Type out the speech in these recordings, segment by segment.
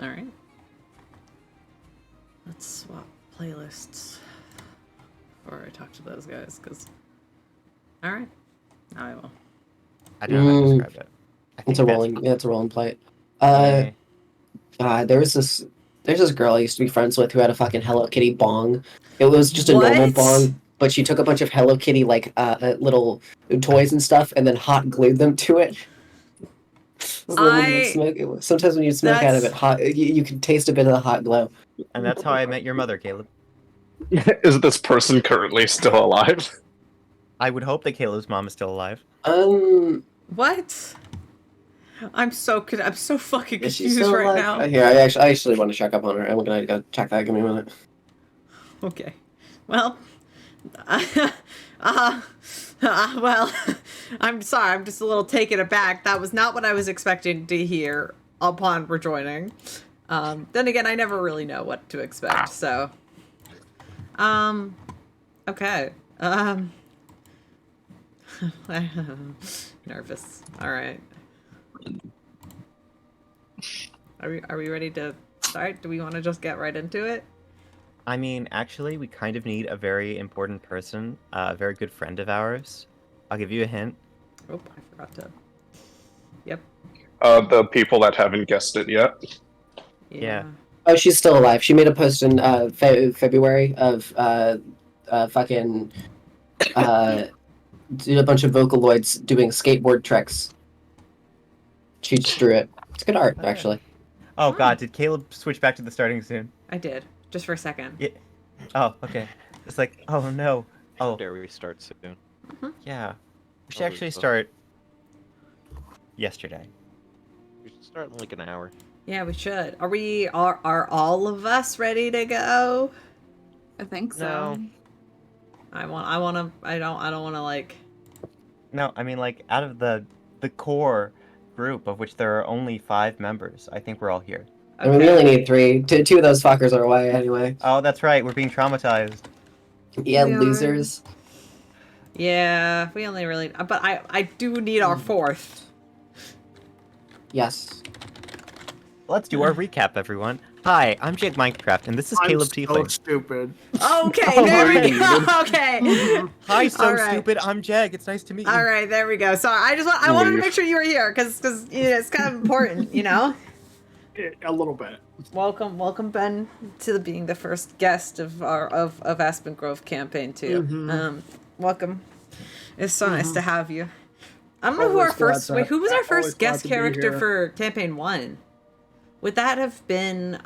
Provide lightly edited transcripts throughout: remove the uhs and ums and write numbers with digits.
Alright. Let's swap playlists before I talk to those guys, because... Alright. Now I will. I don't know how to describe it. It's a rolling play. There's this girl I used to be friends with who had a fucking Hello Kitty bong. It was just a normal bong, but she took a bunch of Hello Kitty little toys and stuff, and then hot glued them to it. Sometimes when you smoke out of it, you can taste a bit of the hot glow. And that's how I met your mother, Caleb. Is this person currently still alive? I would hope that Caleb's mom is still alive. What? I'm so fucking Is she confused still right alive? now. Here, I actually want to check up on her. I'm gonna go check that. Give me a minute. Okay. Well, well, I'm sorry. I'm just a little taken aback. That was not what I was expecting to hear upon rejoining. Then again, I never really know what to expect. So, okay. Nervous. All right. Are we ready to start? Do we want to just get right into it? I mean, actually, we kind of need a very important person, a very good friend of ours. I'll give you a hint. Oh, I forgot to. Yep. The people that haven't guessed it yet. Yeah. Oh, she's still alive. She made a post in February of fucking did a bunch of Vocaloids doing skateboard tricks. She just drew it. It's good art, actually. Oh god, did Caleb switch back to the starting soon? I did. Just for a second. Yeah. Oh, okay. It's like, oh no. Oh. Dare we start soon? Yeah. We should actually start yesterday. We should start in like an hour. Yeah, we should. Are all of us ready to go? I think so. No. I don't want to like. No, I mean like out of the core group of which there are only 5 members, I think we're all here. I mean, we only need 3. Two of those fuckers are away anyway. Oh, that's right. We're being traumatized. Yeah, losers. Yeah, we only really. But I do need our 4th. Yes. Let's do our recap, everyone. Hi, I'm Jegg Minecraft, and this is Caleb Teafling. I'm so stupid. Okay, there we go. Okay. Hi, so All right. stupid. I'm Jegg. It's nice to meet you. All right, there we go. So I wanted to make sure you were here because it's kind of important, you know. A little bit. Welcome, Ben, to being the first guest of our of Aspen Grove campaign too. Welcome. It's so nice to have you. I don't know who our first. Wait, who was our first guest character for campaign 1? Would that have been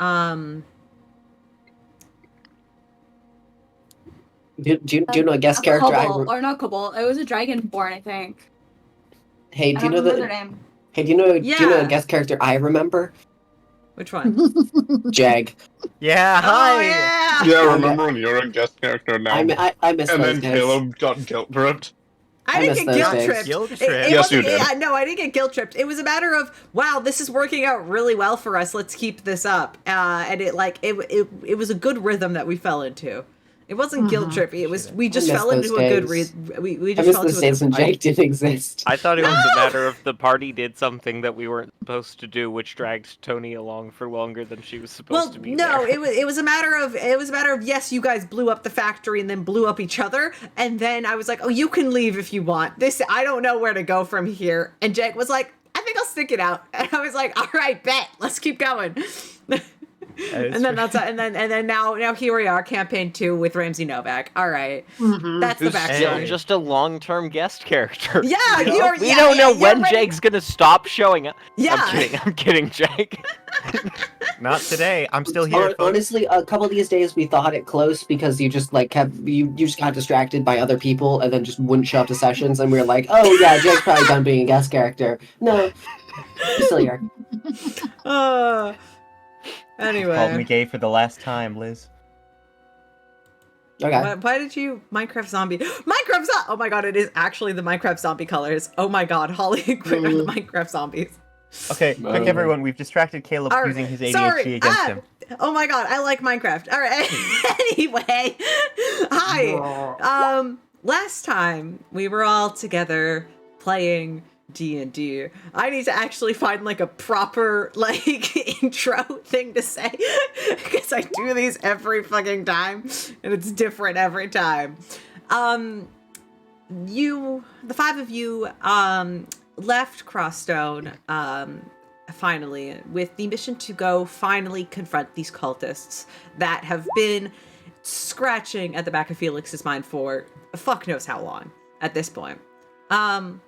Do you know a guest character? Or not Cobalt. It was a Dragonborn, I think. Hey, do you know their name? Hey, do you know a guest character I remember? Which one? Jegg. Yeah, hi. Oh, yeah. Yeah, remember when you're a guest character now? I miss and those then days. Caleb got guilt tripped. I didn't get guilt tripped. Yes, you did. No, I didn't get guilt tripped. It was a matter of, wow, this is working out really well for us. Let's keep this up. And it was a good rhythm that we fell into. It wasn't guilt trippy. It was we just fell into a good we just fell into the days when Jake didn't exist. I thought it was a matter of the party did something that we weren't supposed to do, which dragged Tony along for longer than she was supposed to be. No, it was a matter of yes, you guys blew up the factory and then blew up each other, and then I was like, oh, you can leave if you want. I don't know where to go from here. And Jake was like, I think I'll stick it out. And I was like, all right, bet, let's keep going. And then now here we are, campaign 2 with Ramsey Novak. All right, that's the backstory. Just a long-term guest character. Yeah, we don't know when Jegg's gonna stop showing up. Yeah, I'm kidding, Jegg. Not today. I'm still here. Honestly, a couple of these days we thought it close because you just you just got distracted by other people and then just wouldn't show up to sessions, and we were like, oh yeah, Jake's probably done being a guest character. No, he's still here. Anyway. Called me gay for the last time, Liz. Okay. Why did you Minecraft zombie? Minecraft zombie! Oh my god, it is actually the Minecraft zombie colors. Oh my god, Holly and Quinn are the Minecraft zombies. Okay, quick everyone, we've distracted Caleb using his ADHD against him. Oh my god, I like Minecraft. All right. Anyway, hi. Last time we were all together playing D&D. I need to actually find like a proper like intro thing to say because I do these every fucking time and it's different every time. The 5 of you left Crossstone finally with the mission to go finally confront these cultists that have been scratching at the back of Felix's mind for fuck knows how long at this point. I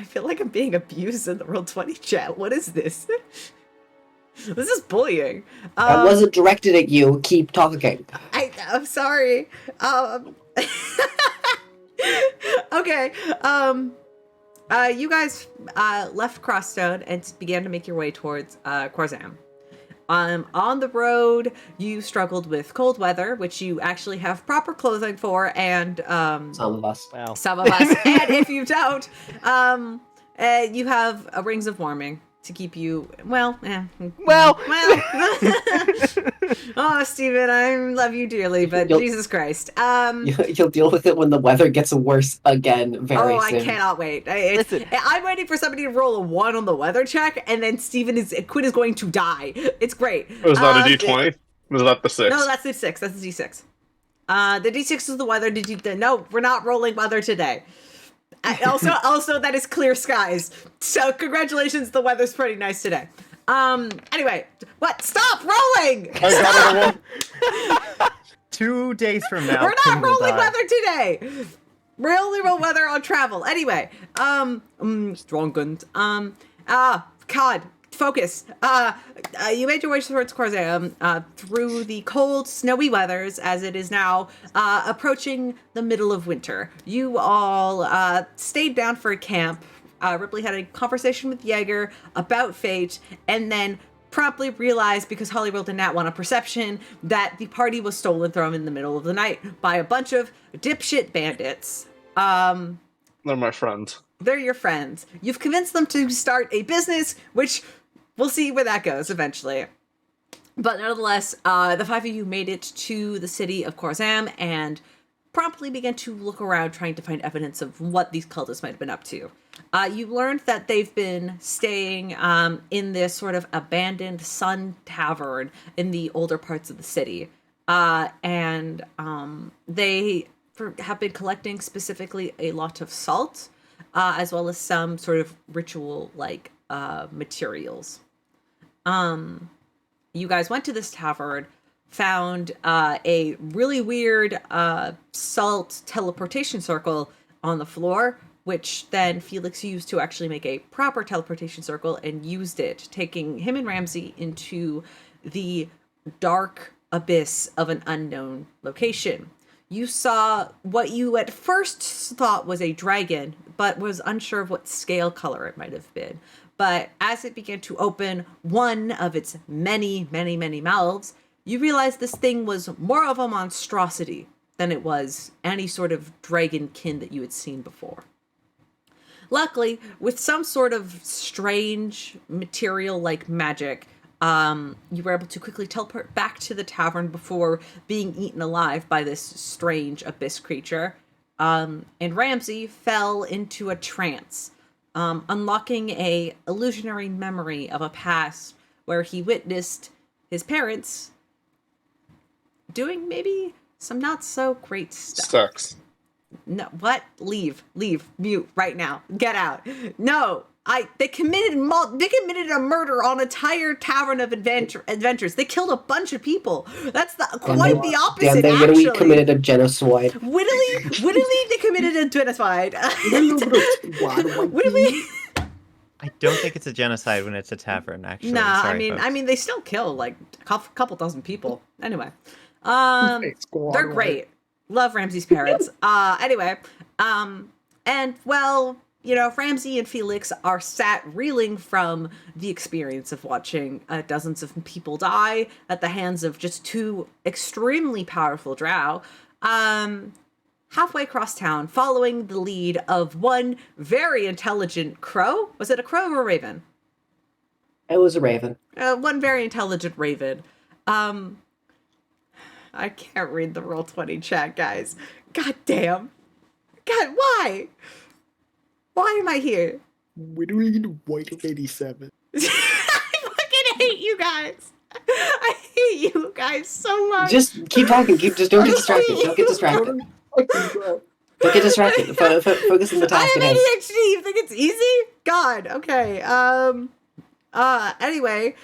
feel like I'm being abused in the Roll20 chat. What is this? This is bullying. I wasn't directed at you. Keep talking. I'm sorry. Okay. You guys left Crossstone and began to make your way towards Khorzam. On the road, you struggled with cold weather, which you actually have proper clothing for, and Some of us. Wow. some of us. And if you don't, you have rings of warming to keep you well. Oh, Steven, I love you dearly, but Jesus Christ. You'll deal with it when the weather gets worse again very soon. I cannot wait. Listen. I'm waiting for somebody to roll a 1 on the weather check, and then Quinn is going to die. It's great. Was that a D20? Was that the 6? No, that's the 6. That's the D6. The D6 is the weather. No, we're not rolling weather today. Also, that is clear skies. So congratulations, the weather's pretty nice today. Anyway, what? Stop rolling! I got it. 2 days from now, We're Quinn not will rolling die. weather today. We only roll weather on travel. Anyway, Strongund. God, focus. You made your way towards Khorzam through the cold, snowy weathers as it is now approaching the middle of winter. You all stayed down for a camp. Rypley had a conversation with Jegg about fate, and then promptly realized, because Holly rolled a nat 1 on perception, that the party was stolen from in the middle of the night by a bunch of dipshit bandits. They're my friends. They're your friends. You've convinced them to start a business, which we'll see where that goes eventually. But nonetheless, the 5 of you made it to the city of Khorzam and promptly began to look around trying to find evidence of what these cultists might have been up to. You learned that they've been staying in this sort of abandoned sun tavern in the older parts of the city. And they have been collecting specifically a lot of salt, as well as some sort of ritual-like materials. You guys went to this tavern, found a really weird salt teleportation circle on the floor, which then Felix used to actually make a proper teleportation circle and used it, taking him and Ramsey into the dark abyss of an unknown location. You saw what you at first thought was a dragon, but was unsure of what scale color it might have been. But as it began to open one of its many, many, many mouths, you realized this thing was more of a monstrosity than it was any sort of dragonkin that you had seen before. Luckily, with some sort of strange material like magic, you were able to quickly teleport back to the tavern before being eaten alive by this strange abyss creature. And Ramsey fell into a trance, unlocking a illusionary memory of a past where he witnessed his parents doing maybe some not so great stuff. Sex. No, what? Leave, mute right now. Get out. No, they committed a murder on an entire tavern of adventures. They killed a bunch of people. That's quite the opposite. Damn, they actually literally committed a genocide. Wittily, they committed a genocide. Wittily. I don't think it's a genocide when it's a tavern, actually. Nah, Sorry, I folks. mean, they still kill like a couple dozen people. Anyway, they're great. Love Ramsey's parents. Anyway, and well, you know, Ramsey and Felix are sat reeling from the experience of watching dozens of people die at the hands of just 2 extremely powerful drow. Halfway across town, following the lead of one very intelligent crow. Was it a crow or a raven? It was a raven. One very intelligent raven. I can't read the Roll20 chat, guys. God damn. God, why? Why am I here? Whittling White 87. I fucking hate you guys. I hate you guys so much. Just keep talking. Just don't get distracted. Don't get distracted. Don't get distracted. Focus on the I task have at hand. ADHD. You think it's easy? God. Okay. Anyway.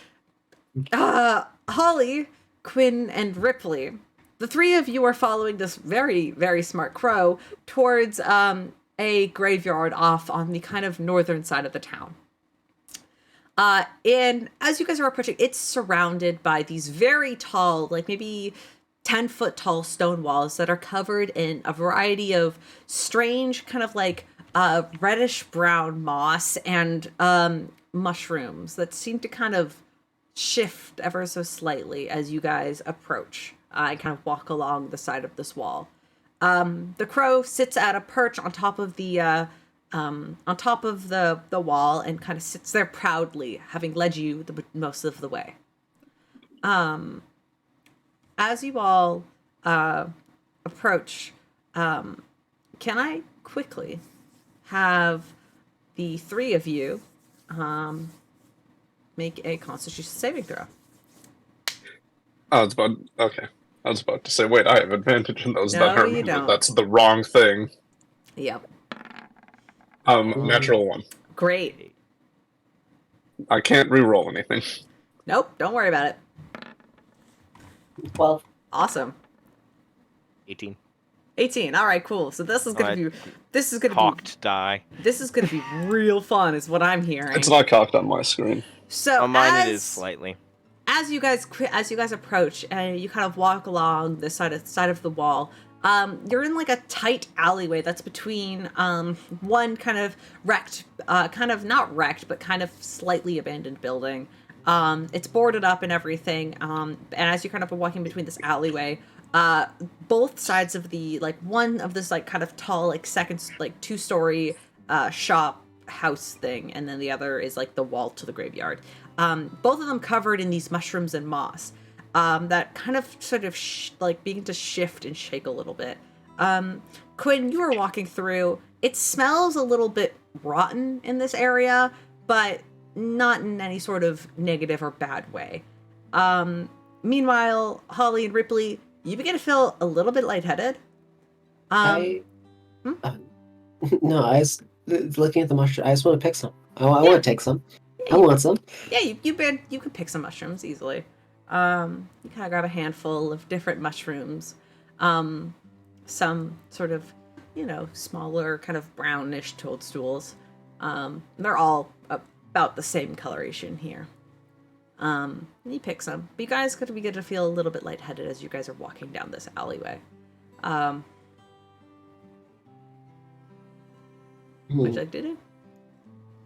Holly, Quinn, and Rypley. The three of you are following this very, very smart crow towards a graveyard off on the kind of northern side of the town. And as you guys are approaching, it's surrounded by these very tall, like maybe 10-foot tall stone walls that are covered in a variety of strange kind of like reddish brown moss and mushrooms that seem to kind of shift ever so slightly as you guys approach and kind of walk along the side of this wall. The crow sits at a perch on top of the wall and kind of sits there proudly, having led you most of the way. As you all approach, can I quickly have the three of you make a Constitution saving throw? I was about to say, wait, I have advantage in those. No, Then I you remember don't. that's the wrong thing. Yep. Natural 1. Great. I can't re-roll anything. Nope, don't worry about it. 12. Awesome. 18. 18. All right, cool. So this is gonna be Cocked die. this is gonna be real fun, is what I'm hearing. It's not cocked on my screen. So On mine as, it is slightly. as you guys approach and you kind of walk along the side of the wall, you're in like a tight alleyway that's between one kind of wrecked, kind of not wrecked, but kind of slightly abandoned building. It's boarded up and everything. And as you're kind of walking between this alleyway, both sides of the, like, one of this like kind of tall, like second, like 2-story shop house thing, and then the other is like the wall to the graveyard. Both of them covered in these mushrooms and moss. That kind of sort of like begin to shift and shake a little bit. Quinn, you are walking through. It smells a little bit rotten in this area, but not in any sort of negative or bad way. Meanwhile, Holly and Rypley, you begin to feel a little bit lightheaded. No, I was looking at the mushroom. I just want to pick some. I want to take some. I want some. Yeah, you could pick some mushrooms easily. You kind of grab a handful of different mushrooms. Some sort of, smaller, kind of brownish toadstools. They're all about the same coloration here. You pick some. But you guys could begin to feel a little bit lightheaded as you guys are walking down this alleyway. What would you like to do?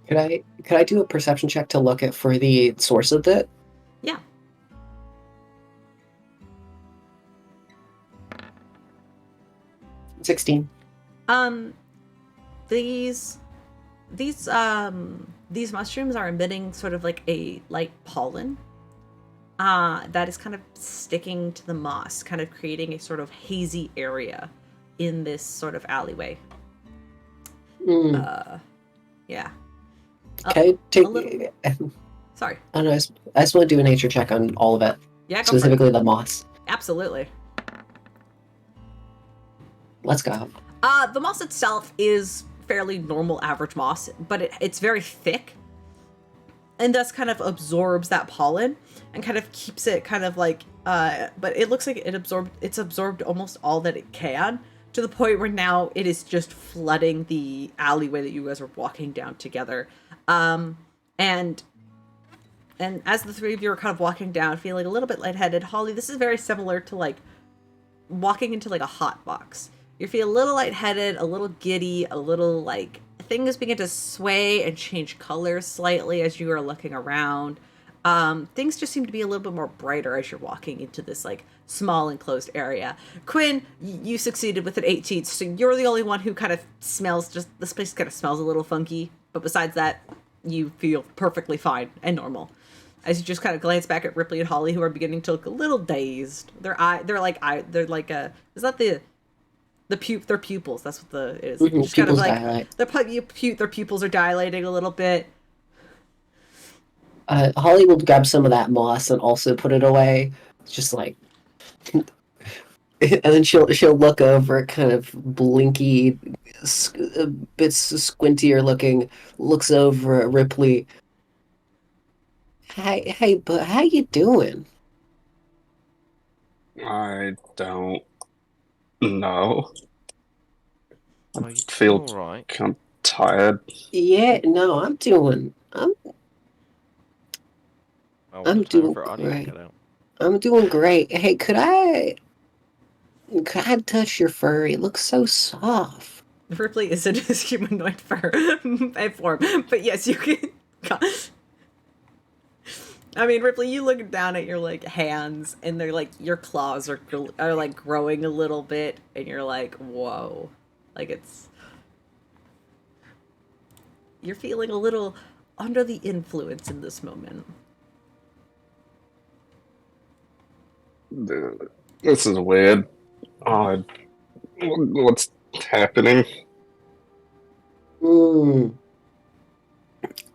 Could I do a perception check to look at for the source of it? Yeah. $16. These mushrooms are emitting sort of like a light pollen that is kind of sticking to the moss, kind of creating a sort of hazy area in this sort of alleyway. Yeah. Can I take... Sorry. I don't know, I just want to do a nature check on all of it. Yeah, go for it. Specifically the moss. Absolutely. Let's go. The moss itself is fairly normal average moss, but it's very thick and thus kind of absorbs that pollen and kind of keeps it kind of like but it looks like it's absorbed almost all that it can, to the point where now it is just flooding the alleyway that you guys are walking down together. And as the three of you are kind of walking down feeling a little bit lightheaded, Holly, this is very similar to like walking into like a hot box. You feel a little lightheaded, a little giddy, a little like things begin to sway and change colors slightly as you are looking around. Things just seem to be a little bit more brighter as you're walking into this like small enclosed area. Quinn, you succeeded with an 18, so you're the only one who kind of smells, just this place kind of smells a little funky, but besides that, you feel perfectly fine and normal. as you just kind of glance back at Rypley and Holly, who are beginning to look a little dazed. They're like is that their pupils? That's what it is. Mhm, Just kind of pupils like dilate. their pupils are dilating a little bit. Holly will grab some of that moss and also put it away. It's just like, and then she'll look over, kind of blinky, a bit squintier looking. Looks over at Rypley. Hey, but how you doing? I don't know. Are I you feel all right? kind of tired. Yeah, no, I'm doing Time for audio great. cut out. I'm doing great. Hey, could I touch your fur? It looks so soft. Ripley is in his humanoid form, but yes, you can. I mean, Ripley, you look down at your like hands, and they're like your claws are like growing a little bit, and you're like, whoa, like you're feeling a little under the influence in this moment. This is weird. What's happening?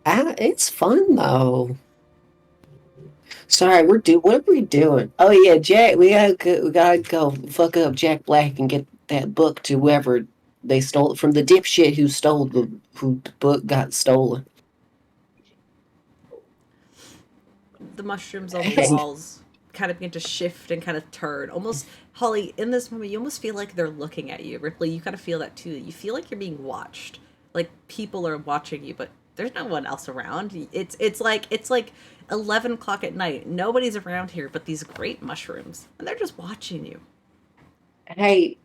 It's fun though. Sorry, what are we doing? Oh yeah, Jack. We gotta go fuck up Jack Black and get that book to whoever they stole it from. The dipshit who the book got stolen. The mushrooms on the walls kind of begin to shift and kind of turn. Almost, Holly, in this moment, you almost feel like they're looking at you. Ripley, you kind of feel that too. You feel like you're being watched. Like people are watching you, but there's no one else around. It's like 11 o'clock at night. Nobody's around here but these great mushrooms, and they're just watching you. Hey,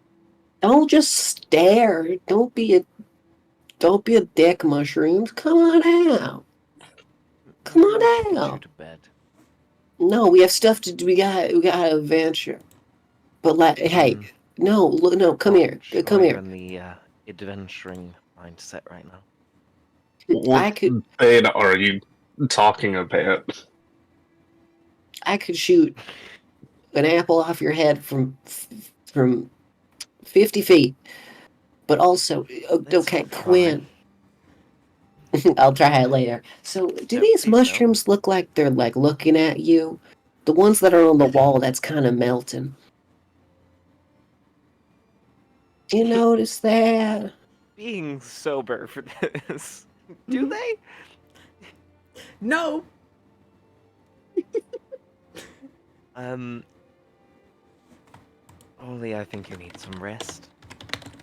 don't just stare. Don't be a dick, mushrooms. Come on out. Come on Put you out. to bed. No, we have stuff to do. We got to adventure. But like, hey, no, look, no, come here. Sure Come you're here. in the adventuring mindset right now. What bed are you talking about? I could shoot an apple off your head from 50 feet. But also, Let's okay, not try. Quinn. I'll try it later. So, do No, these please mushrooms look like they're like looking at you? The ones that are on the wall that's kind of melting. You notice that? Being sober for this. Do they? No. Ollie, I think you need some rest.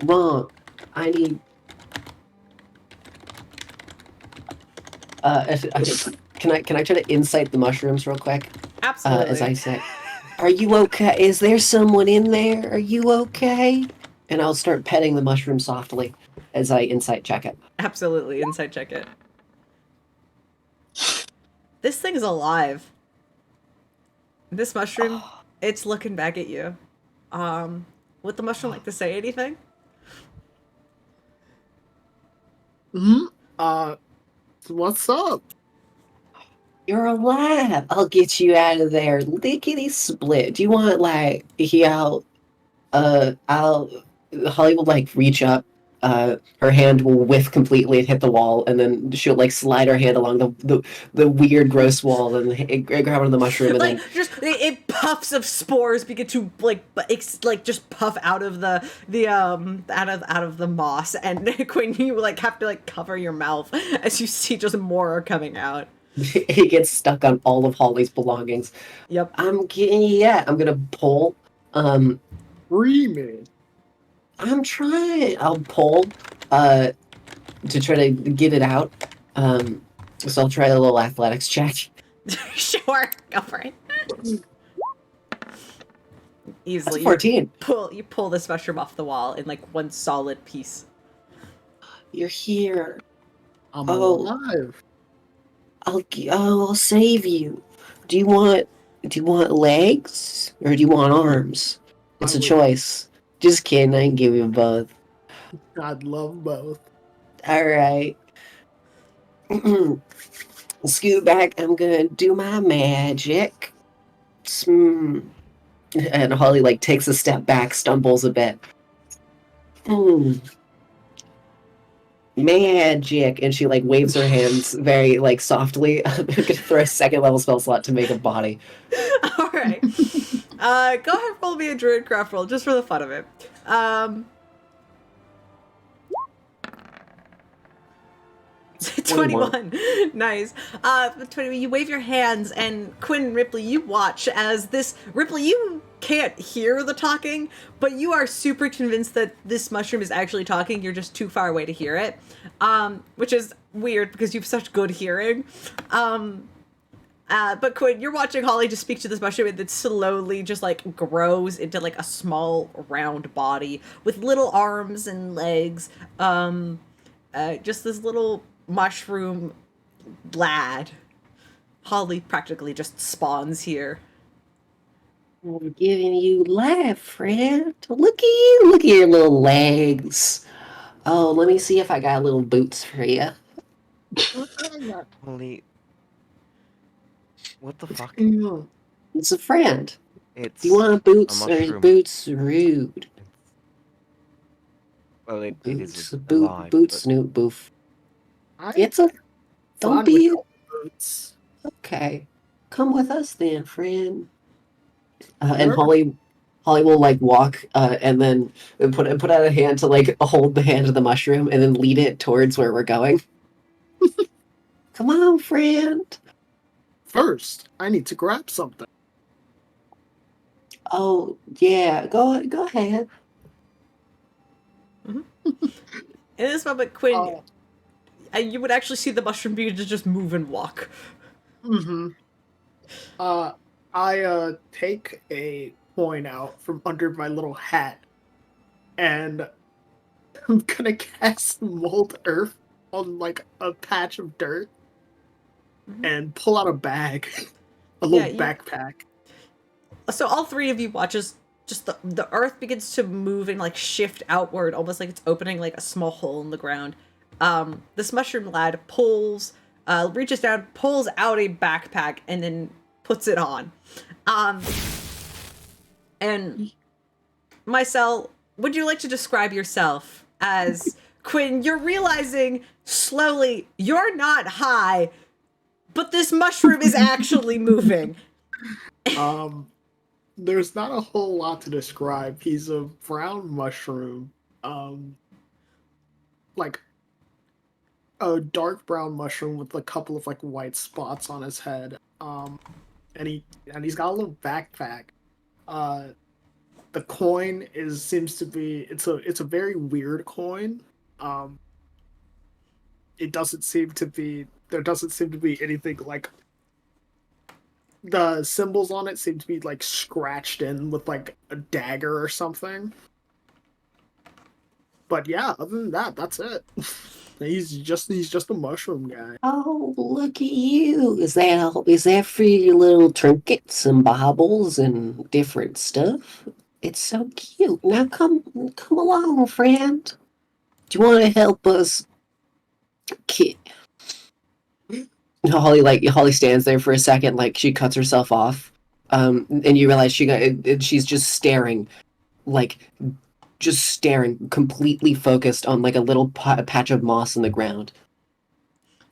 Wrong. I need. Can I try to insight the mushrooms real quick? Absolutely. As I say, are you okay? Is there someone in there? Are you okay? And I'll start petting the mushroom softly as I insight check it. Absolutely, insight check it. This thing's alive. This mushroom, it's looking back at you. Would the mushroom like to say anything? What's up? You're alive. I'll get you out of there. Lickety split. Do you want like Holly will like reach up. Her hand will whiff completely and hit the wall, and then she'll like slide her hand along the weird, gross wall, and grab onto the mushroom, and like then just it puffs of spores begin to like just puff out of the out of the moss, and Quinn, you like have to like cover your mouth as you see just more are coming out. it gets stuck on all of Holly's belongings. Yep. I'm gonna pull. Remix. I'm trying. I'll pull to try to get it out. So I'll try a little athletics check. Sure, go for it. Easily. That's 14. You pull this mushroom off the wall in like one solid piece. You're here. I'm Oh. alive. I'll save you. Do you want legs or do you want arms? It's I a would- choice. Just kidding. I can give you both. I'd love both. All right. scoot back. I'm gonna do my magic. And Holly like takes a step back, stumbles a bit. Magic, and she like waves her hands very like softly. I'm gonna throw a second level spell slot to make a body. All right. Go ahead, roll me a druidcraft roll just for the fun of it. 21. Nice. 20, you wave your hands, and Quinn and Rypley, you watch as this. Rypley, you can't hear the talking, but you are super convinced that this mushroom is actually talking. You're just too far away to hear it, which is weird because you have such good hearing. But Quinn, you're watching Holly just speak to this mushroom, and it slowly just like grows into like a small round body with little arms and legs. Just this little mushroom lad. Holly practically just spawns here. I'm giving you life, friend. Look at you. Look at your little legs. Oh, let me see if I got little boots for you. Holy. What the fuck? It's a friend. It's Do you want boots or is mushroom. boots rude? Well, it Boots, is boot, alive, boot, but snoot, boof. I It's a. Don't fine be. with boots. Okay. Come with us then, friend. And Sure. Holly will like walk and then put out a hand to like hold the hand of the mushroom and then lead it towards where we're going. Come on, friend. First, I need to grab something. Oh yeah, go ahead. In this moment, Quinn, you would actually see the mushroom begin to just move and walk. I take a coin out from under my little hat, and I'm gonna cast mold earth on like a patch of dirt, and pull out a bag, a little backpack. So all three of you watch as just the earth begins to move and like shift outward, almost like it's opening like a small hole in the ground. This mushroom lad reaches down, pulls out a backpack, and then puts it on. And Mycel, would you like to describe yourself as Quinn? You're realizing slowly you're not high, but this mushroom is actually moving. There's not a whole lot to describe. He's a brown mushroom, like a dark brown mushroom with a couple of like white spots on his head. And he's got a little backpack. The coin seems to be it's a very weird coin. It doesn't seem to be there doesn't seem to be anything like the symbols on it seem to be like scratched in with like a dagger or something. But yeah, other than that, that's it. He's just a mushroom guy. Oh, look at you. Is that for your little trinkets and baubles and different stuff? It's so cute. Now come along, friend. Do you want to help us? Holly stands there for a second, like she cuts herself off, and you realize she's just staring, completely focused on like a little patch of moss in the ground.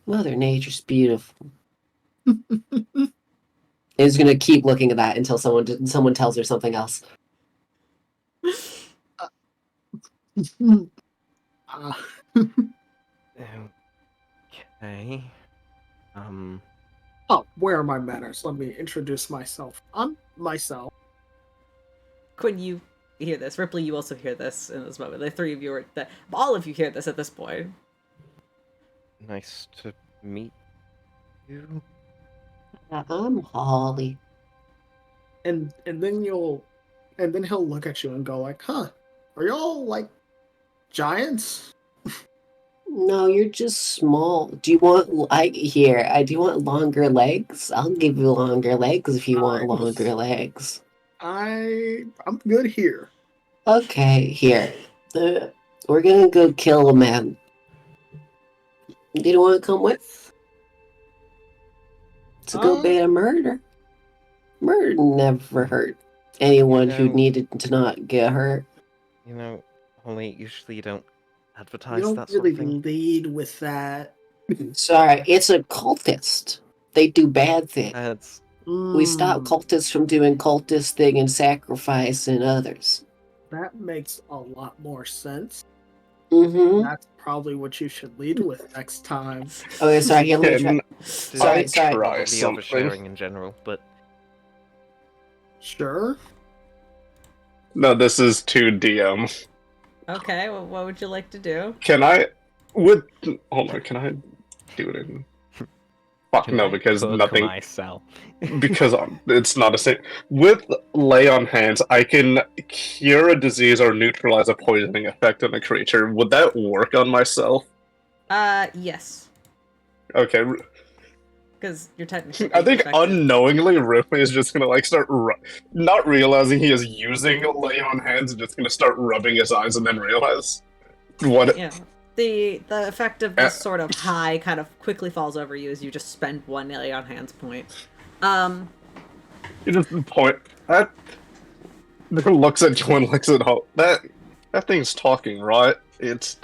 Mother Nature's beautiful. And is gonna keep looking at that until someone tells her something else. Okay. Oh, where are my manners? Let me introduce myself. I'm Mycel. Quinn, you hear this. Rypley, you also hear this in this moment. The three of you are all of you hear this at this point. Nice to meet you. I'm Holly. And then he'll look at you and go like, "Huh? Are y'all like giants?" No, you're just small. Do you want do you want longer legs? I'll give you longer legs if you want longer legs. I'm good here. Okay, here. We're gonna go kill a man. Do you want to come with? It's a good bit of murder. Murder never hurt anyone who No. needed to not get hurt. You know, only usually you don't You advertise don't that sort really of thing. lead with that. Sorry, it's a cultist. They do bad things. That's We stop cultists from doing cultist thing and sacrificing others. That makes a lot more sense. Mm-hmm. That's probably what you should lead with next time. Okay, sorry, here, let me try. Can Sorry. try probably something? oversharing in general, but Sure. No, this is 2DM. Okay, well, what would you like to do? Can I do it in? Fuck can no, I because cook nothing. Mycel? Because it's not a same. With lay on hands, I can cure a disease or neutralize a poisoning effect on a creature. Would that work on myself? Yes. Okay, Because you're technically. I think infected. unknowingly Rypley is just gonna like start not realizing he is using lay on hands, and just gonna start rubbing his eyes, and then realize what. Yeah. The effect of this sort of high kind of quickly falls over you as you just spend one lay on hands point. You just point that. Looks at you and looks at Hope. That thing's talking, right? It's.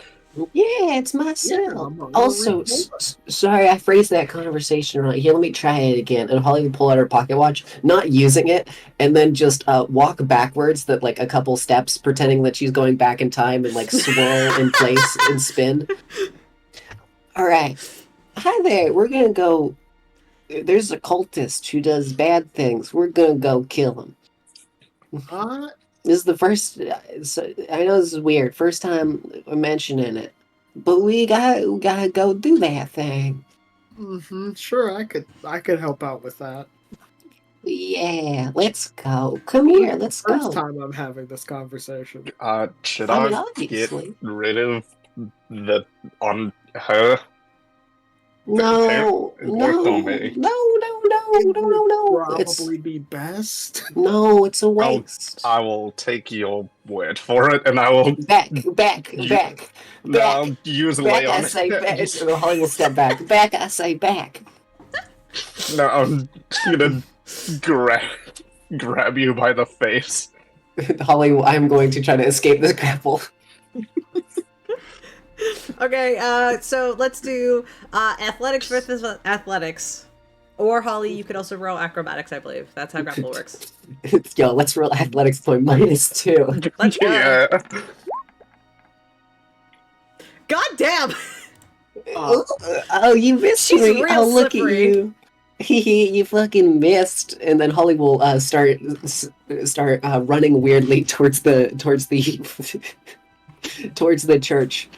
Yeah, it's Yeah, myself. I'm gonna Also, read more. sorry, I phrased that conversation wrong. Here, let me try it again. And Holly will pull out her pocket watch, not using it, and then just walk backwards that like a couple steps, pretending that she's going back in time and like swirl in place and spin. All right, hi there. We're gonna go. There's a cultist who does bad things. We're gonna go kill him. This is the first. So, I know this is weird. First time I'm mentioning it, but we gotta go do that thing. Sure, I could help out with that. Yeah, let's go. Come here, let's First go. time I'm having this conversation. Should I mean, I obviously. get rid of the on her? No, It worked no, on me. no. It's Probably be best. no, it's a waste. I will take your word for it, and I will Back. now use Back, lay I on say back. hands. So Holly will step back. Back, I say back. No, I'm gonna grab you by the face. Holly, I'm going to try to escape this grapple. Okay, so let's do athletics versus athletics. Or Holly, you could also roll acrobatics, I believe. That's how grapple works. Yo, let's roll athletics point -2. Let's go. Yeah. God damn! Oh, you missed She's me. real Oh, look slippery. at you. You fucking missed. And then Holly will start running weirdly towards the towards the church.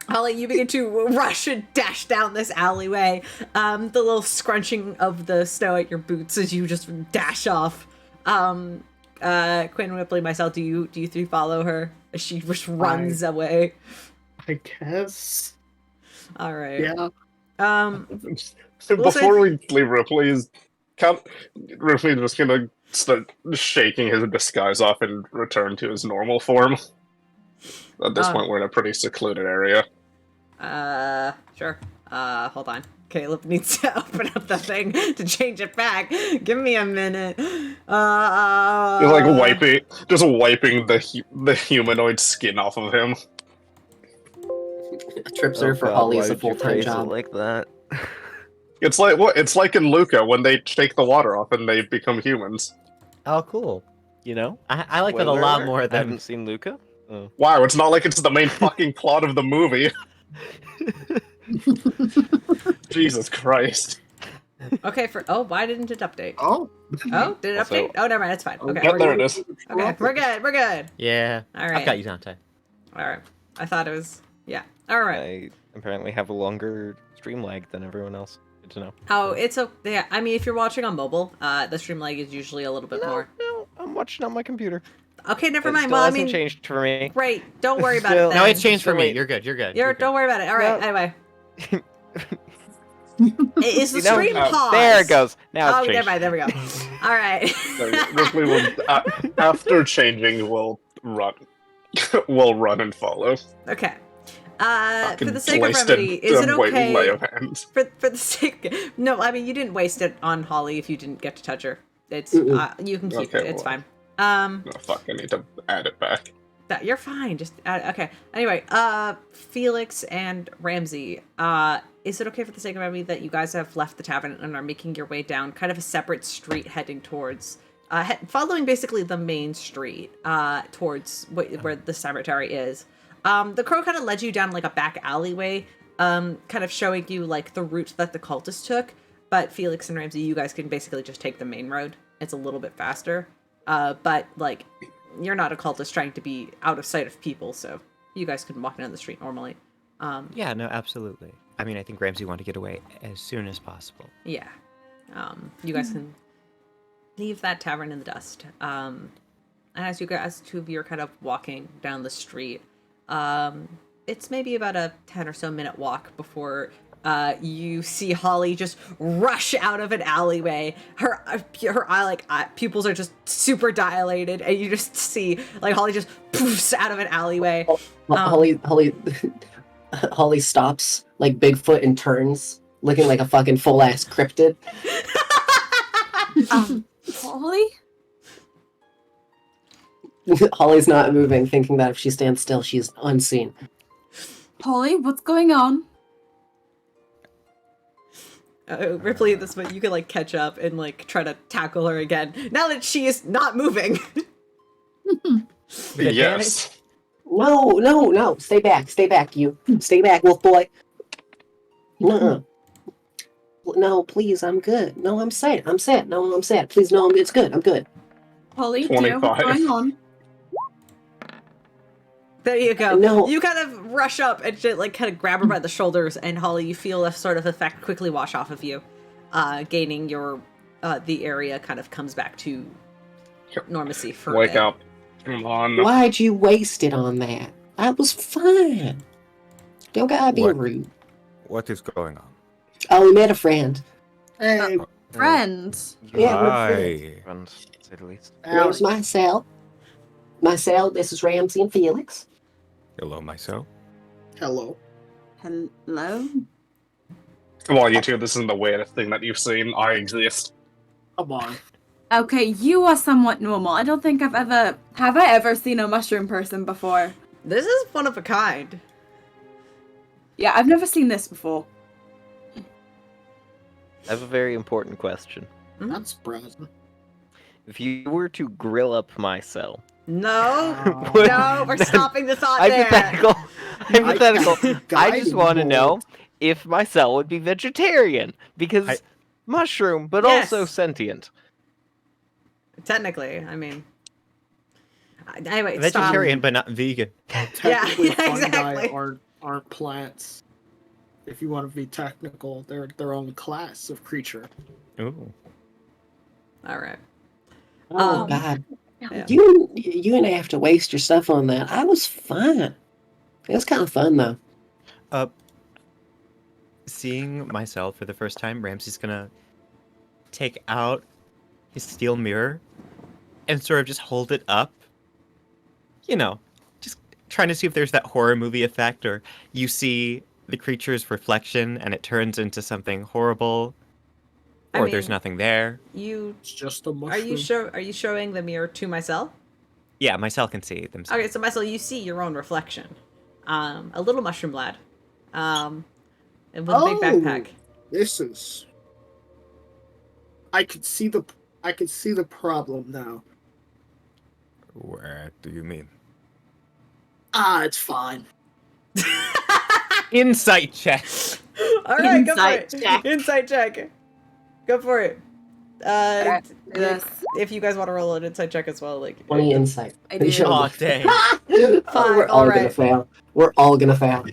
Holly, you begin to rush and dash down this alleyway. The little scrunching of the snow at your boots as you just dash off. Quinn, Rypley, Mycel, do you three follow her as she just runs away? I guess. All right. Yeah. Before we leave Ripley's, Ripley just gonna start shaking his disguise off and return to his normal form. At this point, we're in a pretty secluded area. Sure. Hold on. Caleb needs to open up the thing to change it back. Give me a minute. He's like wiping the humanoid skin off of him. Trips her for Holly is a full-time job. Like that. It's like what? It's like in Luca when they take the water off and they become humans. Oh, cool. You know? I like that a Spoiler lot alert, more I than. haven't seen Luca. Oh. Wow, it's not like it's the main fucking plot of the movie. Jesus Christ. Okay, why didn't it update? Oh. Oh, did it Also- update? Oh, never mind, it's fine. Okay, Yep, there it is. okay, we're good. Yeah. All right. I've got you, Dante. All right. I thought it was, yeah. All right. I apparently have a longer stream lag than everyone else. Good to know. Oh, it's yeah. I mean, if you're watching on mobile, the stream lag is usually a little bit more. No, I'm watching on my computer. Okay, never It mind. still Well, I hasn't mean, changed for me. great. Don't worry about Still- it. No, Then. it's changed for me. Wait. You're good. You're good. Don't worry about it. All right. No. Anyway, is the You know, stream paused? There it goes. Now Oh, it's never changed. mind. There we go. All right. Ripley will, after changing, will run. Will run and follow. Okay. For the sake of Wasted remedy, is it lay okay? of hands. For the sake, no, I mean you didn't waste it on Holly if you didn't get to touch her. It's you can keep Okay, it. It's well. fine. No, fuck, I need to add it back. That you're fine. Just okay. Anyway, Felix and Ramsey, is it okay for the sake of remedy that you guys have left the tavern and are making your way down kind of a separate street heading towards, following basically the main street, towards where the cemetery is. The crow kind of led you down like a back alleyway, kind of showing you like the route that the cultists took. But Felix and Ramsey, you guys can basically just take the main road. It's a little bit faster. But like, you're not a cultist trying to be out of sight of people, so you guys can walk down the street normally. Yeah, no, absolutely. I mean, I think Ramsey wanted to get away as soon as possible. Yeah. You guys can leave that tavern in the dust. And as two of you are kind of walking down the street, it's maybe about a 10 or so minute walk before you see Holly just rush out of an alleyway. Her pupils are just super dilated, and you just see like Holly just poofs out of an alleyway. Holly stops like Bigfoot and turns, looking like a fucking full ass cryptid. Holly? Holly's not moving, thinking that if she stands still, she's unseen. Holly, what's going on? Ripley, this way you can like catch up and like try to tackle her again now that she is not moving. Yes. No. Stay back, you. Stay back, wolf boy. No. No, please, I'm good. No, I'm sad. No, I'm sad. Please, no, it's good. I'm good. Holly, do you know what's 25. going on? There you go. No. You kind of rush up and like kind of grab her by the shoulders, and Holly, you feel a sort of effect quickly wash off of you, gaining your the area kind of comes back to normacy for Wake a bit. up. Come on. Why'd you waste it on that? I was fine. Don't gotta be What? rude. What is going on? Oh, we met a friend. Hey, Friends. Yeah, we're Hi. Friend, to say the least. Name's Mycel. Mycel, this is Ramsey and Felix. Hello, Mycel. hello. Hello? Come on, you two, this isn't the weirdest thing that you've seen. I exist. Come on. Okay, you are somewhat normal. I don't think Have I ever seen a mushroom person before? This is one of a kind. Yeah, I've never seen this before. I have a very important question. Not surprising. If you were to grill up Mycel, No, Would- no, we're stopping the thought there. hypothetical. I just Guiding want to know bolt. if Mycel would be vegetarian because mushroom, but Yes. also sentient. Technically, I mean. Anyway, Vegetarian, but not vegan. Technically, yeah, fungi exactly. aren't plants. If you want to be technical, they're their own class of creature. Ooh. All right. Oh, Um, God. Yeah. You didn't have to waste your stuff on that. I was fine. It was kind of fun, though. Seeing myself for the first time, Ramsey's gonna take out his steel mirror and sort of just hold it up. You know, just trying to see if there's that horror movie effect, or you see the creature's reflection and it turns into something horrible, I or there's mean, nothing there. You It's just a are mushroom. you showing the mirror to myself? Yeah, myself can see themselves. Okay, so myself, you see your own reflection. A little mushroom lad. And with a big backpack. This is. I could see the problem now. Where do you mean? It's fine. Insight check. All right, Insight go for check. it. Insight check. Go for it. Alright, yes. If you guys want to roll an insight check as well, like 20 insight. I do. Aw, dang. We're Fine, all gonna alright. fail. We're all gonna fail.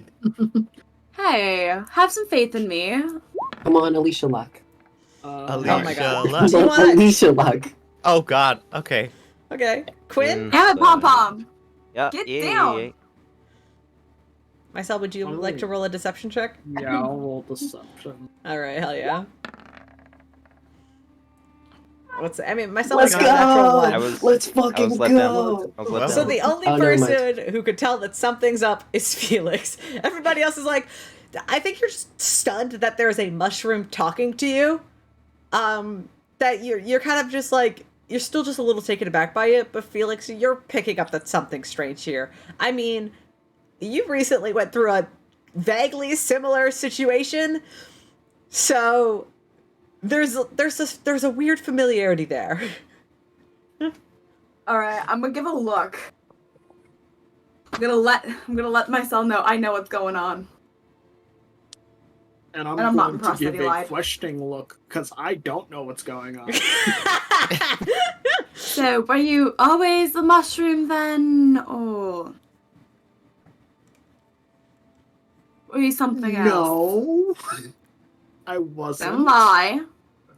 Hey, have some faith in me. Come on, Alycia luck. Alycia my God. luck. Do you wanna- Alycia luck. Oh god, okay. okay, Quinn, Have it, pom pom. Yeah, Get yeah, down. yeah. myself, would you like to roll a deception check? Yeah, I'll roll deception. All right, hell yeah. I mean, myself Let's got a natural go! one. I was- Let's I fucking was let down. go! I was let So down. the only Oh, never mind. person who could tell that something's up is Felix. Everybody else is like, I think you're just stunned that there's a mushroom talking to you. That you're kind of just like, you're still just a little taken aback by it, but Felix, you're picking up that something strange here. I mean, you recently went through a vaguely similar situation, so there's a weird familiarity there. All right, I'm gonna give a look. I'm gonna let myself know I know what's going on. And I'm I'm not going to impressed that give he a lied. questioning look because I don't know what's going on. So, were you always a mushroom then, or were you something else? No, I Don't wasn't. lie.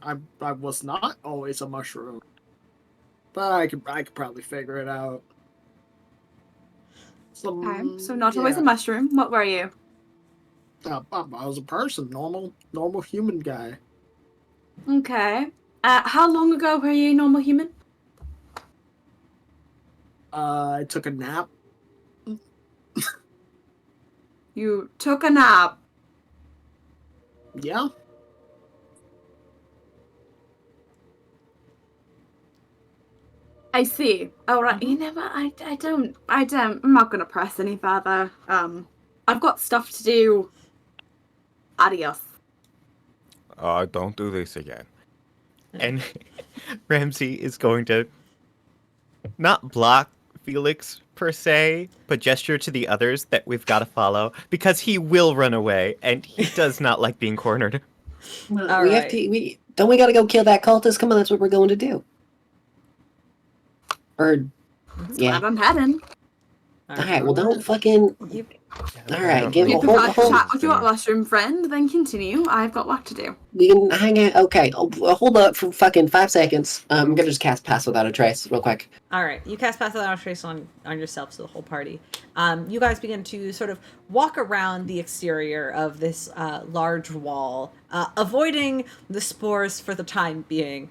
I was not always a mushroom, but I could probably figure it out. Okay, so not always a mushroom. What were you? I was a person, normal human guy. Okay. How long ago were you a normal human? I took a nap. You took a nap. Yeah. I see. All right. You know what? I don't. I'm not gonna press any further. I've got stuff to do. Adios. Don't do this again. And Ramsey is going to not block Felix per se, but gesture to the others that we've got to follow because he will run away and he does not like being cornered. We All have right. to. We gotta go kill that cultist. Come on, that's what we're going to do. Or yeah. Glad I'm heading. All All right. Well, don't fucking. You, All right. Give If you hold. prefer to hold. chat with your mushroom friend, then continue. I've got work to do. We can hang out. Okay. Hold up for fucking 5 seconds. I'm gonna just cast Pass Without a Trace real quick. all right, you cast Pass Without a Trace on yourself, so the whole party. You guys begin to sort of walk around the exterior of this large wall, avoiding the spores for the time being.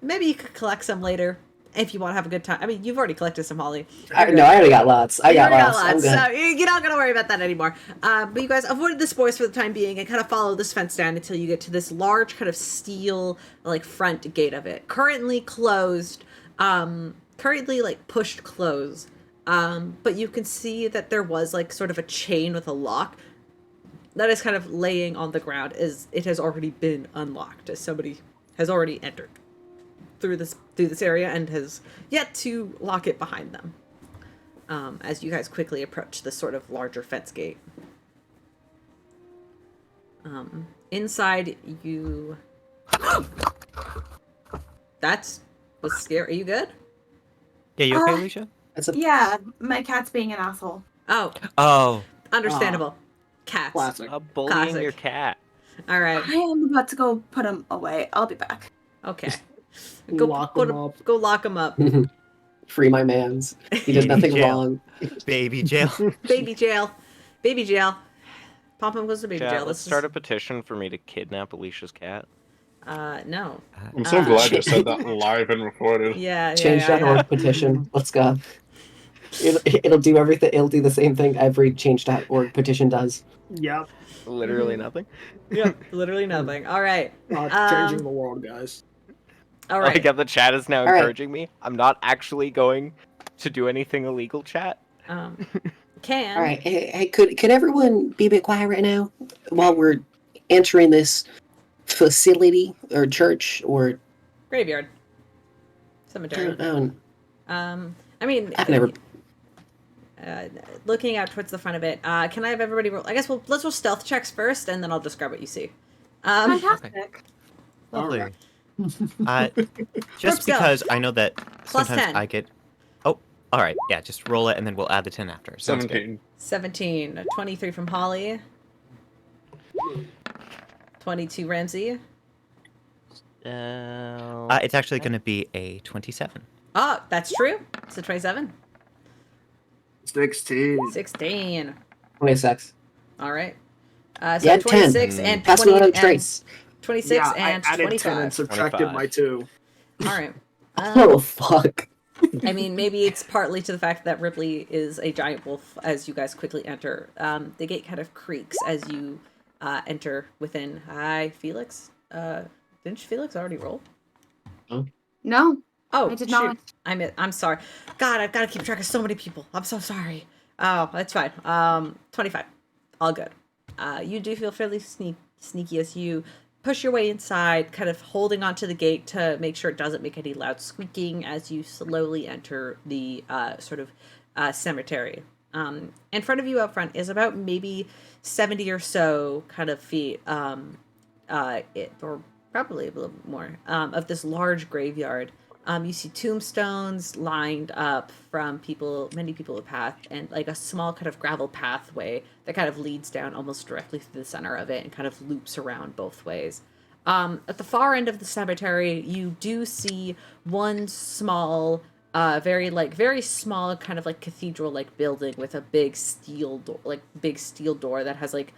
Maybe you could collect some later if you want to have a good time. I mean, you've already collected some, Holly. No, I already got lots. I got lots. I'm good. So you're not going to worry about that anymore. But you guys avoided the spores for the time being and kind of follow this fence down until you get to this large kind of steel, like, front gate of it. Currently closed. Currently, like, pushed close. But you can see that there was, like, sort of a chain with a lock that is kind of laying on the ground as it has already been unlocked, as somebody has already entered through this area and has yet to lock it behind them. As you guys quickly approach this sort of larger fence gate. Inside you... was scary. Are you good? Yeah, you okay, Alycia? Yeah, my cat's being an asshole. Oh. Understandable. Cats. Classic. Bullying Classic. your cat. All right. I am about to go put him away. I'll be back. Okay. Lock 'em up. Go lock him up. Free my mans. He did nothing Jail. wrong. Baby jail. Baby jail. Baby jail. Pompum goes to baby Chat, jail. let's start a petition for me to kidnap Alicia's cat. No. I'm so glad you said that live and recorded. Yeah. Change.org petition. Let's go. It'll do everything. It'll do the same thing every Change.org petition does. Yep. Literally nothing. Yeah. Literally nothing. All right. Not changing the world, guys. All right. Like, the chat is now All right. encouraging me. I'm not actually going to do anything illegal, chat. Can. All right. Hey, could everyone be a bit quiet right now while we're entering this facility or church or Graveyard. Cemetery. I mean, I've never. looking out towards the front of it. Can I have everybody roll? I guess let's roll stealth checks first, and then I'll describe what you see. Fantastic. Lovely. Alright. Just Group because I know that Plus sometimes 10. I get... Oh, all right. Yeah, just roll it, and then we'll add the 10 after. Sounds good. 17. 17. 23 from Holly. 22 Ramsey. It's actually going to be a 27. Oh, that's true. It's a 27. 16. 16. 26. All right. Yeah, So 10. 26 and Pass 20 without a and trace. 26 Yeah, and I added 10 and 25. subtracted my 2. All right. Oh fuck. I mean, maybe it's partly to the fact that Rypley is a giant wolf as you guys quickly enter. The gate kind of creaks as you enter within. Hi, Felix. Didn't Felix already roll? No, Oh, I did shoot. not. I'm sorry. God, I've got to keep track of so many people. I'm so sorry. Oh, that's fine. 25. All good. You do feel fairly sneaky as you push your way inside, kind of holding onto the gate to make sure it doesn't make any loud squeaking as you slowly enter the cemetery. In front of you out front is about maybe 70 or so kind of feet, or probably a little more, of this large graveyard. You see tombstones lined up from many people have passed, and like a small kind of gravel pathway that kind of leads down almost directly through the center of it and kind of loops around both ways. At the far end of the cemetery, you do see one small, very small kind of like cathedral like building with a big steel door that has like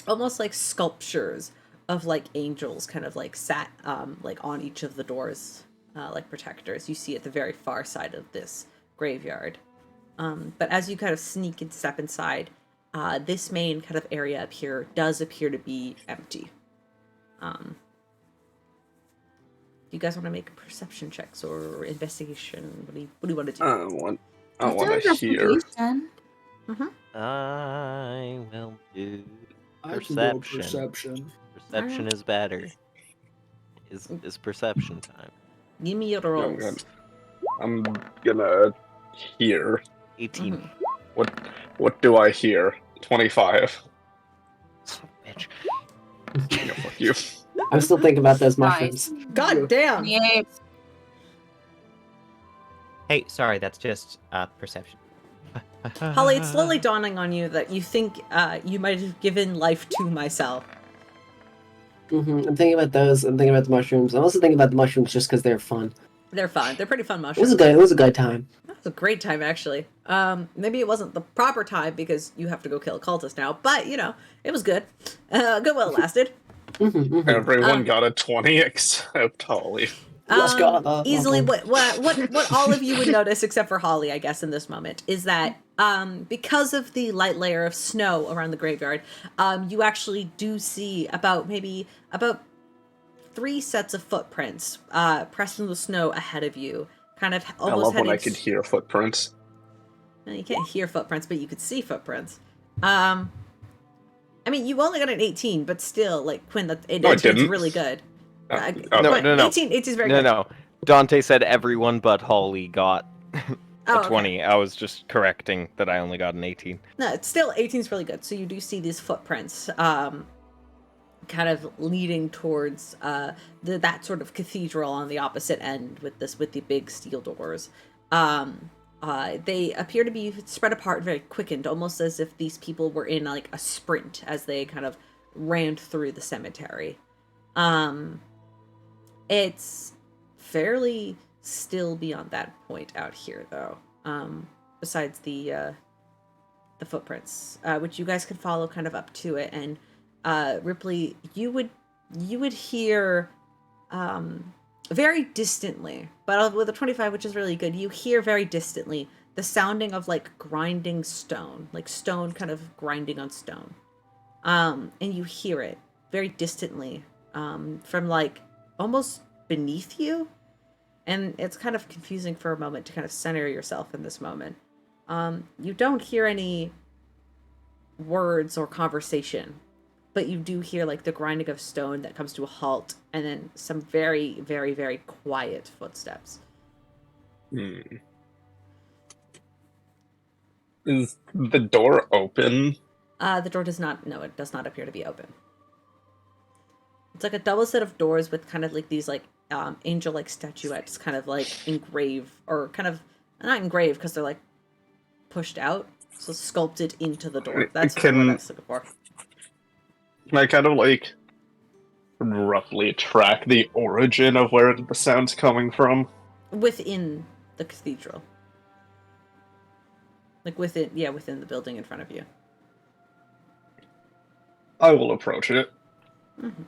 almost like sculptures of like angels kind of like sat like on each of the doors like protectors. You see at the very far side of this graveyard. But as you kind of sneak and step inside, this main kind of area up here does appear to be empty. Do you guys want to make perception checks or investigation? What do you want to do? I want to hear. Investigation. I will do I can go perception. perception. Perception is better. Is perception time. Give me your rolls. I'm gonna hear. 18. Mhm. What do I hear? 25. Son of a bitch. Yeah, fuck you. I'm still thinking about those mushrooms. God damn! Yeah. Hey, sorry, that's just perception. Holly, it's slowly dawning on you that you think you might have given life to Mycel. I'm thinking about those. I'm thinking about the mushrooms. I'm also thinking about the mushrooms just because they're fun. They're fun. They're pretty fun It was mushrooms. a good time. That was a great time, actually. Maybe it wasn't the proper time because you have to go kill a cultist now, but, you know, it was good. Good while it lasted. Everyone got a 20 except Holly. Let's go. Easily, what all of you would notice, except for Holly, I guess, in this moment, is that because of the light layer of snow around the graveyard, you actually do see about 3 sets of footprints pressed into the snow ahead of you, kind of almost I love when I heading could hear footprints. Well, you can't hear footprints, but you could see footprints. I mean, you only got an 18, but still, like, Quinn, No, I 18's didn't. really good. Oh, Quinn, no. 18 is very No, good. no. Dante said everyone but Holly got Oh, a 20. I was just correcting that I only got an 18. No, it's still 18 is really good. So you do see these footprints, kind of leading towards that sort of cathedral on the opposite end with the big steel doors. They appear to be spread apart, very quickened, almost as if these people were in like a sprint as they kind of ran through the cemetery. It's fairly still beyond that point out here, though. Besides the footprints, which you guys could follow kind of up to it, and Rypley, you would hear very distantly, but with a 25, which is really good, you hear very distantly the sounding of like grinding stone, like stone kind of grinding on stone. And you hear it very distantly from like almost beneath you. And it's kind of confusing for a moment to kind of center yourself in this moment. You don't hear any words or conversation, but you do hear like the grinding of stone that comes to a halt, and then some very, very, very quiet footsteps. Is the door open? The door does not, no, it does not appear to be open. It's like a double set of doors with kind of like these like angel-like statuettes kind of like engraved, or kind of, not engraved because they're like pushed out, so sculpted into the door. That's what I was looking for. Can I kind of like roughly track the origin of where the sound's coming from? Within the cathedral. Like within the building in front of you. I will approach it. Mm-hmm.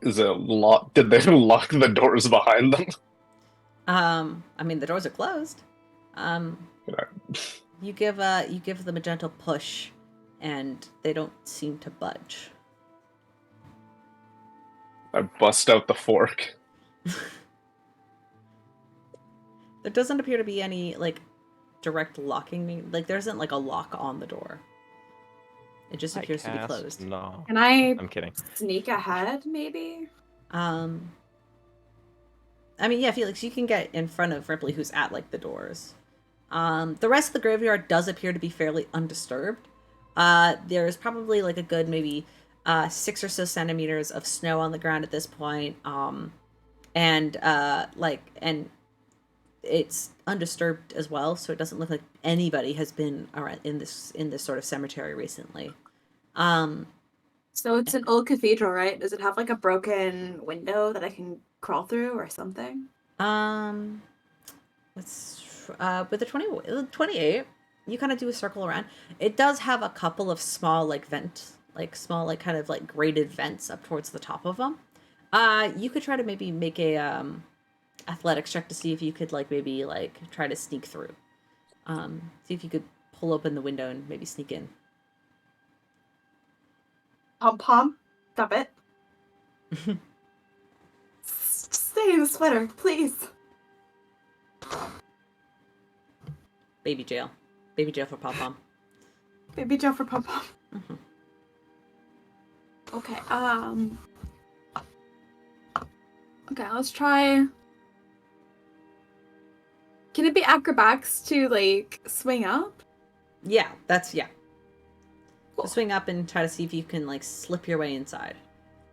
Is it locked? Did they lock the doors behind them? I mean, the doors are closed. You give them a gentle push, and they don't seem to budge. I bust out the fork. There doesn't appear to be any like direct locking. Like there isn't like a lock on the door. It just appears to be closed. No. Can I I'm kidding. sneak ahead, maybe? I mean, yeah, Felix, you can get in front of Rypley, who's at like the doors. The rest of the graveyard does appear to be fairly undisturbed. There's probably like a good maybe 6 or so centimeters of snow on the ground at this point. And it's undisturbed as well, so it doesn't look like anybody has been around in this sort of cemetery recently. So it's an old cathedral, right? Does it have like a broken window that I can crawl through or something? With the 28, you kind of do a circle around. It does have a couple of small like kind of like grated vents up towards the top of them. You could try to maybe make a athletics check to see if you could like maybe like try to sneak through. See if you could pull open the window and maybe sneak in. Pom, stop it. Stay in the sweater, please. Baby jail. Baby jail for Pom-Pom. Baby jump for Pom. Mm-hmm. Okay, okay, let's try. Can it be acrobatics to like swing up? Yeah. Cool. So swing up and try to see if you can like slip your way inside.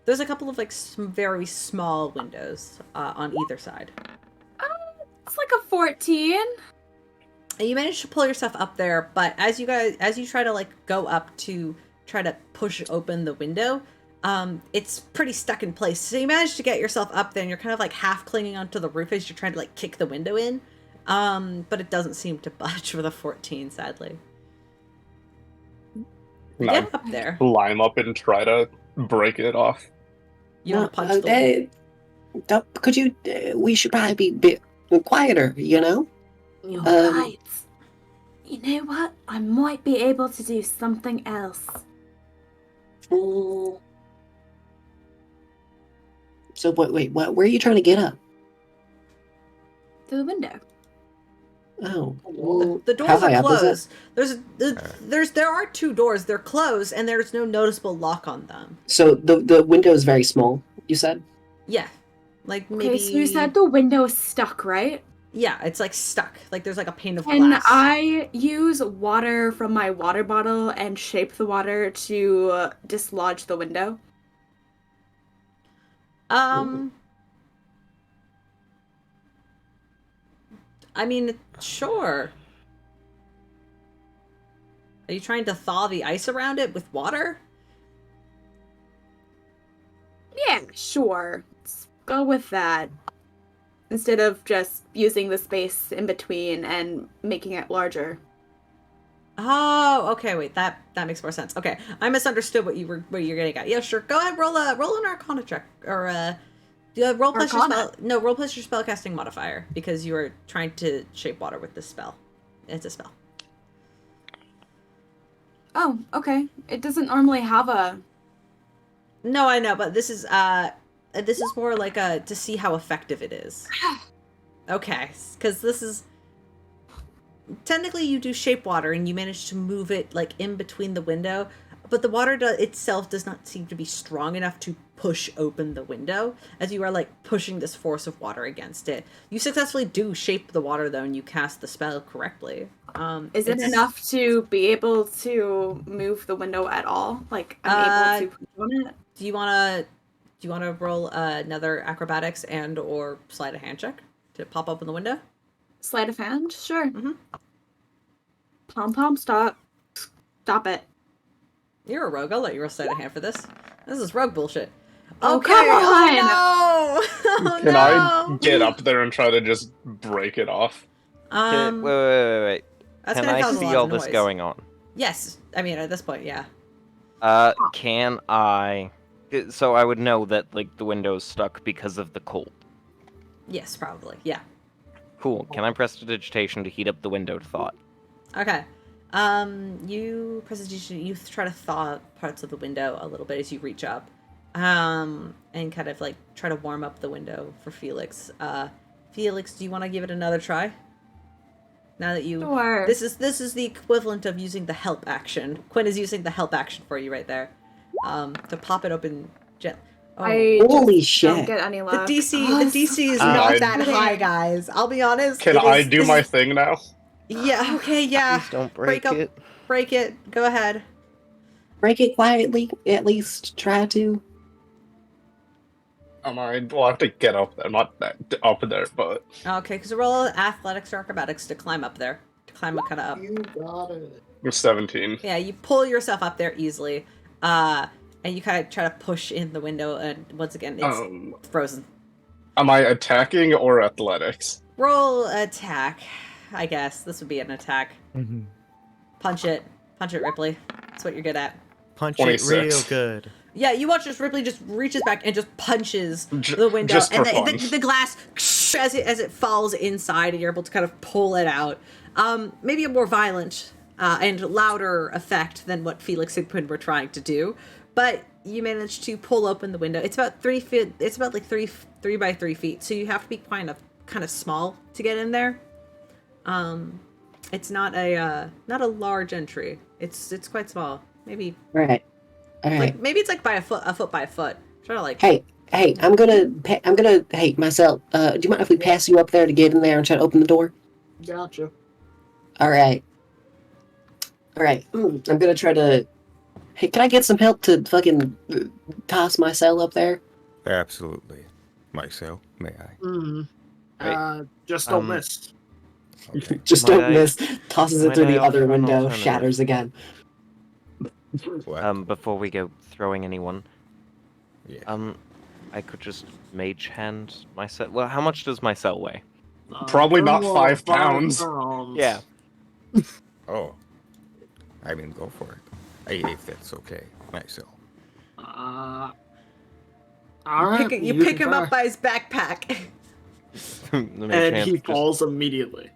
There's a couple of like very small windows on either side. It's like a 14. And you manage to pull yourself up there, but as you try to like go up to try to push open the window, it's pretty stuck in place. So you manage to get yourself up there, and you're kind of like half clinging onto the roof as you're trying to like kick the window in. But it doesn't seem to budge with a 14, sadly. No. Get up there. Climb up and try to break it off. You want to punch the Could you? We should probably be a bit quieter, you know? You're right. You know what? I might be able to do something else. So wait, what? Where are you trying to get up? Through the window. Oh, the doors how are high up is closed. There are 2 doors. They're closed, and there's no noticeable lock on them. So the window is very small. You said? Yeah, like maybe. Okay, so you said the window is stuck, right? Yeah, it's like stuck. Like there's like a pane of Can glass. I use water from my water bottle and shape the water to dislodge the window? I mean, sure. Are you trying to thaw the ice around it with water? Yeah, sure. Let's go with that. Instead of just using the space in between and making it larger. Oh, okay. Wait, that makes more sense. Okay, I misunderstood what you're getting at. Yeah, sure. Go ahead. Roll an Arcana check, or roll plus your spell. No, roll plus your spellcasting modifier because you are trying to shape water with this spell. It's a spell. Oh, okay. It doesn't normally have a. No, I know, but this is more like to see how effective it is. Okay, because this is technically you do shape water and you manage to move it like in between the window, but the water itself does not seem to be strong enough to push open the window as you are like pushing this force of water against it. You successfully do shape the water though, and you cast the spell correctly. Is it enough to be able to move the window at all? Like I'm able to push on it? Do you want to roll another acrobatics and or sleight of hand check to pop open the window? Sleight of hand? Sure. Mm-hmm. Pom, stop it. You're a rogue. I'll let you roll sleight of hand for this. This is rogue bullshit. Oh, Okay. come on! Oh, no! Oh, Can no! I get up there and try to just break it off? Wait. That's Can gonna I cause a see lot all of this noise. going on? Yes. I mean, at this point, yeah. Can I So I would know that like the window's stuck because of the cold. Yes, probably. Yeah. Cool. Can I prestidigitation to heat up the window to thaw it? Okay. You presentation. You try to thaw parts of the window a little bit as you reach up, and kind of like try to warm up the window for Felix. Felix, do you want to give it another try? Now that you, Sure. this is the equivalent of using the help action. Quinn is using the help action for you right there. To pop it open. I Holy just don't shit. get any The luck. DC is Oh, not I- that high, guys. I'll be honest. Can I do my thing now? Yeah. Okay. Yeah. Please don't break break up- it. Break it. Go ahead. Break it quietly, at least. Try to. Well, I have to get up there. I'm not that up there, but Okay, because roll athletics or acrobatics to climb up there. To climb kind of up. You got it. I'm 17. Yeah, you pull yourself up there easily. And you kind of try to push in the window, and once again, it's frozen. Am I attacking or athletics? Roll attack. I guess this would be an attack. Punch it, Ripley. That's what you're good at. Punch 26. it real good. Yeah, you watch as Ripley just reaches back and just punches J- the window, just and for the glass as it falls inside, and you're able to kind of pull it out. Maybe a more violent and louder effect than what Felix and Quinn were trying to do, but you managed to pull open the window. It's about 3 feet. It's about like three by 3 feet, so you have to be kind of small to get in there. It's not a large entry. It's quite small. Maybe Alright. Alright. like maybe it's like by a foot by a foot. Try to like. Hey, I'm gonna, hey, Mycel, do you mind if we pass you up there to get in there and try to open the door? Gotcha. Alright. Alright, I'm gonna try to, hey, can I get some help to fucking toss Mycel up there? Absolutely. Myself, may I? Just don't Um, miss. Just Might don't I- miss. Tosses it might through I the offer other an window, alternative? shatters again. What? Before we go throwing anyone, Yeah. I could just mage hand myself. Well, how much does Mycel weigh? Probably not Well, 5 pounds. Yeah. Oh. I mean, go for it. If that's okay. Myself. Alright. You pick him up by his backpack. The mage And hand he just- falls immediately.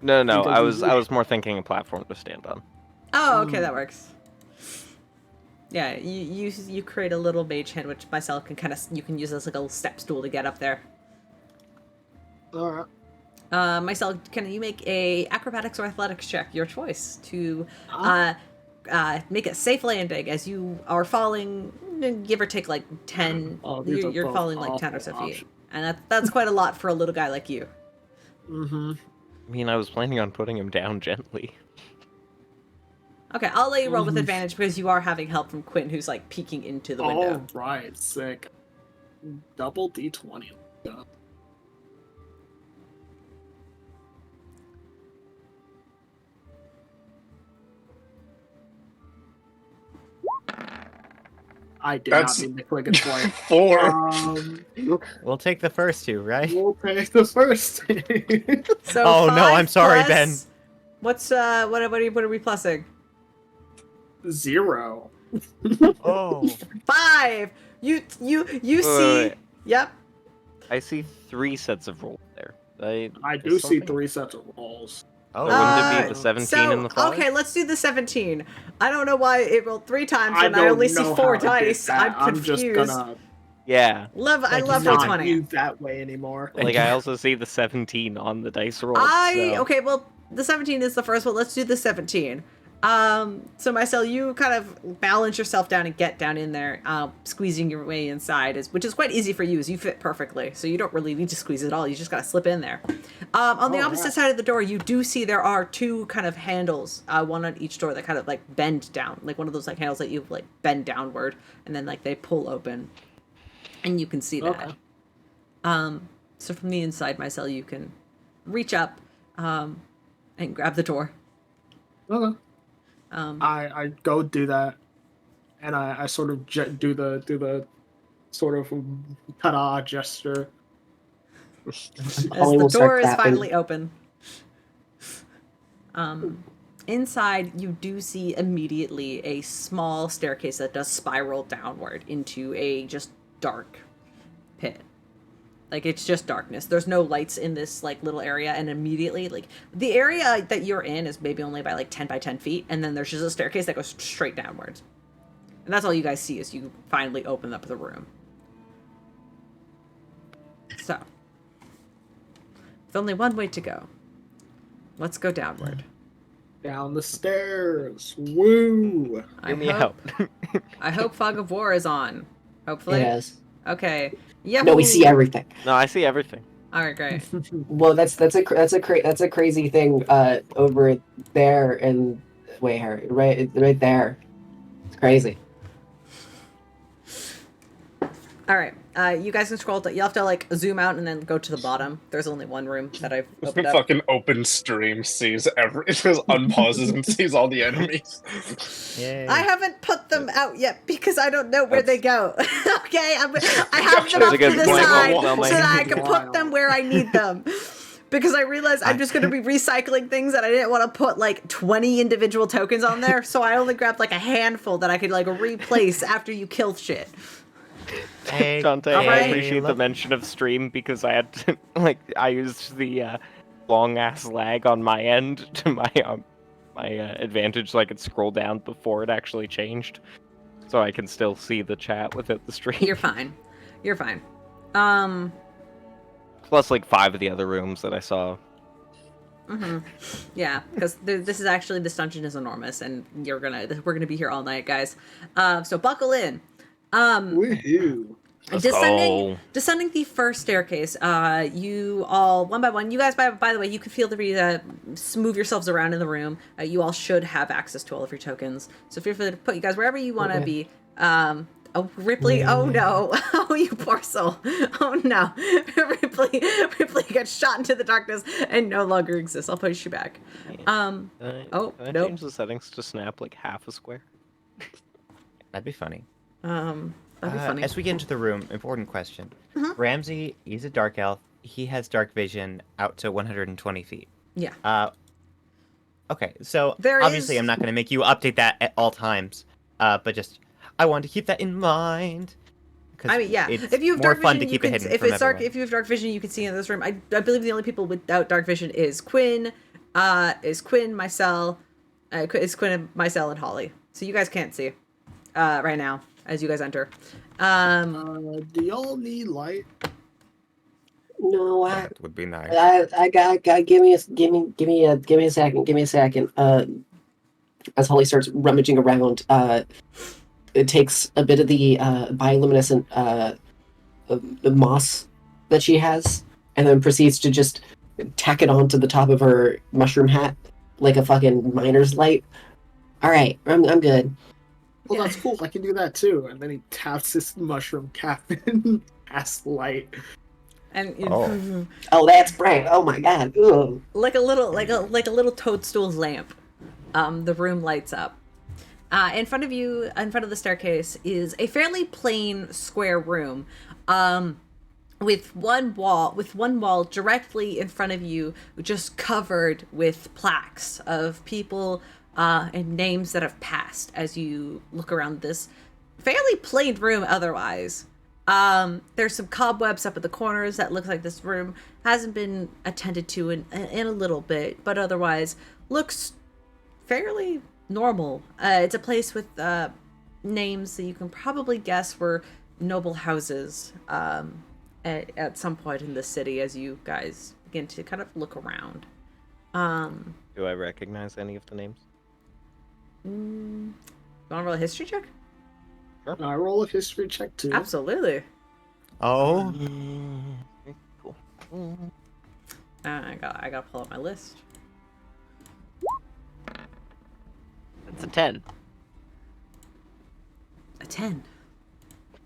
No, because I was more thinking a platform to stand on. Oh, okay, that works. Yeah, you create a little mage hand, which myself can you can use as like a little step stool to get up there. Alright. Myself, can you make a acrobatics or athletics check, your choice, to make a safe landing as you are falling, give or take like 10. Oh, these are You're both falling like 10 or so awful feet, options. and that's quite a lot for a little guy like you. Mm-hmm. I mean, I was planning on putting him down gently. Okay, I'll let you roll with Mhm. advantage because you are having help from Quinn, who's like peeking into the window. Oh, right. Sick. Double D20. Yeah. I did That's- not mean to click it twice. 4. We'll take the first two, right? We'll take the first. So Oh, no, 5 I'm sorry, plus- Ben. What's what are we plussing? 0. Oh. 5. You see. wait. Yep. I see 3 sets of rolls there. I is do see something- 3 sets of rolls. Oh. Wouldn't it be the Uh, 17 and the 5? Okay, let's do the 17. I don't know why it rolled 3 times I when I don't only see know 4 how I did dice. that. I'm confused. just gonna Yeah. I love not roll 20. you that way anymore. Like, I also see the 17 on the dice roll. Okay, well, the 17 is the first one. Let's do the 17. So Mycel, you kind of balance yourself down and get down in there, squeezing your way inside, which is quite easy for you, as you fit perfectly. So you don't really need to squeeze at all. You just gotta slip in there. On the opposite side of the door, you do see there are 2 kind of handles, one on each door that kind of like bend down, like one of those like handles that you like bend downward, and then like they pull open, and you can see that. Okay. So from the inside, Mycel, you can reach up, and grab the door. Okay. Um, I go do that, and I sort of do the sort of ta-da gesture. as Holly the will start door is clapping. finally open. Inside, you do see immediately a small staircase that does spiral downward into a just dark pit. Like, it's just darkness. There's no lights in this, like, little area, and immediately, like, the area that you're in is maybe only by, like, 10 by 10 feet, and then there's just a staircase that goes straight downwards. And that's all you guys see as you finally open up the room. So, there's only one way to go. Let's go downward. Down the stairs. Woo! Hear me out. I hope Fog of War is on. Hopefully. Yes. Okay. Yeah. No, we see everything. No, I see everything. All right, great. Well, that's a crazy thing over there and wait, Harry, right there. It's crazy. All right. You guys can scroll. You'll have to like zoom out and then go to the bottom. There's only one room that I've opened up. Fucking open stream sees it just unpauses and sees all the enemies. Yay. I haven't put them out yet because I don't know where they go. Okay, I have them That's up a to good the point. side Well, so that I can put them where I need them. Because I realized I'm just going to be recycling things and I didn't want to put like 20 individual tokens on there, so I only grabbed like a handful that I could like replace after you kill shit. Hey, Dante, Alright. I appreciate the mention of stream because I had to, I used the long ass lag on my end to my advantage so I could scroll down before it actually changed. So I can still see the chat without the stream. You're fine. You're fine. Plus like 5 of the other rooms that I saw. Yeah, because this dungeon is enormous and we're gonna be here all night, guys. So buckle in. Woohoo! Descending the first staircase, you all one by one. You guys, by the way, you can feel free to move yourselves around in the room. You all should have access to all of your tokens, so feel free to put you guys wherever you want to be. Oh, Rypley! Oh no! Oh, you poor soul! Oh no! Rypley got shot into the darkness and no longer exists. I'll push you back. Can I Nope. change the settings to snap like half a square? That'd be funny. That'd be funny. As we get into the room, important question. Ramsey, he's a dark elf. He has dark vision out to 120 feet. Yeah. Okay, so There obviously is- I'm not going to make you update that at all times, but just I want to keep that in mind. I mean, yeah. It's If you have more dark fun vision, to keep it hidden if from it's dark, everyone. if you have dark vision, you can see in this room. I believe the only people without dark vision is Quinn, Mycel, and Holly. So you guys can't see right now as you guys enter. Do y'all need light? No, That would be nice. I got give me a second. As Holly starts rummaging around, it takes a bit of the bioluminescent moss that she has, and then proceeds to just tack it onto the top of her mushroom hat like a fucking miner's light. All right, I'm good. Well, Yeah. that's cool. I can do that too. And then he taps his mushroom cap and casts light. And Oh. Oh, that's bright. Oh my god. Ooh. like a little toadstool lamp, the room lights up. In front of you, in front of the staircase, is a fairly plain square room, with one wall directly in front of you, just covered with plaques of people and names that have passed. As you look around this fairly plain room, otherwise. There's some cobwebs up at the corners that looks like this room hasn't been attended to in a little bit, but otherwise looks fairly normal. It's a place with names that you can probably guess were noble houses at some point in the city as you guys begin to kind of look around. Do I recognize any of the names? You want to roll a history check? Can I roll a history check too? Absolutely. Oh, Cool. I gotta pull up my list. It's a 10. A 10.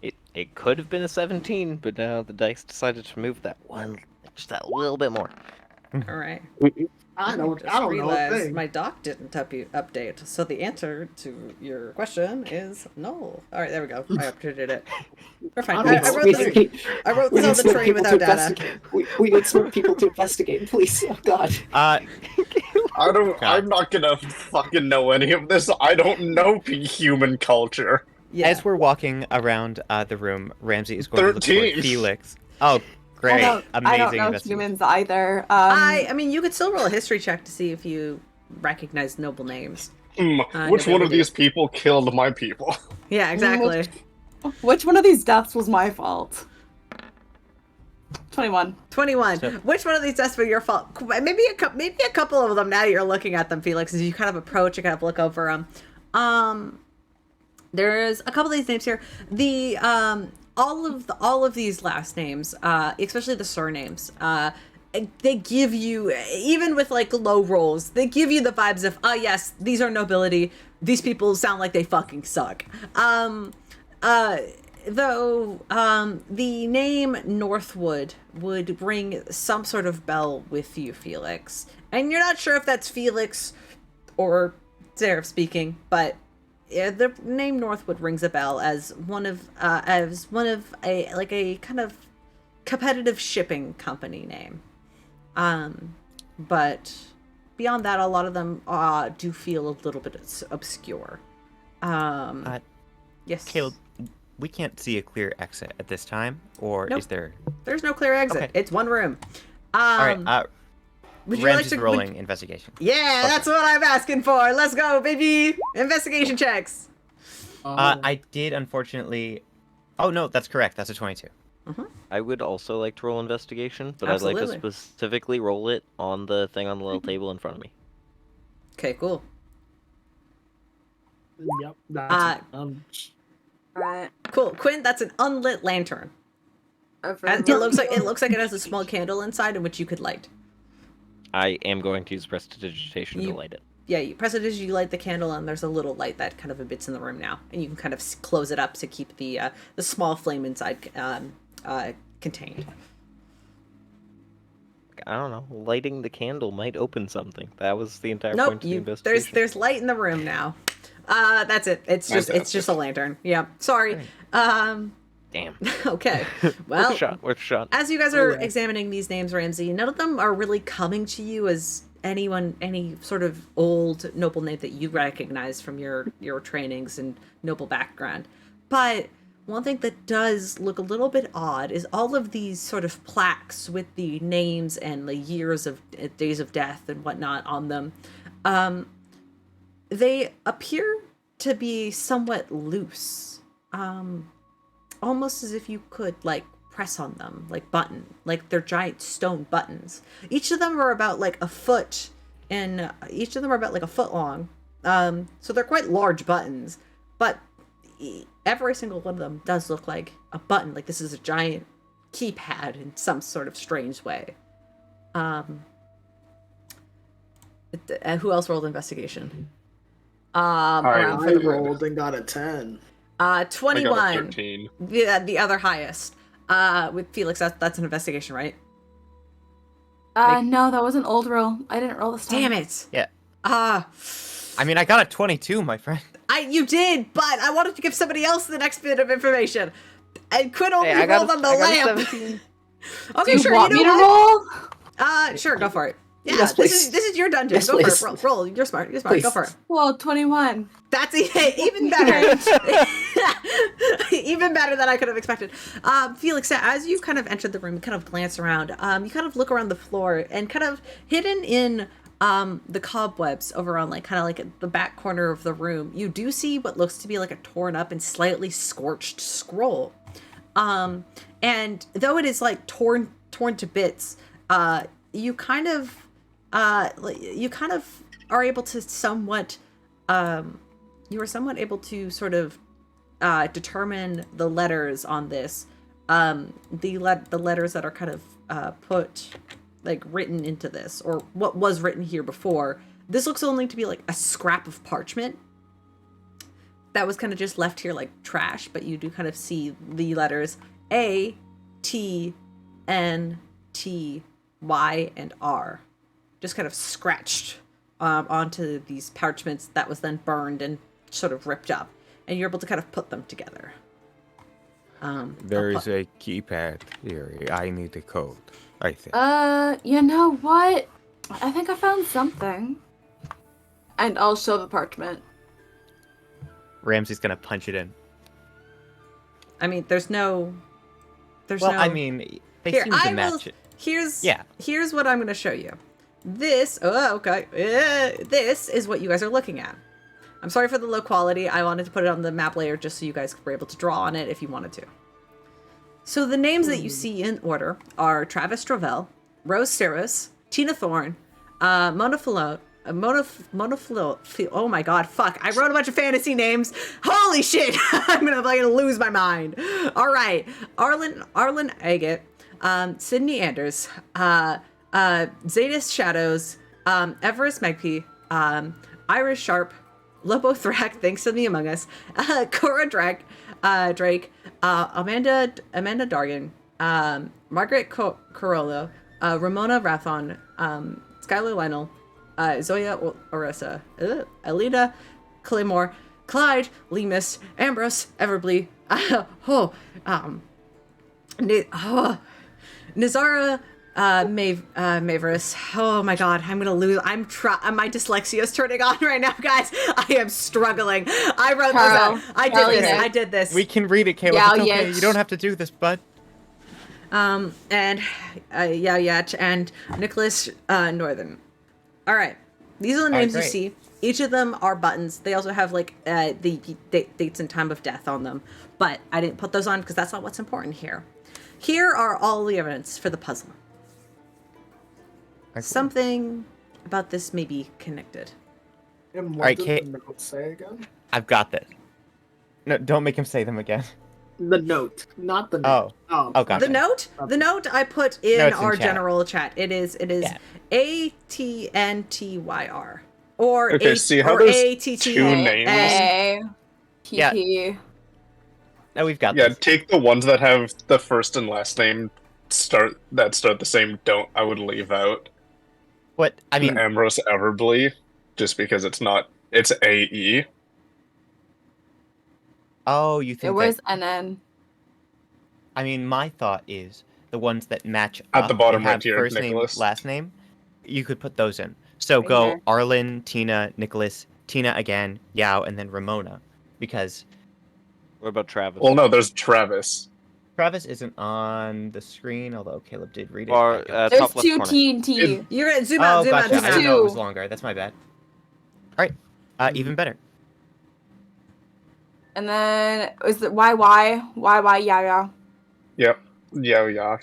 It could have been a 17, but now the dice decided to move that one just that little bit more. All right. I don't Just know a realized thing. my doc didn't update, so the answer to your question is no. All right, there we go. I updated it. We're fine. I wrote this on the train without data. We need smart people to investigate, please. Oh god. I'm not gonna fucking know any of this. I don't know human culture. Yeah. As we're walking around the room, Ramsey is going to look 13. for Felix. Oh, great. I Amazing don't know investigation. humans either. I mean, you could still roll a history check to see if you recognize noble names. Which one of nobility. these people killed my people? Yeah, exactly. Which one of these deaths was my fault? 21. 21. So- Which one of these deaths were your fault? Maybe a couple of them. Now you're looking at them, Felix, as you kind of approach, you kind of look over them. There's a couple of these names here. The all of these last names, especially the surnames, they give you, even with like low rolls, they give you the vibes of, yes, these are nobility. These people sound like they fucking suck. Though the name Northwood would ring some sort of bell with you, Felix, and you're not sure if that's Felix or Seraph speaking, but the name Northwood rings a bell as one of a kind of competitive shipping company name. But beyond that, a lot of them do feel a little bit obscure. Yes. Caleb, we can't see a clear exit at this time, or Nope. is there? There's no clear exit. Okay. It's one room. All right. Would you like Ramsey's to rolling investigation. Yeah, that's what I'm asking for. Let's go, baby. Investigation checks. I did unfortunately. Oh no, that's correct. That's a 22. I would also like to roll investigation, but I'd Absolutely. like to specifically roll it on the thing on the little table in front of me. Okay, cool. Yep. That's Right. Cool. Quinn, that's an unlit lantern. Over And it looks like it has a small candle inside in which you could light. I am going to use prestidigitation to light it. Yeah, you press it as you light the candle, and there's a little light that kind of emits in the room now, and you can kind of close it up to keep the small flame inside contained. I don't know. Lighting the candle might open something. That was the entire Nope, point of the investigation. there's light in the room now. That's it. It's just a lantern. Yeah. Sorry. Damn. Okay. Well, Worth a shot. as you guys are examining these names, Ramsey, none of them are really coming to you as any sort of old noble name that you recognize from your trainings and noble background. But one thing that does look a little bit odd is all of these sort of plaques with the names and the years of days of death and whatnot on them. They appear to be somewhat loose. Almost as if you could like press on them like they're giant stone buttons. Each of them are about like a foot, and each of them are about like a foot long. So they're quite large buttons, but every single one of them does look like a button. Like this is a giant keypad in some sort of strange way. Who else rolled investigation? Around for the roll. rolled and got a 10. 21. I got a 13. The other highest. With Felix, that's an investigation, right? No, that was an old roll. I didn't roll this time. Damn it. Yeah. I I mean, I got a 22, my friend. you did, but I wanted to give somebody else the next bit of information. And Quinn only Hey, I got rolled a- on the I got a lamp. 17. Okay, Do you sure. want You me know to what? roll? Sure, go for it. Yeah, Yes, please. this is your dungeon. Yes, go for please. it. Roll. You're smart. You're smart. Go Please. for it. Well, 21. That's even better. Even better than I could have expected. Felix, as you kind of entered the room, you kind of glance around. You kind of look around the floor, and kind of hidden in the cobwebs over on like kind of like at the back corner of the room, you do see what looks to be like a torn up and slightly scorched scroll. And though it is like torn to bits, you kind of are able to somewhat you are somewhat able to sort of determine the letters on this, the letters that are kind of put like written into this, or what was written here before. This looks only to be like a scrap of parchment that was kind of just left here like trash, but you do kind of see the letters A, T, N, T, Y, and R just kind of scratched onto these parchments that was then burned and sort of ripped up, and you're able to kind of put them together. There is a keypad here. I need the code, I think. You know what? I think I found something. And I'll show the parchment. Ramsey's gonna punch it in. I mean, there's no. Well, I mean, they Here, seem to I will. match it. Here's what I'm going to show you. This. Oh, okay. This is what you guys are looking at. I'm sorry for the low quality. I wanted to put it on the map layer just so you guys were able to draw on it if you wanted to. So the names that you see in order are Travis Travell, Rose Saros, Tina Thorne, Monofilo. Oh my god, fuck. I wrote a bunch of fantasy names. Holy shit. I'm gonna lose my mind. Alright. Arlen Agate, Sydney Anders, Zadis Shadows, Everest Magpie, Iris Sharp, Lobo Thrak, thanks to the Among Us, Cora Drake, Amanda Dargan, Margaret Corolla, Ramona Rathon, Skylar Lionel, Zoya Oressa, Alida Claymore, Clyde Lemus, Ambrose Everbly, Nizara Maverus. Oh my god, I'm gonna lose. My dyslexia is turning on right now, guys. I am struggling. I wrote this out. I did this. We can read it, Caleb. Yeah, it's okay. yes. You don't have to do this, bud. And and Nicholas Northern. All right, these are the names you great. see. Each of them are buttons. They also have the dates and time of death on them, but I didn't put those on because that's not what's important here. Here are all the evidence for the puzzle. Something about this may be connected. And what Alright, does Kate. the note say again? I've got this. No, don't make him say them again. The note, not the note. Oh, gotcha. The note I put in No, it's in our chat. general chat. It is Yeah. ATNTYR or Okay, see how there's ATT two names? A. Yeah. TP. No, we've got Yeah, this. take the ones that have the first and last name start the same. I would leave out What? I mean, Ambrose Everbly, just because it's AE. oh, you It think was that... NN. I mean, my thought is the ones that match At up the bottom and right have here, first Nicholas. name, last name, you could put those in. So Right go here. Arlen, Tina, Nicholas, Tina again, Yao, and then Ramona. Because What about Travis? Well, no, there's Travis. Travis isn't on the screen, although Caleb did read it. Or, I don't- Top There's left two corner. T and T. You're gonna zoom out, oh, zoom out, gotcha. zoom I out. didn't know it was Two. longer. That's my bad. All right. Even better. And then is it YY? YY, yeah. Yep. Yeah. yeah.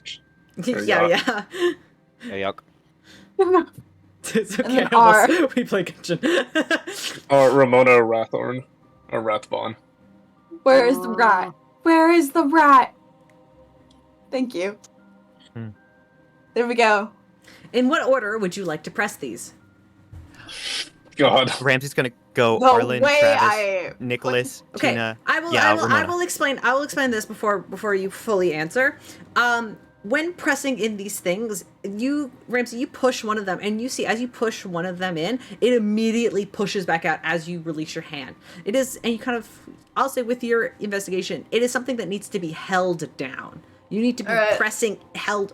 Hey, yuck. It's And okay. then R. We play kitchen. Ramona Rathorn. Or Rathbon. Where is the rat? Where is the rat? Thank you. Hmm. There we go. In what order would you like to press these? God. Ramsey's gonna go The Arlen, way Travis, Nicholas, Okay, Tina. I will explain this before you fully answer. When pressing in these things, Ramsey, you push one of them, and you see as you push one of them in, it immediately pushes back out as you release your hand. It is, and you kind of, I'll say with your investigation, it is something that needs to be held down. You need to be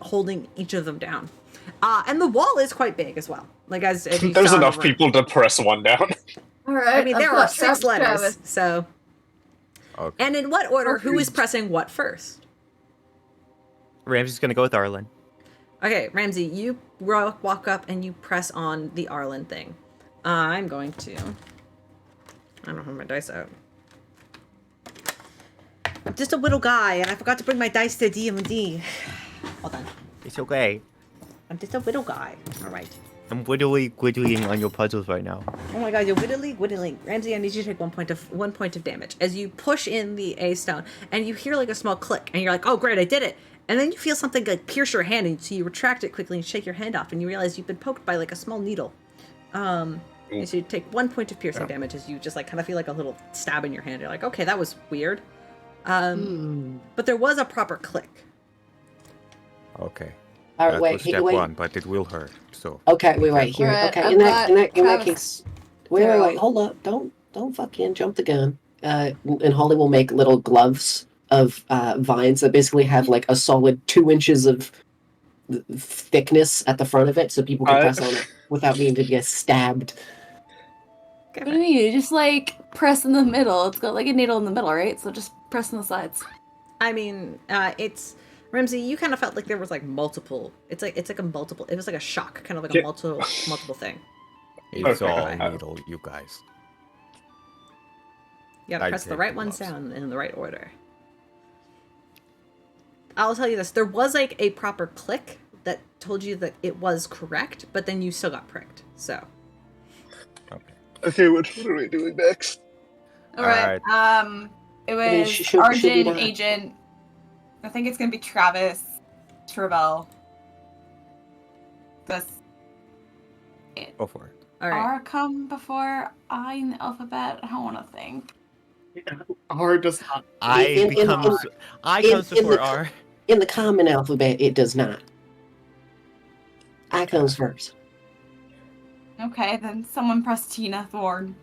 holding each of them down. And the wall is quite big as well. Like as you There's saw in the enough room. people to press one down. All right. I mean, there are 6 letters, so. Okay. And in what order? Who is pressing what first? Ramsey's gonna go with Arlen. Okay, Ramsey, you walk up and you press on the Arlen thing. I'm going to. I don't have my dice out. I'm just a little guy, and I forgot to bring my dice to D&D. Hold on. It's okay. I'm just a little guy. All right. I'm whittling on your puzzles right now. Oh my god, you're whittling. Ramsey, I need you to take 1 point of damage as you push in the A stone, and you hear like a small click, and you're like, "Oh great, I did it!" And then you feel something like pierce your hand, and so you retract it quickly and shake your hand off, and you realize you've been poked by like a small needle. And so you take 1 point of piercing damage as you just like kind of feel like a little stab in your hand. You're like, "Okay, that was weird." But there was a proper click. Okay. All right, That wait, was step wait. one, but it will hurt. So. Okay, wait right here. Right, Okay, I've in that got Travis. Travis. Case, wait, hold up! Don't fucking jump the gun. And Holly will make little gloves of vines that basically have like a solid 2 inches of thickness at the front of it, so people can press on it. without needing to get stabbed. Okay, What do you mean? You just like press in the middle. It's got like a needle in the middle, right? So just press on the sides. I mean, it's Ramsey. You kind of felt like there was like multiple. It's like a multiple. It was like a shock, kind of like a Yeah. multiple thing. It's Okay. all needle, you guys. You gotta I'd press the take right the ones gloves. down in the right order. I'll tell you this: there was like a proper click that told you that it was correct, but then you still got pricked. So Okay, what are we doing next? All right. It mean, was should we Argent, not? Agent. I think it's gonna be Travis, Travell. Does Go for it. all right. R come before I in the alphabet? I don't want to think. R does not. In- in- I in- comes in before the- R. In the common alphabet, it does not. I comes first. Okay, then someone press Tina Thorn.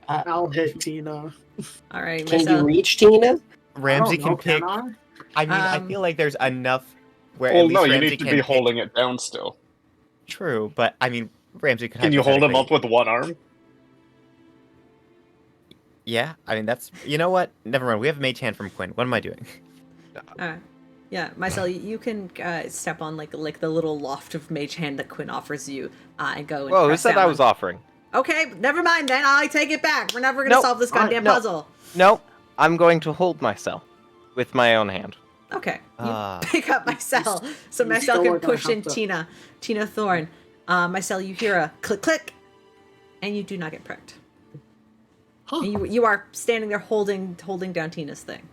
I'll hit Tina. All right, Can you Mycel. reach Tina? Ramsey I don't know, can pick. I mean, I feel like there's enough where Well, at least no, you Ramsey need to can be pick- holding it down still. True, but I mean, Ramsey could. Can you hold him up hypothetically- with one arm? Yeah, I mean that's. You know what? Never mind. We have a mage hand from Quinn. What am I doing? Yeah, Mycel, you can step on like the little loft of mage hand that Quinn offers you, and go. And Whoa, who press said down I was on- offering? Okay, never mind then. I take it back. We're never gonna Nope. solve this goddamn No. puzzle. No, I'm going to hold Mycel with my own hand. Okay, you Ah. pick up Mycel, so you Mycel still can are gonna push in have to- Tina Thorn. Mycel, you hear a click click, and you do not get pricked. Huh. And you are standing there holding down Tina's thing.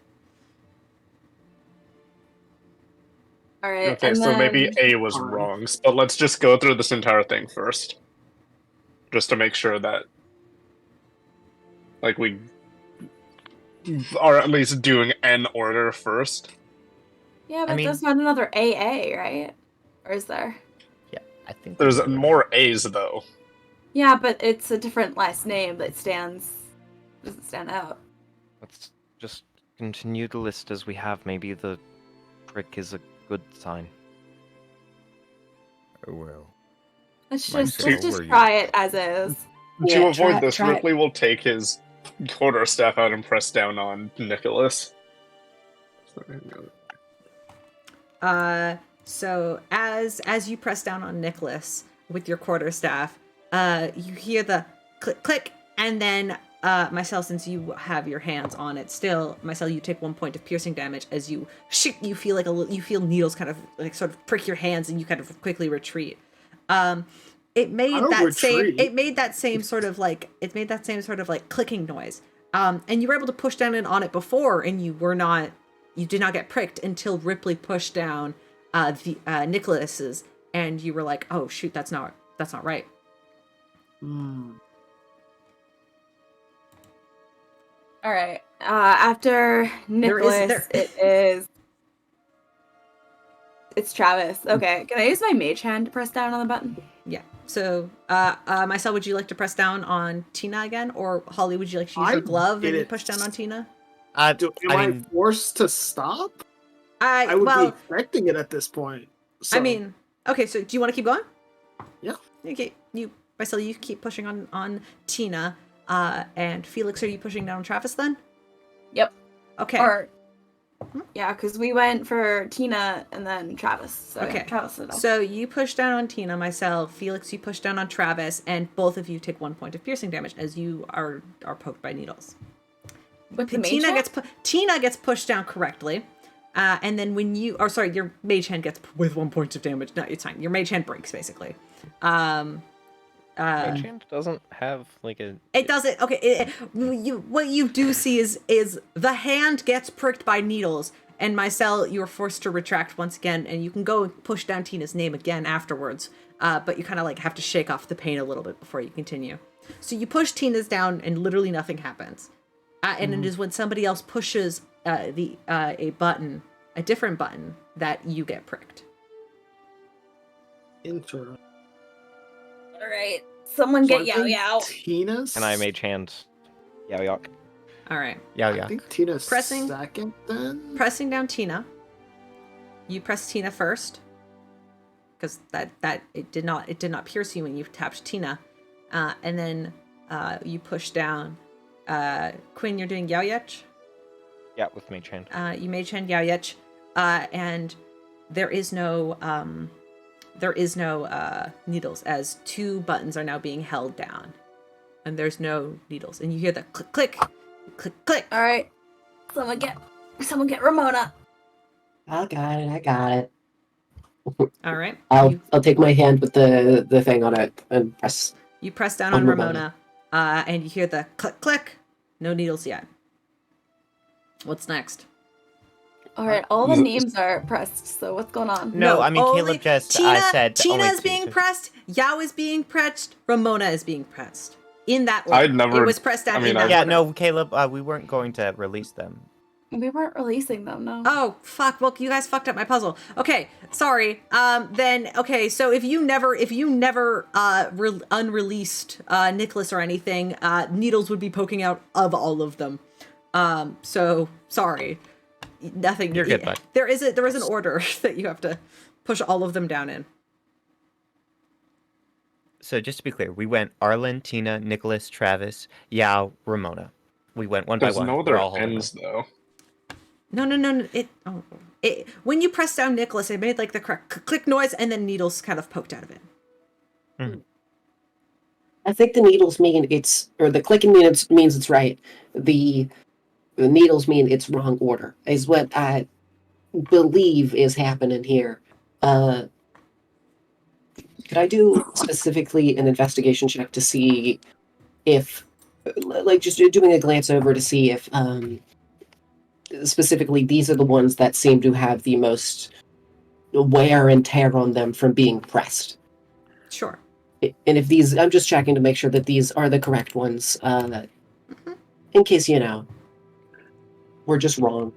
All right. Okay, and so then... maybe A was Fine. wrong, but let's just go through this entire thing first. Just to make sure that, like, we are at least doing an order first. Yeah, but mean- there's not another AA, right? Or is there? Yeah, I think There's you're right. more A's, though. Yeah, but it's a different last name that doesn't stand out. Let's just continue the list as we have. Maybe the prick is a good sign. Well, Let's Mycel, just were you- try it as is. Yeah, To avoid try- this, try it. Ripley will take his quarterstaff out and press down on Nicholas. So as you press down on Nicholas with your quarterstaff, you hear the click click, and then Mycel, since you have your hands on it still, Mycel, you take 1 point of piercing damage as you you feel like you feel needles kind of like sort of prick your hands, and you kind of quickly retreat. It made I don't retreat. it made that same sort of like clicking noise. And you were able to push down on it before, and you did not get pricked until Ripley pushed down Nicholas's, and you were like, oh shoot, that's not right. All right. After Nicholas, it's Travis. Okay. Can I use my mage hand to press down on the button? Yeah. So, Mycel, would you like to press down on Tina again, or Holly, would you like to use your I glove and did you it. push down on Tina? Am I I mean, forced to stop? I would be expecting it at this point. So, I mean, okay. So, do you want to keep going? Yeah. Okay. Mycel, you keep pushing on Tina, and Felix, are you pushing down on Travis then? Yep. Okay. Or yeah, because we went for Tina and then Travis. So Okay. yeah, Travis did that. So you push down on Tina, Mycel, Felix, you push down on Travis, and both of you take 1 point of piercing damage as you are poked by needles. With the mage Tina hand? Tina gets pushed down correctly, and then when your mage hand gets with 1 point of damage. No, it's fine. Your mage hand breaks basically. Mage hand doesn't have like a. It doesn't. Okay. What you do see is the hand gets pricked by needles, and Mycel, you are forced to retract once again, and you can go and push down Tina's name again afterwards. But you kind of like have to shake off the pain a little bit before you continue. So you push Tina's down, and literally nothing happens. And it is when somebody else pushes a different button, that you get pricked. Interesting. All right. Someone So get I Yao think Yao. Tina's. And I mage hand. Yao Yak. All right. yeah. I think Tina's Pressing- second then. Pressing down Tina. You press Tina first. because that it did not pierce you when you tapped Tina, and then you push down. Quinn, you're doing Yaoyech. Yeah, with Mage Hand. You Mage Hand Yaoyech, and there is no needles, as 2 buttons are now being held down, and there's no needles, and you hear the click click click click. All right, someone get Ramona. I got it. All right, I'll take my hand with the thing on it and press. you press down on Ramona, and you hear the click click. No needles yet. What's next? All right, all the names are pressed. So what's going on? No, I mean, only Caleb just Tina, said Tina only is 2, being so- pressed, Yao is being pressed, Ramona is being pressed. In that order. I'd never- It was pressed down I mean, in that Yeah, order. no, Caleb, we weren't going to release them. We weren't releasing them, no. Oh, fuck. Well, you guys fucked up my puzzle. Okay, sorry. So if you never unreleased Nicholas or anything, needles would be poking out of all of them. So sorry. Nothing. You're good, bud. There is an order that you have to push all of them down in. So just to be clear, we went Arlen, Tina, Nicholas, Travis, Yao, Ramona. We went one by There's one. no We're other all holding ends, though. No. When you press down Nicholas, it made like the correct click noise, and then needles kind of poked out of it. I think the needles mean the clicking means it's right. The needles mean it's wrong order, is what I believe is happening here. Could I do specifically an investigation check to see if, like, just doing a glance over to see if, specifically, these are the ones that seem to have the most wear and tear on them from being pressed? Sure. And if these, I'm just checking to make sure that these are the correct ones, in case, we're just wrong.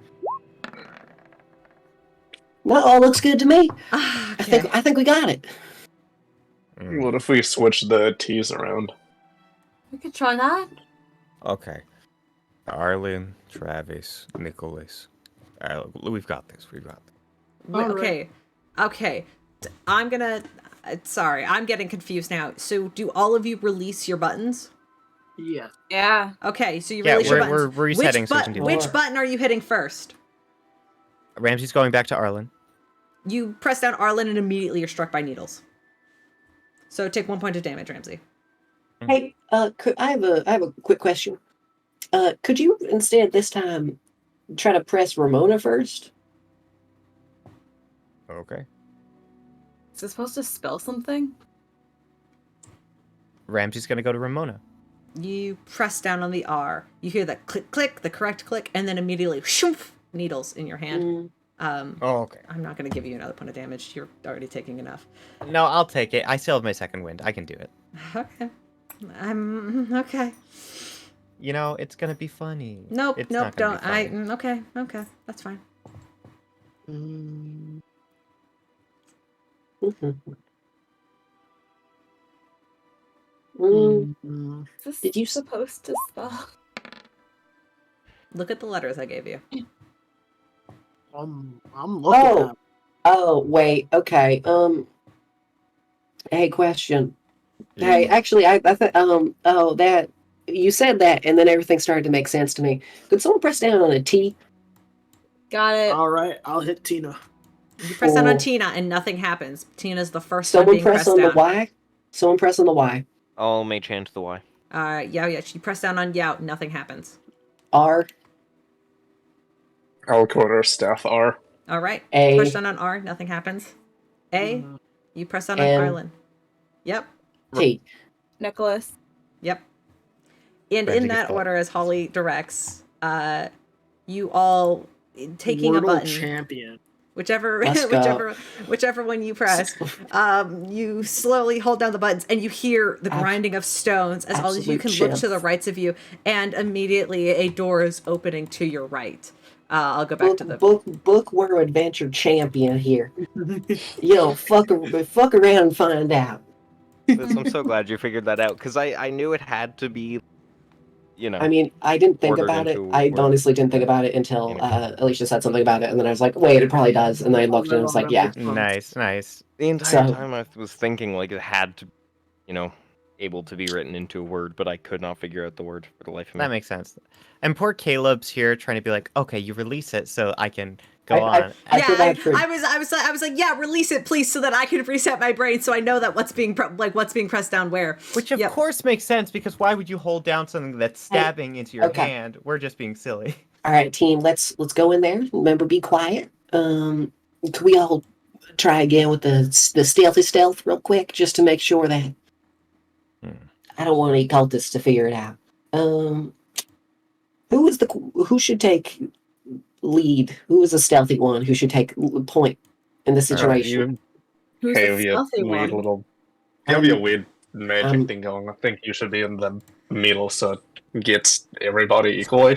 No, all looks good to me. Okay. I think we got it. What if we switch the T's around? We could try that. Okay. Arlen, Travis, Nicholas. We've got this. Okay. I'm gonna. Sorry, I'm getting confused now. So, do all of you release your buttons? Yeah. Yeah. Okay, so you Yeah, release your we're buttons. resetting so we can do Which that. button are you hitting first? Ramsey's going back to Arlen. You press down Arlen, and immediately you're struck by needles. So take 1 point of damage, Ramsey. Hey, I have a quick question. Could you instead this time try to press Ramona first? Okay. Is it supposed to spell something? Ramsey's going to go to Ramona. You press down on the R. You hear the click, click, the correct click, and then immediately shoof, needles in your hand. Oh, okay. I'm not going to give you another point of damage. You're already taking enough. No, I'll take it. I still have my second wind. I can do it. Okay. Okay. It's going to be funny. Nope, It's nope, not gonna don't. be funny. Okay, that's fine. Is this Did you supposed to spell? Look at the letters I gave you. I'm looking. Oh, wait. Okay. Hey, question. Hey, actually, I thought. That you said that, and then everything started to make sense to me. Could someone press down on a T? Got it. All right, I'll hit Tina. You press down on Oh. Tina, and nothing happens. Tina's the first one Someone being press pressed on down. the Y. Someone press on the Y. I'll Mage Hand the Y. Yeah. You press down on Yao, nothing happens. R. I'll quarter staff R. All right. A. Push down on R, nothing happens. A. You press down on M. Arlen. Yep. T. Nicholas. Yep. And Ramsey in gets that the- order, as Holly directs, you all taking a Wordle button, champion. whichever Let's go. whichever one you press, you slowly hold down the buttons, and you hear the grinding of stones as all of you Absolute can look to champ. the rights of you, and immediately a door is opening to your right. I'll go back to the Bookworm adventure champion here. Yo, fuck around and find out. I'm so glad you figured that out, because I knew it had to be you know. I mean, I didn't think Ordered about it. into I word. honestly didn't think about it until Alycia said something about it, and then I was like, wait, it probably does. And then I looked and I was like, yeah. Nice. The entire So- time I was thinking like it had to, able to be written into a word, but I could not figure out the word for the life of me. That makes sense. And poor Caleb's here trying to be like, okay, you release it so I can go I on. feel bad for... I was like, yeah, release it, please, so that I can reset my brain, so I know that what's being pressed down where. Which of course makes sense, because why would you hold down something that's stabbing into your hand? We're just being silly. All right, team, let's go in there. Remember, be quiet. Can we all try again with the stealthy stealth real quick, just to make sure that I don't want any cultists to figure it out. Who should take lead? Who is a stealthy one who should take point in the situation? Who's Hey, the you stealthy weird one? little. You have a weird magic thing going. I think you should be in the middle, so it gets everybody equally.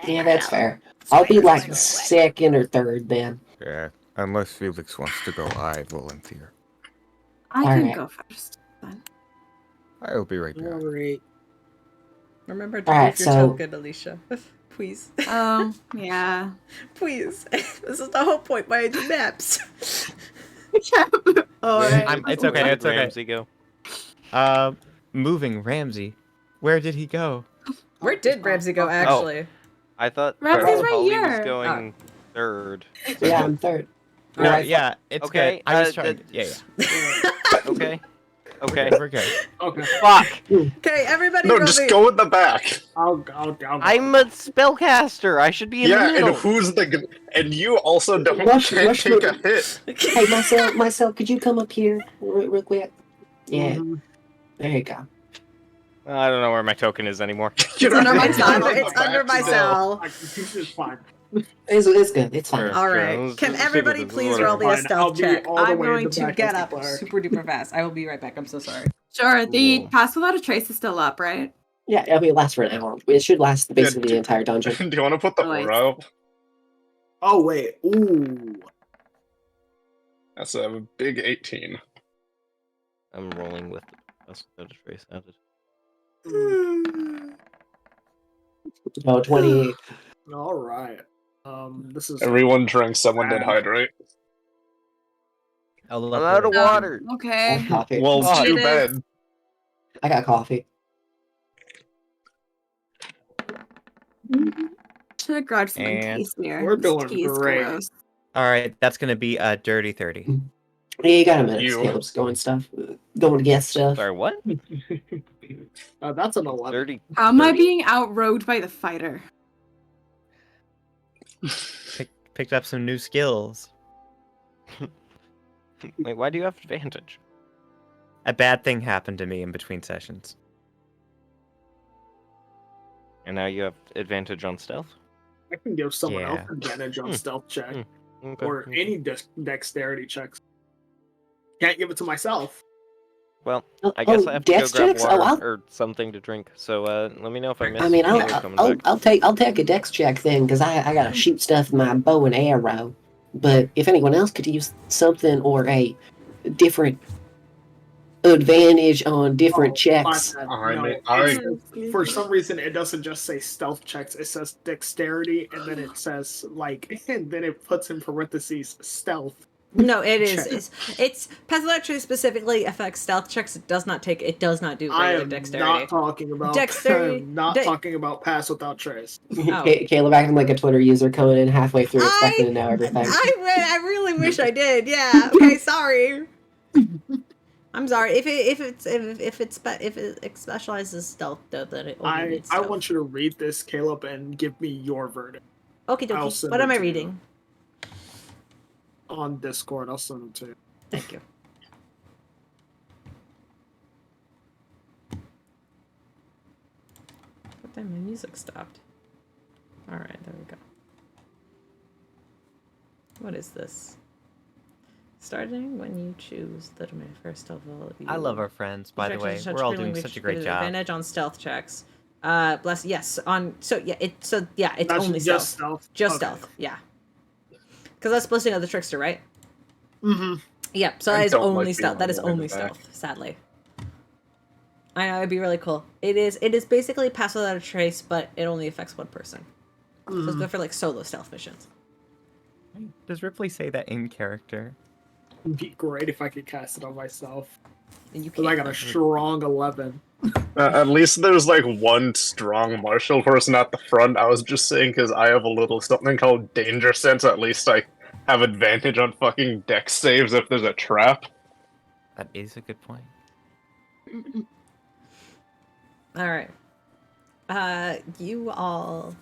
Yeah, that's fair. I'll be like second or third then. Yeah, unless Felix wants to go, I volunteer. I can Alright. go first. Then. I'll be right back. Alright. Remember to Alright, move your so- token, Alycia. Please. Oh, yeah. Please. This is the whole point why I do maps. Alright. It's okay. Where It's did okay. Ramsey go? Moving Ramsey. Where did he go? Where did Ramsey go, actually? I thought Ramsey's right Holly here. was going third. Yeah, I'm third. No, Alright, yeah, it's Okay, good. I was uh, trying. Yeah. Okay. Okay. We're good. Okay. Fuck. Okay, everybody No, roll just me. go in the back. I'll go. I'm a spellcaster. I should be in the Yeah, middle. and who's the? And you also don't Rush- can't rush take for- a hit. Hey, myself, could you come up here real quick? Yeah, Mhm. there you go. I don't know where my token is anymore. It's under my It's cell. under It's under my still. cell. It's fine. It's good. It's fine. Sure. All Let's right. just Can stick everybody with this. please Whatever. roll me a Fine, I'll stealth be check? all the I'm way in going the to back get as the up clerk. super duper fast. I will be right back. I'm so sorry. Sure, the Cool. Pass Without a Trace is still up, right? Yeah, I mean, it lasts for an hour. It should last basically the entire dungeon. Do you want to put the Nice. aura up? Oh wait. Ooh. That's a big 18. I'm rolling with us without a trace added. Oh, 28. All right. This is Everyone drank. Someone did hydrate. I'll I'm out of water. I Okay. have coffee. Well, Fuck. too It is. bad. I got coffee. Should have grabbed some And tastier. we're This doing tea is great. gross. All right, that's gonna be a dirty 30. Yeah, you got a minute. You- Scales going stuff. Going to get stuff. Sorry, what? That's an 11. 30. How am I 30? being outrode by the fighter? Picked up some new skills. Wait, why do you have advantage? A bad thing happened to me in between sessions. And now you have advantage on stealth? I can give someone Yeah. else advantage on stealth check Okay. or okay. any dexterity checks. Can't give it to myself. Well, Oh, I guess I have to go dex grab checks? water Oh, I'll, or something to drink. So let me know if I miss. I mean, Caleb coming back. I'll take a dex check then, because I gotta shoot stuff with my bow and arrow. But if anyone else could use something or a different advantage on different checks. My bad. I No, mean, it's- for some reason, it doesn't just say stealth checks. It says dexterity, and then it says and then it puts in parentheses stealth. No, it is. Check. It's Pathology specifically affects stealth checks. It does not do I regular am dexterity. not talking about Dexterity- I'm not de- talking about pass without trace. Oh. Caleb acting like a Twitter user coming in halfway through expecting to know everything. I really wish I did. Yeah. Okay. Sorry. I'm sorry. If it specializes stealth, though, then it only needs I stealth. want you to read this, Caleb, and give me your verdict Okay, I'll dokie. send What it am I to you. reading? on Discord. I'll send them to you. Thank you. But then my music stopped. All right, there we go. What is this? Starting when you choose the domain first level. I love our friends, by the way. We're all doing such a great job. Advantage on stealth checks. Bless. Yes. On. So yeah. It's That's only just stealth. stealth. Just Okay. stealth. Yeah. Because that's supposed to know the trickster, right? Mm-hmm. Yep. So I that is don't like only being stealth. That is on the only back. stealth. Sadly. I know, it'd be really cool. It is basically pass without a trace, but it only affects one person. So it's good for like solo stealth missions. Does Ripley say that in character? It'd be great if I could cast it on myself. And you But I can't. got a strong 11. At least there's like one strong martial person at the front. I was just saying because I have a little something called danger sense. At least I have advantage on fucking dex saves if there's a trap. That is a good point. All right. You all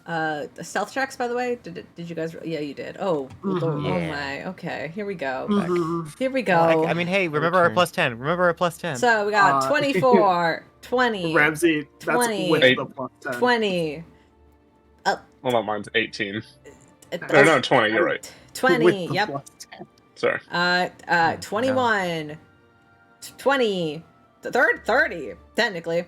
stealth checks, by the way. Did you guys? Yeah, you did. Oh, Lord, oh Yeah. my. Okay, here we go. Mhm. Here we go. Well, I mean, hey, remember our Okay. +10. Remember our +10. So we got 24, 20, Ramsey, that's 20, with the plus 10. 20. Well, no, mine's 18. uh, Or no, 20. You're right. 20. With the Yep. plus 10. Sorry. 21, 20, 30, technically.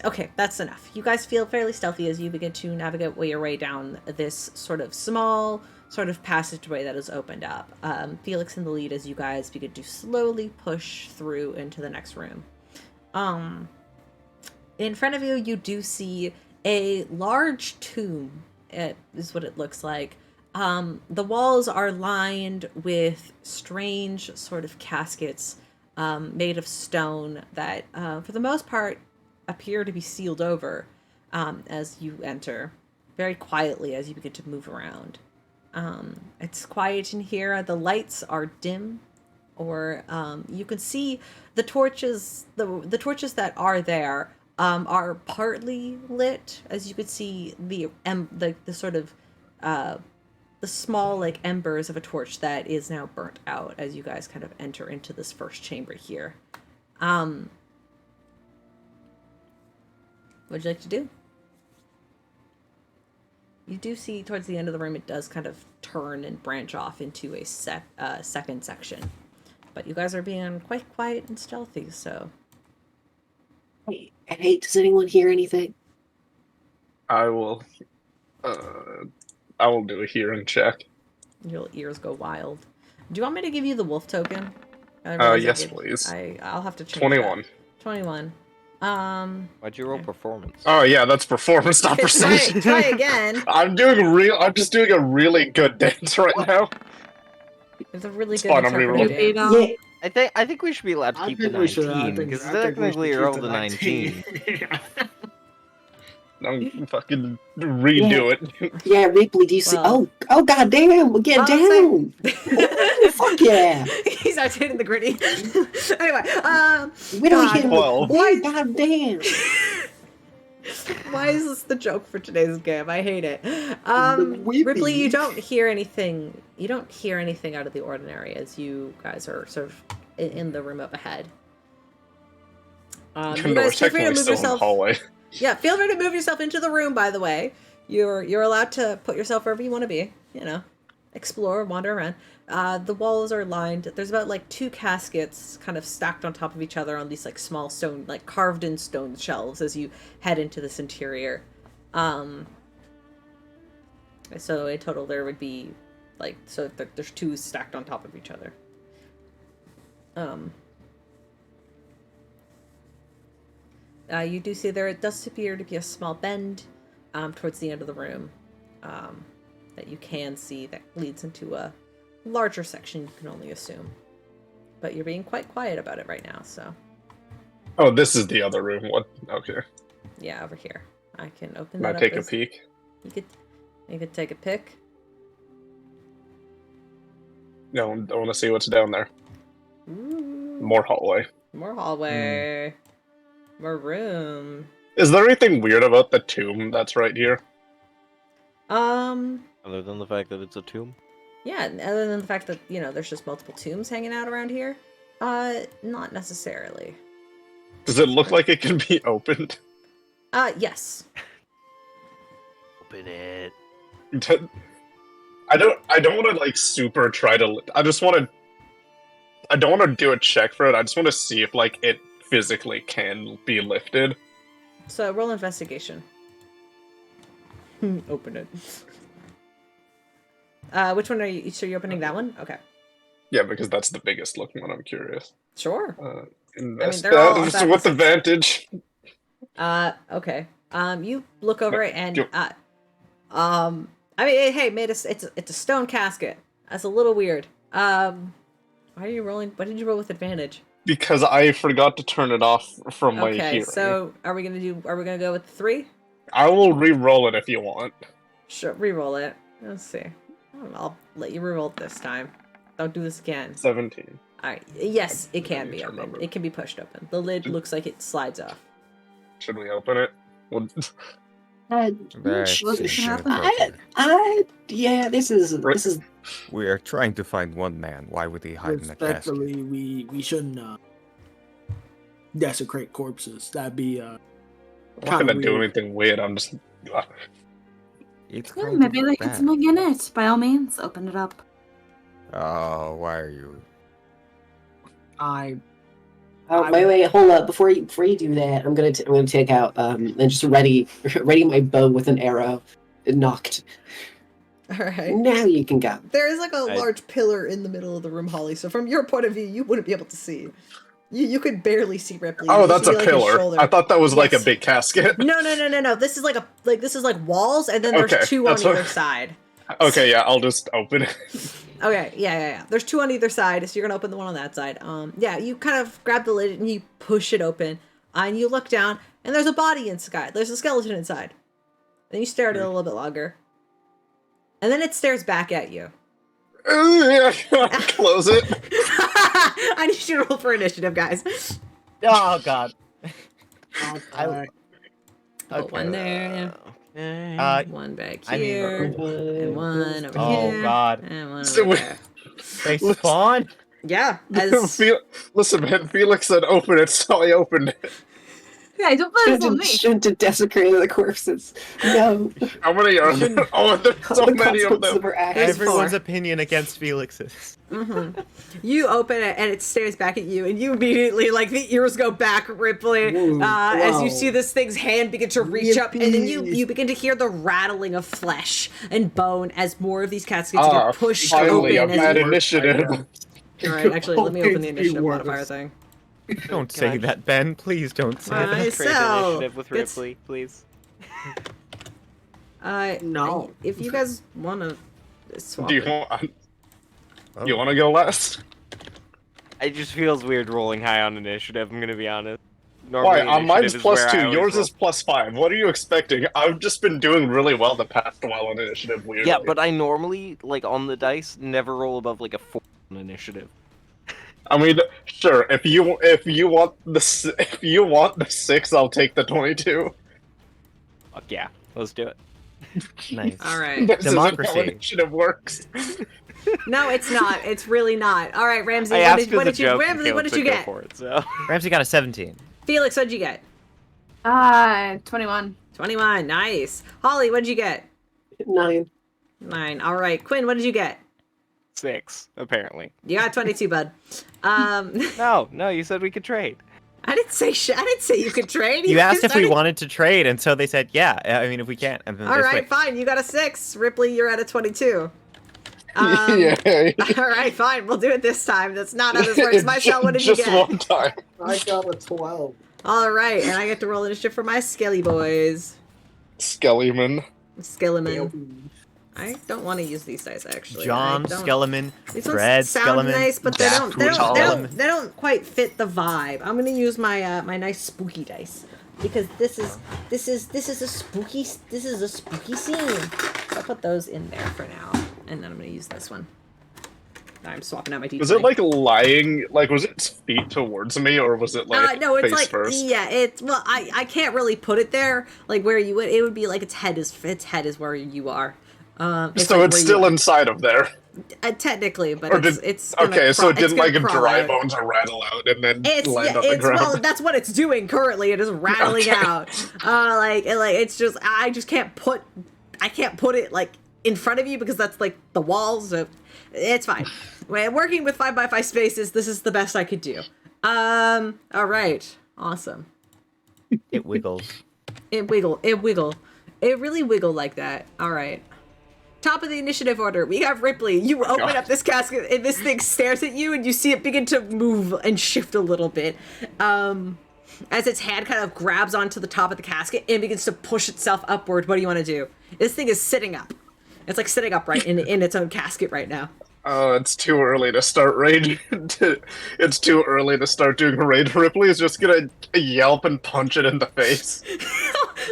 Okay, that's enough. You guys feel fairly stealthy as you begin to navigate your way down this sort of small sort of passageway that is opened up. Felix in the lead as you guys begin to slowly push through into the next room. In front of you, you do see a large tomb. It is what it looks like. The walls are lined with strange sort of caskets made of stone that, for the most part, appear to be sealed over as you enter, very quietly as you begin to move around. It's quiet in here. The lights are dim, or you can see the torches. The torches that are there are partly lit, as you could see the sort of the small like embers of a torch that is now burnt out as you guys kind of enter into this first chamber here. What would you like to do? You do see towards the end of the room it does kind of turn and branch off into a second section. But you guys are being quite quiet and stealthy, so... Hey, does anyone hear anything? I will do a hearing check. Your ears go wild. Do you want me to give you the wolf token? I realize Yes, please. I'll have to change 21. that. 21. Why'd you roll performance? Oh yeah, that's performance, not perception. Try again. I'm just doing a really good dance right now. It's a really It's good fine, I'm interpretive rerolling. dance. Yeah, I think we should be allowed to keep the 19 because technically you're rolled a 19. I'm fucking redo it. yeah, Ripley, do you see? Well- Oh, goddamn, we're getting down. Oh, fuck yeah. He starts hitting the gritty. Anyway, We don't God. hit him. Well. Why, goddamn. why is this the joke for today's game? I hate it. weepy. Ripley, you don't hear anything. You don't hear anything out of the ordinary as you guys are sort of in the room up ahead. You No, we're guys feel free to technically move still in the yourself. hallway. Yeah, feel free to move yourself into the room. By the way, you're allowed to put yourself wherever you want to be. You know, explore, wander around. The walls are lined. There's about like 2 caskets kind of stacked on top of each other on these like small stone, like carved in stone shelves as you head into this interior. So in total there would be like, so there's 2 stacked on top of each other. You do see there does appear to be a small bend towards the end of the room that you can see that leads into a larger section, you can only assume. But you're being quite quiet about it right now, so... Oh, this is the other room. What? Okay. Yeah, over here. I can open Can I that take up a as- peek? You could take a pic. No, I want to see what's down there. Ooh, More hallway. more hallway. More room. Is there anything weird about the tomb that's right here? Other than the fact that it's a tomb? Yeah, and other than the fact that, you know, there's just multiple tombs hanging out around here. Not necessarily. Does it look like it can be opened? Yes. Open it. I don't want to like super try to. I don't want to do a check for it. I just want to see if like it physically can be lifted. So roll investigation. Open it. Which one are you? So you're opening that one? Okay. Yeah, because that's the biggest looking one. I'm curious. Sure. Invest they're all that about with the advantage. Okay. You look over it and Yep. hey, it's a stone casket. That's a little weird. Why are you rolling? What did you roll with advantage? Because I forgot to turn it off from my Okay, hearing. so are we gonna go with 3? I will re-roll it if you want. Sure, re-roll it. Let's see. I'll let you re-roll it this time. Don't do this again. 17. Alright, yes, it can be Turn open. over. It can be pushed open. The lid looks like it slides off. Should we open it? Well, That's What's gonna happen? inappropriate. Yeah, this is We are trying to find one man. Why would he hide in a casket? Respectfully, we shouldn't desecrate corpses. That'd be I'm not kinda gonna do weird. anything weird. I'm just. It's Yeah, kind maybe of they could bad. something in it. By all means, open it up. Oh, why are you? I Oh, wait, hold up! Before you do that, I'm gonna take out and just ready my bow with an arrow, knocked. Alright. Now you can go. There is like a large pillar in the middle of the room, Holly. So from your point of view, you wouldn't be able to see. You could barely see Ripley. Oh, You that's see, a like, his pillar. shoulder. I thought that was like a Yes. big casket. No. This is this is like walls, and then there's Okay, 2 on that's what- either side. Okay, yeah, I'll just open it. Okay, yeah. There's 2 on either side, so you're gonna open the one on that side. Yeah, you kind of grab the lid and you push it open, and you look down, and there's a body inside. There's a skeleton inside. Then you stare at it a little bit longer, and then it stares back at you. Close it. I need you to roll for initiative, guys. Oh god. Put one there, one back I mean, here, and one over oh here, god. and one So over we- there. They spawn? Yeah, as Listen, man, Felix said open it, so I opened it. Yeah, don't put this on me. Shouldn't have desecrated the corpses. No. How many are there? Oh, there's so The many of consequences them. our actions. Everyone's opinion against Felix's. you open it and it stares back at you, and you immediately, like, the ears go back, Ripley, Whoa, as you wow. see this thing's hand begin to reach up, and then you Yippee. begin to hear the rattling of flesh and bone as more of these caskets Ah, get pushed finally, open. a bad As initiative. all right, actually, let me open the Always be initiative worse. modifier thing. Don't say that, Ben. Please don't say Why? that. Trade So, initiative with it's- Ripley, please. No. If you guys want to swap Do you it. want? Oh. You want to go last? It just feels weird rolling high on initiative, I'm gonna be honest. Why? Normally Mine's initiative is where I +2. always Yours roll. is +5. What are you expecting? I've just been doing really well the past while on initiative. Weirdly. Yeah, but I normally, like, on the dice, never roll above, like, a 4 on initiative. I mean, sure. If you want the 6, I'll take the 22. Fuck yeah, let's do it. Nice. All right. This isn't how Democracy. initiative works. No, it's not. It's really not. All right, Ramsey. I What asked did, as what a did you? joke, Ramsey, what did you go get? for it, so. Ramsey got a 17. Felix, what'd you get? 21. 21. Nice. Holly, what'd you get? 9. 9. All right. Quinn, what did you get? 6, apparently. You got 22, bud. No, you said we could trade. I didn't say I didn't say you could trade. You asked if we started- wanted to trade, and so they said, yeah. I mean, if we can't. And then All they right, switched. fine. You got a 6. Ripley, you're at a 22. Yeah. All right, fine. We'll do it this time. That's not how this works. Mycel, what did you Just get? one time. I got a 12. All right, and I get to roll initiative for my Skelly boys. Skellyman. Skeleman. I don't want to use these dice actually. John I don't- Skellerman, These Fred ones sound Skellerman. nice, but they don't. They Daft don't. They Skellerman. don't. They don't quite fit the vibe. I'm gonna use my my nice spooky dice because this is a spooky scene. So I'll put those in there for now, and then I'm gonna use this one. I'm swapping out my D20. Was it like lying? Like, was its feet towards me, or was it like no, it's face like first? yeah, it's well, I can't really put it there like where you would. It would be like its head is where you are. So like it's where still you, inside of there. technically, but Or it's gonna okay, so it it's didn't gonna like crawl dry out. bones or rattle out and then It's land yeah, on the it's ground. well, that's what it's doing currently. It is rattling Okay. out. Like it's just I just can't put it like in front of you because that's like the walls. So it's fine. When working with 5x5 spaces, this is the best I could do. All right, awesome. It wiggles. It really wiggled like that. All right. top of the initiative order, we have Rypley. You open up this casket, and this thing stares at you, and you see it begin to move and shift a little bit. As its hand kind of grabs onto the top of the casket and begins to push itself upward. What do you want to do? This thing is sitting up. It's like sitting upright in its own casket right now. Oh, it's too early to start rage. It's too early to start doing rage. Ripley is just gonna yelp and punch it in the face.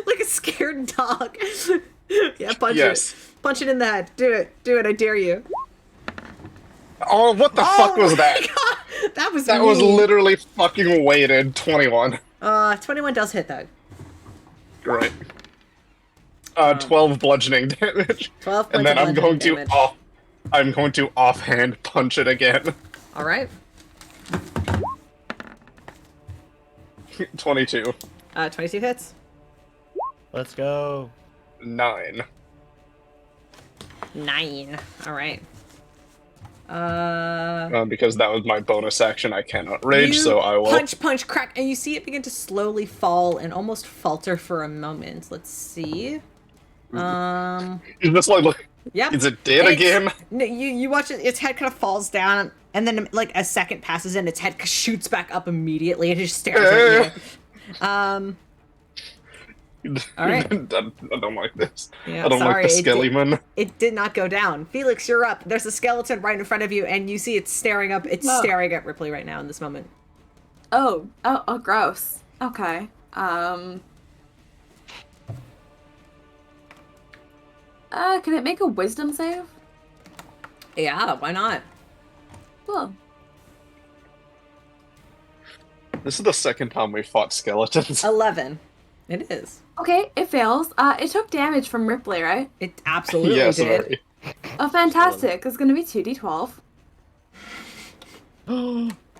Like a scared dog. Yeah, punch Yes. it. Punch it in the head. Do it. Do it. I dare you. Oh, what the fuck was that? God, that was was literally fucking weighted. 21. 21 does hit though. Right. 12 bludgeoning damage. 12 And points then of I'm going bludgeoning to I'm going to offhand punch it again. All right. 22. 22 hits. Let's go. 9. 9. All right. Because that was my bonus action, I cannot rage, You so I will. punch, crack, and you see it begin to slowly fall and almost falter for a moment. Let's see. It's just like, Yep. is it dead again? No, you watch it. Its head kind of falls down, and then like a second passes, and its head shoots back up immediately. It just stares at you. All right. I don't like this. Yeah, I don't sorry, like the it did- Skellyman. It did not go down. Felix, you're up. There's a skeleton right in front of you, and you see it's staring up. It's Oh. staring at Rypley right now in this moment. Oh, gross. Okay. Can it make a wisdom save? Yeah, why not? Cool. This is the second time we fought skeletons. 11. It is. Okay, it fails. It took damage from Rypley, right? It absolutely Yes, did. very. Oh, fantastic. It's gonna be 2d12.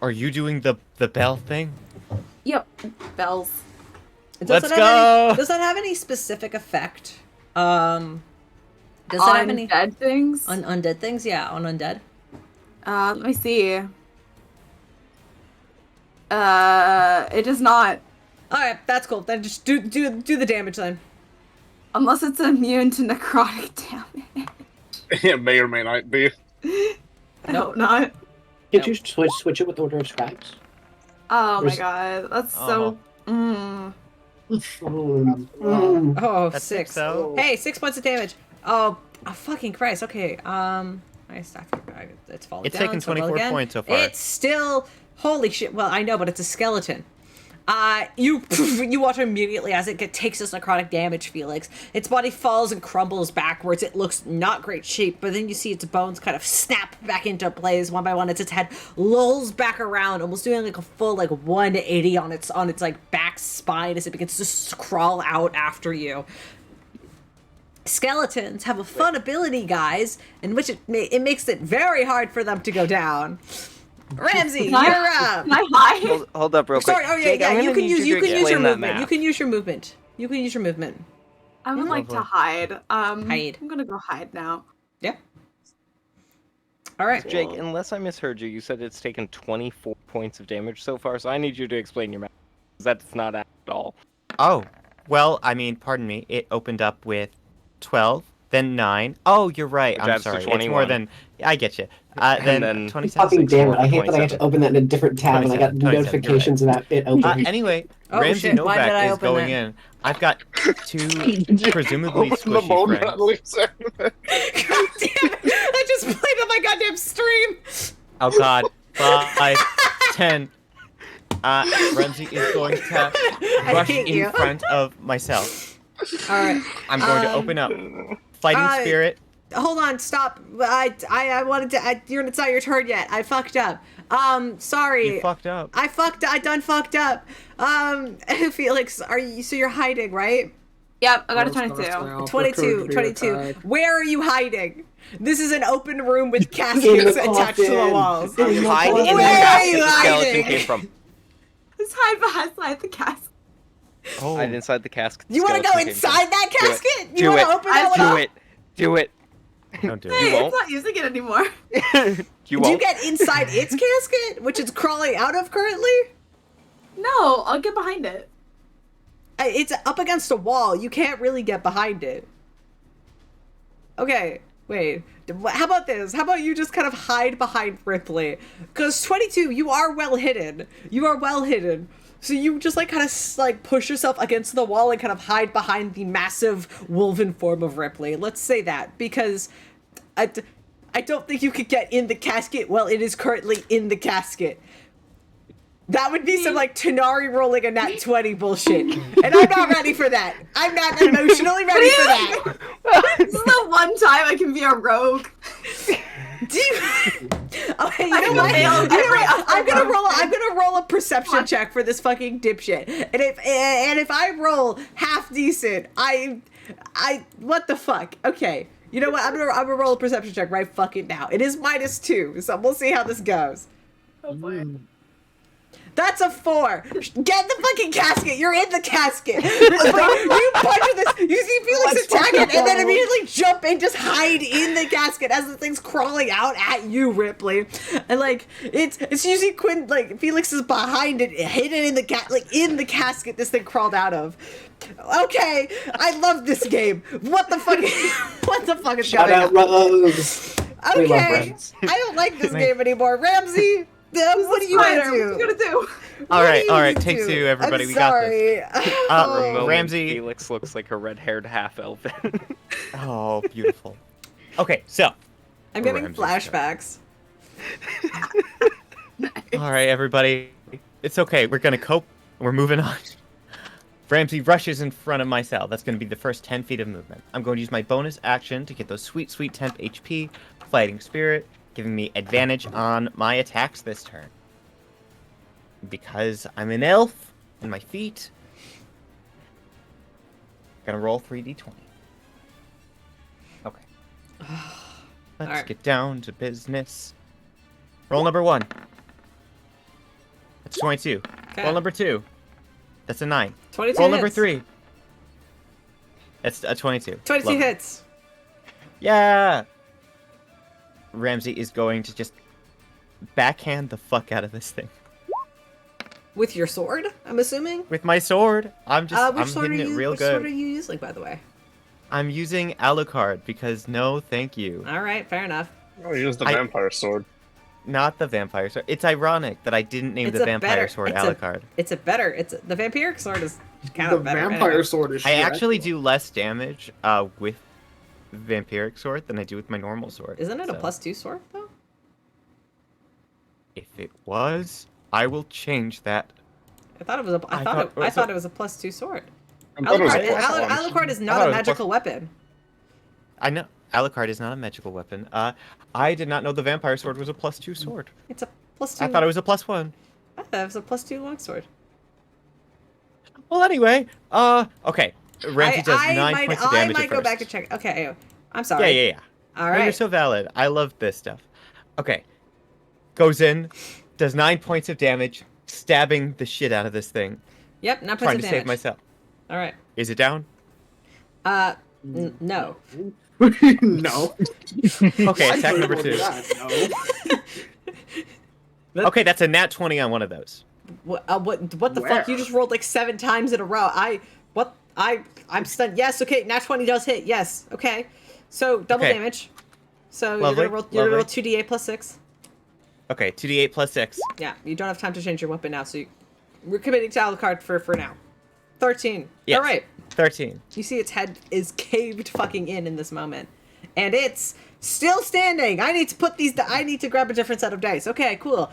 Are you doing the bell thing? Yep. Bells. Let's Does go! Does that have any specific effect? Does that have any dead things? on undead things? Yeah, on undead. Let me see. It does not. All right, that's cool. Then just do the damage then. Unless it's immune to necrotic damage. It may or may not be. I hope not. Did you switch it with Order of Scribes? Oh my There's- god, that's so. Oh, That's 6. so. Hey, 6 points of damage. Oh, fucking Christ. Okay. I stacked it. It's falling It's down. taken so roll 24 again. points so far. It's still holy shit. Well, I know, but it's a skeleton. You watch immediately as it takes this necrotic damage, Felix. Its body falls and crumbles backwards. It looks not great shape, but then you see its bones kind of snap back into place one by one as its head lolls back around, almost doing like a full like 180 on its like back spine as it begins to crawl out after you. Skeletons have a fun ability, guys, in which it makes it very hard for them to go down. Ramsey, Can I- you're up. Can I hide? Hold up real quick. Sorry. Oh yeah, Jake, I'm yeah. You gonna can need use to your explain that movement. You map. can use your movement. You can use your movement. I would like to Lovely. hide. Hide. I'm gonna go hide now. Yeah. All right. Jake, unless I misheard you, you said it's taken 24 points of damage so far, so I need you to explain your map. 'Cause that's not at all. Oh, well, I mean, pardon me. It opened up with 12, then 9. Oh, you're right. Which I'm adds to sorry. It's 21. more than. I get you. And Then then- 27. Fucking damn it! I hate that I have 27. to open that in a different tab and I got 27, you're right. notifications about it opening. Anyway, Oh, Ramsey shit, why did I Novak is open going that? in. I've got 2 presumably Open the squishy bone friends. rattling segment. God damn it! I just played on my goddamn stream. Oh god. 5, 10. Ramsey is going to rush hate in you. front of myself. All right. I'm going to open up. Fighting spirit. Hold on. Stop. I wanted to. It's not your turn yet. I fucked up. Sorry. You fucked up. I done fucked up. Felix, are you? So you're hiding, right? Yep, I got a 22. 22. Where are you hiding? This is an open room with caskets attached to the coffin. walls. In the Hide in the coffin. Where are casket you the skeleton hiding? came from. Let's hide behind the casket. Oh. Hide inside the casket. the You want to go skeleton came from. inside that Do it. casket? You Do want it. to open that one Do up? it. Do it. Don't do Hey, it. won't. it's not using it anymore. You Do you won't. get inside its casket, which it's crawling out of currently? No, I'll get behind it. It's up against a wall. You can't really get behind it. Okay. Wait, how about this? How about you just kind of hide behind Rypley? Because 22, you are well hidden. You are well hidden. So you just like kind of like push yourself against the wall and kind of hide behind the massive woven form of Rypley. Let's say that, because I don't think you could get in the casket while it is currently in the casket. That would be some like Tanari rolling a nat 20 bullshit. And I'm not ready for that. I'm not emotionally ready for that. This is the one time I can be a rogue. Do you... Okay, you know what? I'm gonna roll a perception check for this fucking dipshit. And if I roll half decent, I what the fuck? Okay. You know what? I'm gonna roll a perception check right fucking now. It is -2, so we'll see how this goes. Oh boy. That's a 4. Get in the fucking casket. You're in the casket. You punch this. You see Felix attack it, and then immediately jump and just hide in the casket as the thing's crawling out at you, Rypley. And like it's you see Quinn, like Felix is behind it, hidden in the casket. This thing crawled out of. Okay, I love this game. What the fuck? What the fuck is Shout going out on? Rogues. We love Okay, Rogues. I don't like this game anymore, Ramsey. What are you gonna do? What are you gonna do? All right, What do you take do? 2, everybody. I'm We got sorry. Moment Ramsey. Felix looks like a red-haired half-elven. Oh, beautiful. Okay, so. I'm getting Ramsey's flashbacks. All right, everybody. It's okay. We're gonna cope. We're moving on. Ramsey rushes in front of Mycel. That's going to be the first 10 feet of movement. I'm going to use my bonus action to get those sweet, sweet temp HP, Fighting Spirit, giving me advantage on my attacks this turn. Because I'm an elf and my feet, I'm going to roll 3d20. Okay. Let's Alright. get down to business. Roll number 1. That's 22. Okay. Roll number 2. That's a 9. 22 Roll hits. number 3. That's a 22. 22 Lovely. hits. Yeah! Ramsey is going to just backhand the fuck out of this thing. With your sword, I'm assuming? With my sword, I'm Which sword hitting are it you, real which sword are good. you using, by the way? I'm using Alucard because no thank you. Alright, fair enough. Oh, use the I- vampire sword. Not the vampire sword. It's ironic that I didn't name It's the a vampire better- sword it's a- Alucard. The vampiric sword is kind The of better. vampire anyway. sword is I shit. actually do less damage with vampiric sword than I do with my normal sword. Isn't it a so +2 sword, though? If it was, I will change that. I thought it was a. I I thought thought- it was a +2 sword. I thought it was a Alucard, plus one. Alucard is I not thought a it was a magical weapon. I know Alucard is not a magical weapon. I did not know the vampire sword was a +2 sword. It's a +2. I thought it was a +1. I thought it was a +2 longsword. Well, anyway, okay. Ramsey does 9 might, points of damage I might at go back first. and check. Okay, I'm Yeah, sorry. yeah, yeah. All No, right. you're so valid. I love this stuff. Okay. Goes in, does 9 points of damage, stabbing the shit out of this thing, Yep, not trying points to of save damage. myself. All right. Is it down? No. No. Okay, I attack couldn't number roll 2. that, no. Okay, that's a nat 20 on one of those. What the Where? fuck? You just rolled like 7 times in a row. I'm stunned. Yes, okay, nat 20 does hit. Yes, okay. So double Okay. damage. So Lovely, you're gonna roll lovely. 2d8 plus 6. Okay, 2d8 plus 6. Yeah, you don't have time to change your weapon now, so we're committing to Alucard for now. 13. Yes. All right. 13. You see its head is caved fucking in this moment. And it's still standing. I need to grab a different set of dice. Okay, cool.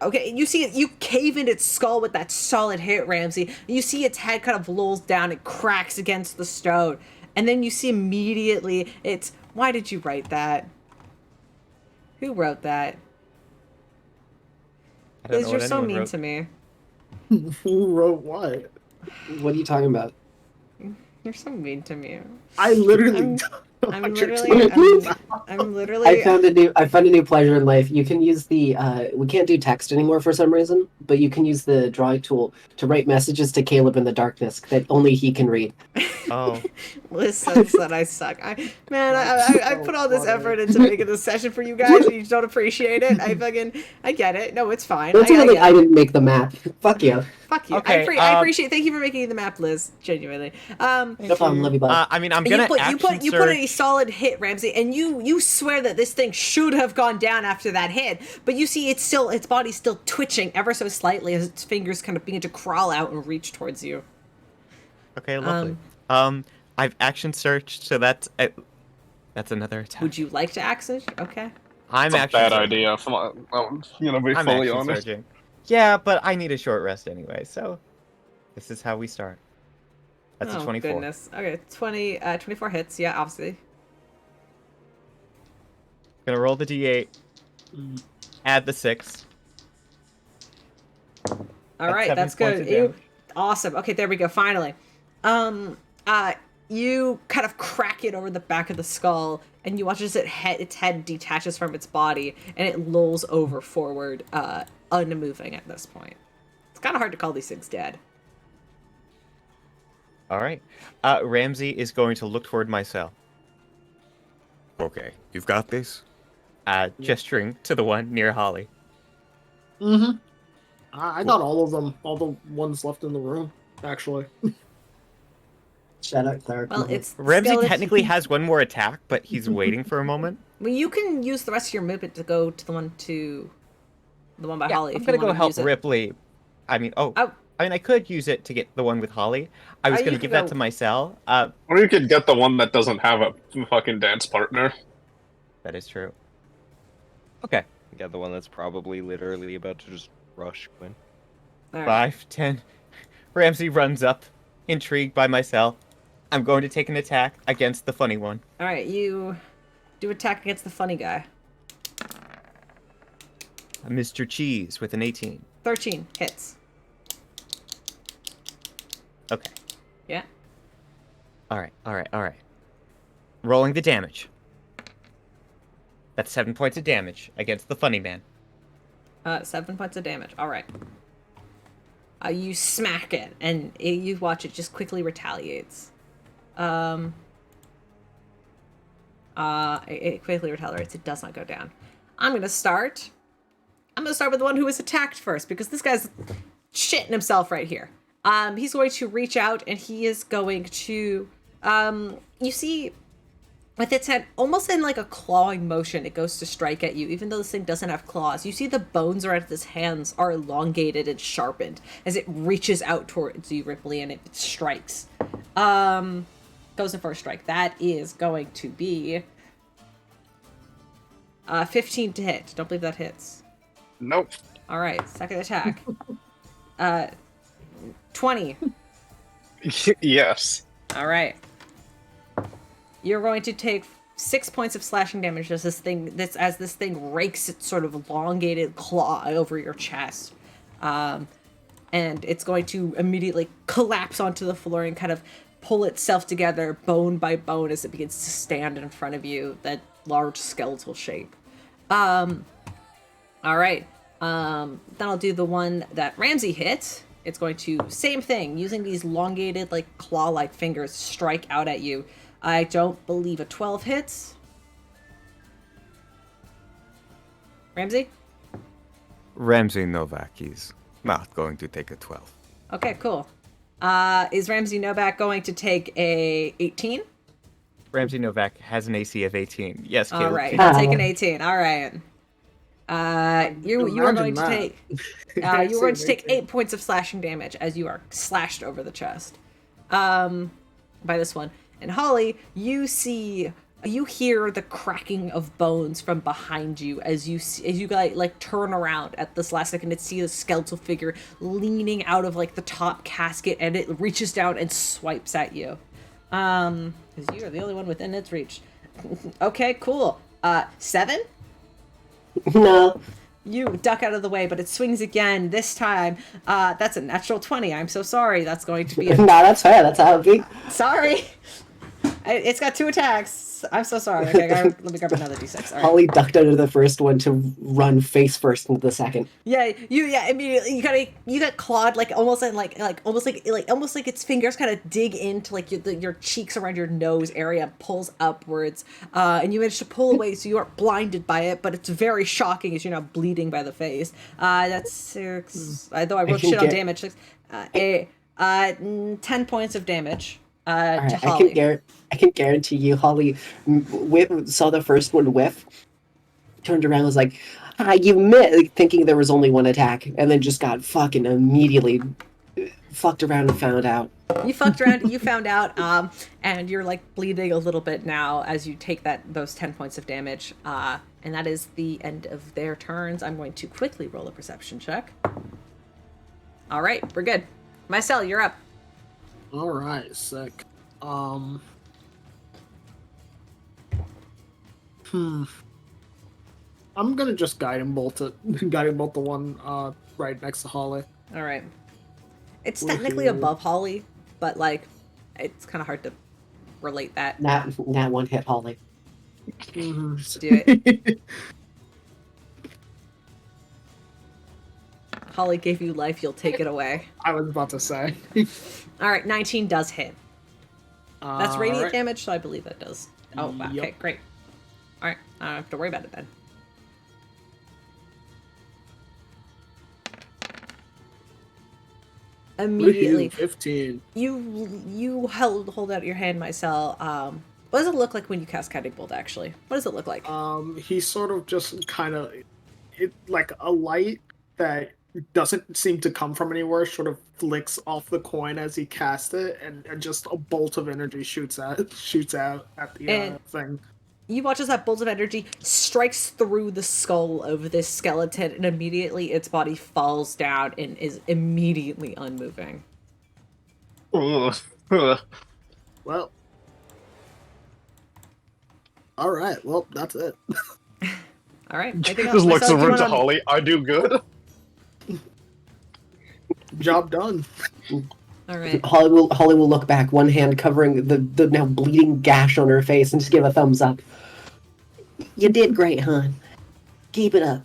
Okay, you see it, you cave in its skull with that solid hit, Ramsey. You see its head kind of lolls down, it cracks against the stone. And then you see immediately why did you write that? Who wrote that? I don't Liz, know you're what so anyone mean wrote. to me. Who wrote what? What are you talking about? You're so mean to me. I literally. I'm- don't know I'm what you're literally, talking about. I'm literally. I found a new pleasure in life. You can use the we can't do text anymore for some reason, but you can use the drawing tool to write messages to Caleb in the darkness that only he can read. Oh. Liz says that I suck. I put all this effort into making this session for you guys, and you don't appreciate it. I get it. No, it's fine. Ultimately, I I didn't make the map. Fuck you. fuck you. Okay, I appreciate. Thank you for making the map, Liz. Genuinely. No problem. Love you, bud. I mean, I'm gonna You put action a solid hit, Ramsey, and you swear that this thing should have gone down after that hit, but you see its body's still twitching ever so slightly as its fingers kind of begin to crawl out and reach towards you. Okay, lovely. I've action searched, so that's another attack. Would you like to action? Okay. I'm It's a action bad searching. idea. If I'm gonna be I'm fully action honest. searching. Yeah, but I need a short rest anyway, so this is how we start. That's a 24. Goodness. Okay, 24 hits. Yeah, obviously. Gonna roll the d8. Add the 6. All right, 7 that's points good. of damage. Awesome. Okay, there we go. Finally, you kind of crack it over the back of the skull, and you watch as its head detaches from its body, and it lolls over forward, unmoving at this point. It's kind of hard to call these things dead. All right. Ramsey is going to look toward Mycel, Okay, you've got this. gesturing to the one near Holly. Mm-hmm. I got all of them, all the ones left in the room, actually. Shout out Clark. Well, it's Ramsey skeleton- technically has one more attack, but he's waiting for a moment. Well, you can use the rest of your movement to go to the one by Yeah, Holly. I'm if gonna you go wanna help use it. Ripley. I mean, Oh. I could use it to get the one with Holly. I was You gonna could give that go- to Mycel. Or you could get the one that doesn't have a fucking dance partner. That is true. Okay. Yeah, the one that's probably literally about to just rush Quinn. All right. 5, 10. Ramsey runs up, intrigued by Mycel. I'm going to take an attack against the funny one. All right, you do attack against the funny guy. Mr. Cheese with an 18. 13 hits. Okay. Yeah. All right. Rolling the damage. That's 7 points of damage against the funny man. 7 points of damage. All right. You smack it, and you watch it just quickly retaliates. It quickly retaliates. It does not go down. I'm gonna start with the one who was attacked first, because this guy's shitting himself right here. He's going to reach out, and he is going to, you see, with its head, almost in like a clawing motion, it goes to strike at you, even though this thing doesn't have claws. You see the bones around its hands are elongated and sharpened as it reaches out towards you, Ripley, and it strikes. Goes in for a strike. That is going to be 15 to hit. Don't believe that hits. Nope. All right, second attack. 20. Yes. All right. You're going to take 6 points of slashing damage as this thing rakes its sort of elongated claw over your chest. And it's going to immediately collapse onto the floor and kind of pull itself together bone by bone as it begins to stand in front of you, that large skeletal shape. All right. Then I'll do the one that Ramsey hit. It's going to, same thing, using these elongated, like, claw-like fingers, strike out at you. I don't believe a 12 hits. Ramsey? Ramsey Novak, he's not going to take a 12. Okay, cool. Is Ramsey Novak going to take a 18? Ramsey Novak has an AC of 18. Yes, Caleb. All right, I'll take an 18. All right. You are Imagine going to that. take you are going to take 8 points of slashing damage as you are slashed over the chest by this one. And Holly, you hear the cracking of bones from behind you as you like turn around at this last second and see the skeletal figure leaning out of like the top casket, and it reaches down and swipes at you. Because you are the only one within its reach. Okay, cool. 7? No. You duck out of the way, but it swings again. This time, that's a natural 20. I'm so sorry. That's going to be No, that's fair. That's how it be. Sorry. It's got 2 attacks. I'm so sorry. Okay, let me grab another d6. All right. Holly ducked out of the first one to run face first into the second. Yeah, immediately you got clawed almost like its fingers kind of dig into like your cheeks around your nose area, pulls upwards, and you manage to pull away so you aren't blinded by it, but it's very shocking as you're not bleeding by the face. That's 6. Though I wrote shit on damage. 10 points of damage. All to right, Holly. I can guarantee you, Holly saw the first one whiff, turned around, was like, you missed, like, thinking there was only one attack, and then just got fucking immediately fucked around and found out. You fucked around, you found out, and you're like bleeding a little bit now as you take those 10 points of damage. And that is the end of their turns. I'm going to quickly roll a perception check. All right, we're good. Mycel, you're up. All right, sick. I'm gonna just guiding bolt the one right next to Holly. All right. It's technically above Holly, but like, it's kind of hard to relate that. That one hit Holly. Let's do it. Holly gave you life, you'll take it away. I was about to say. All right, 19 does hit. That's radiant Alright. damage, so I believe that does. Oh, wow. Yup. Okay, great. All right, I don't have to worry about it then. Immediately, 15. you hold out your hand, Mycel. What does it look like when you cast Guiding Bolt? Actually, what does it look like? He sort of just kind of like a light that doesn't seem to come from anywhere, sort of flicks off the coin as he casts it, and just a bolt of energy shoots out at the thing. You watch as that bolt of energy strikes through the skull of this skeleton, and immediately its body falls down and is immediately unmoving. Well, all right. Well, that's it. All right. Anything else? Just looks Mycel, do you over to wanna- Holly. I do good. Job done. All right. Holly will look back, one hand covering the now bleeding gash on her face, and just give a thumbs up. You did great, hon. Keep it up.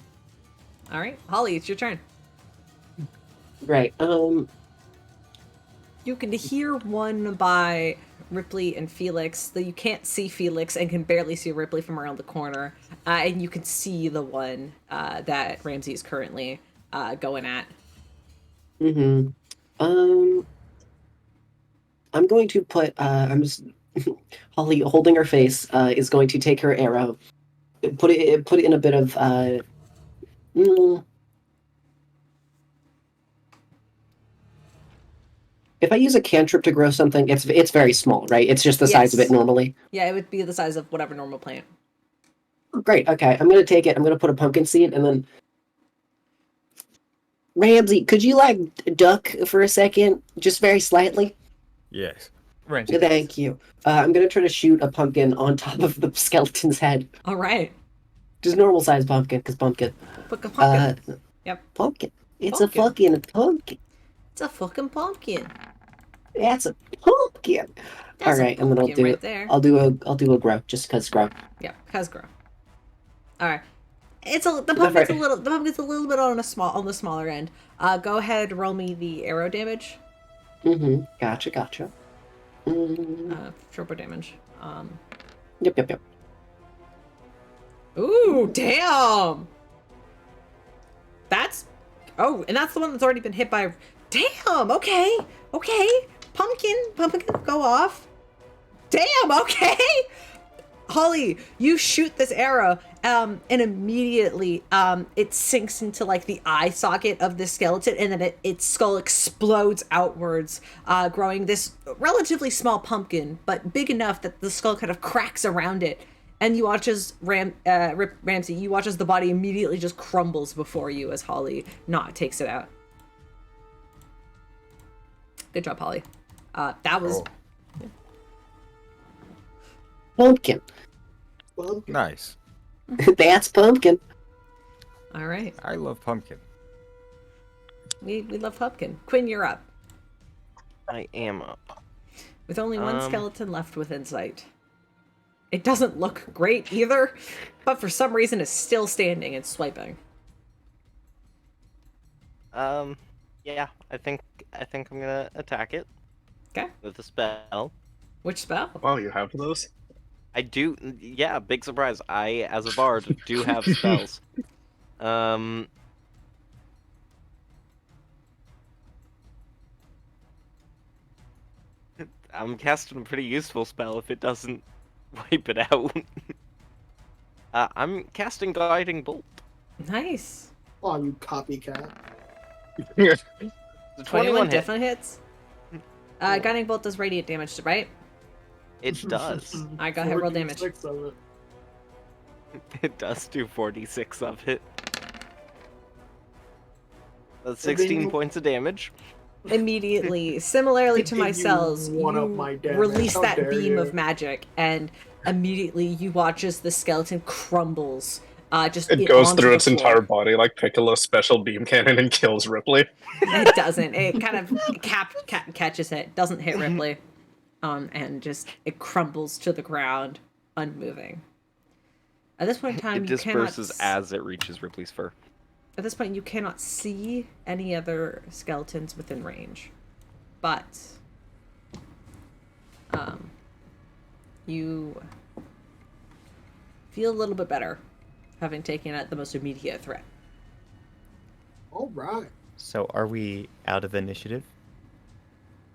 All right, Holly, it's your turn. Right. You can hear one by Rypley and Felix, though you can't see Felix and can barely see Rypley from around the corner. And you can see the one that Ramsey is currently going at. Mm-hmm. I'm going to put. I'm just. Holly, holding her face, is going to take her arrow, put it in a bit of. If I use a cantrip to grow something, it's very small, right? It's just the size of Yes. it normally. Yeah, it would be the size of whatever normal plant. Great. Okay, I'm gonna take it. I'm gonna put a pumpkin seed, and then. Ramsey, could you like duck for a second, just very slightly? Yes. Ramsey. Thank you. I'm gonna try to shoot a pumpkin on top of the skeleton's head. All right. Just normal size pumpkin, because pumpkin. Put a pumpkin. Yep. Pumpkin. It's Pumpkin. a fucking pumpkin. It's a fucking pumpkin. That's a pumpkin. That's All right, a and then pumpkin right there. I'll do a grow, just because grow. Yeah, because grow. All right. The pumpkin's a little bit on the smaller end. Go ahead, roll me the arrow damage. Mm-hmm. Gotcha. Turbo damage. Yep. Ooh, damn. That's and that's the one that's already been hit by. Damn. Okay. Pumpkin, go off. Damn. Okay. Holly, you shoot this arrow, and immediately, it sinks into like the eye socket of the skeleton, and then its skull explodes outwards, growing this relatively small pumpkin, but big enough that the skull kind of cracks around it. And you watch as Ramsey, you watch as the body immediately just crumbles before you as Holly takes it out. Good job, Holly. That was. Pumpkin. Nice. That's pumpkin. All right. I love pumpkin. We love pumpkin. Quinn, you're up. I am up. With only one skeleton left within sight. It doesn't look great either, but for some reason it's still standing and swiping. Yeah, I think I'm gonna attack it. Okay. With a spell. Which spell? Oh, you have those? I do. Yeah, big surprise. I, as a bard, do have spells. I'm casting a pretty useful spell if it doesn't wipe it out. I'm casting Guiding Bolt. Nice. Oh, you copycat. The 21 21 hit. definitely hits. Guiding Bolt does radiant damage, right? It does. I go ahead, roll damage. 46 of it. It does do 46 of it. That's And then 16 you- points of damage. Immediately, similarly to Did you Mycel's, one up you my damage? release How that dare beam you. of magic, and immediately you watch as the skeleton crumbles. Just It goes onto through the its floor. entire body like Piccolo's special beam cannon and kills Rypley. It doesn't. It kind of catches it. Doesn't hit Rypley, and just it crumbles to the ground, unmoving. At this point in time, It you cannot. disperses as it reaches Ripley's fur. At this point, you cannot see any other skeletons within range, but you feel a little bit better, having taken out the most immediate threat. All right. So are we out of initiative?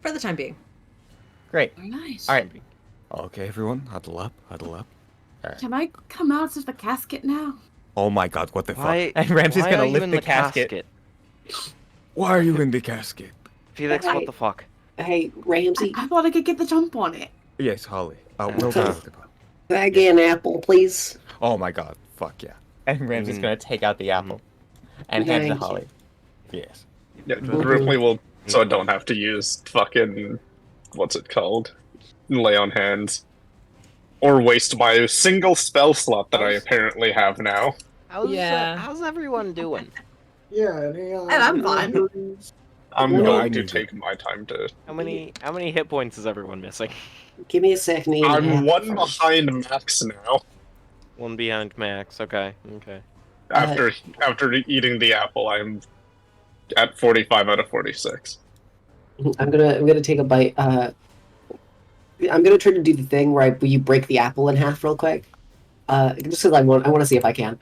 For the time being. Great. Nice. All right. Okay, everyone, huddle up, huddle up. Can I come out of the casket now? Oh my god, what the fuck? And Ramsey's why gonna are you lift in the casket. Why are you in the casket? Felix, what the fuck? Hey, Ramsey, I thought I could get the jump on it. Yes, Holly. We'll talk about. can I get an apple, please? Oh my god, fuck yeah. And Ramsey's gonna take out the apple and hand it to Thank you. Holly. Yes. Yeah, Ripley will, so I don't have to use fucking, what's it called? Lay on hands. Or waste my single spell slot that I apparently have now. How's everyone doing? Yeah, I'm fine. I'm No, going I to need take my time to. How many hit points is everyone missing? Give me a second. I'm one behind max now. One behind Max. Okay. After eating the apple, I'm at 45 out of 46. I'm gonna take a bite. I'm gonna try to do the thing where you break the apple in half real quick. Just because I want to see if I can.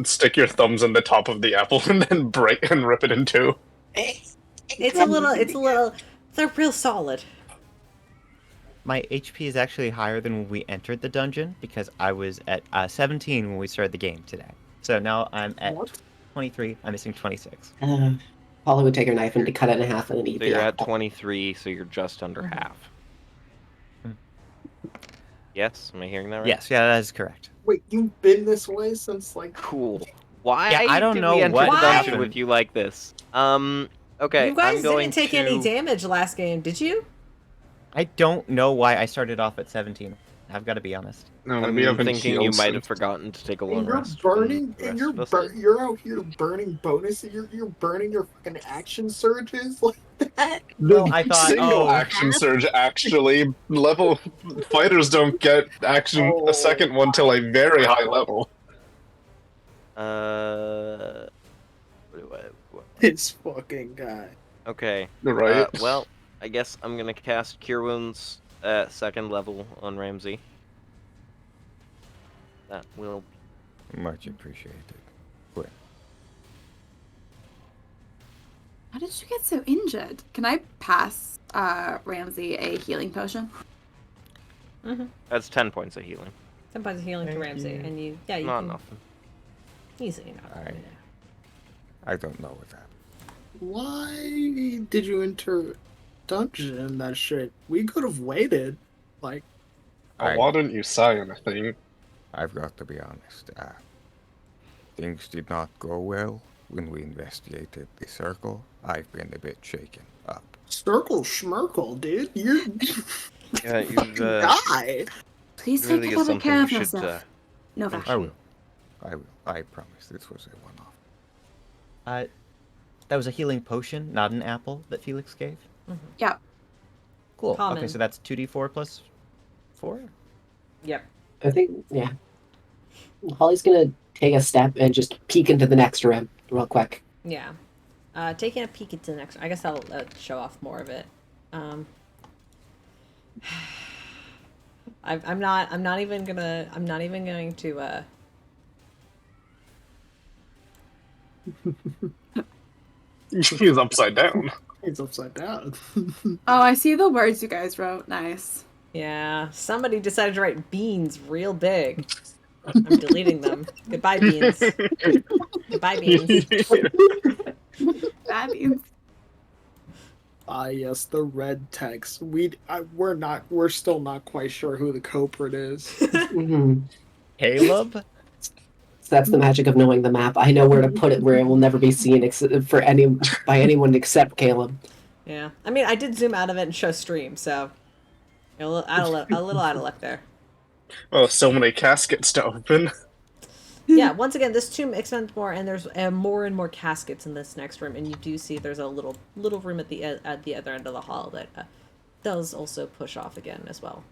Stick your thumbs in the top of the apple and then break and rip it in two. They're real solid. My HP is actually higher than when we entered the dungeon because I was at 17 when we started the game today. So now I'm at 23. I'm missing 26. Holly would take her knife and cut it in half and then eat So the you're at apple. 23, so you're just under half. Yes, am I hearing that right? Yes, yeah, that is correct. Wait, you've been this way since like. Cool. Why? Yeah, I don't did know we enter what the dungeon happened. with you like this? Okay. You guys I'm going didn't take to... any damage last game, did you? I don't know why I started off at 17. I've got to be honest. No, I'm we haven't thinking you healed might have since- forgotten to take a long And you're rest. burning, from the and rest of us. you're out here burning bonuses. You're burning your fucking action surges like that. No, I thought, Single action surge, actually. Level fighters don't get action a second one till a very high level. What? This fucking guy. Okay. Right? Well, I guess I'm gonna cast Cure Wounds at 2nd level on Ramsey. That will. Much appreciated. Quinn. How did you get so injured? Can I pass Ramsey a healing potion? That's 10 points of healing. Somebody's healing to Thank Ramsey, you. and you Not can nothing. easily not. Alright. I don't know what happened. Why did you enter dungeon and that shit? We could have waited. Like, Why didn't you say anything? I've got to be honest. Things did not go well when we investigated the circle. I've been a bit shaken up. circle schmirkle, dude. You're Yeah, you've, die. Please really take is better care of something you should, yourself. No, mention. Vash. I will. I promise this was a one-off. That was a healing potion, not an apple that Felix gave. Yeah. Cool. Common. Okay, so that's 2d4 plus 4? Yep. I think, yeah. Holly's gonna take a step and just peek into the next room real quick. Yeah. Taking a peek into the next. I guess I'll show off more of it. I'm not even going to. He's upside down. It's upside down. Oh, I see the words you guys wrote. Nice. Yeah, somebody decided to write beans real big. I'm deleting them. Goodbye, beans. Goodbye, beans. That means Ah, yes, the red text. We're still not quite sure who the culprit is. Mhm. Caleb? So that's the magic of knowing the map. I know where to put it where it will never be seen by anyone except Caleb. Yeah, I mean, I did zoom out of it and show stream, so a little out of luck there. Oh, so many caskets to open. Yeah, once again, this tomb expands more, and there's more and more caskets in this next room, and you do see there's a little room at the other end of the hall that does also push off again as well.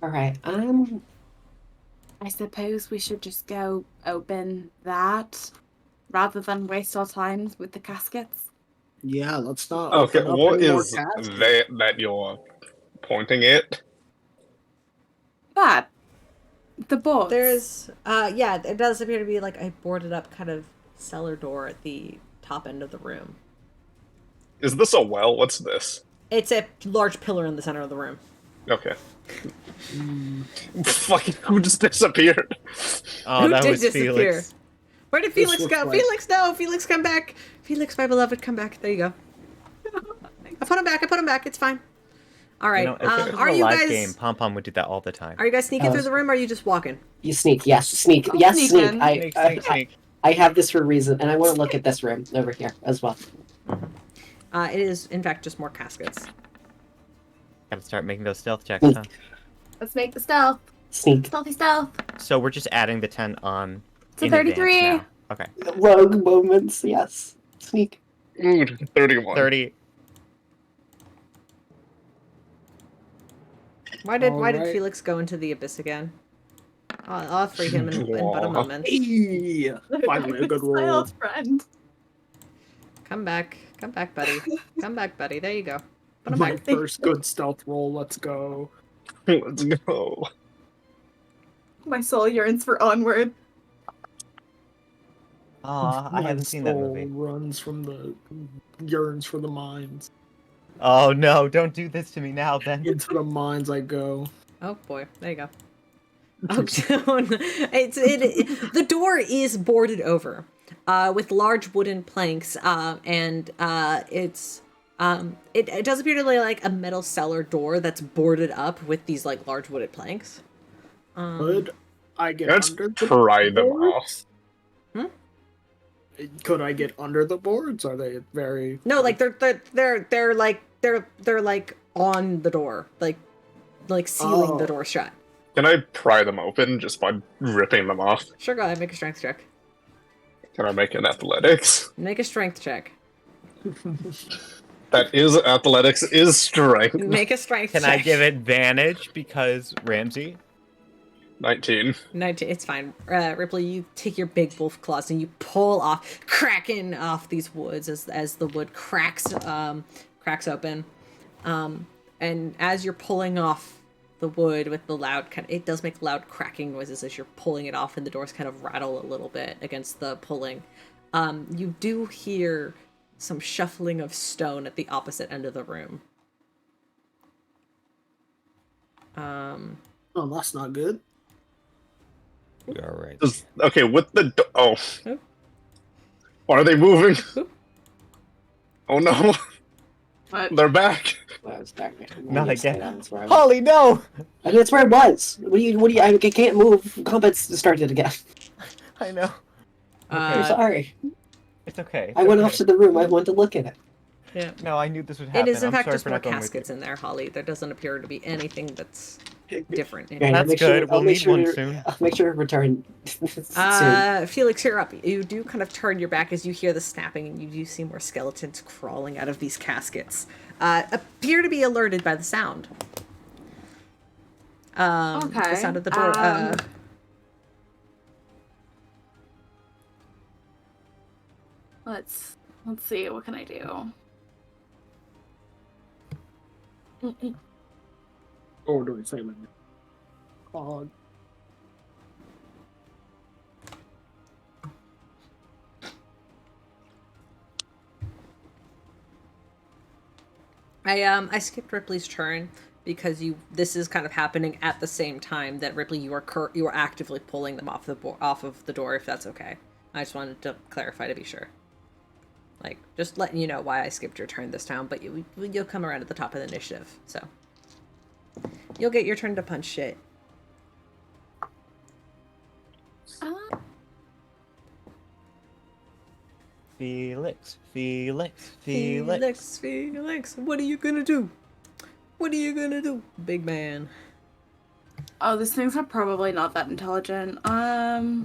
All right, I suppose we should just go open that rather than waste our time with the caskets. Yeah, let's not Okay, open up what any more is caskets. that you're pointing at? That the boards. There's yeah, it does appear to be like a boarded up kind of cellar door at the top end of the room. Is this a well? What's this? It's a large pillar in the center of the room. Okay. Fucking who just disappeared? Oh, Who that did was disappear? Felix. Where did This Felix looks go? like- Felix, no! Felix, come back! Felix, my beloved, come back. There you go. I put him back. I put him back. It's fine. All right. You know, if it was are a you live guys? game, Pom Pom would do that all the time. Are you guys sneaking Oh, through the room, or are you just walking? you sneak. Yes, sneak. I'll Yes, sneak sneak. in. Sneak. I have this for a reason, and I want to look at this room over here as well. It is, in fact, just more caskets. Gotta start making those stealth checks, huh? Let's make the stealth. Sneak. Stealthy stealth. So we're just adding the 10 on To in 33. advance now. Okay. Rogue moments. Yes. Sneak. Ooh, 31. 30. Why did Alright. Felix go into the abyss again? I'll free him in but a moment. Hey, finally a good My roll. old friend. Come back, buddy. Come back, buddy. There you go. Put him My back. first good stealth roll. Let's go. Let's go. My soul yearns for onward. Aw, I My haven't seen that soul movie. yearns for the mines. Oh no, don't do this to me now, Ben. Into the mines I go. Oh boy, there you go. Oh, the door is boarded over with large wooden planks, and it does appear to be like a metal cellar door that's boarded up with these like large wooden planks. Could I get Let's under the pry them boards? off. Could I get under the boards? Are they very? No, like they're like on the door, like sealing the Oh. door shut. Can I pry them open just by ripping them off? Sure, go ahead, make a strength check. Can I make an athletics? Make a strength check. That is athletics, is strength. Make a strength Can check. I give advantage because Ramsey? 19. 19, it's fine. Ripley, you take your big wolf claws and you pull off, cracking off these woods as the wood cracks open. And as you're pulling off the wood with the loud it does make loud cracking noises as you're pulling it off, and the doors kind of rattle a little bit against the pulling. You do hear some shuffling of stone at the opposite end of the room. Oh, that's not good. You're right. Okay, with the oh. Oop. Are they moving? Oop. Oh no, What? they're back. Well, I was back there. Not again. That's where I was. Holly, no! I mean, that's where it was. What do you? I can't move. Combat's started again. I know. I'm sorry. It's okay. I went off to the room. I wanted to look at it. Yeah. No, I knew this would happen. It is in I'm fact sorry just for more not going with caskets in there, Holly. There doesn't appear to be anything that's different. In Right, here. I'll That's make sure- good. I'll We'll make need sure- one soon. I'll make sure to return soon. Felix, you're up. You do kind of turn your back as you hear the snapping, and you do see more skeletons crawling out of these caskets. Appear to be alerted by the sound. The Okay, sound of the door. Let's see. What can I do? Or do we say like God? I skipped Ripley's turn because this is kind of happening at the same time that Ripley you are actively pulling them off of the door, if that's okay. I just wanted to clarify to be sure. Like, just letting you know why I skipped your turn this time, but you'll come around at the top of the initiative, so you'll get your turn to punch shit. Felix. Felix, what are you gonna do? What are you gonna do, big man? Oh, these things are probably not that intelligent.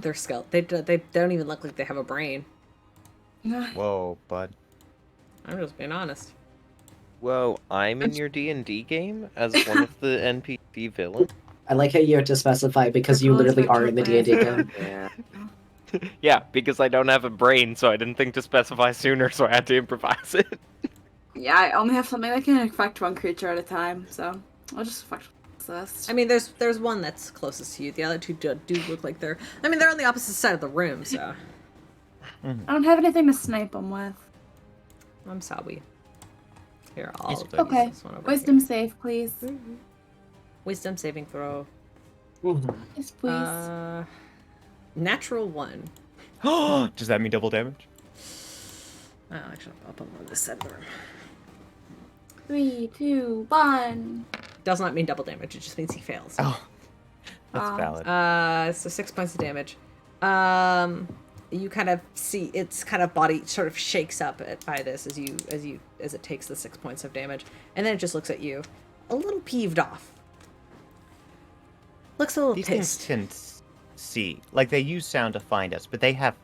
They're skeleton. They don't even look like they have a brain. Whoa, bud. I'm just being honest. Whoa, I'm in your D&D game as one of the NPC villains? I like how you have to specify because you literally are in the D&D game. Yeah, because I don't have a brain, so I didn't think to specify sooner, so I had to improvise it. Yeah, I only have something that can affect one creature at a time, so I'll just affect this. I mean, there's one that's closest to you. The other two do look like they're on the opposite side of the room, so. I don't have anything to snipe them with. I'm sorry. Here, I'll Okay. use this one over Wisdom here. save, please. Wisdom saving throw. Yes, please. Natural 1. Does that mean double damage? Oh, actually, I'll put them on this side of the room. 3, 2, 1. Does not mean double damage. It just means he fails. Oh, that's valid. So 6 points of damage. You kind of see its kind of body sort of shakes up by this as it takes the 6 points of damage, and then it just looks at you, a little peeved off. Looks a little These pissed. things can see. Like, they use sound to find us, but they have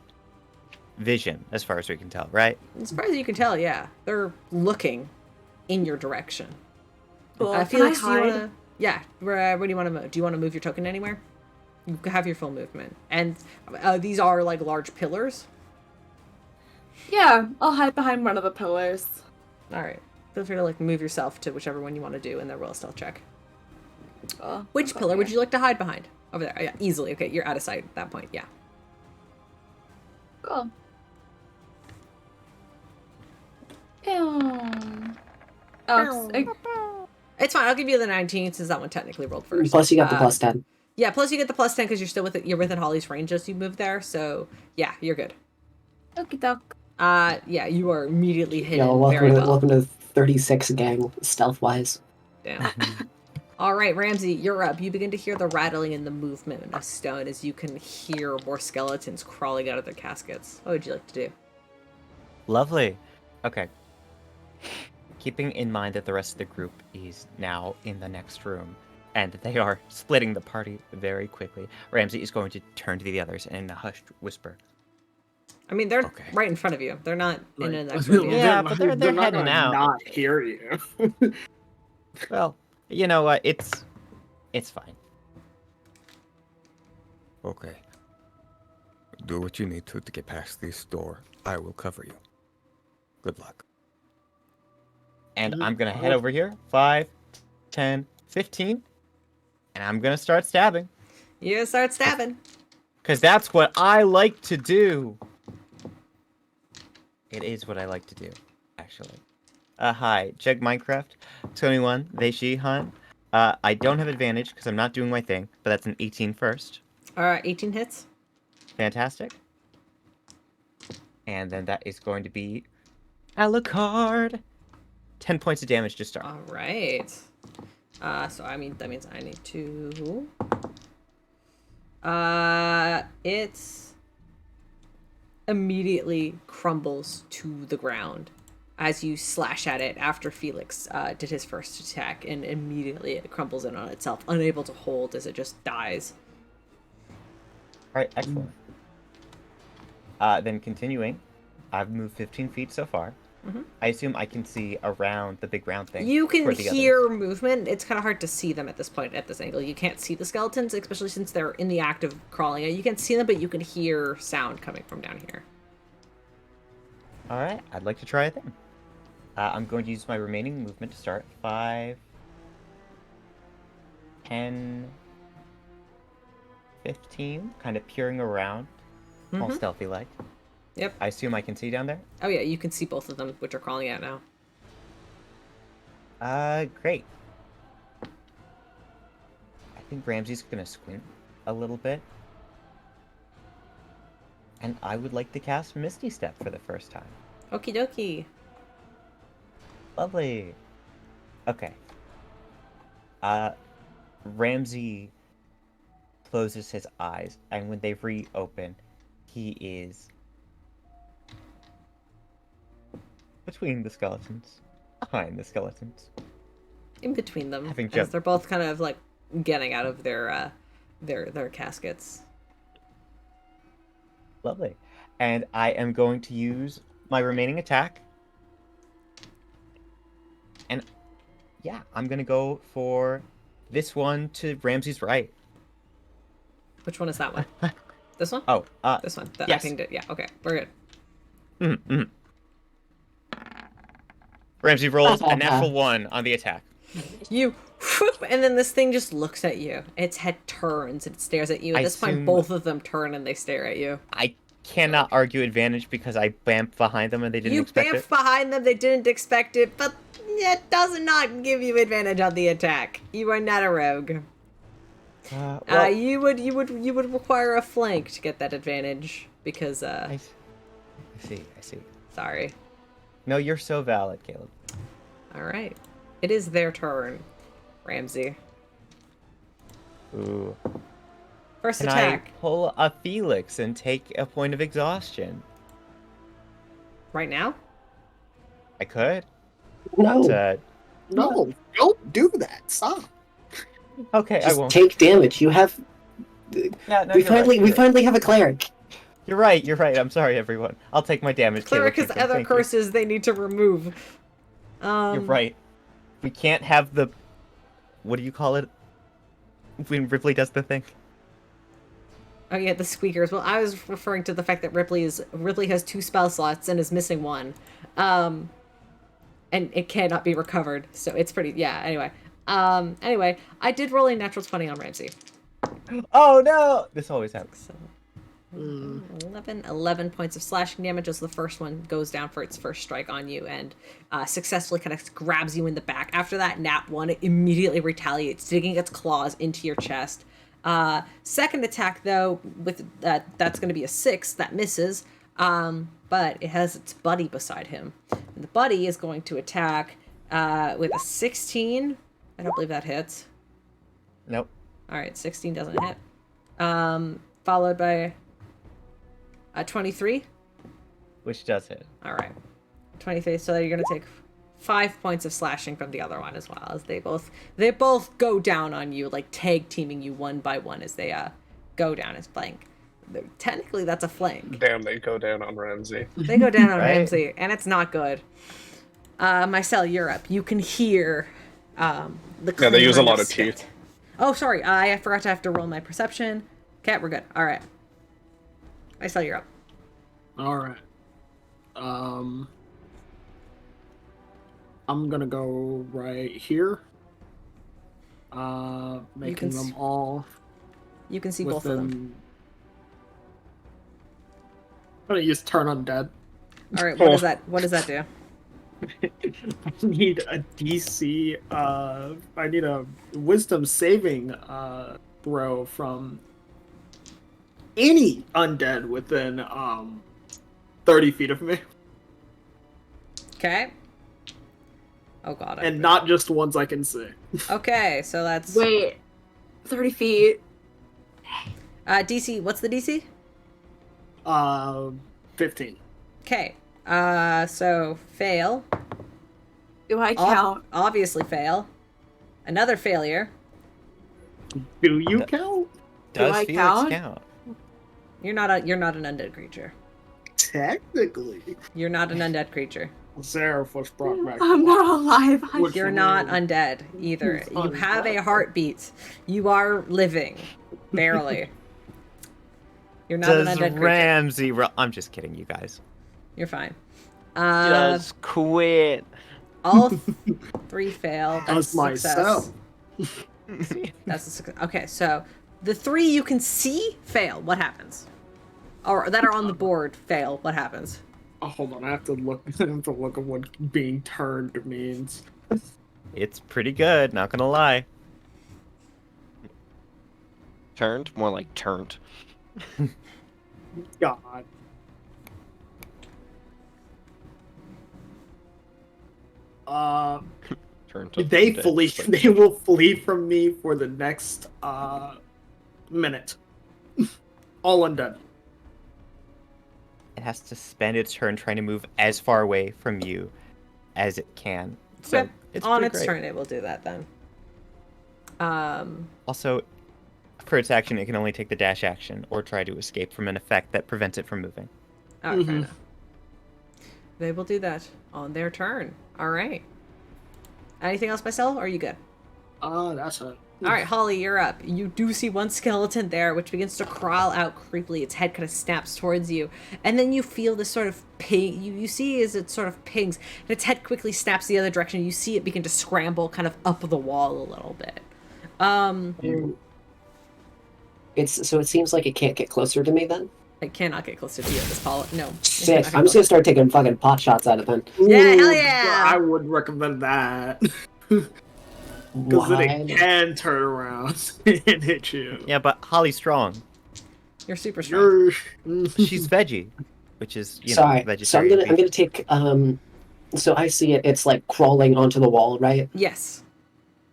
vision, as far as we can tell, right? As far as you can tell, yeah, they're looking in your direction. Cool. Felix, Can I do you hide? wanna? Yeah. Where do you want to move? Do you want to move your token anywhere? You have your full movement, and these are like large pillars. Yeah, I'll hide behind one of the pillars. All right. Feel free to like move yourself to whichever one you want to do, and then roll a stealth check. Which okay. pillar would you like to hide behind? Over there. Yeah, easily. Okay, you're out of sight at that point. Yeah. Cool. Oh, It's fine. I'll give you the 19 since that one technically rolled first. Plus you got the plus 10. Yeah. Plus you get the plus 10 because you're still within Holly's range as you move there. So yeah, you're good. okie doke. Yeah, you are immediately hidden Yo, very well. welcome to 36 gang, stealth-wise. Damn. All right, Ramsey, you're up. You begin to hear the rattling and the movement of stone as you can hear more skeletons crawling out of their caskets. What would you like to do? Lovely. Okay. Keeping in mind that the rest of the group is now in the next room, and that they are splitting the party very quickly, Ramsey is going to turn to the others and in a hushed whisper. I mean, they're Okay. right in front of you. They're not in the Like, next room yet. Yeah, but they're not heading gonna out. Not hear you. Well, you know what? It's fine. Okay. Do what you need to get past this door. I will cover you. Good luck. And I'm gonna head over here. 5, 10, 15. And I'm gonna start stabbing. You start stabbing. Because that's what I like to do. It is what I like to do, actually. Hi, Jegg Minecraft, 21, they, she, hun. I don't have advantage because I'm not doing my thing, but that's an 18 first. 18 hits. Fantastic. And then that is going to be Alucard. 10 points of damage to start. All right. So I mean that means I need to. It immediately crumbles to the ground as you slash at it after Felix did his first attack, and immediately it crumbles in on itself, unable to hold as it just dies. All right, excellent. Then continuing, I've moved 15 feet so far. Mm-hmm. I assume I can see around the big round thing. You can for the hear others. movement. It's kind of hard to see them at this point, at this angle. You can't see the skeletons, especially since they're in the act of crawling. You can see them, but you can hear sound coming from down here. All right, I'd like to try a thing. I'm going to use my remaining movement to start. 5, 10, 15, kind of peering around, all Mhm. stealthy-like. Yep. I assume I can see down there? Oh yeah, you can see both of them, which are crawling out now. Great. I think Ramsey's gonna squint a little bit. And I would like to cast Misty Step for the first time. Okie dokie. Lovely. Okay. Ramsey closes his eyes, and when they reopen, he is between the skeletons, behind the skeletons. In between them, Having as jumped. they're both kind of like getting out of their caskets. Lovely. And I am going to use my remaining attack. And yeah, I'm going to go for this one to Ramsey's right. Which one is that one? This one? Oh, This one. That yes. I pinged it. Yeah, okay. We're good. Mm-hmm. Ramsey rolls a natural 1 on the attack. You whoop, and then this thing just looks at you. Its head turns and it stares at you. At I this point, assume- both of them turn and they stare at you. I cannot argue advantage because I bamfed behind them and they didn't You expect bamfed it. behind them, they didn't expect it, but it does not give you advantage on the attack. You are not a rogue. Well, You would require a flank to get that advantage because I see. sorry. No, you're so valid, Caleb. All right, it is their turn, Ramsey. Ooh. First Can attack I pull a Felix and take a point of exhaustion? right now. I could. No, No, don't do that. Stop. Okay, I just won't. take damage. You have. Yeah, no, we you're finally right, we finally have a cleric. You're right. I'm sorry, everyone. I'll take my damage. Cleric Caleb, has other thank you. curses they need to remove. You're right. We can't have the. What do you call it? When Ripley does the thing. Oh yeah, the squeakers. Well, I was referring to the fact that Ripley has 2 spell slots and is missing 1, and it cannot be recovered. So it's pretty. Yeah. Anyway, I did roll a natural 20 on Ramsey. Oh no! This always happens. So 11 points of slashing damage as the first one goes down for its first strike on you and successfully kind of grabs you in the back. After that, nat 1, it immediately retaliates, digging its claws into your chest. Second attack, though, with that's going to be a 6. That misses, but it has its buddy beside him. And the buddy is going to attack with a 16. I don't believe that hits. Nope. All right, 16 doesn't hit. Followed by a 23. Which does hit. All right, 23. So you're gonna take 5 points of slashing from the other one as well, as they both go down on you, like tag teaming you one by one as they go down as flank. Technically, that's a flank. Damn, they go down on Ramsey. They go down on Right. Ramsey, and it's not good. Mycel, you're up. You can hear the. Yeah, they use a clanging lot of spit. teeth. Oh, sorry. I forgot to have to roll my perception. Okay, we're good. All right. Mycel, you're up. All right. I'm gonna go right here. Making can them all You can see both of them. within. I'm gonna use turn undead. All right. What does that do? I need a DC. I need a wisdom saving throw from any undead within 30 feet of me, Okay. Oh God. and not just ones I can see. Okay, so that's Wait, 30 feet. DC. What's the DC? 15. Okay. So fail. Do I count? Obviously fail. Another failure. Do you count? Does I Felix count? count? You're not an undead creature. Technically, You're not an undead creature. Seraph was brought back. I'm not alive. Which You're one not are you? undead either. Who's You have a undead? heartbeat. You are living. Barely. You're not an Does undead creature. Ramsey I'm just kidding, you guys. You're fine. Just quit. All 3 fail. That's That's success. myself. That's a success. Okay, so the 3 you can see fail. What happens? Or that are on the board fail. What happens? Oh, hold on, I have to look. I have to look at what being turned means. It's pretty good, not gonna lie. Turned? More like turned. God. Turned to They dead, flee. but- They will flee from me for the next minute. All undead. It has to spend its turn trying to move as far away from you as it can. So Okay. it's On pretty its great. turn, it will do that then. Also, for its action, it can only take the dash action or try to escape from an effect that prevents it from moving. All right, fair Mhm. enough. They will do that on their turn. All right. Anything else, Mycel? Or are you good? That's it. All right, Holly, you're up. You do see one skeleton there, which begins to crawl out creepily. Its head kind of snaps towards you, and then you feel this sort of ping. You see as it sort of pings, and its head quickly snaps the other direction. You see it begin to scramble kind of up the wall a little bit. It seems like it can't get closer to me then. It cannot get closer to you at this point. No. it Sick. cannot get I'm just closer. gonna start taking fucking pot shots at it then. Yeah, hell Ooh, yeah! I would recommend that. Because then it can turn around and hit you. Yeah, but Holly's strong. You're super strong. She's veggie, which is, you Sorry. know, So I'm vegetarian. gonna take so I see it, it's like crawling onto the wall, right? Yes.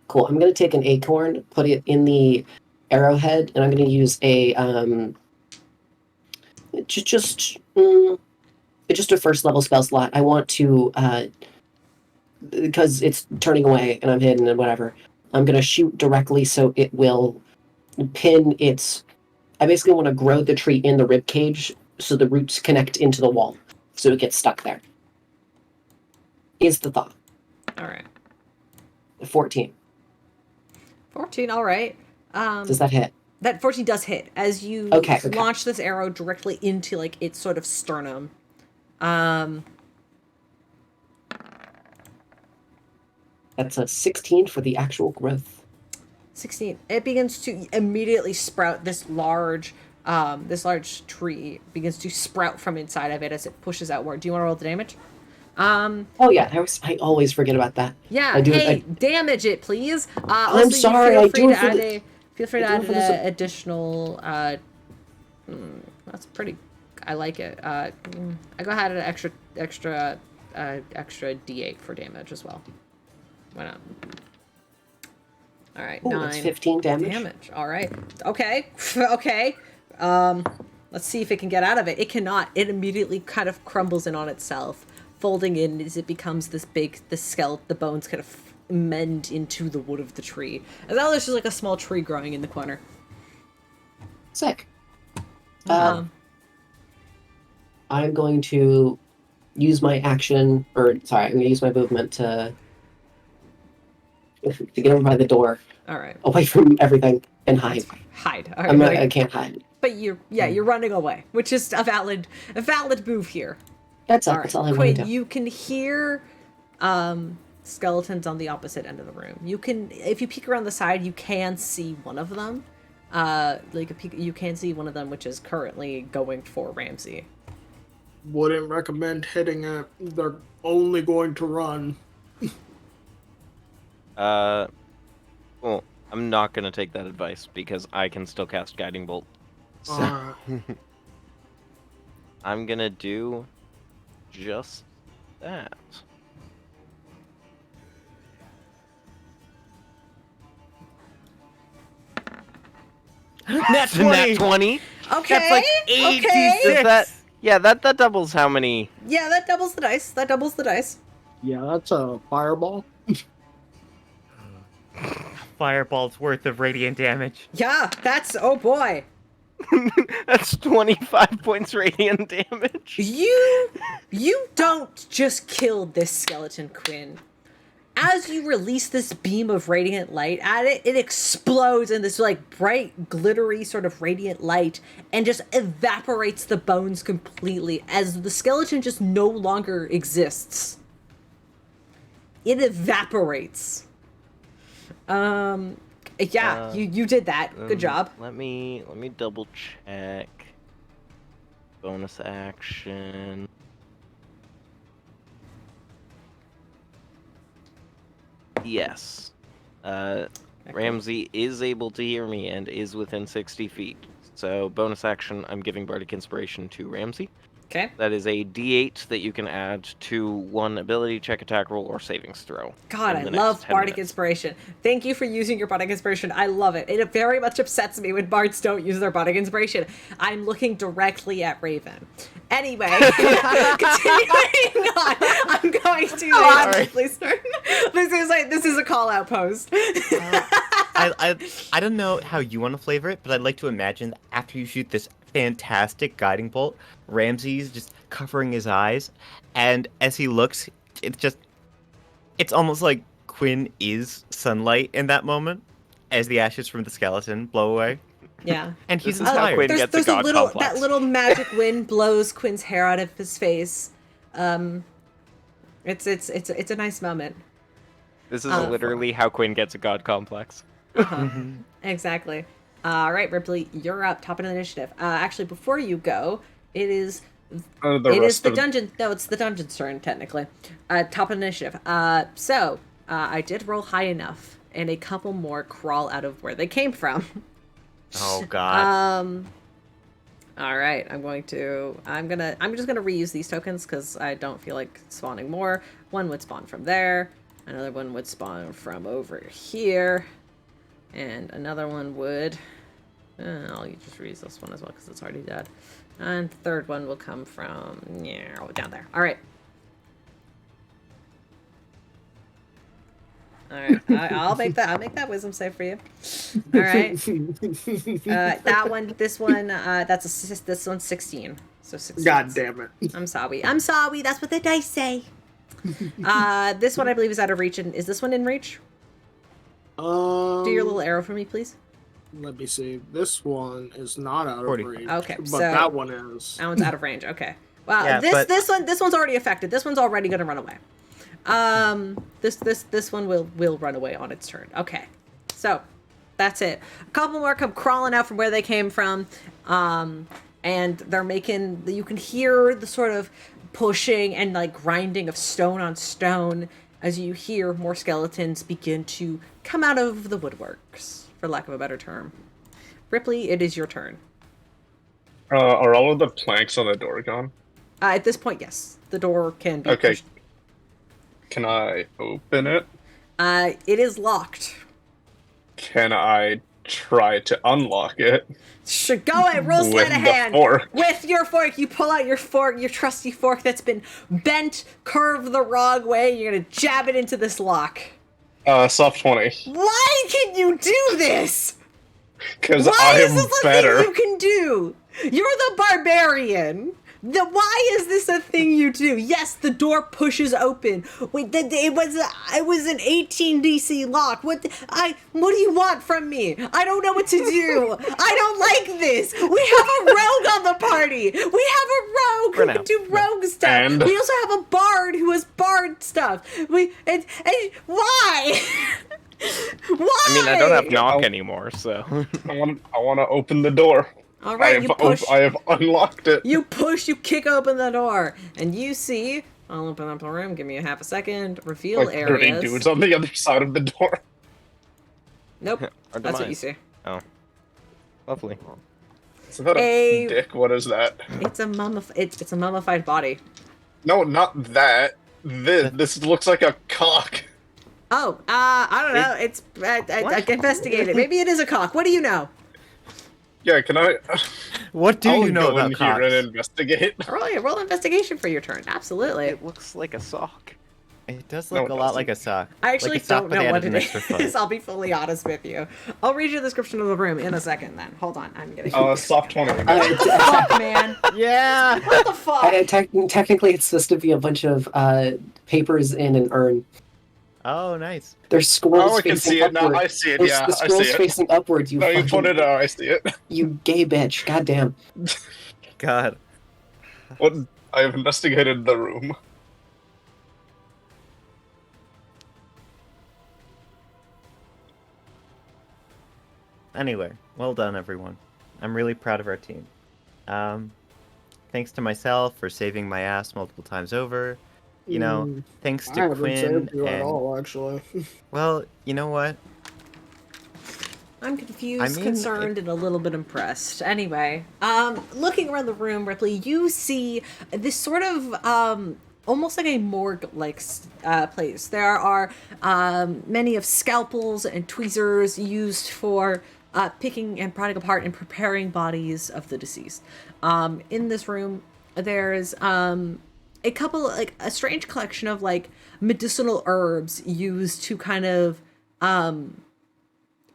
Cool. I'm gonna take an acorn, put it in the arrowhead, and I'm gonna use a just a first level spell slot. I want to because it's turning away and I'm hidden and whatever. I'm gonna shoot directly so it will pin its. I basically want to grow the tree in the rib cage so the roots connect into the wall, so it gets stuck there. Is the thought. All right. 14. 14, all right. Does that hit? That 14 does hit as you Okay. launch this arrow directly into like its sort of sternum. That's a 16 for the actual growth. 16. It begins to immediately sprout this large tree begins to sprout from inside of it as it pushes outward. Do you want to roll the damage? Oh yeah, I always forget about that. Yeah. I do Hey, it. damage it, please. I'm Also, sorry. I do it for the. Feel free to I add do it for the an additional. That's pretty. I like it. I go ahead and extra D8 for damage as well. Why not? All right, Ooh, 9 that's 15 damage. All right. Okay. Okay. Let's see if it can get out of it. It cannot. It immediately kind of crumbles in on itself, folding in as it becomes this big. The bones kind of mend into the wood of the tree. And now there's just like a small tree growing in the corner. Sick. Um, I'm going to use my action, I'm going to use my movement to get over by the door, all right. away from everything, and hide. Hide. All right. I can't hide. But you're running away, which is a valid move here. That's all. All right, That's all I want Quinn, to do. you can hear skeletons on the opposite end of the room. You can, if you peek around the side, you can see one of them. You can see one of them, which is currently going for Ramsey. Wouldn't recommend hitting it. They're only going to run. Well, I'm not gonna take that advice because I can still cast Guiding Bolt. So I'm gonna do just that. Nat 20! Nat 20? Okay. That's like Okay. 86. Is that? Yeah, that doubles how many? Yeah, that doubles the dice. Yeah, that's a fireball. Fireball's worth of radiant damage. Yeah, that's, oh boy. That's 25 points radiant damage. You don't just kill this skeleton, Quinn. As you release this beam of radiant light at it, it explodes in this like bright, glittery sort of radiant light and just evaporates the bones completely as the skeleton just no longer exists. It evaporates. Yeah, you did that. Good job. Let me double check. Bonus action. Yes. Ramsey is able to hear me and is within 60 feet. So, bonus action, I'm giving Bardic Inspiration to Ramsey. Okay. That is a d8 that you can add to one ability check, attack roll, or savings throw. God, in I the love next 10 Bardic minutes. Inspiration. Thank you for using your Bardic Inspiration. I love it. It very much upsets me when bards don't use their Bardic Inspiration. I'm looking directly at Raven. Anyway, continuing on, I'm going to Ripley's turn. This is a call out post. I don't know how you want to flavor it, but I'd like to imagine that after you shoot this fantastic guiding bolt, Ramsey's just covering his eyes, and as he looks, it's almost like Quinn is sunlight in that moment, as the ashes from the skeleton blow away, Yeah. and he's This is how inspired. Quinn gets a There's god little complex. that little magic wind blows Quinn's hair out of his face. It's a nice moment. This is literally how Quinn gets a god complex. Exactly. All right, Ripley, you're up. Top of the initiative. Actually, before you go, it is the dungeon. No, it's the dungeon's turn technically. Top of the initiative. So I did roll high enough, and a couple more crawl out of where they came from. Oh God. All right, I'm just gonna reuse these tokens because I don't feel like spawning more. One would spawn from there. Another one would spawn from over here. And another one would... I'll just reuse this one as well because it's already dead. And the third one will come from... down there. Alright. Alright, I'll make that wisdom save for you. Alright. That one, this one, this one's 16. So 16. God damn it. I'm sorry, that's what the dice say. This one I believe is out of reach, and is this one in reach? Do your little arrow for me, please. Let me see. This one is not out of 40. range. Okay, but so that one is. that one's out of range. Okay. Well, Yeah, this one's already affected. This one's already gonna run away. This one will run away on its turn. Okay. So that's it. A couple more come crawling out from where they came from. And they're making, you can hear the sort of pushing and like grinding of stone on stone as you hear more skeletons begin to come out of the woodworks, for lack of a better term. Ripley, it is your turn. Are all of the planks on the door gone? At this point, yes. The door can be Okay. pushed. Can I open it? It is locked. Can I try to unlock it? Sure, go ahead, roll sleight With of the hand. fork. With your fork, you pull out your fork, your trusty fork that's been bent, curved the wrong way. You're gonna jab it into this lock. Soft 20. Why can you do this? Because Why I is am this a better. thing you can do? You're the barbarian. Why is this a thing you do? Yes, the door pushes open. Wait, it was an 18 DC lock. What do you want from me? I don't know what to do. I don't like this. We have a rogue on the party. We have a rogue who can do rogue stuff. And? We also have a bard who has bard stuff. And why? Why? I mean, I don't have knock anymore, so. I want to open the door. All right, you push. I have unlocked it. You push, you kick open the door, and you see, I'll open up the room, give me a half a second, reveal Like 30 areas. dudes on the other side of the door. Nope, Our that's what you demise. see. Oh. Lovely. Is that a dick? What is that? It's a mummified body. No, not that. This looks like a cock. Oh, I don't know, it's, I can investigate it. Maybe it is a cock, what do you know? Yeah, can I? What do I'll you know go about in here cocks? and investigate. Roll investigation for your turn, absolutely. It looks like a sock. It does No, look it a lot doesn't. like a sock. I actually like a sock, don't but they know what added it an extra foot. is, I'll be fully honest with you. I'll read you the description of the room in a second then. Hold on, I'm getting... Soft 20. Fuck, man. Yeah. What the fuck? Technically, it's supposed to be a bunch of papers in an urn. Oh, nice. There's scrolls Oh, I can facing see it now. upward. I see it. There's Yeah, the I scrolls see it. facing upward. You No, you fucking, pointed it out. I see it. you gay bitch. Goddamn. God. What? I have investigated the room. Anyway, well done, everyone. I'm really proud of our team. Thanks to Mycel for saving my ass multiple times over. you know, thanks I to haven't Quinn saved you at and all, actually. well, you know what? I'm confused, I mean, concerned, and a little bit impressed. Anyway, looking around the room, Ripley, you see this sort of almost like a morgue-like place. There are many of scalpels and tweezers used for picking and prodding apart and preparing bodies of the deceased. In this room, there's a couple, like a strange collection of like medicinal herbs used to kind of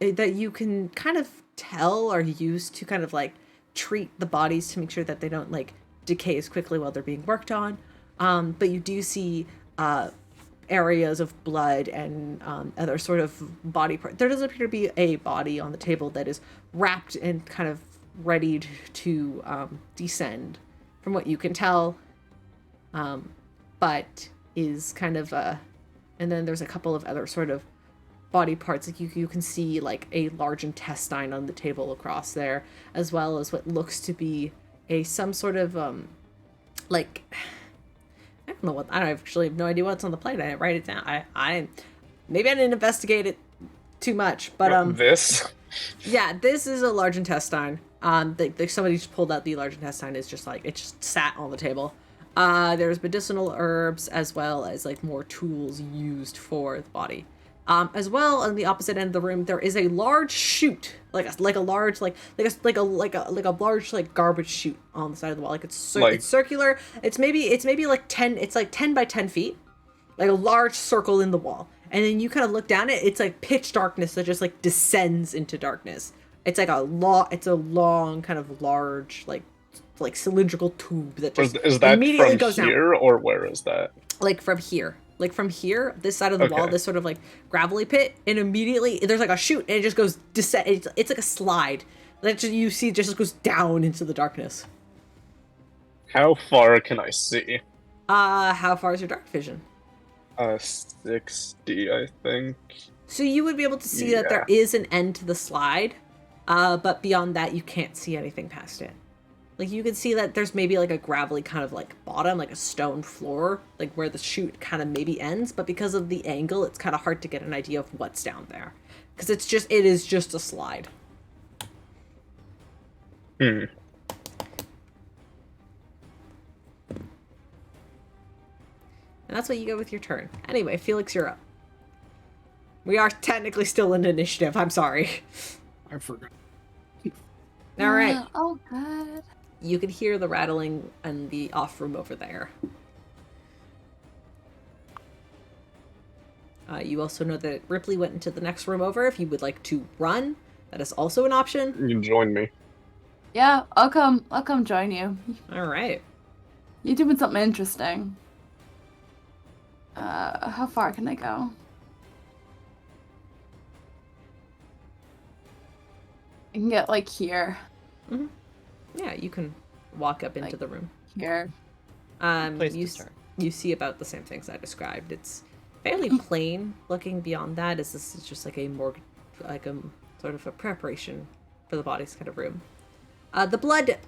that you can kind of tell are used to kind of like treat the bodies to make sure that they don't like decay as quickly while they're being worked on. But you do see areas of blood and other sort of body part. There does appear to be a body on the table that is wrapped and kind of ready to descend, from what you can tell. But is kind of and then there's a couple of other sort of body parts, like you can see like a large intestine on the table across there, as well as what looks to be some sort of like I don't know what, I actually have no idea what's on the plate. I didn't write it down. I maybe I didn't investigate it too much, but This? yeah, this is a large intestine. Somebody just pulled out the large intestine. Is just like it just sat on the table. There's medicinal herbs as well as like more tools used for the body. As well, on the opposite end of the room, there is a large chute, like a large large like garbage chute on the side of the wall. Like it's circular. It's maybe like 10. It's like 10 by 10 feet, like a large circle in the wall. And then you kind of look down it. It's like pitch darkness that just like descends into darkness. It's like It's a long kind of large like cylindrical tube that just is that immediately from goes here, or where is that? like from here. Like from here, this side of the wall, this sort of like gravelly pit, and immediately there's like a chute, and it just goes descend. It's like a slide that you see just goes down into the darkness. How far can I see? How far is your dark vision? 60, I think. So you would be able to see that there is an end to the slide, but beyond that, you can't see anything past it. Like, you can see that there's maybe, like, a gravelly kind of, like, bottom, like a stone floor, like, where the chute kind of maybe ends, but because of the angle, it's kind of hard to get an idea of what's down there. Because it is just a slide. And that's what you get with your turn. Anyway, Felix, you're up. We are technically still in initiative, I'm sorry. I forgot. Alright. Oh, good. You can hear the rattling in the off room over there. You also know that Ripley went into the next room over. If you would like to run, that is also an option. you can join me. Yeah, I'll come join you. All right. You're doing something interesting. How far can I go? I can get like here. Mm-hmm. Yeah, you can walk up into Like the room. Here. Place to start. You see about the same things I described. It's fairly plain. Looking beyond that, this is just like a more, like a sort of a preparation for the body's kind of room. The blood,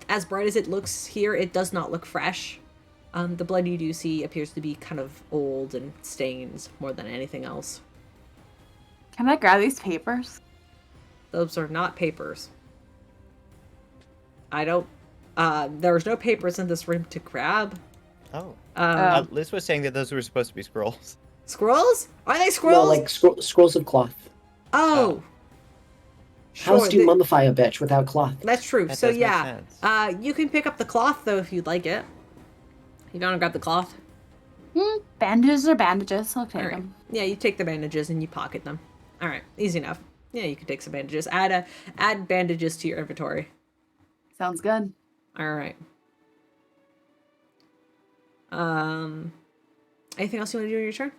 as bright as it looks here, it does not look fresh. The blood you do see appears to be kind of old and stains more than anything else. Can I grab these papers? Those are not papers. I don't. There's no papers in this room to grab. Oh. Um, Liz was saying that those were supposed to be scrolls. Scrolls? Are they No, scrolls? like scrolls of cloth. Oh. How else do you they- mummify a bitch without cloth? That's true. That So does make yeah, sense. you can pick up the cloth though if you'd like it. You don't want to grab the cloth? Bandages are bandages. I'll take All right. them. Yeah, you take the bandages and you pocket them. All right, easy enough. Yeah, you can take some bandages. Add bandages to your inventory. Sounds good. All right. Anything else you want to do in your turn?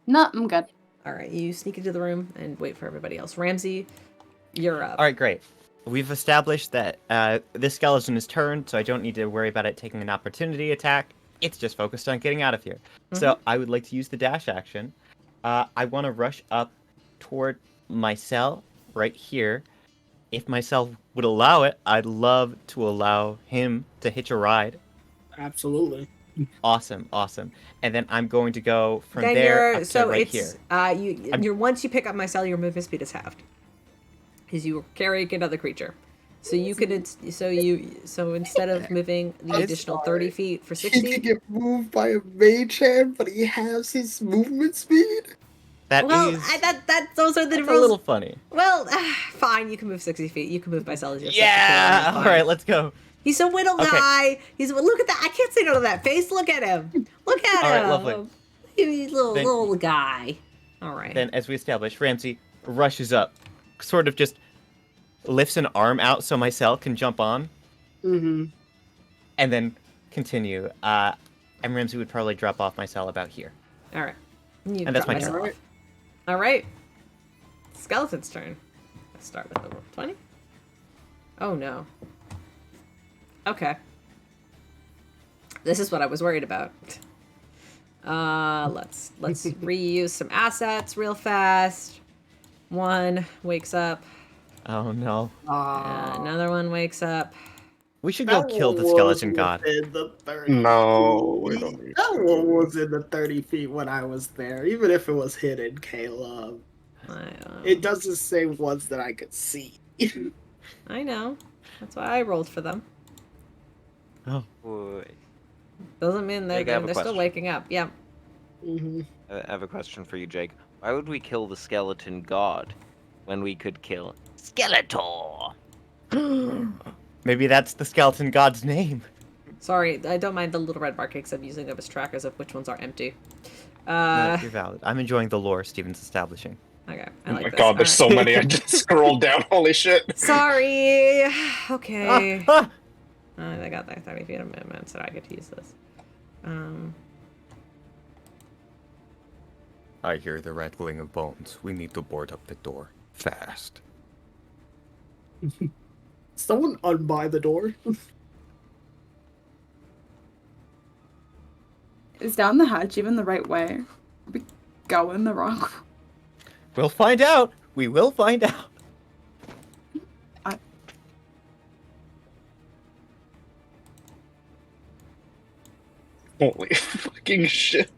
No, I'm good. All right, you sneak into the room and wait for everybody else. Ramsey, you're up. All right, great. We've established that this skeleton is turned, so I don't need to worry about it taking an opportunity attack. It's just focused on getting out of here. So I would like to use the dash action. I want to rush up toward Mycel right here. If Mycel would allow it, I'd love to allow him to hitch a ride. Absolutely. Awesome. And then I'm going to go from Then there you're up so to right it's here. you're once you pick up Mycel, your movement speed is halved. Because you carry another creature. So you could so instead of moving the I'm additional sorry. 30 feet for He 60. can get moved by a mage hand, but he has his movement speed. That Well, is those are the that's rules. a little funny. Well, fine, you can move 60 feet. You can move Mycel as your Yeah. second All right, let's go. He's a whittle Okay. guy. Look at that. I can't say no to that face. Look at him. Look at All him. right, lovely. He's a Then- little guy. All right. Then, as we established, Ramsey rushes up, sort of just lifts an arm out so Mycel can jump on, Mm-hmm. and then continue. And Ramsey would probably drop off Mycel about here. All right. You And that's got my turn. Mycel off. All right. Skeleton's turn. Let's start with the roll 20. Oh no. Okay. This is what I was worried about. Let's reuse some assets real fast. One wakes up. Oh no. Another one wakes up. We should go kill the skeleton god. In the 30 No, we feet. don't need That one was in the 30 feet when I was there, even if it was hidden, Caleb. It doesn't say ones that I could see. I know. That's why I rolled for them. Wait, Doesn't mean Jegg, I have a they're still question. waking up. Yeah. Mm-hmm. I have a question for you, Jake. Why would we kill the skeleton god when we could kill Skeletor? Maybe that's the skeleton god's name. Sorry, I don't mind the little red markings. I'm using them as trackers of which ones are empty. No, you're valid. I'm enjoying the lore Steven's establishing. Okay, I Oh like my this. god, there's All so right. many. I just scrolled down. Holy shit. Sorry. Okay. Ah, I got that 30 feet of movement, so I get to use this. I hear the rattling of bones. We need to board up the door. Fast. Someone unbar the door. Is down the hatch even the right way? Are we going the wrong way? We'll find out. We will find out. Holy fucking shit.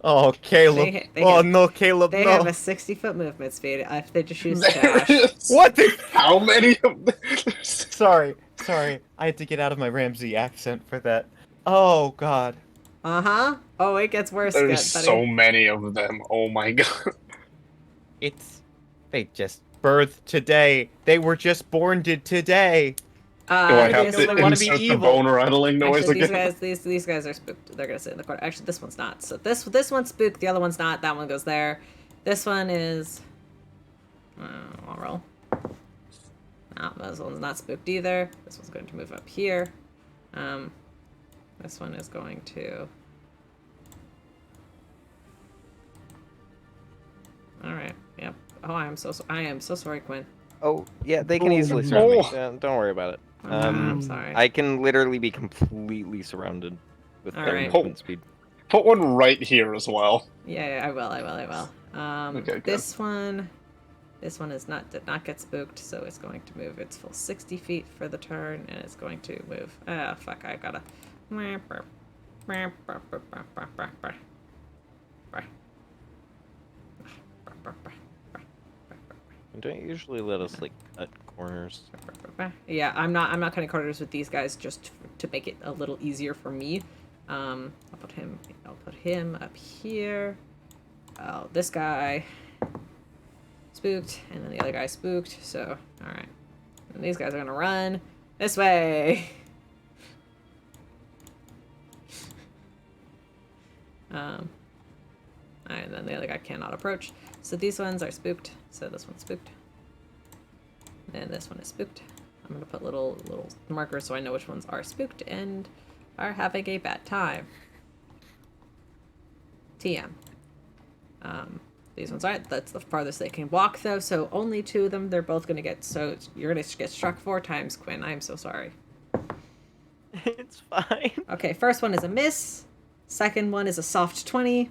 Oh, Caleb. They Oh have- no, Caleb, They no. have a 60-foot movement speed if they just choose to There dash. is- What the? How many of them? Sorry. I had to get out of my Ramsey accent for that. Oh God. Uh-huh. Oh, it gets worse. There's buddy. so many of them. Oh my god. They just birthed today. They were just born today. Do I have this to they wanna be insert the evil. bone rattling noise Actually, again? these guys are spooked. They're gonna sit in the corner. Actually, this one's not. So this one's spooked. The other one's not. That one goes there. This one is. I'll roll. No, this one's not spooked either. This one's going to move up here. This one is going to. All right. Yep. Oh, I am so sorry, Quinn. Oh, yeah, they can Oh, easily surround me. no. Don't worry about it. I'm sorry. I can literally be completely surrounded with All their right. movement speed. Put one right here as well. Yeah, I will. Okay, good. This one did not get spooked, so it's going to move its full 60 feet for the turn, and it's going to move. Ah, fuck! I gotta. Don't you usually let us like cut corners? Yeah, I'm not cutting corners with these guys just to make it a little easier for me. I'll put him up here. Oh, this guy spooked, and then the other guy spooked. So, all right, and these guys are gonna run this way. And then the other guy cannot approach. So these ones are spooked. So this one's spooked. And this one is spooked. I'm gonna put little markers so I know which ones are spooked and are having a bad time. TM. These ones aren't. That's the farthest they can walk though, so only 2 of them. They're both gonna get, so you're gonna get struck 4 times, Quinn. I'm so sorry. It's fine. Okay, first one is a miss. Second one is a soft 20.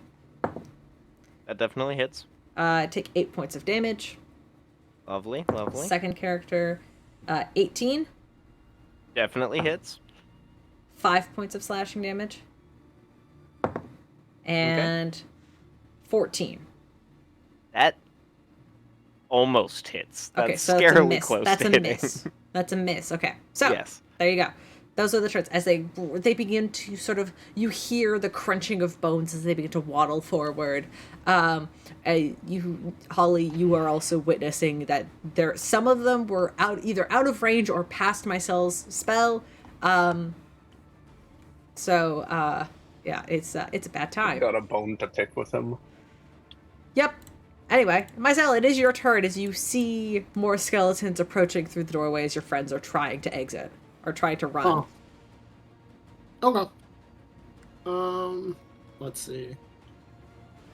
That definitely hits. Take 8 points of damage. Lovely, lovely. Second character, 18. Definitely hits. 5 points of slashing damage. and 14. That almost hits. That's Okay, so it's a scarily miss. close That's to a hitting. miss. That's a miss. Okay, so Yes. there you go. Those are the turns. As they begin to sort of, you hear the crunching of bones as they begin to waddle forward. Holly, you are also witnessing that some of them were either out of range or past Mycel's spell. Yeah, it's a bad time. Got a bone to pick with him. Yep. Anyway, Mycel, it is your turn as you see more skeletons approaching through the doorway as your friends are trying to exit. Or trying to run. Oh. Okay. Let's see.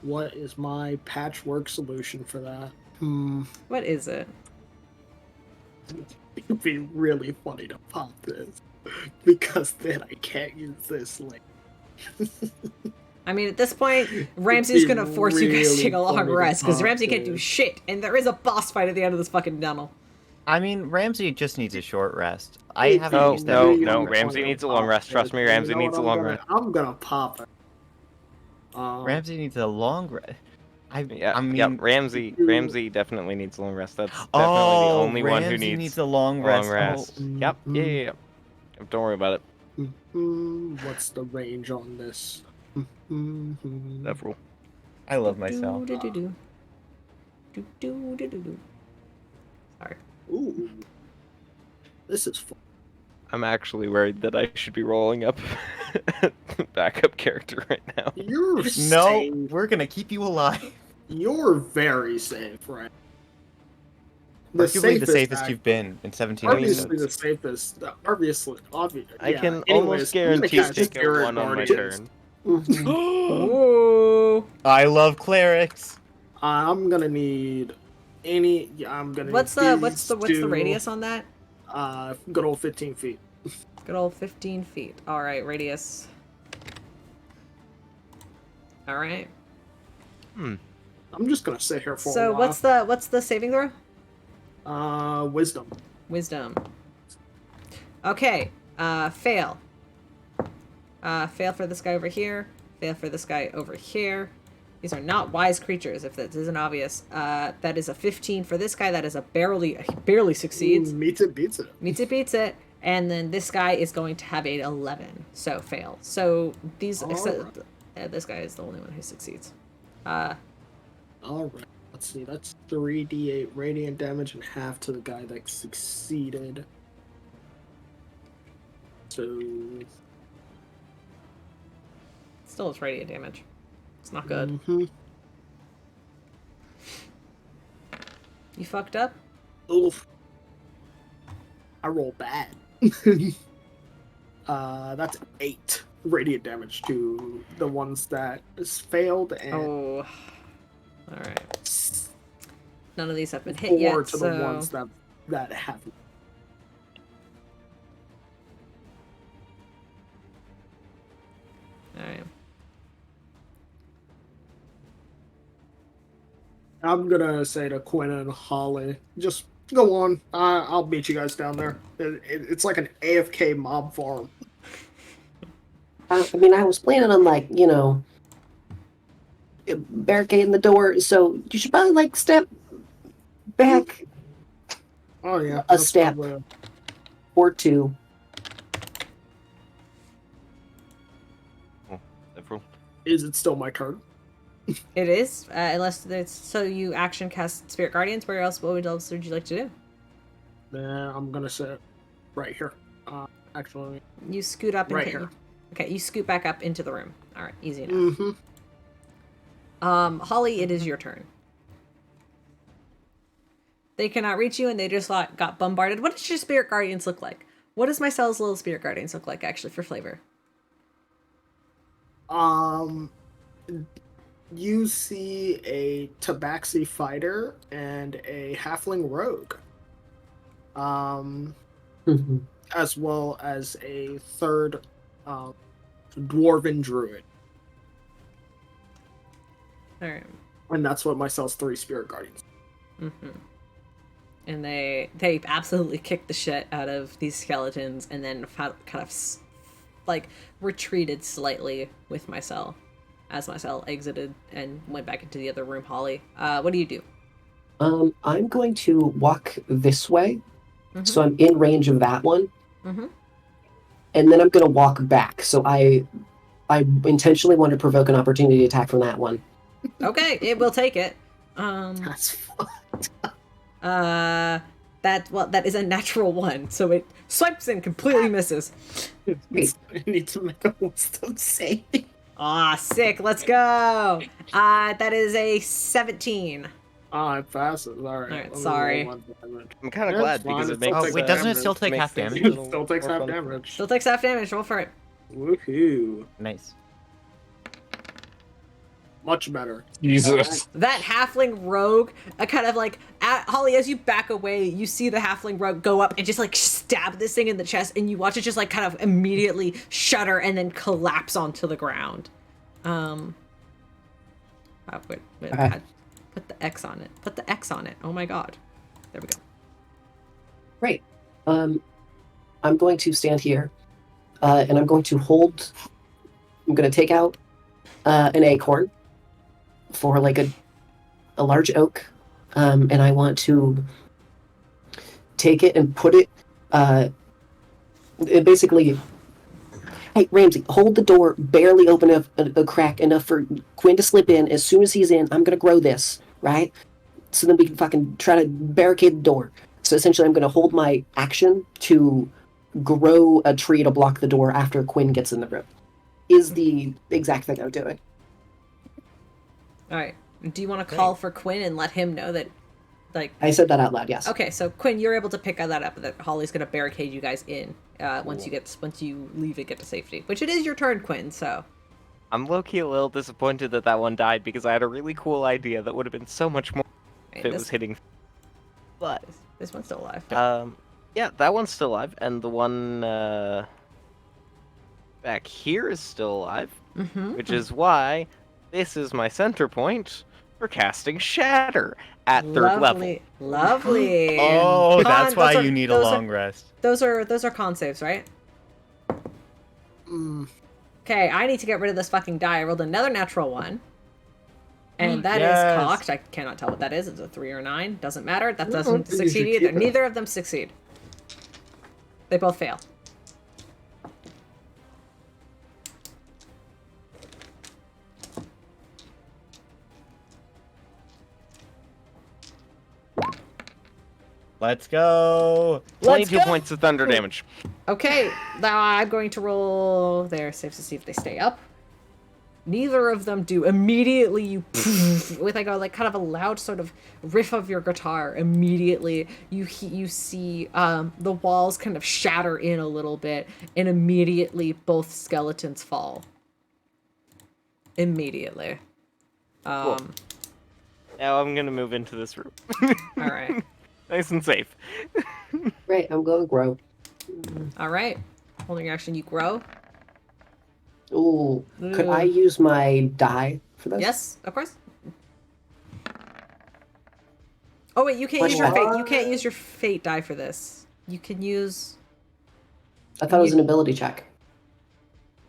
What is my patchwork solution for that? What is it? It'd be really funny to pop this. Because then I can't use this link. I mean, at this point, Ramsey's gonna force you guys to take a long rest, because Ramsey can't do shit, and there is a boss fight at the end of this fucking tunnel. I mean, Ramsey just needs a short rest. I haven't No, used that. no, Ramsey needs a long rest. Trust me, Ramsey needs a long rest. I'm gonna pop it. Ramsey needs a long rest. I mean, yeah, Ramsey definitely needs a long rest. That's definitely the only one who needs a long rest. Yep, yeah. Don't worry about it. What's the range on this? Several. I love myself. Sorry. Ooh. This is fun. I'm actually worried that I should be rolling up backup character right now. You're No, safe. we're gonna keep you alive. You're very safe, right? Arguably the safest you've been in 17 Obviously episodes. the safest. Obviously. I can Anyways, almost guarantee I'm gonna take cast a 1 on my Guardians. turn. Ooh. I love clerics. I'm gonna need any. Yeah, I'm gonna. What's need the these radius on that? Good old 15 feet. Good old 15 feet. All right, radius. All right. I'm just gonna sit here for a So while. what's the saving throw? Wisdom. Wisdom. Okay. Fail. Fail for this guy over here. Fail for this guy over here. These are not wise creatures, if that isn't obvious. That is a 15 for this guy. That is he barely succeeds. Ooh, meets it, beats it. Meets it, beats it. And then this guy is going to have an 11. So fail. So these, this guy is the only one who succeeds. Alright. Let's see. That's 3d8 radiant damage and half to the guy that succeeded. So. Still it's radiant damage. It's not good. You fucked up? Oof. I roll bad. That's 8 radiant damage to the ones that has failed, and Oh. Alright. None of these have been hit 4 yet, to so... the ones that haven't. Alright. I'm gonna say to Quinn and Holly, just go on. I'll meet you guys down there. It's like an AFK mob farm. I mean, I was planning on, like, you know, barricading the door, so you should probably, like, step back Oh yeah, a that's step probably or two. Is it still my turn? It is, unless it's... So you action cast Spirit Guardians, where else, what else would you like to do? Then I'm gonna sit right here. Actually, You scoot up and right hit here. Okay, you scoot back up into the room. Alright, easy enough. Holly, it is your turn. They cannot reach you, and they just got bombarded. What does your Spirit Guardians look like? What does Mycel's little Spirit Guardians look like, actually, for flavor? You see a Tabaxi fighter and a halfling rogue. As well as a third dwarven druid. Alright. And that's what Mycel's 3 spirit guardians. And they absolutely kicked the shit out of these skeletons, and then kind of like retreated slightly with Mycel. as Mycel exited and went back into the other room. Holly, what do you do? I'm going to walk this way, Mhm. so I'm in range of that one, Mm-hmm. and then I'm going to walk back. So I intentionally want to provoke an opportunity attack from that one. Okay, it will take it. That's fun. That is a natural 1, so it swipes and completely misses. Great. I need to make a wisdom save. Ah, sick. Let's go. That is a 17. Ah, it passes. All right. Alright, let me sorry. roll one damage. I'm kind of Yeah, glad it's fine, because it it still makes. takes wait, doesn't it still damage. take makes half things a damage? little Still takes more half fun. damage. Still takes half damage. Roll for it. Woohoo! Nice. Much better. Jesus. That halfling rogue, kind of like, Holly, as you back away, you see the halfling rogue go up and just like stab this thing in the chest, and you watch it just like kind of immediately shudder and then collapse onto the ground. Wait, Okay. God. Put the X on it. Put the X on it. Oh my god. There we go. Great. I'm going to stand here, and I'm going to hold. I'm going to take out an acorn for like a large oak, and I want to take it and put it. It basically. Hey, Ramsey, hold the door barely open enough, a crack enough for Quinn to slip in. As soon as he's in, I'm gonna grow this, right? So then we can fucking try to barricade the door. So essentially, I'm gonna hold my action to grow a tree to block the door after Quinn gets in the room. Is the exact thing I'm doing. All right. Do you want to call for Quinn and let him know that, like? I said that out loud, yes. Okay, so Quinn, you're able to pick that up. That Holly's gonna barricade you guys in once you leave and get to safety. Which it is your turn, Quinn. So. I'm low-key a little disappointed that that one died because I had a really cool idea that would have been so much more if it was hitting. But this one's still alive. yeah, that one's still alive, and the one back here is still alive, which is why this is my center point for casting Shatter at third level. Lovely. Oh, Con- that's why those are- you need a those are- long rest. Those are con saves, right? Okay, I need to get rid of this fucking die. I rolled another natural 1. And that is Yes. cocked. I cannot tell what that is. It's a 3 or 9. Doesn't matter. That No, doesn't you succeed should either. keep it. Neither of them succeed. They both fail. Let's go. 22 points of thunder damage. Okay, now I'm going to roll their saves to see if they stay up. Neither of them do. Immediately, you with like a kind of a loud sort of riff of your guitar. Immediately, you see the walls kind of shatter in a little bit, and immediately both skeletons fall. Immediately. Cool. Now I'm gonna move into this room. All right. Nice and safe. Great, I'm going to grow. All right. Holding your action, you grow. Ooh, could I use my die for this? Yes, of course. Oh wait, you can't What? use your fate. You can't use your fate die for this. You can use I thought it was an ability check.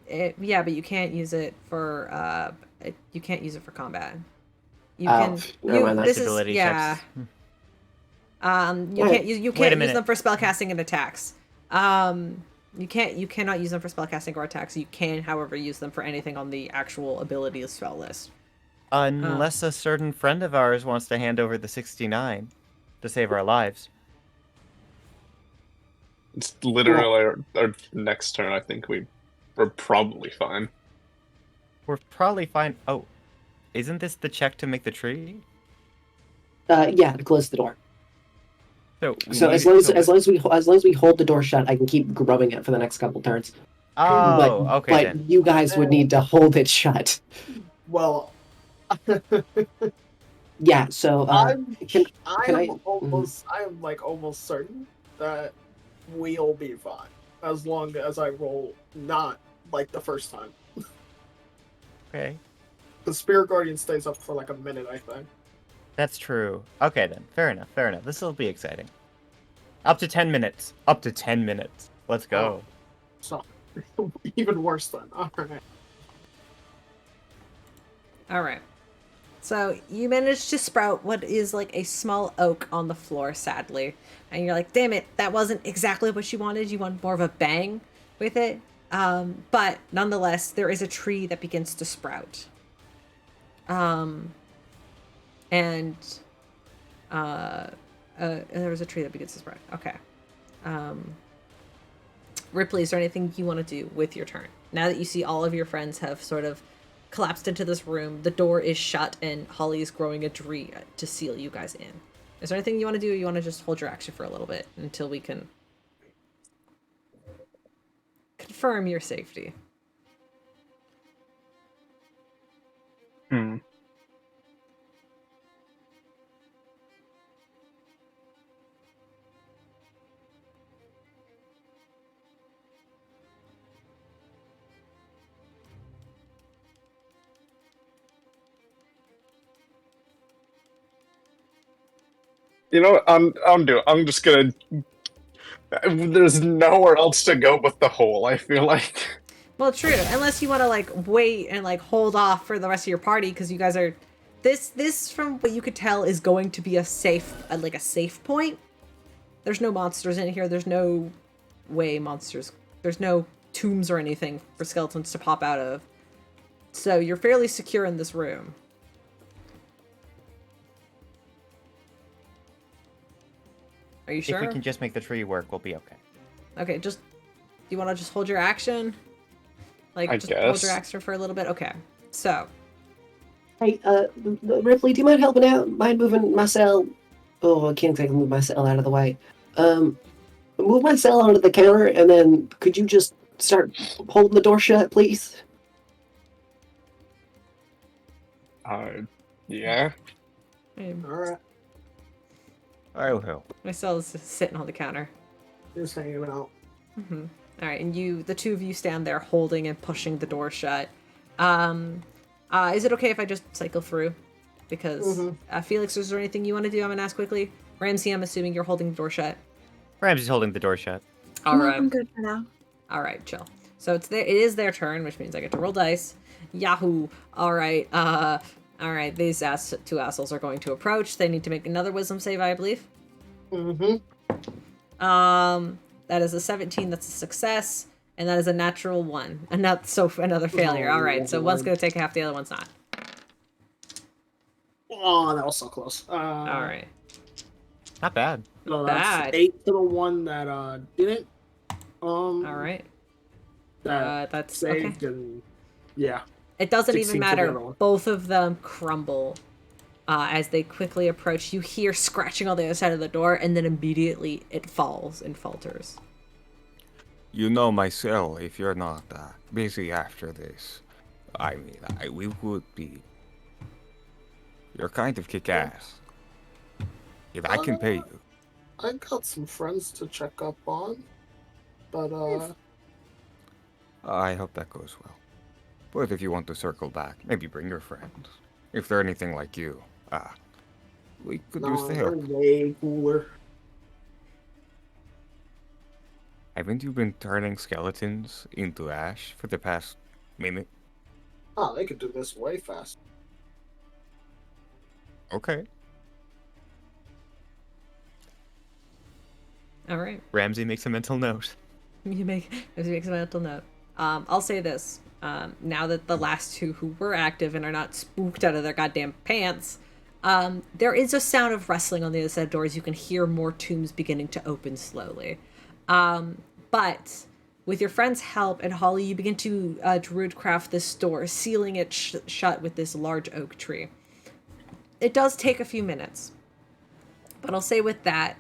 it. Yeah, but you can't use it for. You can't use it for combat. You Oh, can. never mind, This that's is ability yeah. checks. You Wait. can't use. You Wait a can't use minute. them for spellcasting and attacks. You can't. You cannot use them for spellcasting or attacks. You can, however, use them for anything on the actual ability spell list. Unless a certain friend of ours wants to hand over the 69 to save our lives. It's literally our next turn. I think we're probably fine. We're probably fine. Oh, isn't this the check to make the tree? Yeah, to close the door. So we as need long to- as long as we hold the door shut, I can keep growing it for the next couple turns. Oh, okay but then. you guys would need to hold it shut. Well, Yeah. So I'm can I- I'm like almost certain that we'll be fine as long as I roll not like the first time. Okay, The Spirit Guardian stays up for like a minute, I think. that's true. Okay then, fair enough. This will be exciting. Up to 10 minutes. Up to 10 minutes. Let's go. So even worse then. All right. All right. So you managed to sprout what is like a small oak on the floor, sadly. And you're like, damn it, that wasn't exactly what you wanted. You want more of a bang with it. But nonetheless, there is a tree that begins to sprout. And there was a tree that begins to sprout. Okay. Rypley, is there anything you want to do with your turn? Now that you see all of your friends have sort of collapsed into this room, the door is shut, and Holly is growing a tree to seal you guys in. Is there anything you want to do, or you want to just hold your action for a little bit until we can confirm your safety? Hmm. You know what? I'm just gonna. There's nowhere else to go but the hole. I feel like. Well, true. Unless you want to like wait and like hold off for the rest of your party, because you guys are. This from what you could tell is going to be a safe, like a safe point. There's no monsters in here. There's no way monsters. There's no tombs or anything for skeletons to pop out of. So you're fairly secure in this room. Are you sure? If we can just make the tree work, we'll be okay. Okay, just... Do you want to just hold your action? Like, I just guess. hold your action for a little bit? Okay. So... Hey, Ripley, do you mind helping out? Mind moving Mycel? Oh, I can't exactly move Mycel out of the way. Move Mycel onto the counter, and then could you just start holding the door shut, please? Yeah. Alright, I'll help. Mycel is just sitting on the counter. just hanging out. Mm-hmm. All right, and the two of you stand there holding and pushing the door shut. Is it okay if I just cycle through? Because, Felix, is there anything you want to do? I'm going to ask quickly. Ramsey, I'm assuming you're holding the door shut. Ramsey's holding the door shut. All No, right. I'm good for now. All right, chill. So it is their turn, which means I get to roll dice. Yahoo! All right. All right. These two assholes are going to approach. They need to make another wisdom save, I believe. Mm-hmm. That is a 17. That's a success, and that is a natural 1. Another failure. All right. So one's going to take half, the other one's not. Oh, that was so close. All right. Not bad. No, Bad. that's 8 to the one that didn't. All right. That That's saved okay. and yeah. It doesn't 16 even for the matter. other one. Both of them crumble as they quickly approach. You hear scratching on the other side of the door, and then immediately it falls and falters. You know, Mycel, if you're not busy after this, I mean, we would be. You're kind of kick-ass. If I can pay you. I got some friends to check up on, but I hope that goes well. But if you want to circle back, maybe bring your friends. If they're anything like you, we could use no, the they're help. way cooler. Haven't you been turning skeletons into ash for the past minute? Oh, they could do this way faster. Okay. All right. Ramsey makes a mental note. You make a mental note. I'll say this. Now that the last two who were active and are not spooked out of their goddamn pants, there is a sound of rustling on the other side of doors. You can hear more tombs beginning to open slowly. But with your friend's help and Holly, you begin to druidcraft this door, sealing it shut with this large oak tree. It does take a few minutes, but I'll say with that,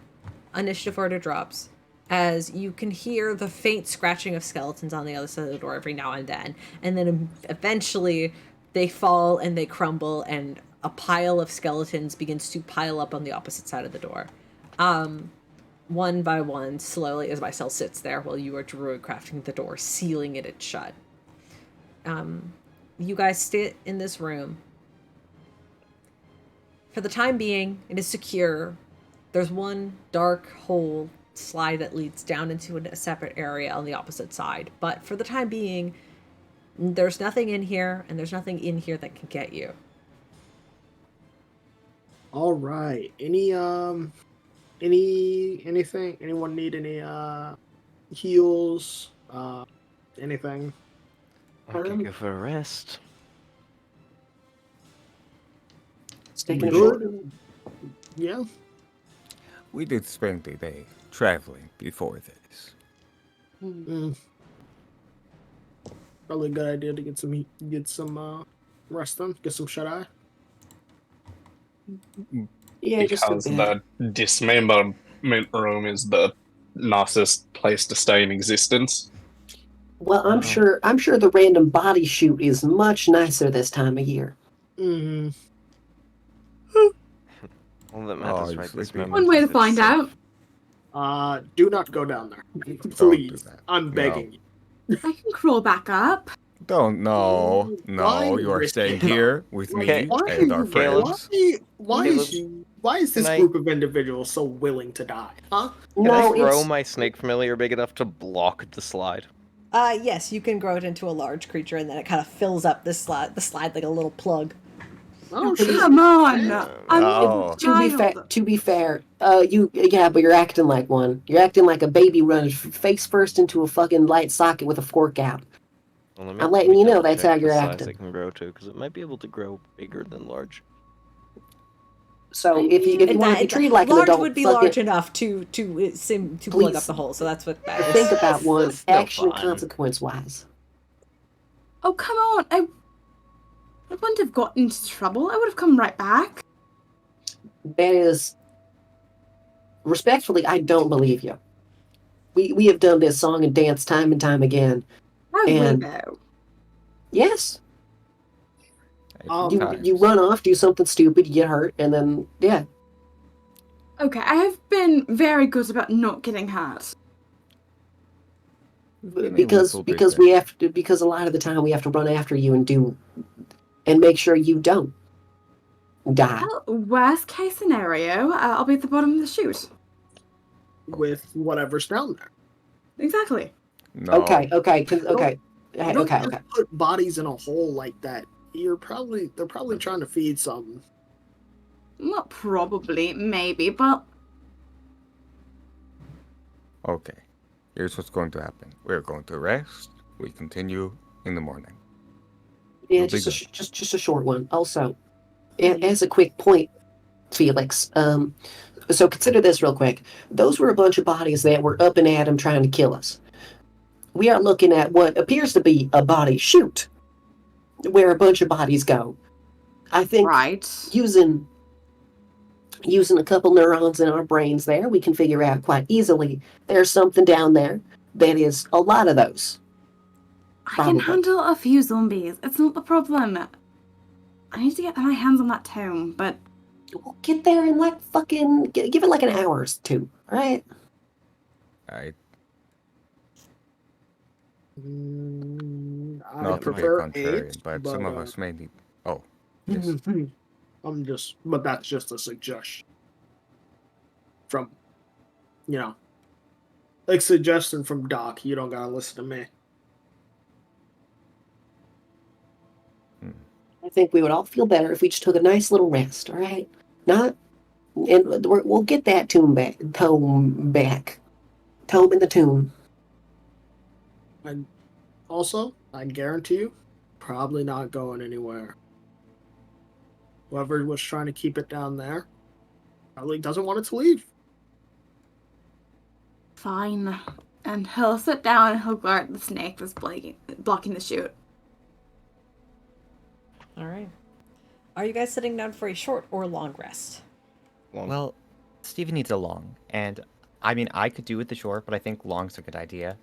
initiative order drops as you can hear the faint scratching of skeletons on the other side of the door every now and then eventually they fall and they crumble, and a pile of skeletons begins to pile up on the opposite side of the door. One by one, slowly, as Mycel sits there while you are druid crafting the door, sealing it shut. You guys sit in this room. For the time being, it is secure. There's one dark hole slide that leads down into a separate area on the opposite side. But for the time being, There's nothing in here, and there's nothing in here that can get you. All right. Anything? Anyone need any heals? Anything? I could go for a rest. It's taking a Good. short. Yeah. We did spend the day traveling before this. Mm. Probably a good idea to get some rest on, get some shut eye. Yeah, just a Because bit. the dismemberment room is the nicest place to stay in existence. Well, I'm sure the random body shoot is much nicer this time of year. Mm-hmm. All that matters Oh, right it's this like moment One way is to find it's out. Do not go down there. do Please. that. I'm No. begging you. I can crawl back up. Don't, no, Why no, you are risk staying it? here with Like, me why and our Caleb? friends. why is this Can I- group of individuals so willing to die? Huh? Can No, I grow it's my snake familiar big enough to block the slide? Yes, you can grow it into a large creature, and then it kind of fills up the slide like a little plug. Oh shit. Come on! Yeah. I'm Oh. a child. to be fair, but you're acting like one. You're acting like a baby running face first into a fucking light socket with a fork out. Well, I'm letting you know that's double-check how you're the size acting. it can grow to, because it might be able to grow bigger than large. So if you want to be treated like an large adult, would be fuck large it. enough to plug Please. up the hole. So that's what that is. Think about one That's no action fun. consequence wise. Oh, come on! I wouldn't have gotten into trouble. I would have come right back. That is, respectfully, I don't believe you. We have done this song and dance time and time again. How And- we know? Yes, Every you time. run off, do something stupid, you get hurt, and then yeah. Okay, I have been very good about not getting hurt. Been a Because little bit because better. we have to because a lot of the time we have to run after you and make sure you don't die. Well, worst case scenario, I'll be at the bottom of the chute. With whatever's down there. Exactly. No. Okay. You don't Okay. just put bodies in a hole like that. They're probably trying to feed something. Not probably, maybe, but Okay. Here's what's going to happen. We're going to rest. We continue in the morning. Yeah, We'll be just a short one. Also, as a quick point, Felix. So consider this real quick. Those were a bunch of bodies that were up and at him trying to kill us. We are looking at what appears to be a body chute, where a bunch of bodies go. I think right. using a couple neurons in our brains there, we can figure out quite easily there's something down there that is a lot of those. I Probably. can handle a few zombies. It's not the problem. I need to get my hands on that tome, but We'll get there in like fucking give it like an hour or two, all right? I I not to be prefer contrarian, 8, but some of us may need. Oh, yes. but that's just a suggestion. From, like suggestion from Doc. You don't gotta listen to me. I think we would all feel better if we just took a nice little rest, all right? And we'll get that tome back. Tome in the tomb. And also, I guarantee you, probably not going anywhere. Whoever was trying to keep it down there probably doesn't want it to leave. fine. And he'll sit down and he'll guard the snake that's blocking the chute. All right. Are you guys sitting down for a short or long rest? Well, Steven needs a long, and I mean, I could do with the short, but I think long's a good idea.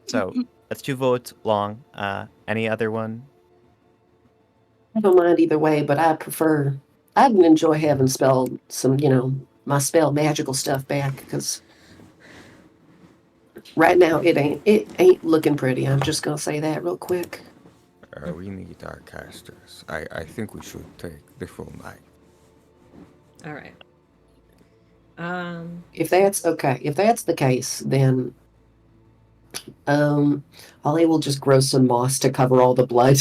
So, let's 2 votes long. Any other one? I don't mind either way, but I'd enjoy having spelled some, my spell magical stuff back, because right now it ain't looking pretty. I'm just gonna say that real quick. We need our casters. I think we should take the full night. All right. If that's the case, then Ollie will just grow some moss to cover all the blood.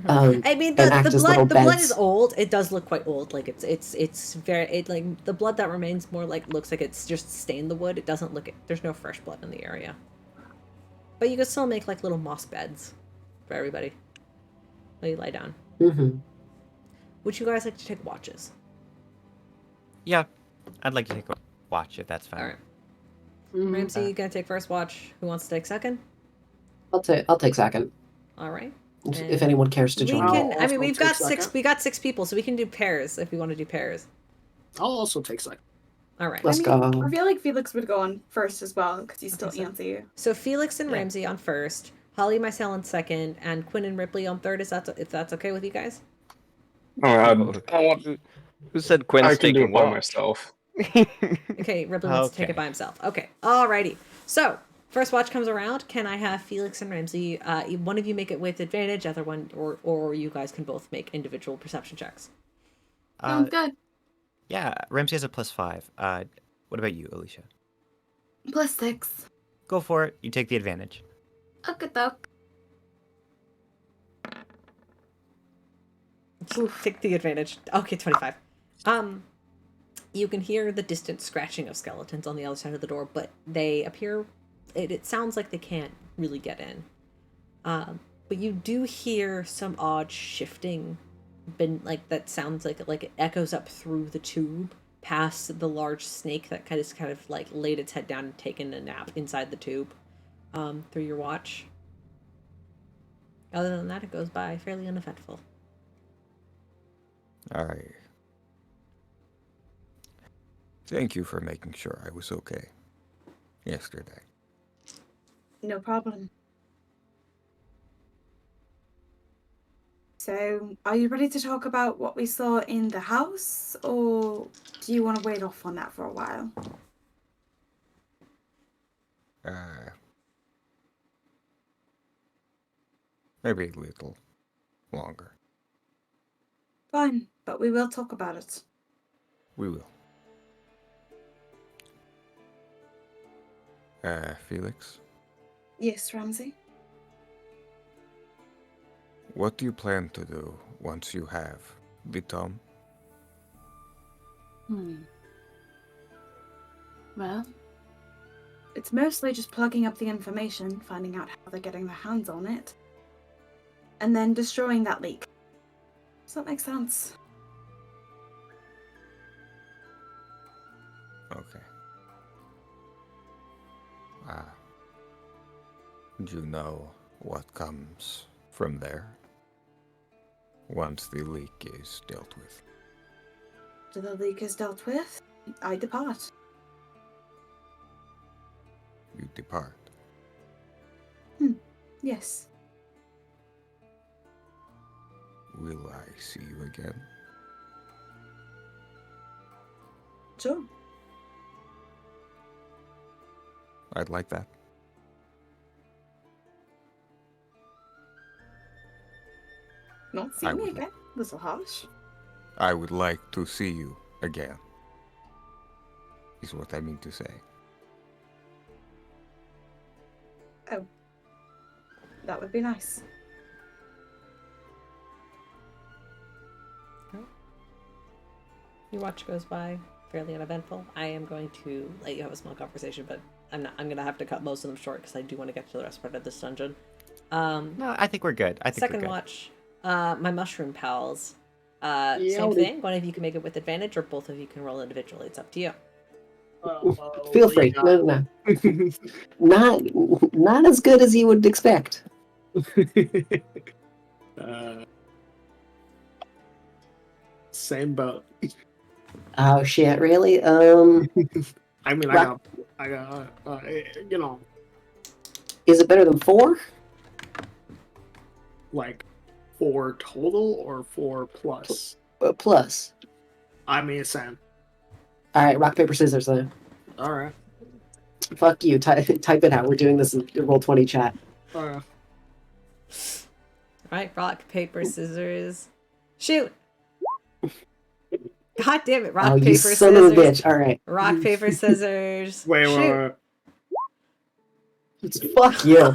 I mean, and act as little the blood is beds. old. It does look quite old. Like it's very like the blood that remains more like looks like it's just stained the wood. It doesn't look. There's no fresh blood in the area. But you could still make like little moss beds for everybody. While you lie down. Mm-hmm. Would you guys like to take watches? Yeah, I'd like to take a watch if that's fine. All right. Ramsey, you gonna take first watch? Who wants to take second? I'll take second. All right. If anyone cares to We join. can. I'll I mean, also we've take got six. second. We got 6 people, so we can do pairs if we want to do pairs. I'll also take second. All right. Let's I go. feel like Felix would go on first as well because he's still Okay, so- antsy. So Felix and Yeah. Ramsey on first, Holly, Mycel on second, and Quinn and Rypley on third. If that's okay with you guys? Who said Quinn's I can do taking it by watch? myself. Okay, Ripley wants to take it Okay. by himself. Okay, alrighty. So, first watch comes around. Can I have Felix and Ramsey, one of you make it with advantage, other one, or you guys can both make individual perception checks. Sounds good. Yeah, Ramsey has a +5. What about you, Alycia? +6. Go for it. You take the advantage. Okay, doke. Take the advantage. Okay, 25. You can hear the distant scratching of skeletons on the other side of the door, but they appear. It sounds like they can't really get in. But you do hear some odd shifting, that sounds like it echoes up through the tube, past the large snake that kind of like laid its head down and taken a nap inside the tube, through your watch. Other than that, it goes by fairly uneventful. I thank you for making sure I was okay yesterday. No problem. So, are you ready to talk about what we saw in the house, or do you want to wait off on that for a while? Maybe a little longer. Fine, but we will talk about it. We will. Felix, Yes, Ramsey? what do you plan to do once you have the tome? Well, it's mostly just plugging up the information, finding out how they're getting their hands on it, and then destroying that leak. Does that make sense? Okay. Do you know what comes from there once the leak is dealt with? After the leak is dealt with, I depart. You depart. Yes. Will I see you again? Sure. I'd like that. Not see I me would again? Little harsh. I would like to see you again, is what I mean to say. Oh. That would be nice. Your watch goes by fairly uneventful. I am going to let you have a small conversation, but I'm gonna have to cut most of them short because I do want to get to the rest part of this dungeon. No, I think we're good. I think Second we're good. watch, my mushroom pals. Same thing. One of you can make it with advantage, or both of you can roll individually. It's up to you. Feel free. No. Not as good as you would expect. Same boat. Oh shit! Really? I mean, Rock- I got, you know, Is it better than 4? like 4 total or 4 plus. Plus. I mean, same. All right. Rock paper scissors then. All right. Fuck you. Type it out. We're doing this in Roll20 chat. All right, rock, paper, scissors, shoot! God damn it! Rock, Oh, paper, you son of a scissors. bitch! All right. Rock, paper, scissors. Wait, shoot! wait. Fuck you.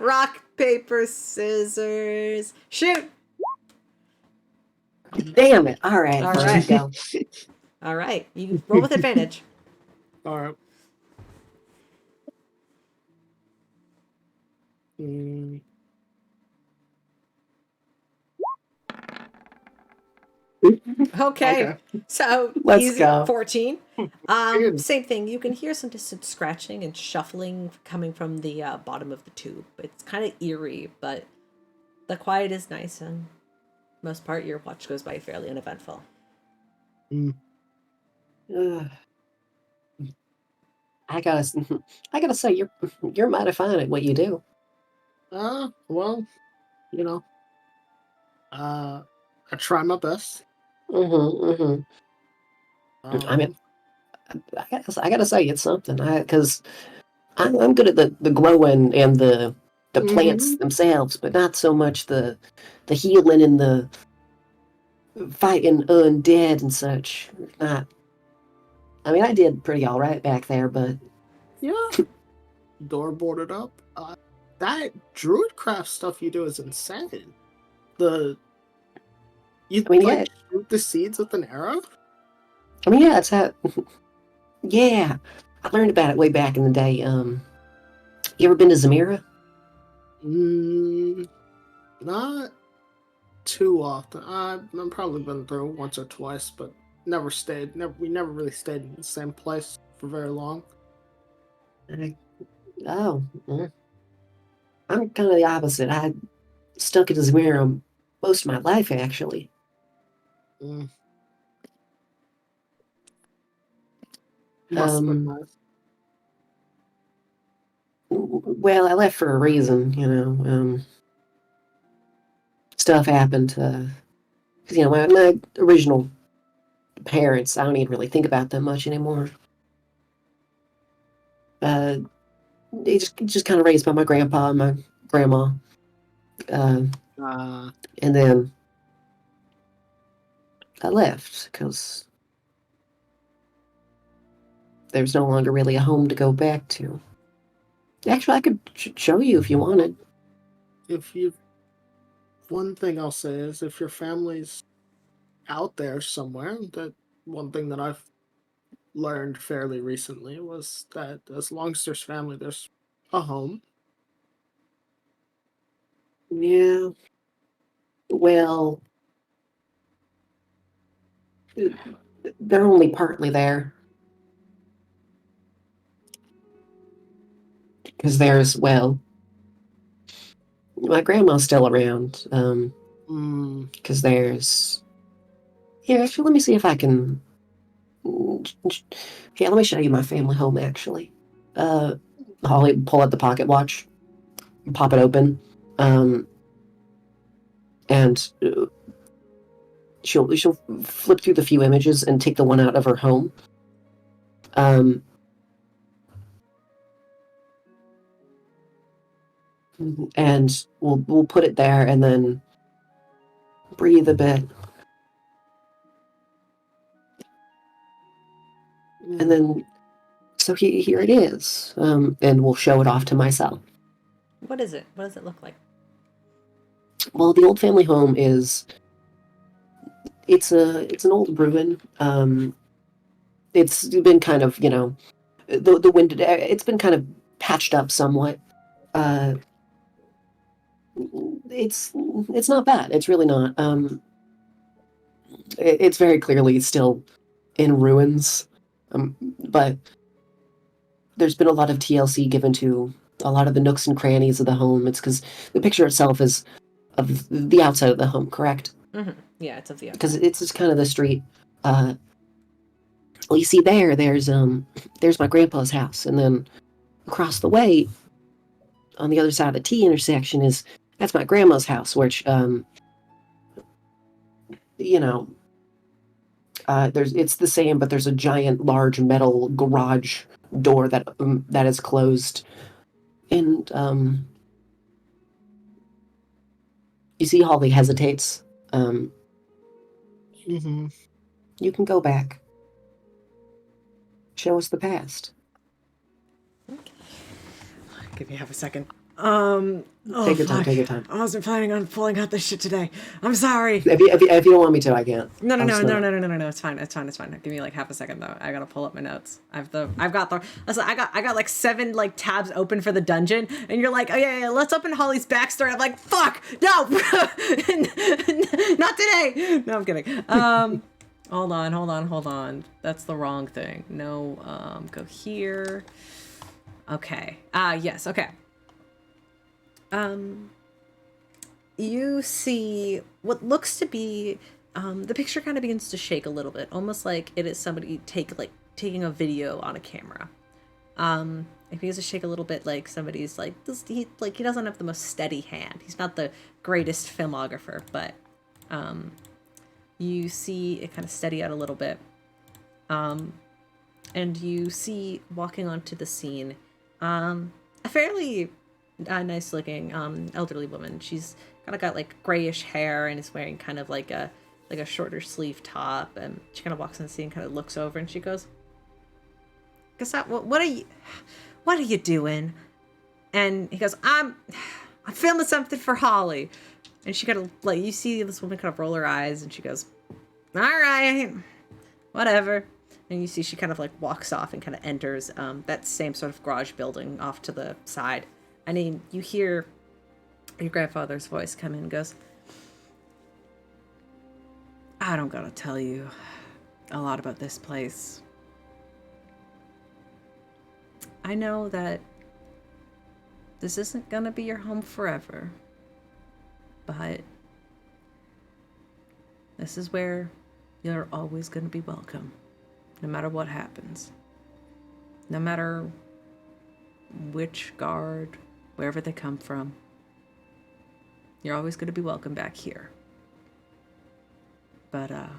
Rock, paper, scissors, shoot. Damn it. All right. All Fine, right. go. All right, you roll with advantage. All right. Mm, Okay. So Let's easy, go. 14. Good. Same thing. You can hear some distant scratching and shuffling coming from the bottom of the tube. It's kind of eerie, but the quiet is nice, and most part your watch goes by fairly uneventful. Ugh. I gotta say, you're mighty fine at what you do. Well, you know, I try my best. I mean, I gotta say it's something. Because I'm good at the growing and the plants themselves, but not so much the healing and the fighting undead and such. Not. I mean, I did pretty all right back there, but yeah, door boarded up. That druidcraft stuff you do is insane. You I mean, like yeah. shoot the seeds with an arrow. I mean, yeah, it's how. Yeah, I learned about it way back in the day. You ever been to Zamira? Not too often. I've probably been through once or twice, but never stayed. We never really stayed in the same place for very long. Oh, I'm kind of the opposite. I stuck at Zamira most of my life, actually. Must have been nice. Well, I left for a reason, you know. Stuff happened. 'Cause, you know, my original parents, I don't even really think about them much anymore. They just kind of raised by my grandpa and my grandma. And then I left because there's no longer really a home to go back to. Actually, I could show you if you wanted. One thing I'll say is if your family's out there somewhere, that one thing that I've learned fairly recently was that as long as there's family, there's a home. Yeah. Well, they're only partly there. Because well, my grandma's still around. Because here, actually, let me see if I can. Yeah, let me show you my family home, actually. Holly, pull out the pocket watch, pop it open, and she'll flip through the few images and take the one out of her home. And we'll put it there and then breathe a bit. And then, so here it is, and we'll show it off to Mycel. What is it? What does it look like? Well, the old family home it's an old ruin. It's been kind of, you know, the wind. It's been kind of patched up somewhat. It's not bad. It's really not. It's very clearly still in ruins. But there's been a lot of TLC given to a lot of the nooks and crannies of the home. It's because the picture itself is of the outside of the home, correct? Mm-hmm. Yeah, it's of the outside. Because it's just kind of the street. Well, you see there's my grandpa's house, and then across the way, on the other side of the T intersection that's my grandma's house, which you know, it's the same, but there's a giant, large metal garage door that is closed, and you see Holly hesitates. You can go back. Show us the past. Give me half a second. Take your time. Fuck. Take your time. I wasn't planning on pulling out this shit today. I'm sorry. If you don't want me to, I can't. No. It's fine. Give me like half a second though. I gotta pull up my notes. Listen, I got like 7 like tabs open for the dungeon, and you're like, oh yeah, let's open Holly's backstory. I'm like, fuck, no, not today. No, I'm kidding. Hold on. That's the wrong thing. No, go here. Okay. Yes. Okay. You see what looks to be, the picture kind of begins to shake a little bit, almost like it is somebody taking a video on a camera. It begins to shake a little bit, like somebody's like this. He doesn't have the most steady hand. He's not the greatest filmographer, but you see it kind of steady out a little bit. And you see walking onto the scene, a fairly nice looking elderly woman. She's kind of got like grayish hair and is wearing kind of like a shorter sleeve top, and she kind of walks on the scene, kind of looks over, and she goes, what are you doing? And he goes, I'm filming something for Holly. And she kind of like, you see this woman kind of roll her eyes, and she goes, all right, whatever. And you see she kind of like walks off and kind of enters that same sort of garage building off to the side. I mean, you hear your grandfather's voice come in and goes, I don't gotta tell you a lot about this place. I know that this isn't gonna be your home forever, but this is where you're always gonna be welcome, no matter what happens. No matter which guard, wherever they come from, you're always going to be welcome back here. But, I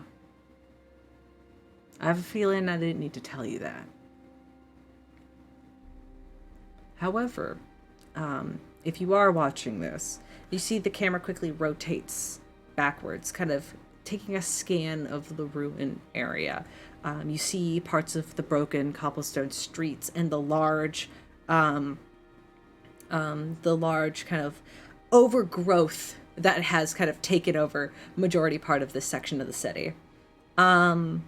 have a feeling I didn't need to tell you that. However, if you are watching this, you see the camera quickly rotates backwards, kind of taking a scan of the ruin area. You see parts of the broken cobblestone streets and the large kind of overgrowth that has kind of taken over majority part of this section of the city. And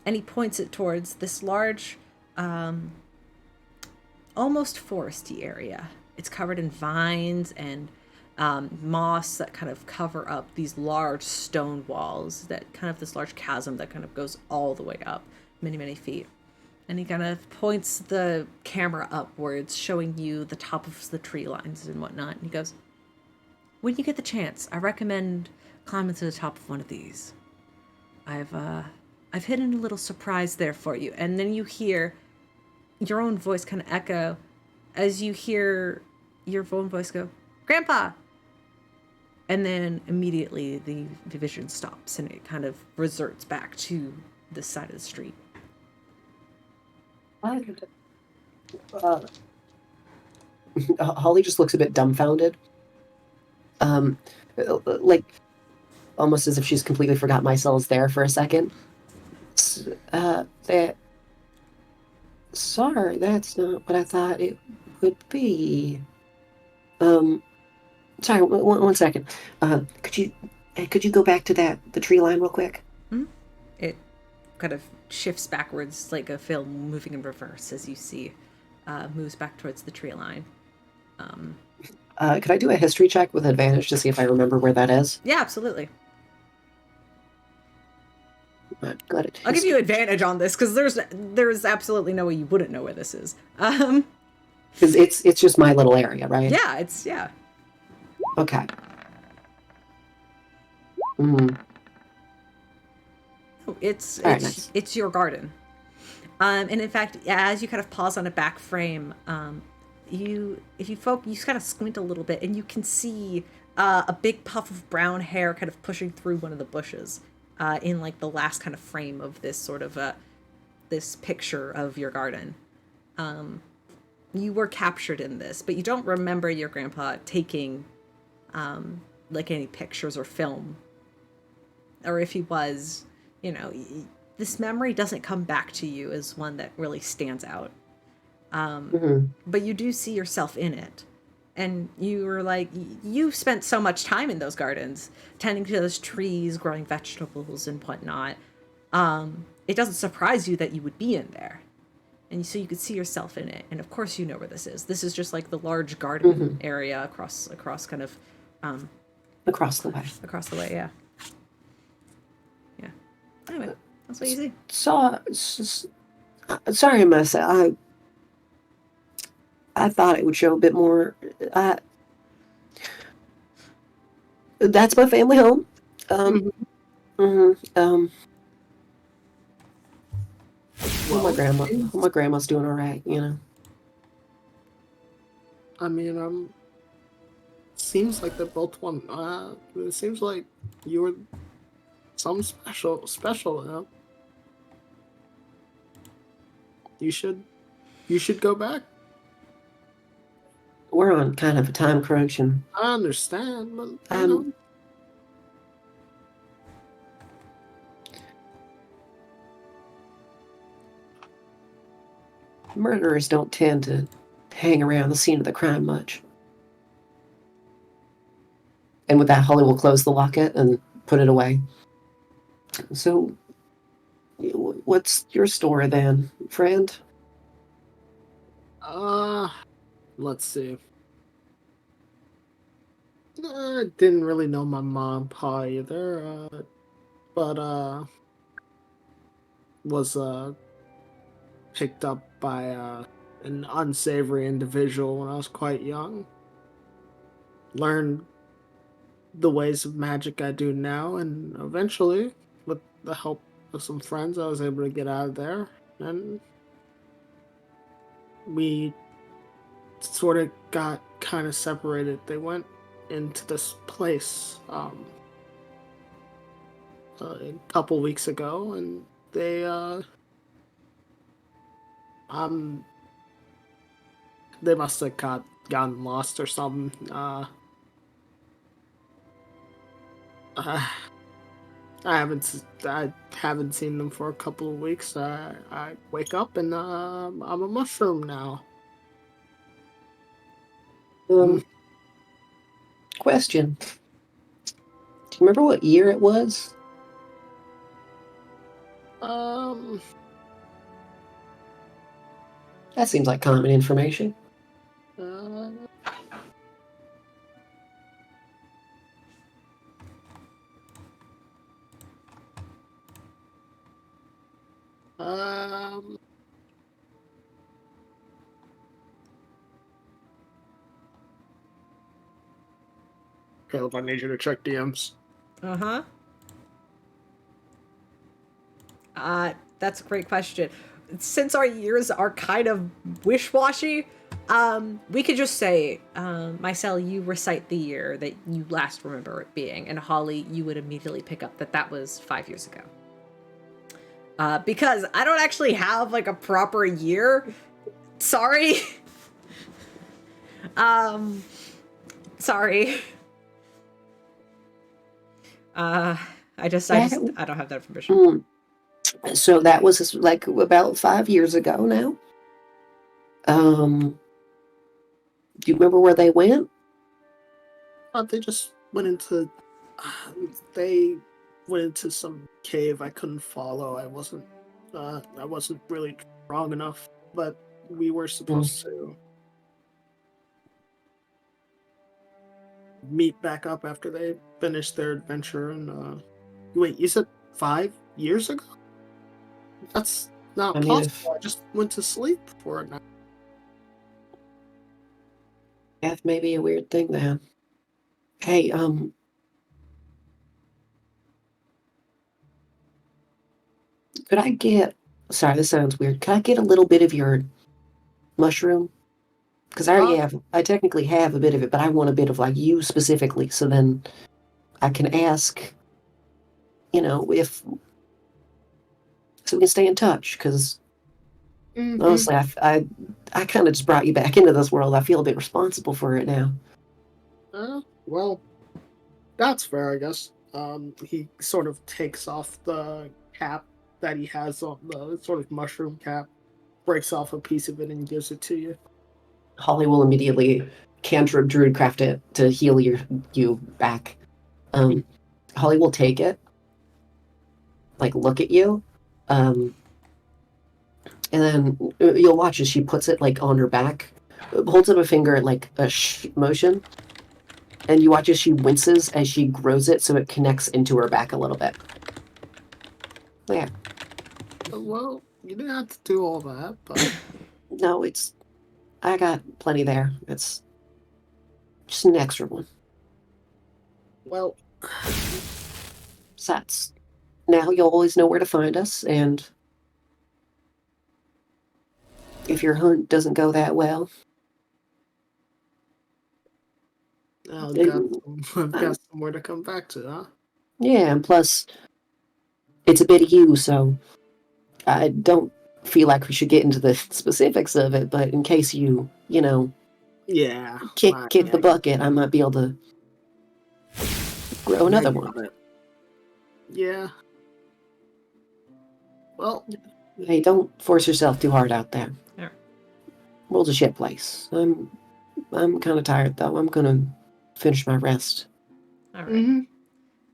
he points it towards this large, almost foresty area. It's covered in vines and moss that kind of cover up these large stone walls, that kind of this large chasm that kind of goes all the way up many, many feet. And he kind of points the camera upwards, showing you the top of the tree lines and whatnot. And he goes, when you get the chance, I recommend climbing to the top of one of these. I've hidden a little surprise there for you. And then you hear your own voice kind of echo as you hear your own voice go, Grandpa! And then immediately the vision stops and it kind of resorts back to this side of the street. Holly just looks a bit dumbfounded. Like, almost as if she's completely forgot Mycel's there for a second. Sorry, that's not what I thought it would be. Sorry, one second. Could you go back to the tree line real quick? It kind of shifts backwards like a film moving in reverse as you see moves back towards the tree line. Could I do a history check with advantage to see if I remember where that is? Yeah, absolutely. Good. I'll give you advantage on this because there's absolutely no way you wouldn't know where this is. Because it's just my little area, right? Yeah. Okay. Mm. It's your garden. And in fact, as you kind of pause on a back frame, you kind of squint a little bit and you can see a big puff of brown hair kind of pushing through one of the bushes in like the last kind of frame of this sort of this picture of your garden. You were captured in this, but you don't remember your grandpa taking like any pictures or film, or if he was, this memory doesn't come back to you as one that really stands out. But you do see yourself in it. And you were like, you've spent so much time in those gardens, tending to those trees, growing vegetables and whatnot. It doesn't surprise you that you would be in there. And so you could see yourself in it. And of course you know where this is. This is just like the large garden area across kind of... across the way. Across the way, yeah. Yeah. Anyway, that's what you see. So, sorry, Mycel. I thought it would show a bit more. That's my family home. Well, my grandma's doing all right, you know. I mean, seems like they both won. It seems like you were some special, you know. You should go back. We're on kind of a time crunch, and I understand, but you know. Murderers don't tend to hang around the scene of the crime much. And with that, Holly will close the locket and put it away. So, what's your story then, friend? Let's see. I didn't really know my mom and pa either, but was picked up by an unsavory individual when I was quite young. Learned the ways of magic I do now, and eventually, with the help of some friends, I was able to get out of there, and we sort of got kind of separated. They went into this place a couple weeks ago, and they must have gotten lost or something. I haven't seen them for a couple of weeks. I wake up and I'm a mushroom now. Question. Do you remember what year it was? That seems like common information. Caleb, I need you to check DMs. That's a great question. Since our years are kind of wish-washy, we could just say, Mycel, you recite the year that you last remember it being, and Holly, you would immediately pick up that was 5 years ago. Because I don't actually have like a proper year. Sorry. Sorry. I don't have that information. So that was like about 5 years ago now. Do you remember where they went? They just went into some cave I couldn't follow. I wasn't really strong enough, but we were supposed to meet back up after they finished their adventure. And wait, you said 5 years ago? That's not possible. I just went to sleep for it now. Death may be a weird thing then. Hey, could I get... Sorry, this sounds weird. Could I get a little bit of your mushroom? Because I technically have a bit of it, but I want a bit of like you specifically, so then I can ask, you know, so we can stay in touch, because honestly, I kind of just brought you back into this world. I feel a bit responsible for it now. Well, that's fair, I guess. He sort of takes off the cap that he has on, the sort of mushroom cap, breaks off a piece of it and gives it to you. Holly will immediately cantrip druidcraft it to heal you back. Holly will take it, like look at you, and then you'll watch as she puts it like on her back, holds up a finger like a motion, and you watch as she winces as she grows it so it connects into her back a little bit. Yeah. Well, you didn't have to do all that, but No, I got plenty there. It's just an extra one. well, So that's now you'll always know where to find us, and if your hunt doesn't go that well, I've got somewhere to come back to, huh? yeah, and plus it's a bit of you, so I don't feel like we should get into the specifics of it, but in case you know, Yeah. kick the bucket, I might be able to grow another one. Yeah. Well, Hey, don't force yourself too hard out there. Yeah. World's a shit place. I'm kind of tired though. I'm gonna finish my rest. All right.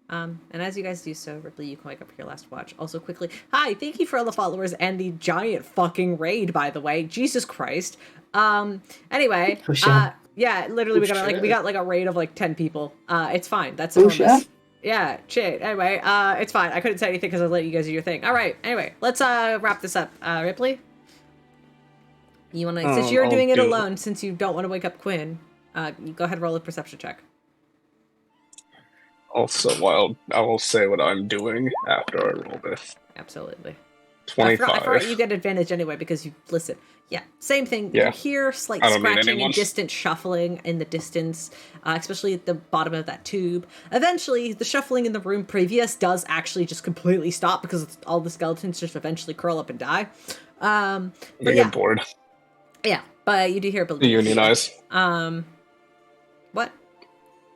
And as you guys do so, Rypley, you can wake up for your last watch. Also, quickly, hi, thank you for all the followers and the giant fucking raid, by the way. Jesus Christ. Anyway, Oh, shit. yeah, literally, we shit. got like a raid of like 10 people. It's fine. That's Oh, enormous. shit. Yeah, shit. Anyway, it's fine. I couldn't say anything because I let you guys do your thing. All right. Anyway, let's wrap this up. Rypley, you wanna since you're I'll doing it do it. alone, since you don't want to wake up Quinn, you go ahead and roll a perception check. Also, I will say what I'm doing after I roll this. Absolutely. 25. I forgot you get advantage anyway because you listen. Yeah, same thing. Yeah. You hear slight I don't need scratching anyone. and distant shuffling in the distance, especially at the bottom of that tube. Eventually, the shuffling in the room previous does actually just completely stop because all the skeletons just eventually curl up and die. But I yeah, get bored. yeah. But you do hear a Unionize. What?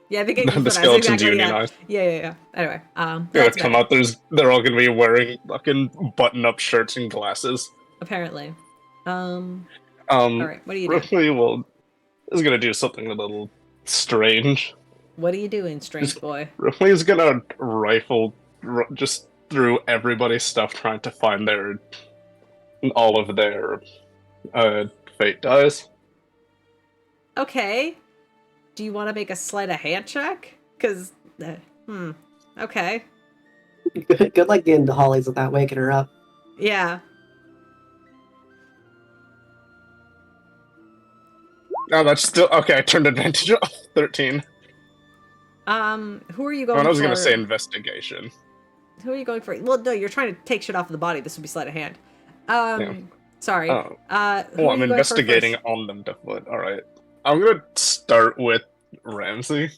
Yeah, I think it, The that's skeletons exactly, unionize. yeah. Anyway, They're that's gonna come better, out. They're all gonna be wearing fucking button-up shirts and glasses. apparently. All right, what are you doing? Ripley is gonna do something a little strange. What are you doing, strange boy? Ripley is gonna rifle just through everybody's stuff, trying to find all of their fate dice. Okay. Do you want to make a sleight of hand check? Because, okay. Good luck getting to Holly's without waking her up. Yeah. Oh, that's still okay. I turned advantage off. 13. Who are you Well, going I was for? gonna say investigation. Who are you going for? Well, no, you're trying to take shit off of the body. This would be sleight of hand. Sorry. Oh. Who are Well, you I'm going for investigating first? on them to foot. All right. I'm gonna start with Ramsey.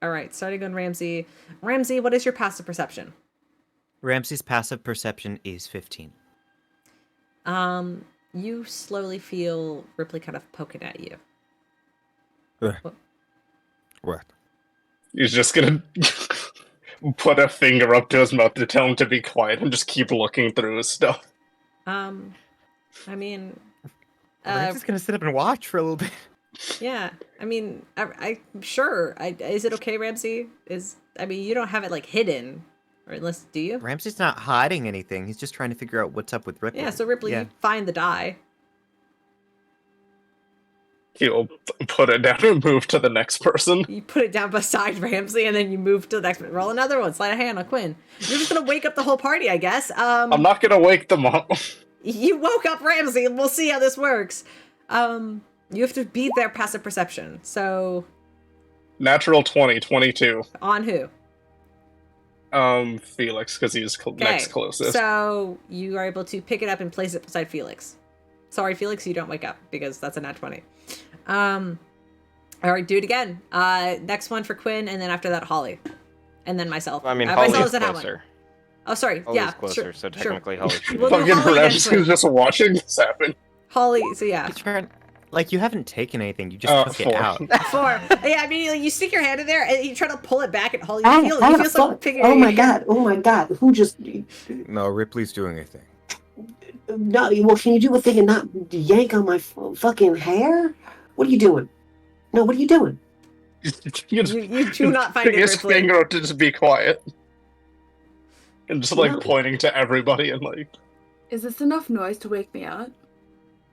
All right, starting on Ramsey. Ramsey, what is your passive perception? Ramsey's passive perception is 15. You slowly feel Ripley kind of poking at you. What? He's just gonna put a finger up to his mouth to tell him to be quiet and just keep looking through his stuff. I mean, Ramsey's gonna sit up and watch for a little bit. yeah. I mean, I'm sure. Is it okay, Ramsey? You don't have it like hidden, or unless do you? Ramsey's not hiding anything. He's just trying to figure out what's up with Ripley. Yeah. So Ripley, you find the die. He'll put it down and move to the next person. You put it down beside Ramsey, and then you move to the next one. Roll another one. Sleight of hand on Quinn. You're just gonna wake up the whole party, I guess. I'm not gonna wake them up. You woke up Ramsey, and we'll see how this works. You have to beat their passive perception. So, Natural 20, 22. on who? Felix, because he's next closest. So you are able to pick it up and place it beside Felix. Sorry, Felix, you don't wake up because that's a nat 20. All right, do it again. Next one for Quinn, and then after that, Holly, and then myself. I mean, myself Holly's is at that one. closer. Oh, sorry. Holly's yeah, closer, sure, so sure. technically Holly should We'll do Fucking Holly again, Ramsey's Quinn. just watching this happen. Holly. So yeah, He's trying, like, you haven't taken anything. You just took it 4. out. 4. Yeah, I mean, you stick your hand in there and you try to pull it back, and Holly, Ah, you feel something picking. Oh my god! Who just? No, Ripley's doing a thing. No, well, can you do a thing and not yank on my fucking hair? What are you doing? No, what are you doing? You do not find it, his Ripley. finger to just be quiet. And just like No. pointing to everybody and like Is this enough noise to wake me up?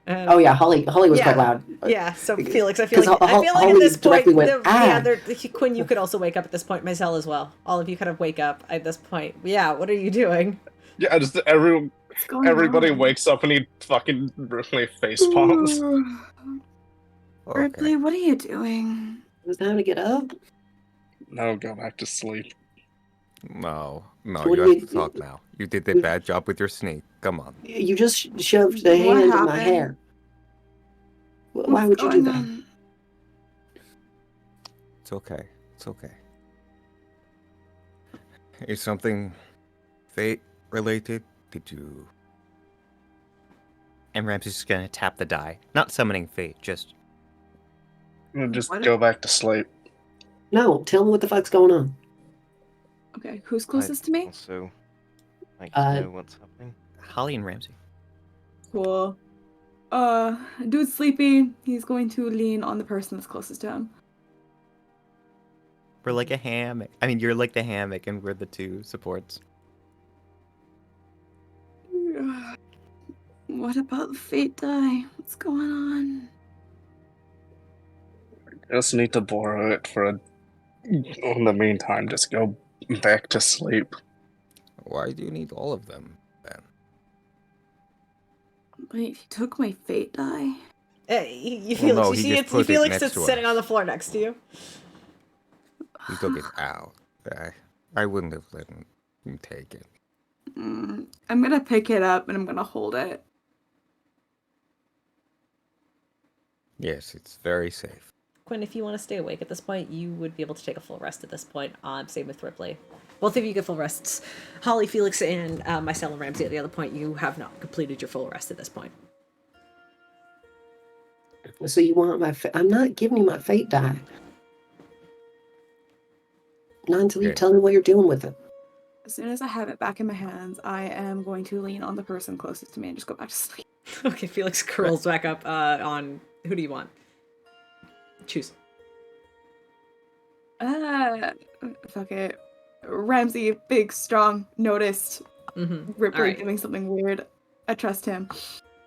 Oh yeah, Holly was yeah. quite loud. Yeah, so Felix, I 'Cause feel like at Holly this point, directly went, Quinn, you could also wake up at this point. Mycel as well. All of you kind of wake up at this point. Yeah, what are you doing? yeah, just What's going everybody on? wakes up and he fucking Ripley face palms. Okay. Ripley, what are you doing? It's time to get up. No, go back to sleep. No, What you do have you- to talk now. You did a bad job with your snake. Come on. You just shoved the What hand in my happened? hair. Why What's would you do going that? on? It's okay. It's okay. Is something fate related? Did you? And Ramsey's just gonna tap the die. Not summoning fate, just Just What? go back to sleep. No, tell me what the fuck's going on. Okay, who's closest to me? Also, like, Uh, know what's happening. Holly and Ramsey. Cool. Dude's sleepy. He's going to lean on the person that's closest to him. We're like a hammock. I mean, you're like the hammock, and we're the two supports. What about the fate die? What's going on? Just need to borrow it for in the meantime, just go back to sleep. Why do you need all of them then? Wait, he took my fate die? You Felix, no, you he see just it's put it Felix next that's to sitting us. on the floor next to you. He took it out. I wouldn't have let him take it. I'm gonna pick it up and I'm gonna hold it. Yes, it's very safe. Quinn, if you want to stay awake at this point, you would be able to take a full rest at this point. Same with Ripley. Both of you get full rests. Holly, Felix, and Mycel and Ramsey at the other point, you have not completed your full rest at this point. So you want my? I'm not giving you my fate die. Not until you Okay. tell me what you're doing with it. As soon as I have it back in my hands, I am going to lean on the person closest to me and just go back to sleep. Okay, Felix curls back up on... Who do you want? Choose. Fuck it. Ramsey, big, strong, noticed. Mm-hmm. Ripley Alright. doing something weird. I trust him.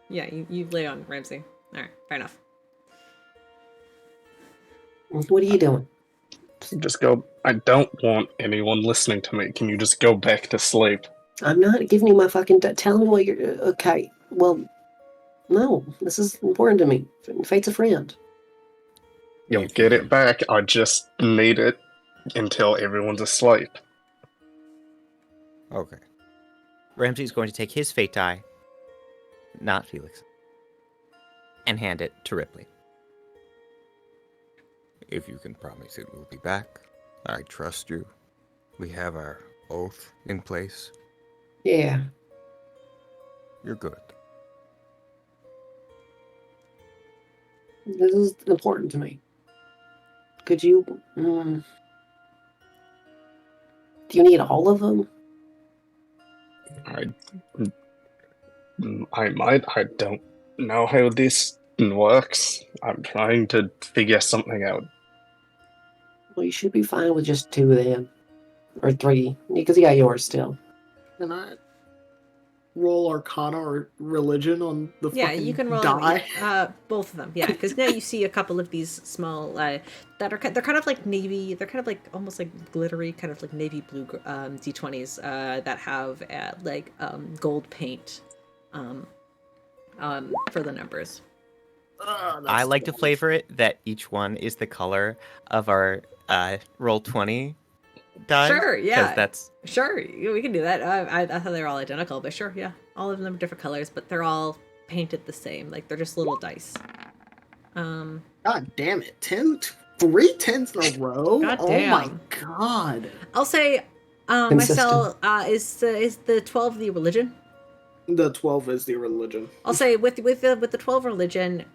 Yeah, you lay on Ramsey. Alright, fair enough. What are you doing? Just go. I don't want anyone listening to me. Can you just go back to sleep? I'm not giving you my fucking. Tell me what you're. Okay. Well, no. This is important to me. Fate's a friend. You'll get it back. I just need it until everyone's asleep. Okay. Ramsey's going to take his fate die, not Felix, and hand it to Ripley. If you can promise it will be back, I trust you. We have our oath in place. Yeah. You're good. This is important to me. Could you? Do you need all of them? I might. I don't know how this works. I'm trying to figure something out. Well, you should be fine with just 2 then. Or 3. Because you got yours still. Can I roll Arcana or Religion on the Yeah, fucking you can roll die? both of them. Yeah, because now you see a couple of these small that are they're kind of like navy. They're kind of like almost like glittery, kind of like navy blue d20s that have gold paint for the numbers. I like to flavor it that each one is the color of our roll 20 die. Sure, yeah. Because that's Sure, we can do that. I thought they were all identical, but sure, yeah. All of them are different colors, but they're all painted the same. Like, they're just little dice. God damn it. 3 10s in a row? God Oh my damn. god. I'll say, Consistent. Mycel, is the 12 the religion? The 12 is the Religion. I'll say with the 12 religion,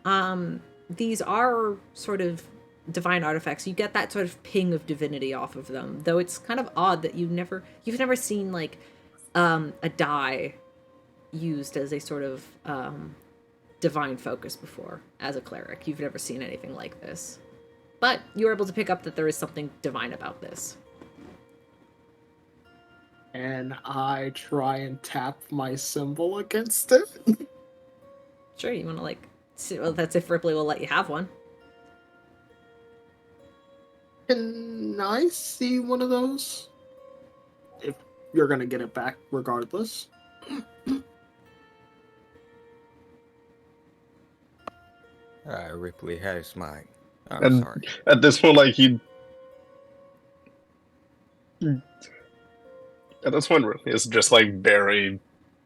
these are sort of divine artifacts. You get that sort of ping of divinity off of them, though it's kind of odd that you've never seen like a die used as a sort of divine focus before as a cleric. You've never seen anything like this. But you were able to pick up that there is something divine about this. And I try and tap my symbol against it. Sure, you want to like... See, well, that's if Rypley will let you have one. Can I see one of those? If you're gonna get it back regardless. Ripley has mine. I'm And sorry. at this point, like at this point, Ripley is just like very,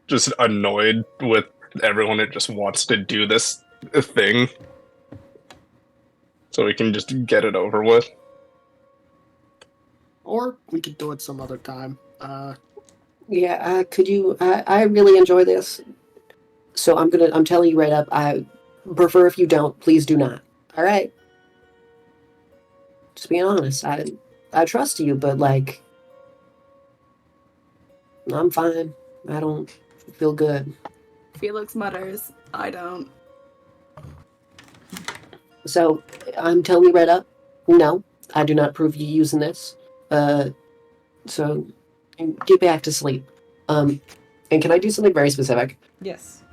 just annoyed with everyone that just wants to do this thing, so we can just get it over with. Or we could do it some other time. Yeah, could you? I really enjoy this, so I'm telling you right up. I prefer if you don't. Please do not. All right. Just being honest. I trust you, but like, I'm fine. I don't feel good. Felix mutters, I don't. So I'm telling you right up. No, I do not approve you using this. So get back to sleep. And can I do something very specific? Yes.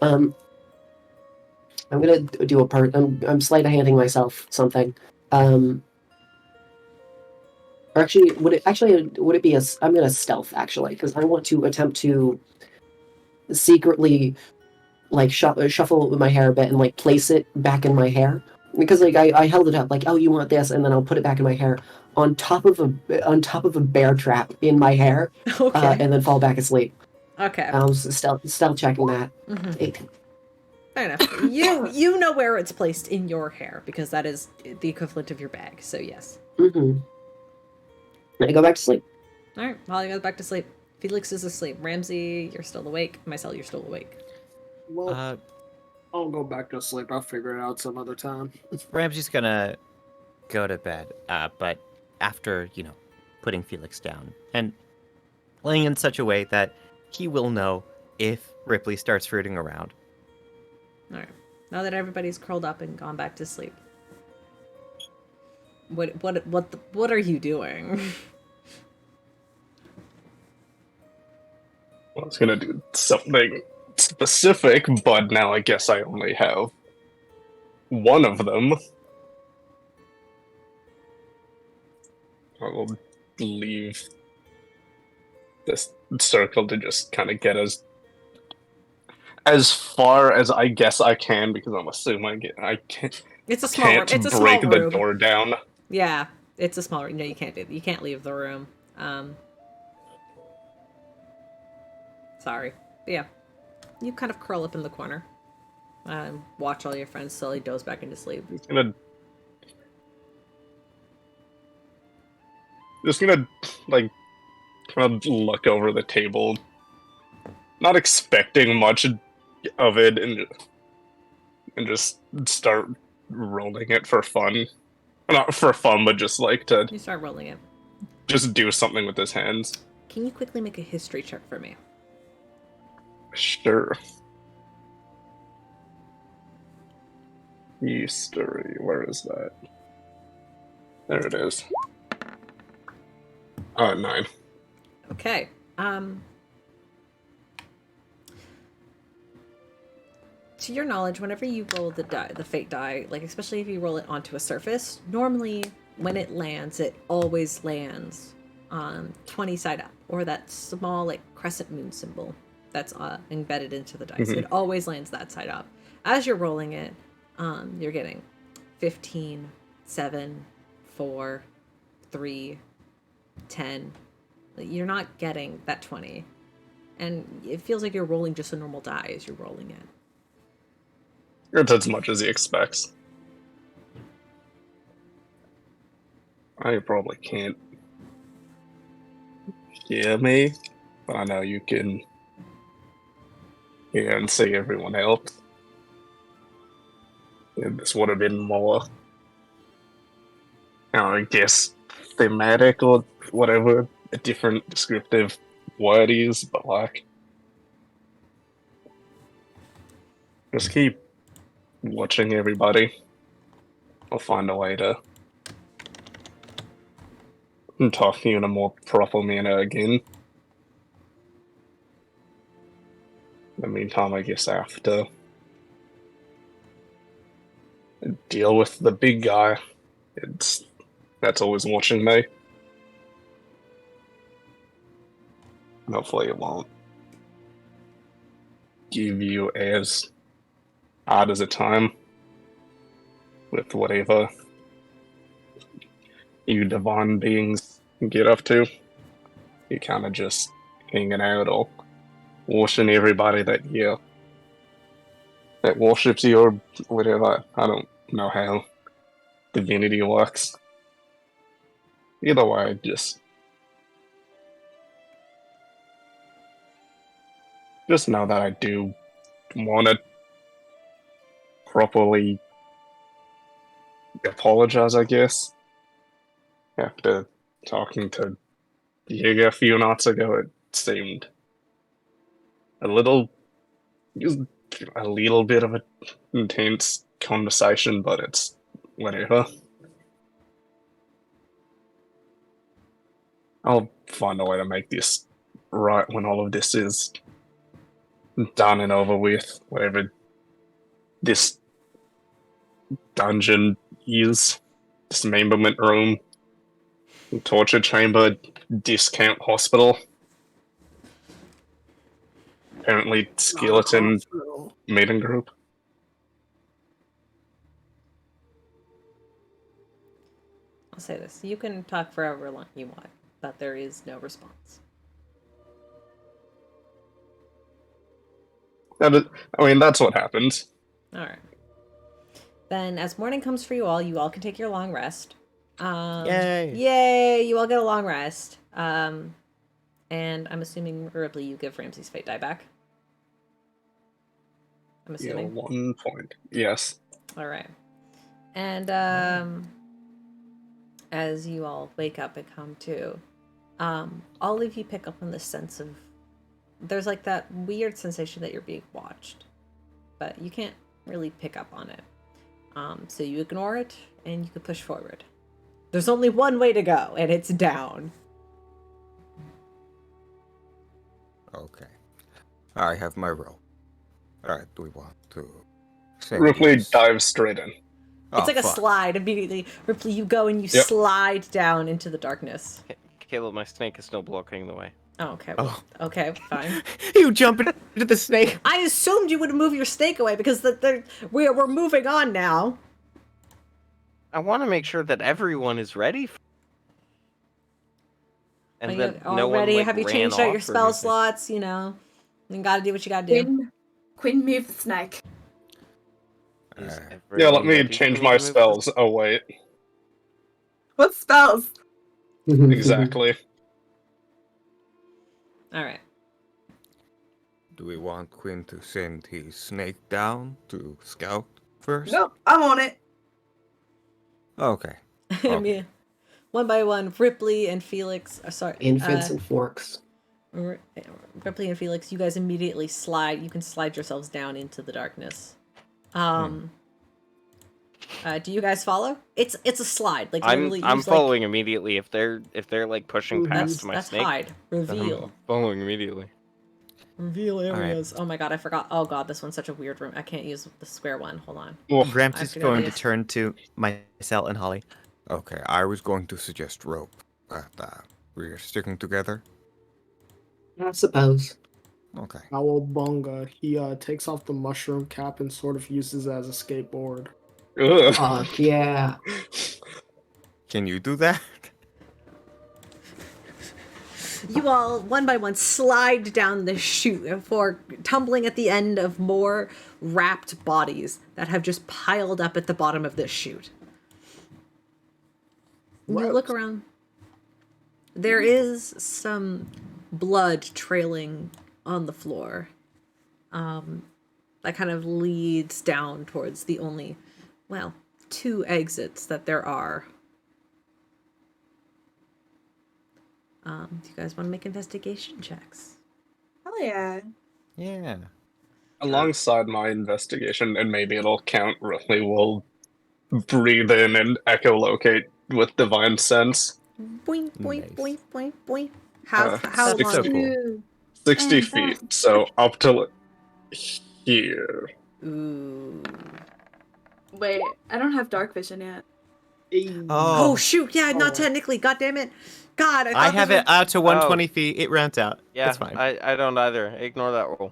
I'm gonna do a part. I'm sleight of handing myself something. Or actually, would it be a? I'm gonna stealth actually because I want to attempt to secretly like shuffle with my hair a bit and like place it back in my hair because like I held it up like, oh, you want this, and then I'll put it back in my hair on top of a bear trap in my hair, Okay. and then fall back asleep. Okay. I was stealth checking that. Mm-hmm. Fair enough. You know where it's placed in your hair because that is the equivalent of your bag. So yes. Mm-hmm. I go back to sleep. All right. Molly goes back to sleep. Felix is asleep. Ramsey, you're still awake. Mycel, you're still awake. Well, I'll go back to sleep. I'll figure it out some other time. Ramsey's gonna go to bed, but after, putting Felix down and laying in such a way that he will know if Rypley starts rooting around. All right. Now that everybody's curled up and gone back to sleep, what are you doing? I was gonna do something specific, but now I guess I only have one of them. I will leave this circle to just kind of get as far as I guess I can, because I'm assuming I can't. It's a small room. Can't It's a break small the room. door down. Yeah, it's a small room. No, you can't do. You can't leave the room. Sorry. But yeah, you kind of curl up in the corner. Watch all your friends slowly doze back into sleep. Just gonna like kind of look over the table, not expecting much of it, and just start rolling it for fun. Not for fun, but just like to You start rolling it. just do something with his hands. Can you quickly make a history check for me? Sure. History, where is that? There it is. 9. Okay. To your knowledge, whenever you roll the fate die, like especially if you roll it onto a surface, normally when it lands, it always lands 20 side up, or that small like crescent moon symbol that's embedded into the dice. Mm-hmm. It always lands that side up. As you're rolling it, you're getting 15, 7, 4, 3, 10. You're not getting that 20. And it feels like you're rolling just a normal die as you're rolling it. It's as much as he expects. I probably can't hear me, but I know you can hear and see everyone else. And this would have been more, I guess, thematic or whatever a different descriptive word is, but like, Just keep watching everybody. I'll find a way to talk to you in a more proper manner again. In the meantime, I guess I have to deal with the big guy. That's always watching me. Hopefully it won't give you as hard as a time with whatever you divine beings get up to. You kind of just hanging out or watching everybody that worships you or whatever. I don't know how divinity works. Either way, just know that I do want to properly apologize, I guess. After talking to Jegg a few nights ago, it seemed a little bit of an intense conversation, but it's whatever. I'll find a way to make this right when all of this is done and over with. Whatever this dungeon is, dismemberment room, torture chamber, discount hospital. Apparently skeleton meeting group. I'll say this. You can talk for however long you want, but there is no response. I mean, that's what happens. Alright. Then, as morning comes for you all can take your long rest. Yay! Yay! You all get a long rest. And I'm assuming, Rypley, you give Ramsey's fate die back? I'm assuming. Yeah, 1 point. Yes. Alright. And, as you all wake up and come to, all of you pick up on the sense of, there's like that weird sensation that you're being watched, but you can't really pick up on it. So you ignore it and you can push forward. There's only one way to go, and it's down. Okay. I have my rope. Alright, do we want to... Ripley dives straight in. It's like a slide immediately. Ripley, you go and you slide down into the darkness. Caleb, my snake is still blocking the way. Oh, okay. Well, okay, fine. You jump into the snake. I assumed you would move your snake away because we're moving on now. I want to make sure that everyone is ready. And that all no ready? one, like, Have you ran changed out your off or spell anything. slots? You know, you gotta do what you gotta do. Quinn, move the snake. Is Yeah, everyone let me ready change to my remove spells. Oh, wait. What spells? Exactly. All right. Do we want Quinn to send his snake down to scout first? Nope, I'm on it. Okay. Me, one by one, Ripley and Felix. Sorry, Infants and forks. Ripley and Felix. You guys immediately slide. You can slide yourselves down into the darkness. Do you guys follow? It's a slide. Like literally, I'm following immediately. If they're like pushing past my that's snake, hide. Reveal. I'm following immediately. Reveal areas. Oh my god, I forgot. Oh god, this one's such a weird room. I can't use the square one. Hold on. Ramsey's going to turn to Mycel and Holly. Okay, I was going to suggest rope, but we're sticking together. I suppose. Okay. Bunga, he takes off the mushroom cap and sort of uses it as a skateboard. Ugh. Fuck yeah. Can you do that? You all, one by one, slide down the chute before tumbling at the end of more wrapped bodies that have just piled up at the bottom of this chute. You look around. There is some blood trailing on the floor. That kind of leads down towards the only, well, 2 exits that there are. Do you guys want to make investigation checks? Oh yeah. Yeah. Alongside my investigation, and maybe it'll count, Rypley will breathe in and echolocate with divine sense. Boink, boink, Nice. boink, boink, boink. How That's long? so cool. 60 And feet, so up to here. Ooh. Wait, I don't have dark vision yet. Oh Oh, shoot! Yeah, not Oh. technically. God damn it! God, I thought have this it out to 120 feet. It rounds out. Yeah, It's fine. I don't either. Ignore that roll.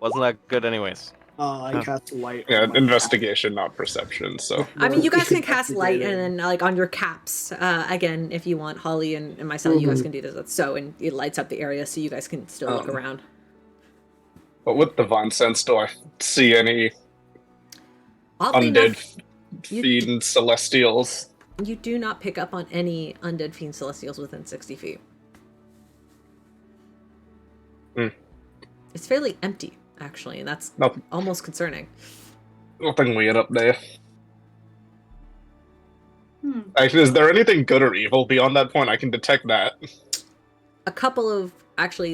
Wasn't that good anyways. I Oh. cast light. Yeah, on my investigation, not perception, so. I mean, you guys can cast light, Investigating. and then like on your caps, again, if you want, Holly and Mycel, you guys Mhm. can do this. So, and it lights up the area, so you guys can still look Um, around. But with divine sense, do I see any Oddly undead enough, you fiend celestials? you do not pick up on any undead fiend celestials within 60 feet. Hmm. It's fairly empty, actually, and that's Nothing, almost concerning. nothing weird up there. Hmm. Actually, is there anything good or evil beyond that point? I can detect that.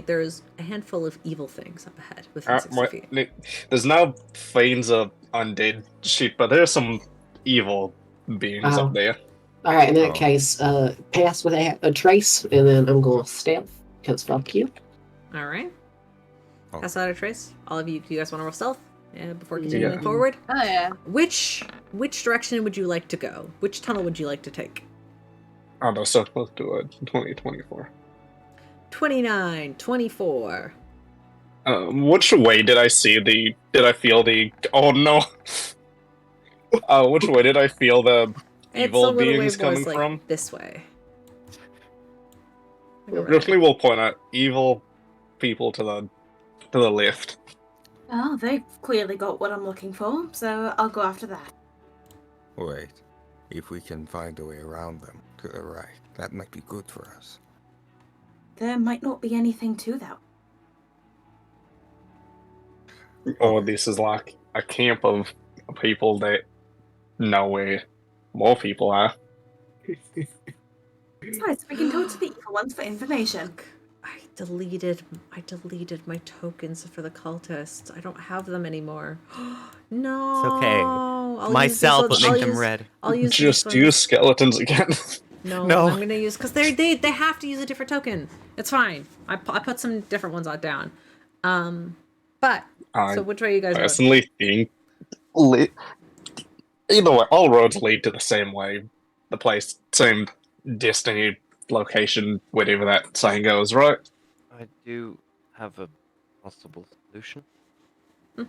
There's a handful of evil things up ahead within 60 feet. There's now fiends of undead shit, but there's some evil beings Oh. up there. All right, in that Oh. case, pass with a trace, and then I'm going to stealth because fuck you. All right. Oh. Pass out a trace. All of you, do you guys want to roll stealth before Yeah. continuing forward? Oh yeah. Which direction would you like to go? Which tunnel would you like to take? Oh no, so close to a 2024. 29, 24. Which way did I see the? Did I feel the? Oh no! Which way did I feel the It's evil a little beings way more coming like from? this way. Definitely will point out evil people to the left. Oh, they've clearly got what I'm looking for, so I'll go after that. Wait. If we can find a way around them to the right, that might be good for us. There might not be anything to that. Or this is like a camp of people that know where more people are. Besides, we can go to the evil ones for information. I deleted my tokens for the cultists. I don't have them anymore. No. It's okay. I'll use Myself these will ones- make them red. I'll use Just these use ones. skeletons again. No, No. I'm gonna use because they have to use a different token. It's fine. I put some different ones out down. But I so which way you guys going? personally think either way, all roads lead to the same way. The place, same destiny, location, whatever that saying goes, right? I do have a possible solution. Hmm.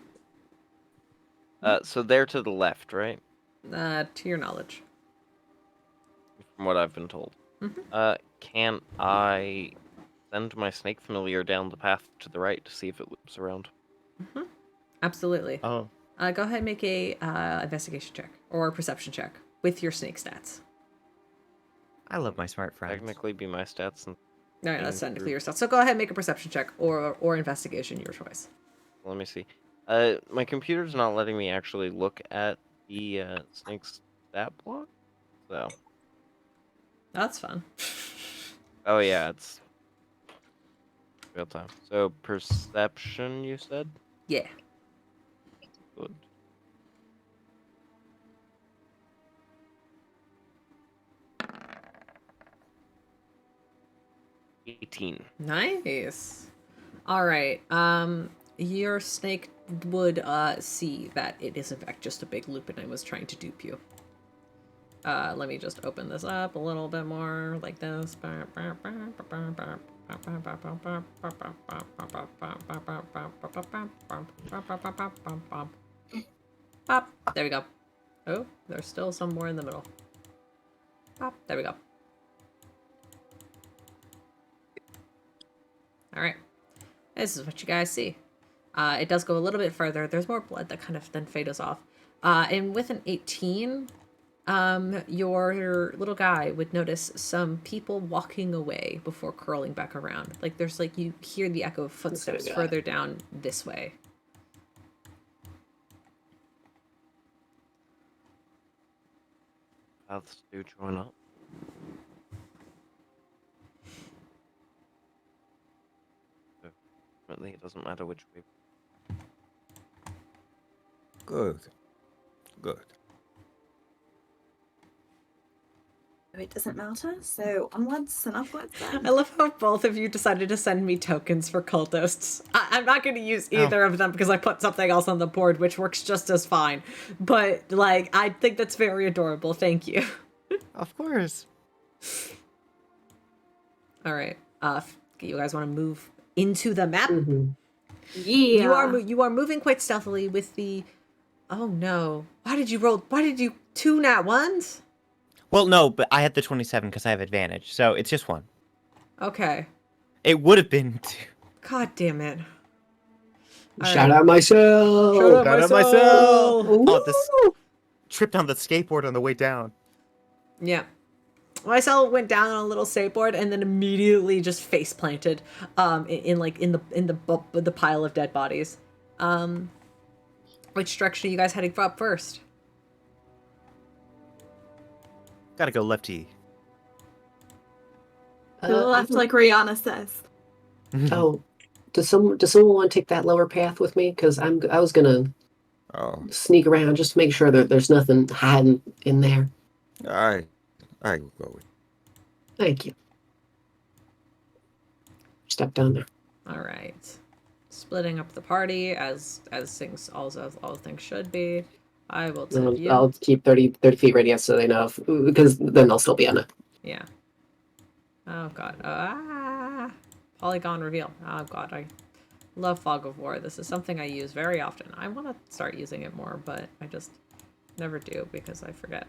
So they're to the left, right? To your knowledge. From what I've been told. Mhm. Can I send my snake familiar down the path to the right to see if it loops around? Absolutely. Oh, Go ahead and make a investigation check or perception check with your snake stats. I love my smart friends. Technically be my stats and No, that's Being technically your stuff. So go ahead and make a perception check or investigation, your choice. let me see. My computer's not letting me actually look at the snake's stat block. So That's fun. oh yeah, it's real time. So perception, you said? Yeah. Good. $18. Nice. All right. Your snake would see that it is in fact just a big loop, and I was trying to dupe you. Let me just open this up a little bit more, like this. Pop. There we go. Oh, there's still some more in the middle. Pop. There we go. All right. This is what you guys see. It does go a little bit further. There's more blood that kind of then fades off. And with an 18, your little guy would notice some people walking away before curling back around. Like there's like you hear the echo of footsteps guy. further down this way. Paths do join up. Ultimately, it doesn't matter which way. Good. Good. It doesn't matter. So onwards and upwards then. I love how both of you decided to send me tokens for cultists. I'm not going to use either of them because I put something else on the board, which works just as fine. But, like, I think that's very adorable. Thank you. Of course. All right. You guys want to move into the map? Mhm. Yeah. You are moving quite stealthily with the... Oh, no. Why did you 2 nat 1s? Well, no, but I had the 27 because I have advantage, so it's just 1. Okay. It would have been 2. God damn it. All Shout right. out Mycel! Shout out Shout out Mycel! Mycel! Oh, this tripped on the skateboard on the way down. Yeah. Mycel went down on a little skateboard and then immediately just face planted in the pile of dead bodies. Which direction are you guys heading up first? Gotta go lefty. To the left, like Rihanna says. Oh, does someone want to take that lower path with me? Because I was gonna Oh, sneak around just to make sure that there's nothing hiding in there. I will go with. Thank you. Step down there. All right. Splitting up the party as things all things should be. I will tell you. I'll keep 30 feet radius so they know, because then they'll still be on it. Yeah. Oh god. Polygon reveal. Oh god, I love Fog of War. This is something I use very often. I want to start using it more, but I just never do because I forget.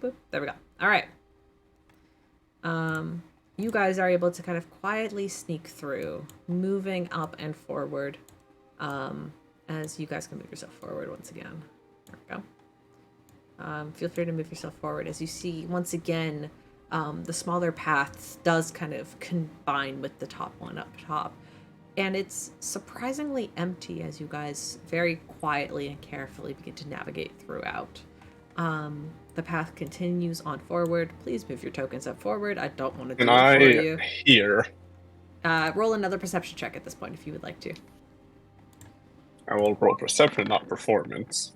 Boop. There we go. All right. You guys are able to kind of quietly sneak through, moving up and forward. As you guys can move yourself forward once again. There we go. Feel free to move yourself forward as you see once again. The smaller paths does kind of combine with the top one up top. And it's surprisingly empty as you guys very quietly and carefully begin to navigate throughout. The path continues on forward. Please move your tokens up forward. I don't want to do it for you. Hear? Roll another perception check at this point if you would like to. I will roll perception, not performance.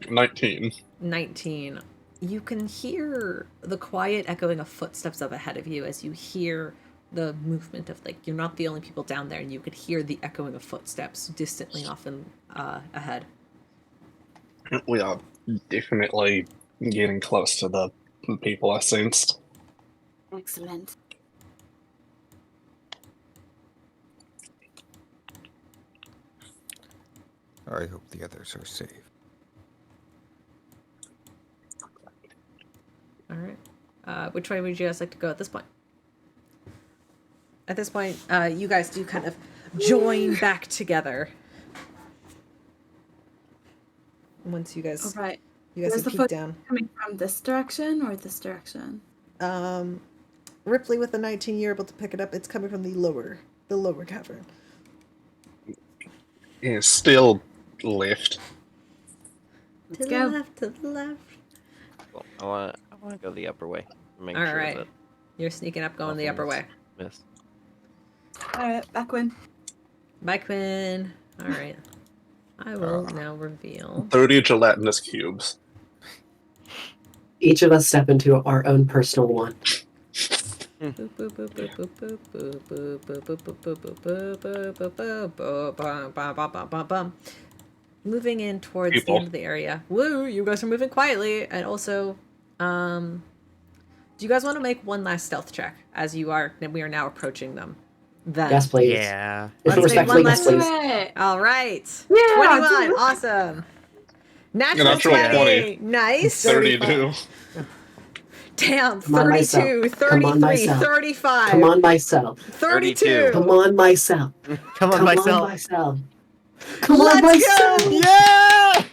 19. 19. You can hear the quiet echoing of footsteps up ahead of you as you hear the movement of, like, you're not the only people down there, and you could hear the echoing of footsteps distantly off and ahead. We are definitely getting close to the people I sensed. Excellent. I hope the others are safe. All right. Which way would you guys like to go at this point? At this point, you guys do kind of join back together. Once you guys, All right. you guys Where's have the peeked foot down. coming from? This direction or this direction? Rypley with the 19, you're able to pick it up. It's coming from the lower cavern. Yeah, still left. To the go. left, to the left. Well, I want to go the upper way. Make All sure right. that You're sneaking up, going the upper way. miss. Alright, back when. Bye, Quinn. All right. I will now reveal. 30 gelatinous cubes. Each of us step into our own personal one. Boop, boop, boop, boop, boop, boop, boop, boop, boop, boop, boop, boop, boop, boop, boop, boop, boop, bum, bum, bum, bum, bum, bum. Moving in towards the end of the area. Woo! You guys are moving quietly, and also, do you guys want to make one last stealth check as we are now approaching them? Then. Yes, please. Yeah. If Let's make respectfully, one yes, last please. All right. Yeah, 21. do it. Awesome. Natural, Natural 20. Nice. 32. Damn. Come on, 32, Mycel. Come on, 33, Mycel. 35. Come on, Mycel. 32. Come on, Mycel. Come on, Come on, Mycel. Mycel. Come on, Let's Mycel. go! Yeah!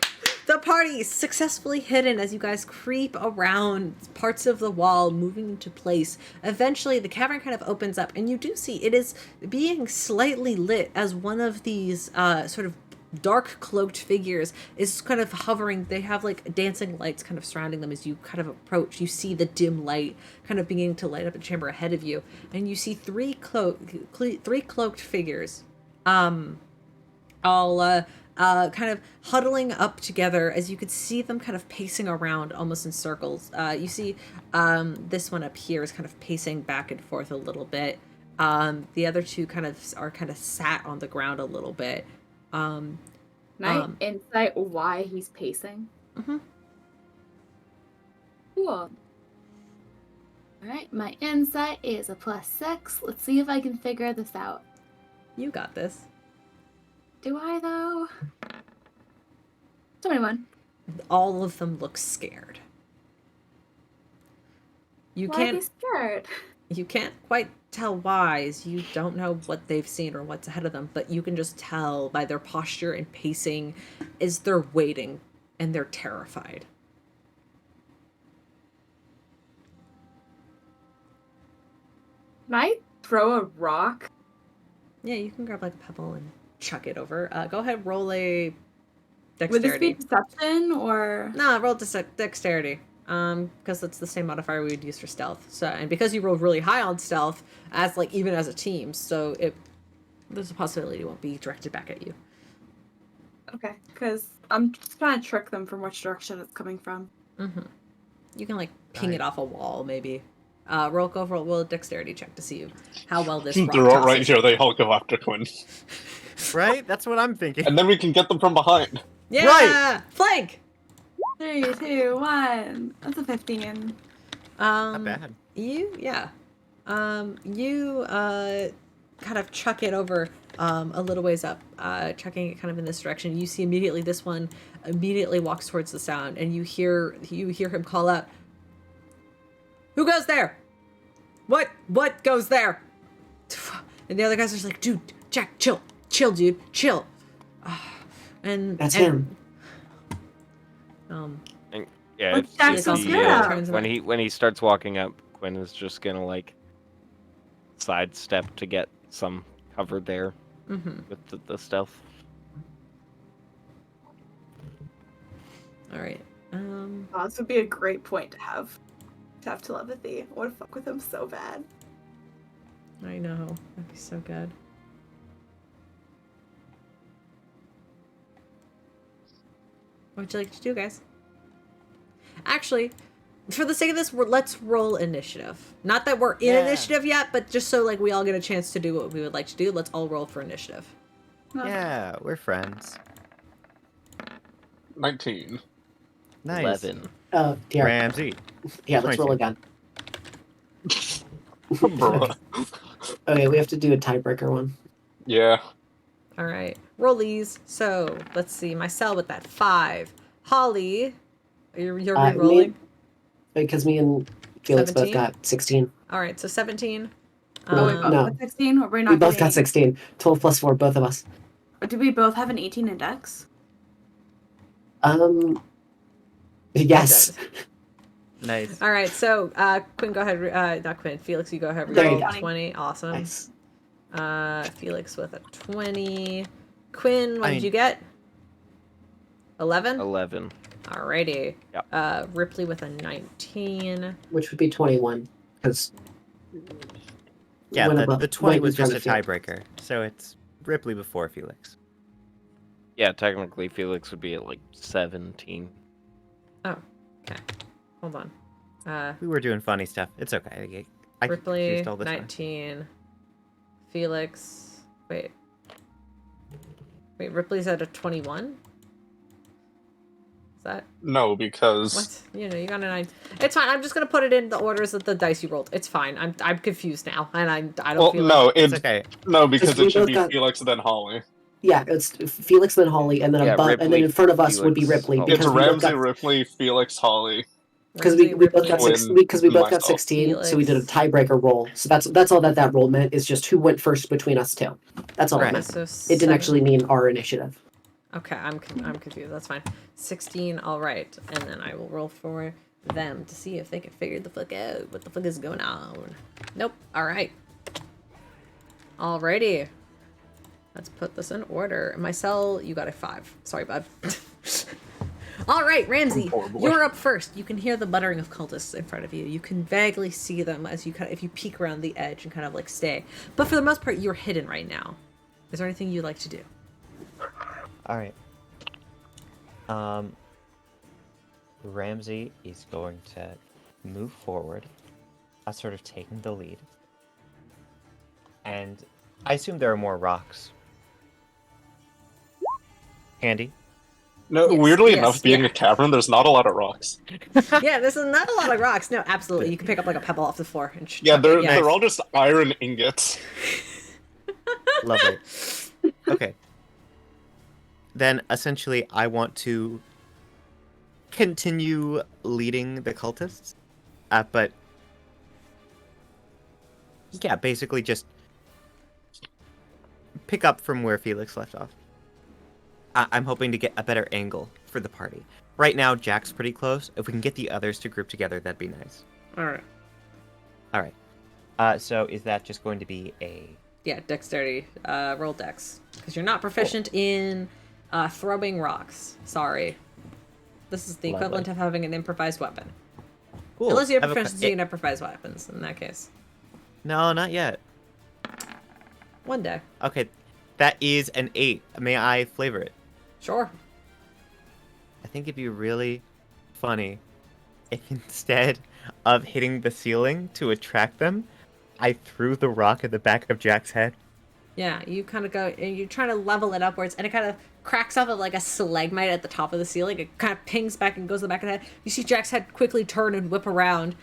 The party is successfully hidden as you guys creep around parts of the wall, moving into place. Eventually, the cavern kind of opens up, and you do see it is being slightly lit as one of these sort of dark cloaked figures is kind of hovering. They have like dancing lights kind of surrounding them as you kind of approach. You see the dim light kind of beginning to light up the chamber ahead of you, and you see three cloaked figures, all kind of huddling up together as you could see them kind of pacing around almost in circles. You see this one up here is kind of pacing back and forth a little bit. The other two are kind of sat on the ground a little bit. Can I insight why he's pacing? Mm-hmm. Cool. Alright, my insight is a +6. Let's see if I can figure this out. You got this. Do I, though? 21. All of them look scared. You Why are they scared? You can't quite tell why, as you don't know what they've seen or what's ahead of them, but you can just tell by their posture and pacing as they're waiting and they're terrified. Can I throw a rock? Yeah, you can grab like a pebble and chuck it over. Go ahead, roll a dexterity. Would this be perception or? No, roll dexterity. Because it's the same modifier we would use for stealth. So, and because you rolled really high on stealth, even as a team, so there's a possibility it won't be directed back at you. Okay, because I'm just trying to trick them from which direction it's coming from. Mm-hmm. You can like ping it off a wall, maybe. Roll a dexterity check to see how well this rock They're all right tosses. here. They all go after Quinn, Right? That's what I'm thinking. and then we can get them from behind. Yeah, Right. flank. 3, 2, 1. That's a 15. Not bad. You kind of chuck it over a little ways up, chucking it kind of in this direction. You see immediately this one immediately walks towards the sound, and you hear him call out, "Who goes there? What goes there?" And the other guys are just like, "Dude, Jack, chill, dude, chill." That's him. Yeah, What's Jack so scared of? when he starts walking up, Quinn is just gonna like sidestep to get some cover there with the stealth. All right. Oh, this would be a great point to have telepathy. I want to fuck with him so bad. I know. That'd be so good. What would you like to do, guys? Actually, for the sake of this, let's roll initiative. Not that we're in initiative yet, but just so like we all get a chance to do what we would like to do, let's all roll for initiative. Yeah, we're friends. 19. Nice. 11. Oh, dear. Ramsey. Yeah, let's roll 22. again. Bruh. Okay, we have to do a tiebreaker one. Yeah. All right. Rollies. So let's see. Mycel with that 5. Holly, you're re-rolling. Because me and Felix 17? both got 16. All right. So 17. No, we both no. got 16? Or we're not We both got getting- 16. 12 plus 4, both of us. Or do we both have an 18 index? Yes. Nice. All right. So Quinn, go ahead. Not Quinn. Felix, you go ahead. There you Roll go. 20. Awesome. Nice. Felix with a 20. Quinn, what did you get? 11? 11. Alrighty. Yep. Rypley with a 19. Which would be 21. Because. Yeah, the 20 was just a tiebreaker, so it's Rypley before Felix. Yeah, technically Felix would be at like 17. Oh, okay. Hold on. We were doing funny stuff. It's okay. I Rypley, confused all this time. 19. Felix. Wait, Ripley's at a 21? Is that... No, because What? You got a 9. It's fine. I'm just gonna put it in the orders of the dice you rolled. It's fine. I'm confused now, and I don't well, feel no, like... It's okay. no, because Because we it should both be got- Felix then Holly. Yeah, it's Felix, then Holly, and then Yeah, above, and then Ripley, in front of us would be Felix, Ripley. Holly. It's Because we both Ramsey, got, Ripley, Felix, Holly. because Ramsey, we both got Ripley, six, Quinn, because we both got myself. 16, so we did a Felix. tiebreaker roll. So that's all that roll meant, is just who went first between us two. That's all it Right. meant. So It didn't actually mean our initiative. Okay, I'm confused. That's fine. 16. All right, and then I will roll for them to see if they can figure the fuck out what the fuck is going on. Nope. All right. Alrighty. Let's put this in order. Mycel, you got a 5. Sorry, bud. All right, Ramsey, Poor boy. you're up first. You can hear the muttering of cultists in front of you. You can vaguely see them as if you peek around the edge and kind of like stay. But for the most part, you're hidden right now. Is there anything you'd like to do? All right. Ramsey is going to move forward, sort of taking the lead. And I assume there are more rocks handy. No, Yes, weirdly yes, enough, being yeah. a cavern, there's not a lot of rocks. Yeah, there's not a lot of rocks. No, absolutely. You can pick up like a pebble off the floor and Yeah, chuck it, they're all just iron ingots. Lovely. Okay. Then essentially, I want to continue leading the cultists, but yeah, basically just pick up from where Felix left off. I'm hoping to get a better angle for the party. Right now, Jack's pretty close. If we can get the others to group together, that'd be nice. All right. All right. So is that just going to be a... Yeah, dexterity. Roll dex. Because you're not proficient in throwing rocks. Sorry. This is the Lovely. equivalent of having an improvised weapon. Cool. Unless you have I a que- proficiency in improvised weapons, in that case. No, not yet. One day. Okay, that is an 8. May I flavor it? Sure. I think it'd be really funny if instead of hitting the ceiling to attract them, I threw the rock at the back of Jack's head. Yeah, you kind of go, and you're trying to level it upwards, and it kind of cracks off of like a stalagmite at the top of the ceiling. It kind of pings back and goes to the back of the head. You see Jack's head quickly turn and whip around.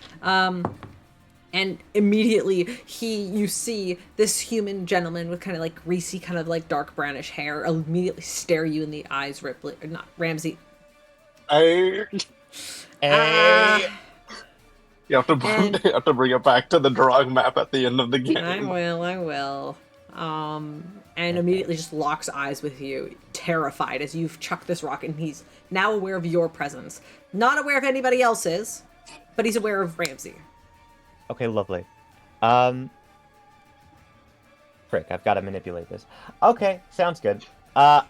And immediately you see this human gentleman with kind of like greasy, kind of like dark brownish hair immediately stare you in the eyes, Ripley, or not, Ramsey. You have to And- you have to bring it back to the drawing map at the end of the game. I will. And immediately just locks eyes with you, terrified as you've chucked this rock, and he's now aware of your presence. Not aware of anybody else's, but he's aware of Ramsey. Okay, lovely. Frick, I've got to manipulate this. Okay, sounds good. I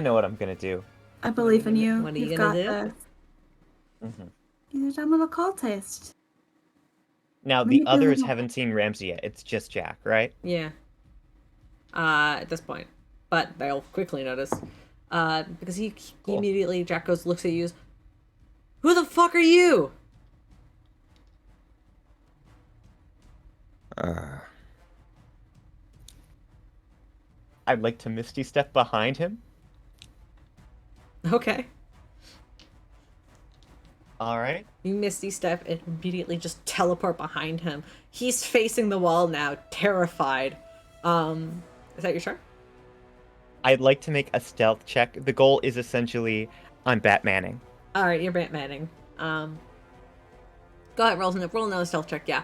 know what I'm gonna do. I believe in you. What are you You've gonna got do? this. hmm You're a dumb little cultist. Now, the others haven't seen Ramsey yet. It's just Jack, right? Yeah. At this point. But they'll quickly notice. Because he Cool. immediately, Jack goes, looks at you, who the fuck are you? I'd like to Misty step behind him. Okay. All right. You misty step and immediately just teleport behind him. He's facing the wall now, terrified. Is that your turn? I'd like to make a stealth check. The goal is essentially I'm Batmaning. Alright, you're Batmaning. Go ahead, roll another stealth check, yeah.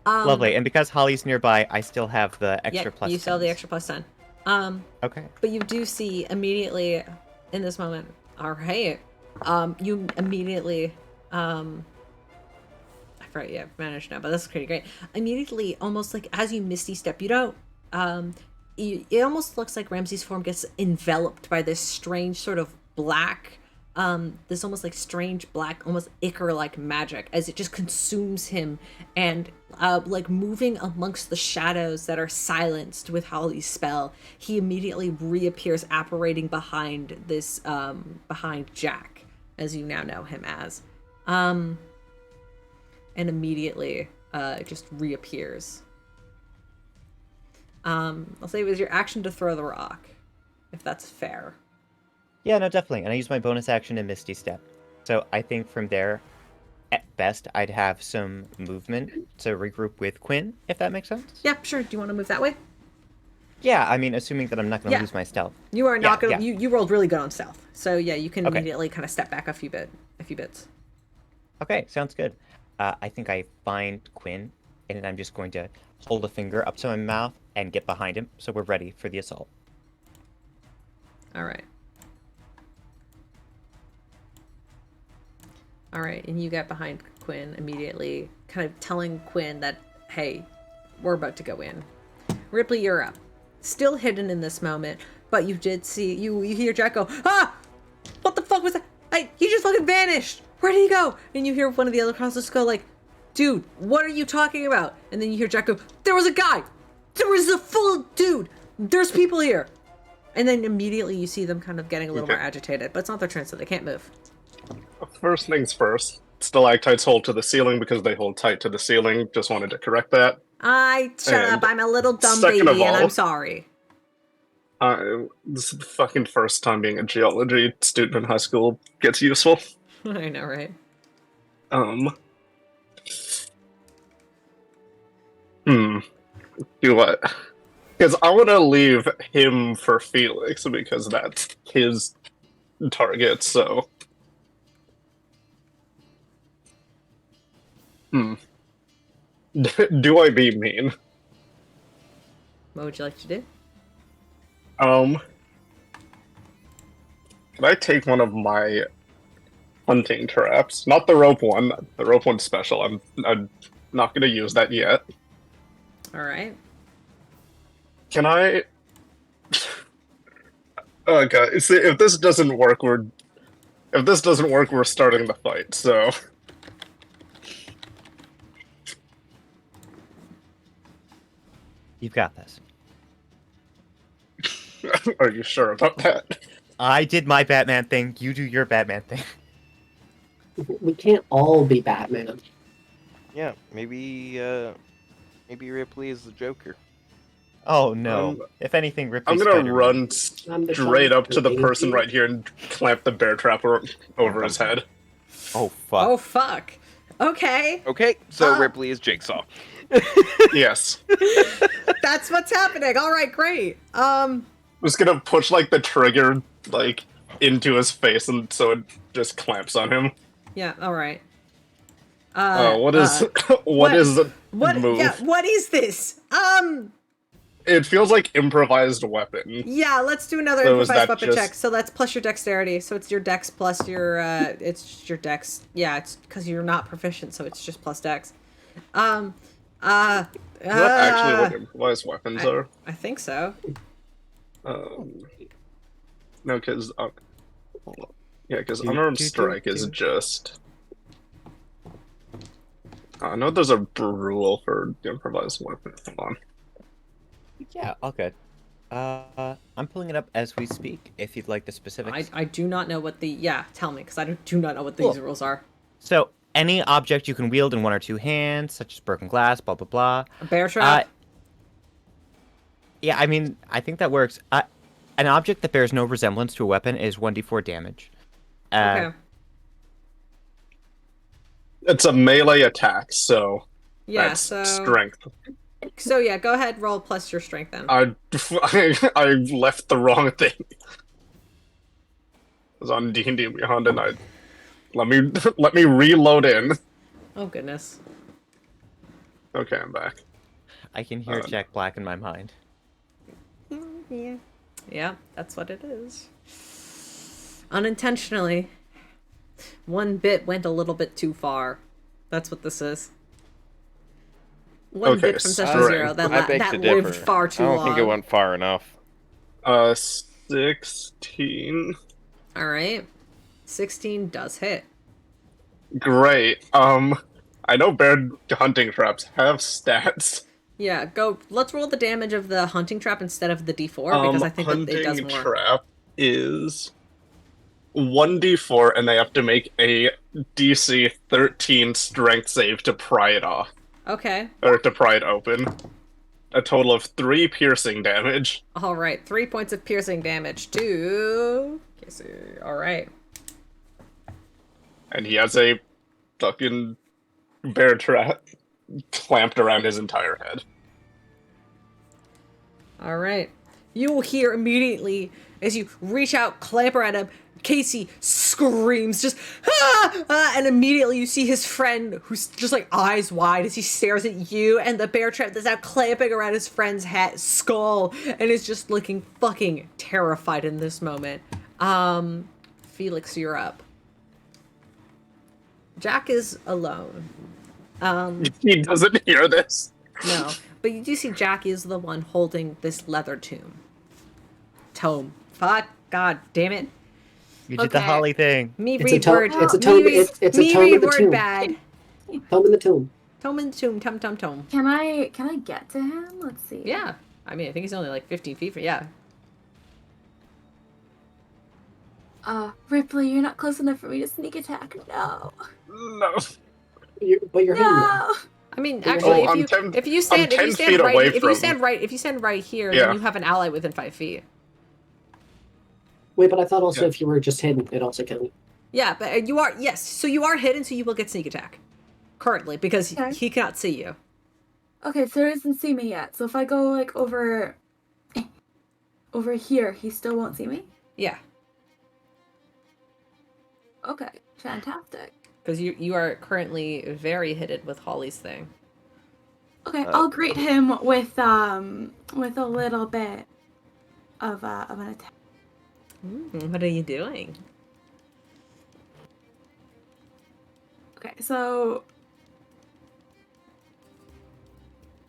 Lovely. And because Holly's nearby, I still have the extra Yeah, plus. you still have the 10s. extra plus 10. Okay. But you do see immediately in this moment, alright, you immediately, I forgot, yeah, managed now, but that's pretty great. Immediately, almost like as you misty step, you don't, it almost looks like Ramsey's form gets enveloped by this strange sort of black, this almost like strange black, almost ichor-like magic as it just consumes him, and like moving amongst the shadows that are silenced with Holly's spell, he immediately reappears apparating behind this, behind Jack, as you now know him as. And immediately, it just reappears. I'll say it was your action to throw the rock, if that's fair. Yeah, no, definitely. And I use my bonus action in Misty Step. So I think from there, at best, I'd have some movement to regroup with Quinn, if that makes sense. Yeah, sure. Do you want to move that way? Yeah, I mean, assuming that I'm not going to Yeah. lose my stealth. You are not Yeah, gonna. yeah. You rolled really good on stealth, so yeah, you can Okay. immediately kind of step back a few bits. Okay, sounds good. I think I find Quinn, and then I'm just going to hold a finger up to my mouth and get behind him, so we're ready for the assault. All right. All right, and you get behind Quinn immediately, kind of telling Quinn that, hey, we're about to go in. Ripley, you're up. Still hidden in this moment, but you did see, you hear Jack go, ah! What the fuck was that? He just fucking vanished! Where did he go? And you hear one of the other constables go like, dude, what are you talking about? And then you hear Jack go, there was a guy! There was a full dude! There's people here! And then immediately you see them kind of getting a little Okay. more agitated, but it's not their turn, so they can't move. First things first. Stalactites hold to the ceiling because they hold tight to the ceiling. Just wanted to correct that. Shut up. And I'm a little dumb second of baby, and I'm all- sorry. This is the fucking first time being a geology student in high school gets useful. I know, right? Do what? Because I want to leave him for Felix because that's his target, so. Do I be mean? What would you like to do? Can I take one of my hunting traps? Not the rope one. The rope one's special. I'm not going to use that yet. All right. Can I? Okay. See, if this doesn't work, we're starting the fight. So. You've got this. Are you sure about that? I did my Batman thing. You do your Batman thing. We can't all be Batman. Yeah, maybe Ripley is the Joker. Oh no! If anything, I'm Ripley's gonna Spider-Man. run I'm the straight up to the Joker. person right here and clamp the bear trap over his head. Oh fuck! Oh, fuck. Okay. Okay, so Uh. Ripley is Jigsaw. Yes. That's what's happening. All right, great. I'm just gonna push like the trigger like into his face, and so it just clamps on him. Yeah, all right. What is what is the What? move? Yeah, what is this? It feels like improvised weapon. Yeah, let's do another So is improvised that weapon just- check. So that's plus your dexterity. So it's your dex plus your, it's just your dex. Yeah, it's because you're not proficient, so it's just plus dex. Is that actually what improvised weapons are? I think so. No, because because unarmed strike is just. I know there's a rule for improvised weapon. Hold on. Yeah, all good. I'm pulling it up as we speak. If you'd like the specifics. I do not know what the, yeah, tell me, because I do not know what these Cool. rules are. So any object you can wield in one or two hands, such as broken glass, blah blah blah. A bear trap? Yeah, I mean, I think that works. An object that bears no resemblance to a weapon is 1d4 damage. Okay. It's a melee attack, so Yeah, that's so... strength. So yeah, go ahead, roll plus your strength then. I left the wrong thing. I was on D&D Beyond, and let me reload in. Oh goodness. Okay, I'm back. I can hear Jack Black in my mind. Yeah. Yeah, that's what it is. Unintentionally, one bit went a little bit too far. That's what this is. One Okay, bit from session strength. 0 that, I beg that to lived differ. far too I don't long. think it went far enough. 16. All right, 16 does hit. Great. I know bear hunting traps have stats. Yeah, go. Let's roll the damage of the hunting trap instead of the D4 because I think that it does Hunting more. trap is 1d4, and they have to make a DC 13 strength save to pry it off, Okay. or to pry it open. A total of 3 piercing damage. All right, 3 points of piercing damage to Casey. All right. And he has a fucking bear trap clamped around his entire head. All right. You will hear immediately as you reach out, clamper at him. Casey screams, just and immediately you see his friend who's just like eyes wide as he stares at you, and the bear trap that's now clamping around his friend's head, skull, and is just looking fucking terrified in this moment. Felix, you're up. Jack is alone. He doesn't hear this. No, but you do see Jack is the one holding this leather tome. Fuck, god damn it. You did the Okay. Holly thing. Me It's a read tome- word. it's a me tome- read- it's a me tome read of the word tomb. bag. Tome in the tomb. Tome in the tomb. Tome. Can I get to him? Let's see. Yeah. I mean, I think he's only like 15 feet from. Yeah. Rypley, you're not close enough for me to sneak attack. No. No. But you're hidden. No. I mean, Oh, actually, I'm if you stand 10 feet right, away if you from- stand right here, Yeah. then you have an ally within 5 feet. Wait, but I thought also Yeah. if you were just hidden, it also counted. Yeah, but you are, yes, so you are hidden, so you will get sneak attack. Currently, because Okay. he cannot see you. Okay, so he doesn't see me yet. So if I go like over here, he still won't see me? Yeah, Okay, fantastic. because you are currently very hidden with Holly's thing. Okay, I'll greet him with a little bit of an attack. What are you doing? Okay, so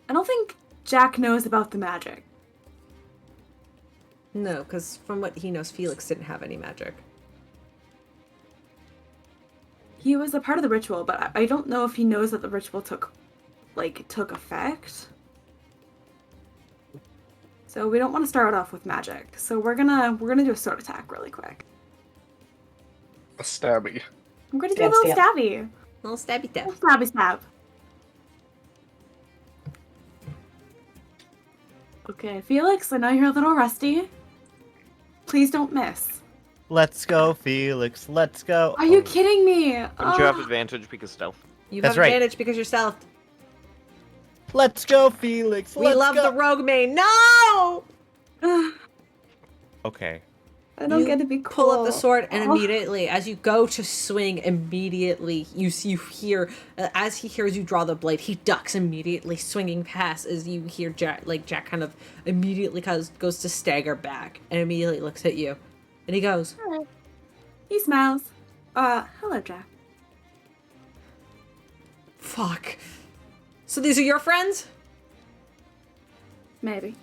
I don't think Jack knows about the magic. No, because from what he knows, Felix didn't have any magic. He was a part of the ritual, but I don't know if he knows that the ritual took effect. So we don't want to start off with magic. So we're gonna do a sword attack really quick. A stabby. I'm gonna do a little Stab. stabby. Little stabby stab. Little stabby stab. Okay, Felix, I know you're a little rusty. Please don't miss. Let's go, Felix. Let's go. Are you kidding me? Don't you have advantage because stealth? You That's have right. advantage because you're stealth. Let's go, Felix. We Let's love go. the rogue main. No! Okay. I don't You get to be cool. Pull up the sword, and Oh. immediately, as you go to swing, immediately you hear, as he hears you draw the blade, he ducks immediately, swinging past. As you hear Jack kind of immediately goes to stagger back, and immediately looks at you, and he goes, Hello. He smiles. Hello, Jack. "Fuck." So these are your friends? Maybe.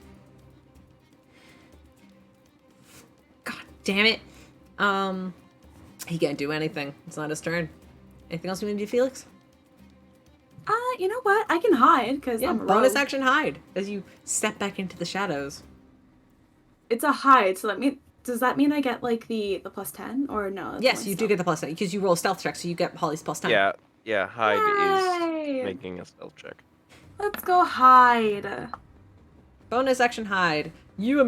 God damn it. He can't do anything. It's not his turn. Anything else you want to do, Felix? You know what? I can hide because Yeah, I'm a bonus rogue. action hide as you step back into the shadows. It's a hide, so does that mean I get like the plus 10 or no? That's Yes, only you do stealth. get the plus 10 because you roll a stealth check, so you get Holly's plus 10. Yeah, hide Yay! is making a stealth check. Let's go hide. Bonus action hide. You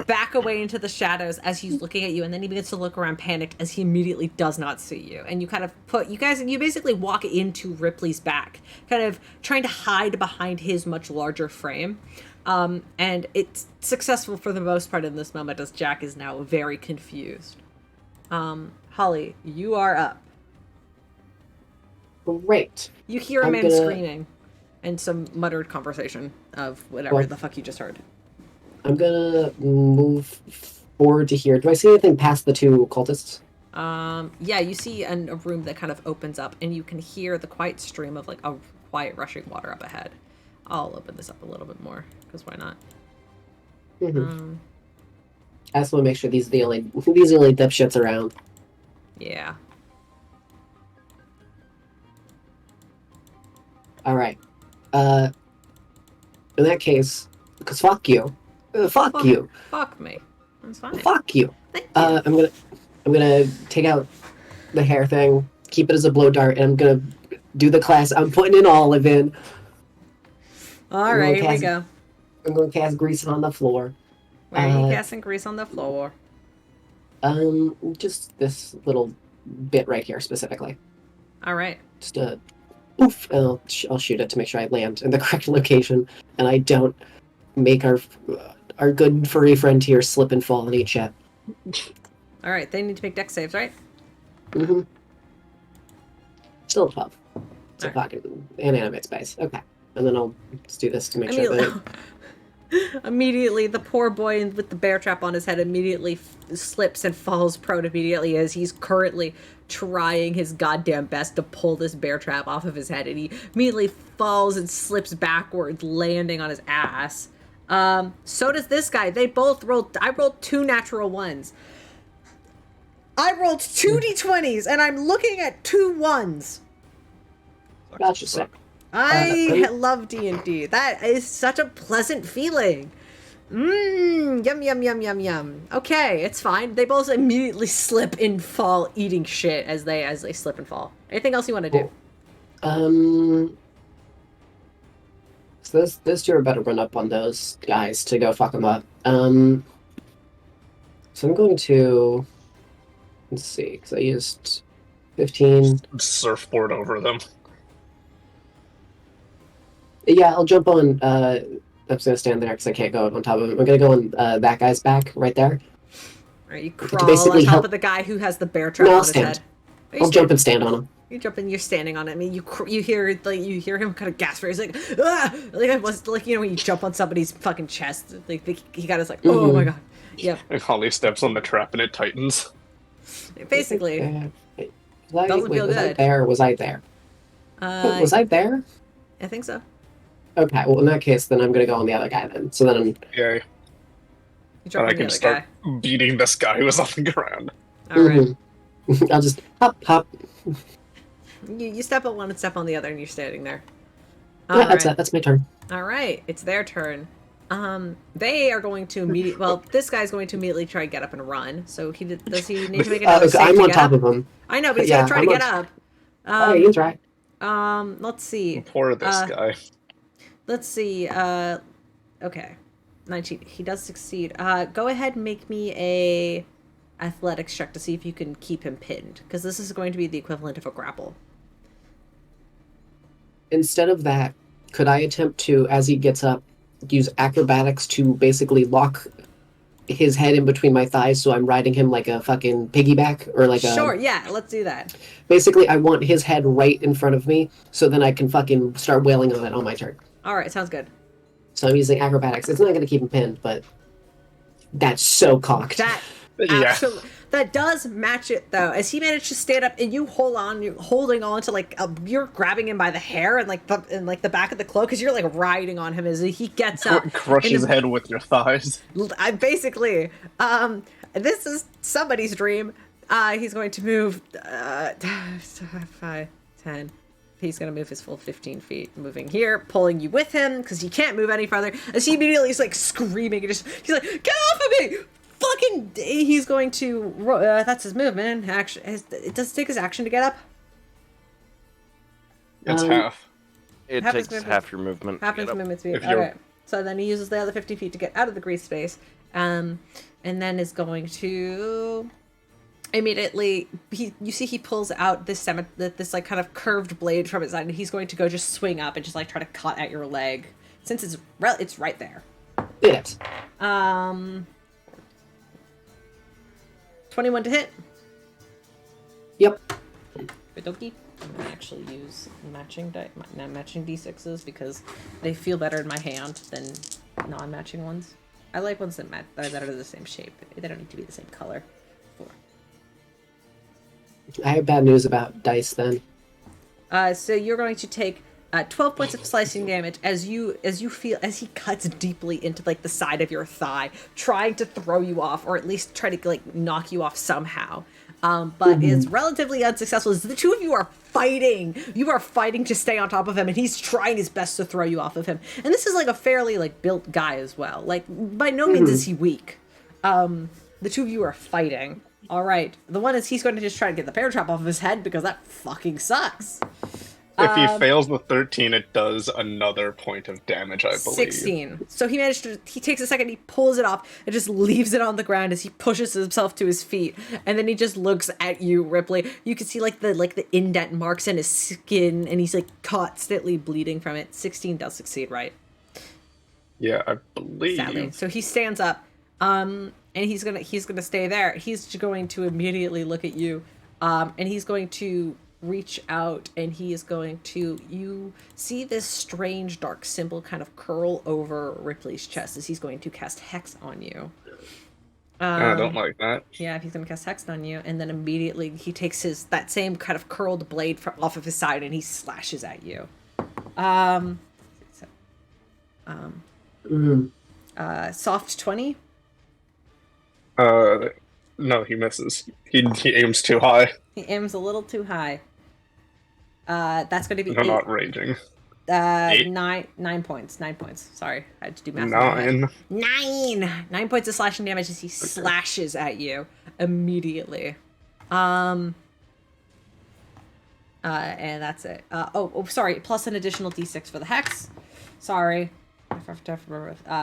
back away into the shadows as he's looking at you, and then he begins to look around panicked as he immediately does not see you. And you kind of you basically walk into Ripley's back, kind of trying to hide behind his much larger frame. And it's successful for the most part in this moment as Jack is now very confused. Holly, you are up. Great. You hear a I'm man gonna- screaming and some muttered conversation of whatever Well- the fuck you just heard. I'm gonna move forward to here. Do I see anything past the two cultists? Yeah, you see a room that kind of opens up, and you can hear the quiet stream of like a quiet rushing water up ahead. I'll open this up a little bit more because why not? Mm-hmm. I just want to make sure these are the only dipshits around. Yeah. All right. In that case, because fuck you, fuck you, Fuck me. That's fine. fuck you. Thank you. I'm gonna take out the hair thing, keep it as a blow dart, and I'm gonna do the class. I'm putting an olive in. All right, here we cast- go. I'm gonna cast grease on the floor. Where are you casting grease on the floor? Just this little bit right here specifically. All right. Just a oof, and I'll shoot it to make sure I land in the correct location, and I don't make our good furry friend here slip and fall and eat shit. All right. They need to make dex saves, right? Mm-hmm. Still 12. It's a Alright. fucking inanimate space. Okay. And then I'll just do this to make sure that Immediately, the poor boy with the bear trap on his head immediately slips and falls prone immediately as he's currently trying his goddamn best to pull this bear trap off of his head, and he immediately falls and slips backwards, landing on his ass. So does this guy. They both rolled. I rolled 2 natural ones. I rolled 2 d20s, and I'm looking at 2 1s. Gotcha, sick. I love D&D. That is such a pleasant feeling. Yum, yum, yum, yum, yum. Okay, it's fine. They both immediately slip and fall, eating shit as they slip and fall. Anything else you want to do? So this year better run up on those guys to go fuck them up. So I'm going to, let's see, because I used 15. Surfboard over them. Yeah, I'll jump on. I'm just gonna stand there because I can't go on top of him. I'm gonna go on that guy's back right there. Alright, you To crawl basically on top help- of the guy who has the bear trap No, I'll on his stand. head. I'll jump and stand on him. You jump in, you're standing on it. I mean, you hear him kind of gasp. He's like, ah! Like it was like when you jump on somebody's fucking chest. Like he got his like, oh my god. Yep. And Holly steps on the trap and it tightens. Basically, Was feel I good. there? Or was I there? Was I there? I think so. Okay, well in that case, then I'm gonna go on the other guy then. So then Yeah, You and jump I on the can other start guy. beating this guy who was on the ground. All right. I'll just hop. You step on one and step on the other, and you're standing there. Yeah, that's my turn. All right, it's their turn. They are going to immediately. Well, this guy's going to immediately try and get up and run. So does he need to make another save I'm to on get top up? of him. I know, but he's Yeah, gonna try to I'm get on- up. Oh, he's right. Let's see. Poor this guy. Let's see. Okay, 19. He does succeed. Go ahead and make me a athletics check to see if you can keep him pinned, because this is going to be the equivalent of a grapple. Instead of that, could I attempt to, as he gets up, use acrobatics to basically lock his head in between my thighs so I'm riding him like a fucking piggyback or like a... Sure, yeah, let's do that. Basically, I want his head right in front of me so then I can fucking start wailing on it on my turn. All right, sounds good. So I'm using acrobatics. It's not going to keep him pinned, but that's so cocked. That Yeah. actually that does match it though. As he managed to stand up and you're holding on to like you're grabbing him by the hair and like the back of the cloak because you're like riding on him as he gets up. Crush and his head with your thighs. I basically this is somebody's dream. He's going to move 5, 10. He's going to move his full 15 feet, moving here, pulling you with him because he can't move any further. As he immediately is like screaming and he's like, "Get off of me!" Fucking, he's going to. That's his movement. Action. It does take his action to get up. It's half. It Half his takes movement. half your movement. Half to his get up. movement speed. If you're- Okay. So then he uses the other 50 feet to get out of the grease space, and then is going to immediately. You see, he pulls out this like kind of curved blade from his side, and he's going to go just swing up and just like try to cut at your leg, since it's right there. Yes. 21 to hit. Yep. Okie. I'm gonna actually use matching d6s because they feel better in my hand than non-matching ones. I like ones that are the same shape. They don't need to be the same color. 4. I have bad news about dice then. So you're going to take 12 points of slicing damage as he cuts deeply into like the side of your thigh, trying to throw you off or at least try to like knock you off somehow. But is relatively unsuccessful as the two of you are fighting. You are fighting to stay on top of him, and he's trying his best to throw you off of him. And this is like a fairly like built guy as well. Like by no means is he weak. The two of you are fighting. All right. The one is he's going to just try to get the bear trap off of his head because that fucking sucks. If he fails the 13, it does another point of damage, I believe. 16. So he takes a second, he pulls it off, and just leaves it on the ground as he pushes himself to his feet. And then he just looks at you, Rypley. You can see like the indent marks in his skin, and he's like constantly bleeding from it. 16 does succeed, right? Yeah, I believe. Sadly. So he stands up, and he's gonna stay there. He's going to immediately look at you, and he's going to reach out, and he is going to, you see this strange dark symbol kind of curl over Ripley's chest as he's going to cast Hex on you. I don't like that. Yeah, he's going to cast Hex on you, and then immediately he takes that same kind of curled blade off of his side, and he slashes at you. Soft 20? No, he misses. He aims too high. He aims a little too high. That's going to be I'm 8. not raging. 8. 9 points. 9 points. Sorry, I had to do math. In my head. 9. 9 points of slashing damage as he slashes at you immediately. And that's it. Sorry. Plus an additional d6 for the hex. Sorry.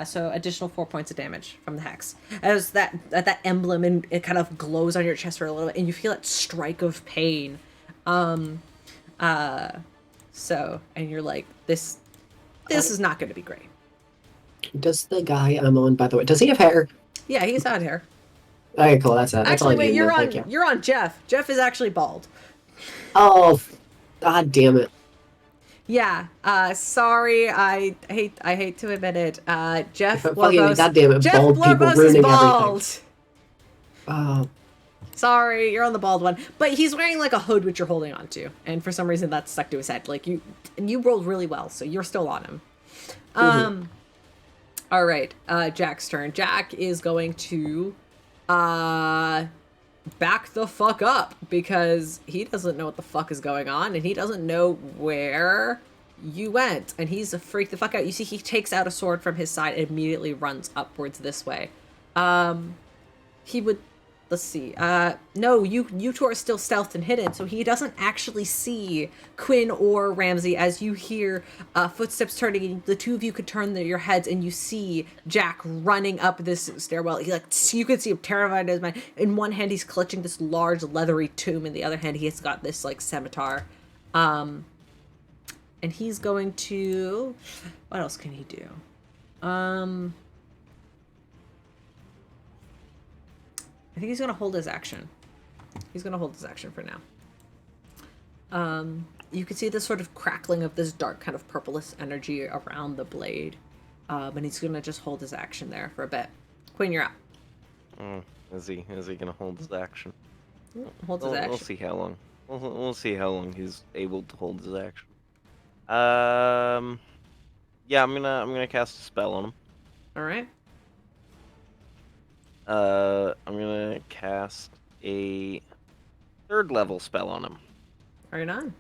So additional 4 points of damage from the hex. As that emblem, and it kind of glows on your chest for a little bit, and you feel that strike of pain. So, and you're like, this is not going to be great. Does the guy I'm on, by the way, does he have hair? Yeah, he's out here. Okay, cool. That's it. That's all I Actually, wait, need to know. Thank you. you're on Jeff. Jeff is actually bald. Oh, god damn it. Yeah. Sorry. I hate to admit it. Jeff Fucking Blorgos. goddamn it, Jeff bald people Blorgos is ruining bald. everything. Oh, Sorry, you're on the bald one. But he's wearing like a hood which you're holding on to, and for some reason that's stuck to his head. Like you rolled really well, so you're still on him. All right. Jack's turn. Jack is going to back the fuck up because he doesn't know what the fuck is going on, and he doesn't know where you went, and he's freaked the fuck out. You see he takes out a sword from his side and immediately runs upwards this way. He would, let's see, no, you two are still stealthed and hidden, so he doesn't actually see Quinn or Ramsey as you hear footsteps turning, and the two of you could turn your heads and you see Jack running up this stairwell. He you could see him terrified as man. In one hand he's clutching this large leathery tomb, in the other hand he's got this like scimitar. And he's going to, what else can he do? I think he's going to hold his action. He's going to hold his action for now. You can see this sort of crackling of this dark kind of purplish energy around the blade. And he's going to just hold his action there for a bit. Quinn, you're up. Is he gonna hold his action? Hold his action. We'll see how long. We'll see how long he's able to hold his action. Yeah, I'm gonna cast a spell on him. All right. I'm gonna cast a 3rd level spell on him. Right on.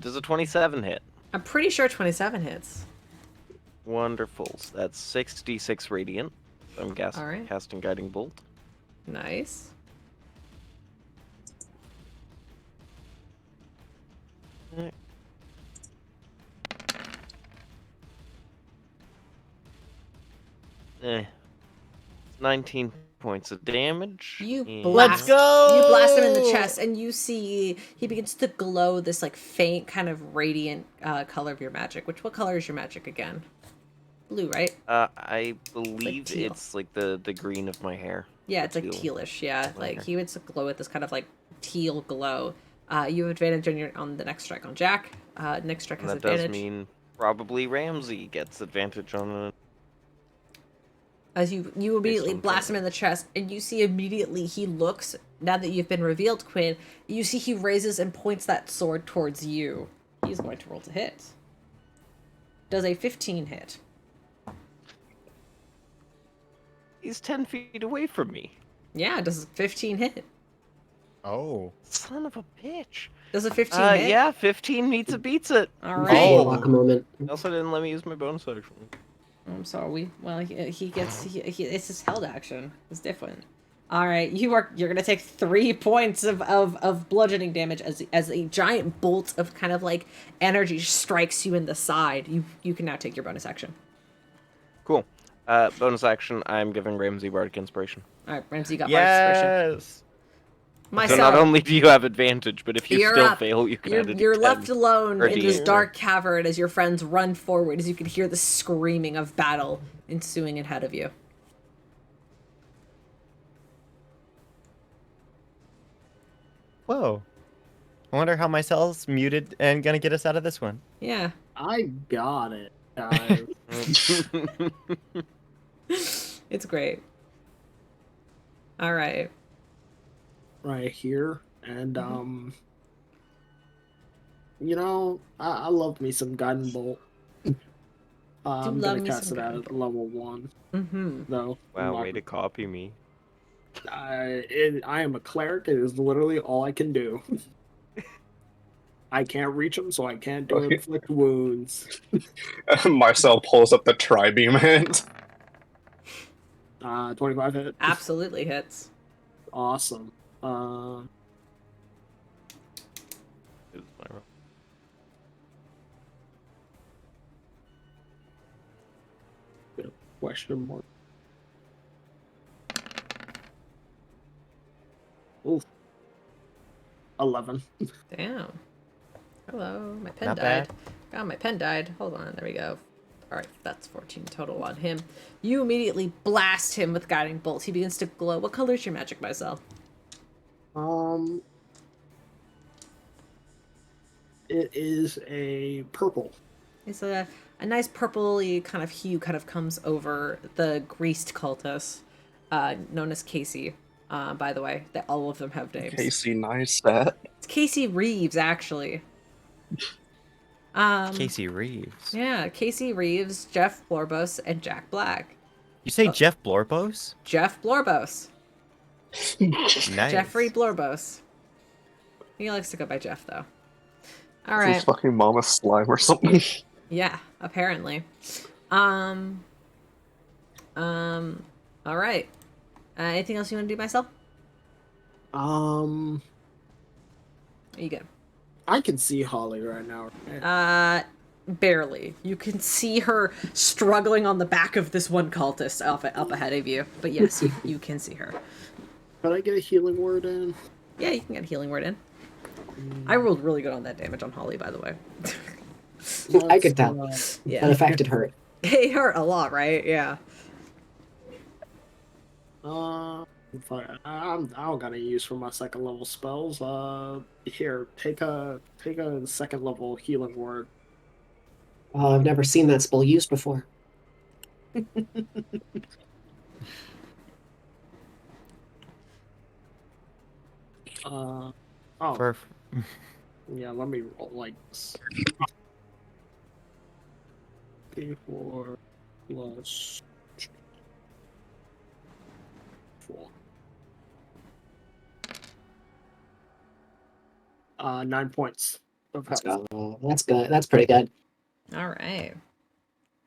Does a 27 hit? I'm pretty sure 27 hits. Wonderful. So that's 6d6 radiant. So I'm All right. casting Guiding Bolt. Nice. It's 19 points of damage. You and- blast, Let's go! You blast him in the chest, and you see he begins to glow this like faint kind of radiant color of your magic. What color is your magic again? Blue, right? I believe teal. it's like the green of my hair. Yeah, it's like Teal. tealish. Yeah, like Okay. he would glow with this kind of like teal glow. You have advantage on the next strike on Jack. Next strike And has that advantage. does mean probably Ramsey gets advantage on a... As you immediately on blast him in the chest, and you see immediately he looks, now that you've been revealed, Quinn, you see he raises and points that sword towards you. He's going to roll to hit. Does a 15 hit? He's 10 feet away from me. Yeah, does a 15 hit? Oh. Son of a bitch. Does a 15 hit? Yeah, 15 meets it, beats it. All Right. right. Warlock moment. He also didn't let me use my bonus action. I'm sorry. He gets it's his held action. It's different. All right, you're gonna take 3 points of bludgeoning damage as a giant bolt of kind of like energy strikes you in the side. You can now take your bonus action. Cool. Bonus action, I'm giving Ramsey Bardic Inspiration. All right, Ramsey, you got Bardic Inspiration. Yes. Mycel, So not only do you have advantage, but if you You're still up. fail, you can add it you're to left 10. alone Or in this D8. dark cavern as your friends run forward, as you can hear the screaming of battle ensuing ahead of you. Whoa. I wonder how Mycel's muted and gonna get us out of this one. Yeah. I got it, guys. It's great. All right. Right here, and Mm-hmm. you know, I love me some Guiding Bolt. I'm love gonna me cast some it out Guiding at level 1, Mm-hmm. though. Wow, way to copy me. I am a cleric. It is literally all I can do. I can't reach him, so I can't do inflict wounds. Mycel pulls up the tri-beam hand. 25 hit. Absolutely hits. Awesome. Question mark. Oof. 11. Damn. Hello, my pen Not died. bad. God, my pen died. Hold on, there we go. Alright, that's 14 total on him. You immediately blast him with guiding bolts. He begins to glow. What color is your magic, Mycel? It is a purple. It's a nice purpley kind of hue kind of comes over the greased cultist, known as Casey. By the way, that all of them have names. Casey Neistat. It's Casey Reeves, actually. Casey Reeves. Yeah, Casey Reeves, Jeff Blorbos, and Jack Black. You say Jeff Blorbos? Jeff Blorbos. Nice. Jeffrey Blorbos. He likes to go by Jeff, though. All Is right. his fucking mama slime or something? Yeah, apparently. All right. Anything else you want to do, Mycel? Are you good? I can see Holly right now. Right? Barely. You can see her struggling on the back of this one cultist up ahead of you. But yes, you can see her. Can I get a healing word in? Yeah, you can get a healing word in. I rolled really good on that damage on Holly, by the way. I could tell. Yeah. That affected her. It hurt a lot, right? Yeah. I don't got any use for my second level spells. Here, take a second level healing word. I've never seen that spell used before. Oh, yeah. Let me roll like this. D4 plus 4. 9 points of health. That's good. That's pretty good. All right.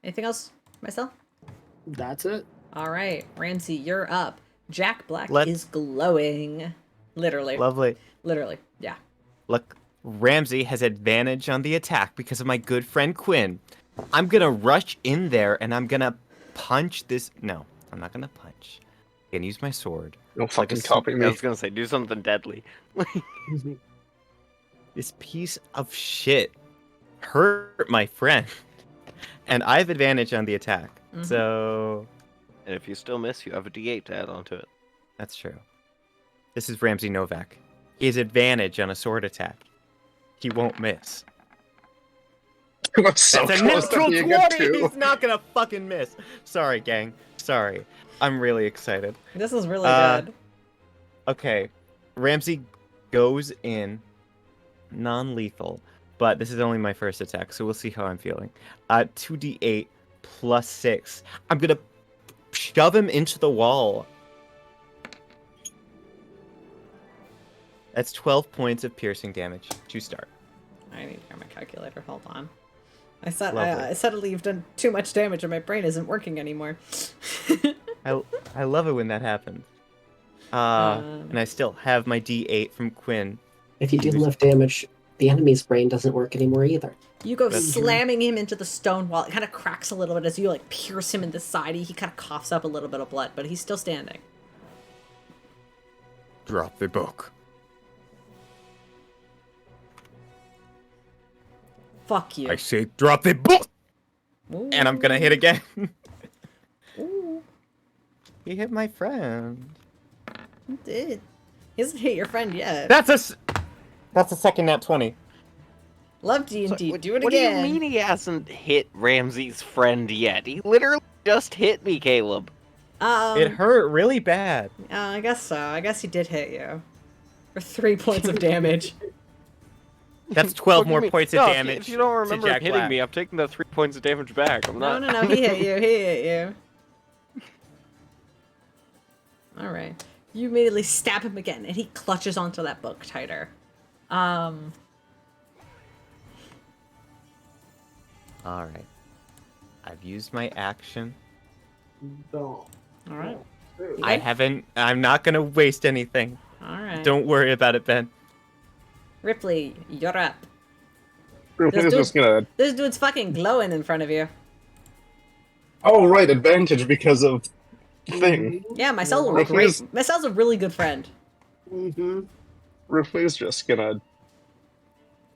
Anything else, Mycel? That's it. All right, Ramsey, you're up. Jack Black Let's- is glowing. Literally. Lovely. Literally. Yeah. Look, Ramsey has advantage on the attack because of my good friend Quinn. I'm gonna rush in there and I'm gonna punch this. No, I'm not gonna punch. I'm gonna use my sword. Don't fucking Like a copy I me. was gonna say, do something deadly. This piece of shit hurt my friend, and I have advantage on the attack. Mhm. So And if you still miss, you have a D8 to add onto it. that's true. This is Ramsey Novak. He has advantage on a sword attack. He won't miss. That's so That's a close natural to being 20! a 2. He's not gonna fucking miss. Sorry, gang. Sorry. I'm really excited. This is really Uh, good. Okay. Ramsey goes in non-lethal, but this is only my first attack, so we'll see how I'm feeling. 2d8 plus 6. I'm gonna shove him into the wall. That's 12 points of piercing damage to start. I need to get my calculator. Hold on. I said Lovely. suddenly you've done too much damage and my brain isn't working anymore. I love it when that happens. And I still have my d8 from Quinn. If you do enough damage, the enemy's brain doesn't work anymore either. You go That's true. slamming him into the stone wall. It kind of cracks a little bit as you like pierce him in the side. He kind of coughs up a little bit of blood, but he's still standing. Drop the book. Fuck you. I say drop the book! Ooh. And I'm gonna hit again. Ooh, He hit my friend. he did. He hasn't hit your friend yet. That's a second nat 20. Love D&D. Do it what again. do you mean he hasn't hit Ramsey's friend yet? He literally just hit me, Caleb. It hurt really bad. I guess so. I guess he did hit you. For 3 points of damage. That's 12 What do you more mean? points of No, damage. If you don't remember Jack him hitting Black. me, I'm taking the 3 points of damage back. I'm No, not. no, he hit you. He hit you. Alright. You immediately stab him again, and he clutches onto that book tighter. All right. I've used my action. Don't. All right. I haven't. I'm not gonna waste anything. All right. Don't worry about it, Ben. Ripley, you're up. Ripley's just gonna. This dude's fucking glowing in front of you. Oh, right, advantage because of thing. Yeah, Mycel will Ripley's- great. Mycel's a really good friend. Mm-hmm. Ripley's just gonna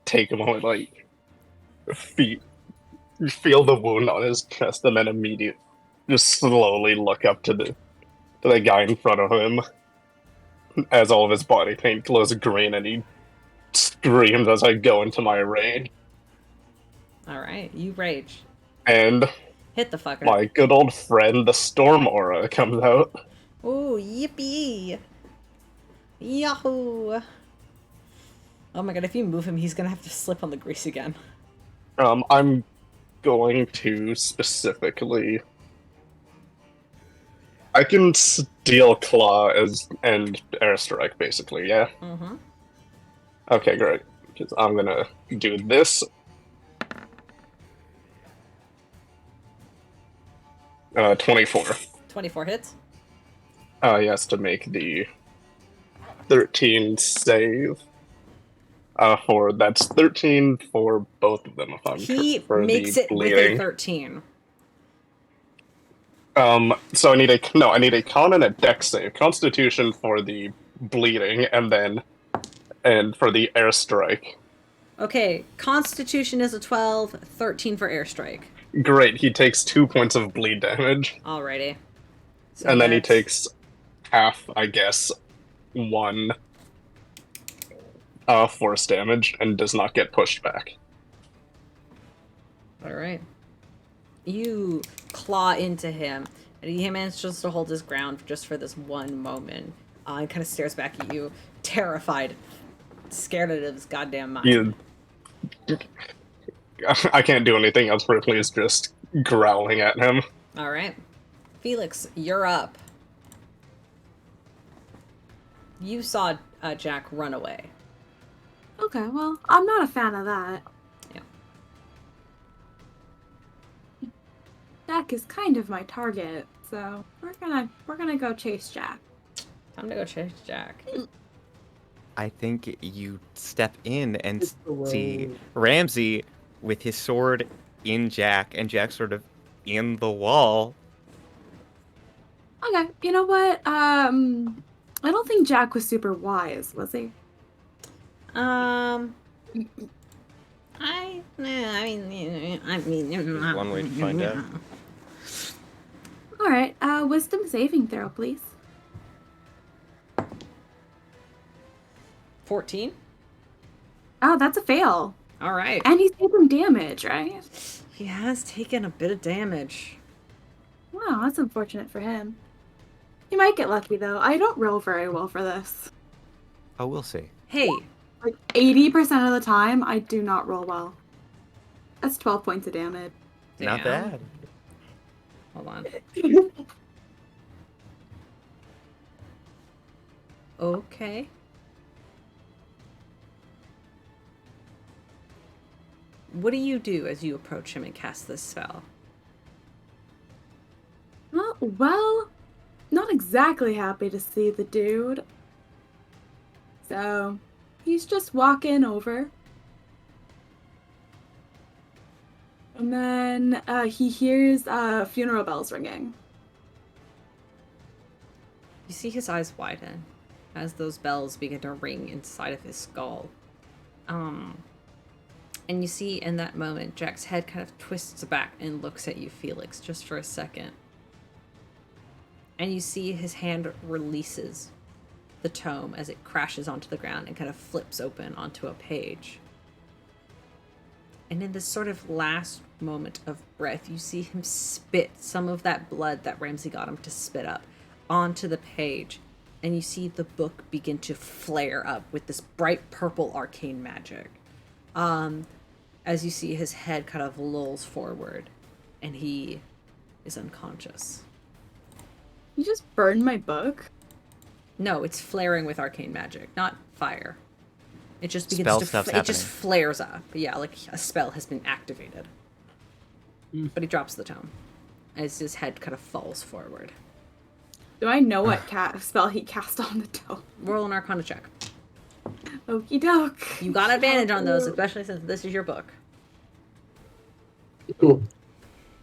take a moment, like, feel the wound on his chest, and then immediately just slowly look up to the guy in front of him as all of his body paint glows green, and he screams as I go into my rage. All right, you rage. And Hit the fucker. my good old friend, the Storm Aura, comes out. Ooh, yippee! Yahoo! Oh my god, if you move him, he's gonna have to slip on the grease again. I'm going to specifically. I can Steel Claw and Airstrike, basically, yeah? Mm-hmm. Okay, great. Because I'm gonna do this. 24. 24 hits. Yes, to make the 13 save. That's 13 for both of them. If I'm He for makes the it with bleeding. a 13. So I need a con and a dex save. Constitution for the bleeding, and for the airstrike. Okay, Constitution is a 12, 13 for airstrike. Great. He takes 2 points of bleed damage, Alrighty. So and then he that's- takes half, I guess, 1 force damage, and does not get pushed back. Alright. You claw into him, and he manages to hold his ground just for this one moment. And kind of stares back at you, terrified, scared out of his goddamn mind. I can't do anything else. Ripley is just growling at him. Alright. Felix, you're up. You saw Jack run away. Okay, well, I'm not a fan of that. Yeah. Jack is kind of my target, so we're gonna go chase Jack. Time to go chase Jack. I think you step in and It's the see road. Ramsey with his sword in Jack, and Jack sort of in the wall. Okay, you know what? I don't think Jack was super wise, was he? I mean, There's one way to find out. All right, wisdom saving throw, please. 14. Oh, that's a fail. All right. And he's taking damage, right? He has taken a bit of damage. Wow, that's unfortunate for him. He might get lucky though. I don't roll very well for this. Oh, we'll see. Hey, Like 80% of the time, I do not roll well. That's 12 points of damage. Not damn. bad. Hold on. Okay. What do you do as you approach him and cast this spell? Well, not exactly happy to see the dude. So, he's just walking over. And then he hears funeral bells ringing. You see his eyes widen as those bells begin to ring inside of his skull. And you see in that moment, Jack's head kind of twists back and looks at you, Felix, just for a second. And you see his hand releases the tome as it crashes onto the ground and kind of flips open onto a page. And in this sort of last moment of breath, you see him spit some of that blood that Ramsey got him to spit up onto the page. And you see the book begin to flare up with this bright purple arcane magic. As you see his head kind of lolls forward and he is unconscious. You just burned my book? No, it's flaring with arcane magic, not fire. It just begins Spell to stuff's it just happening. flares up. Yeah, like a spell has been activated. but he drops the tome as his head kind of falls forward. Do I know what spell he cast on the dome? Roll an Arcana check. Okie doke. You got advantage on those, especially since this is your book. Cool.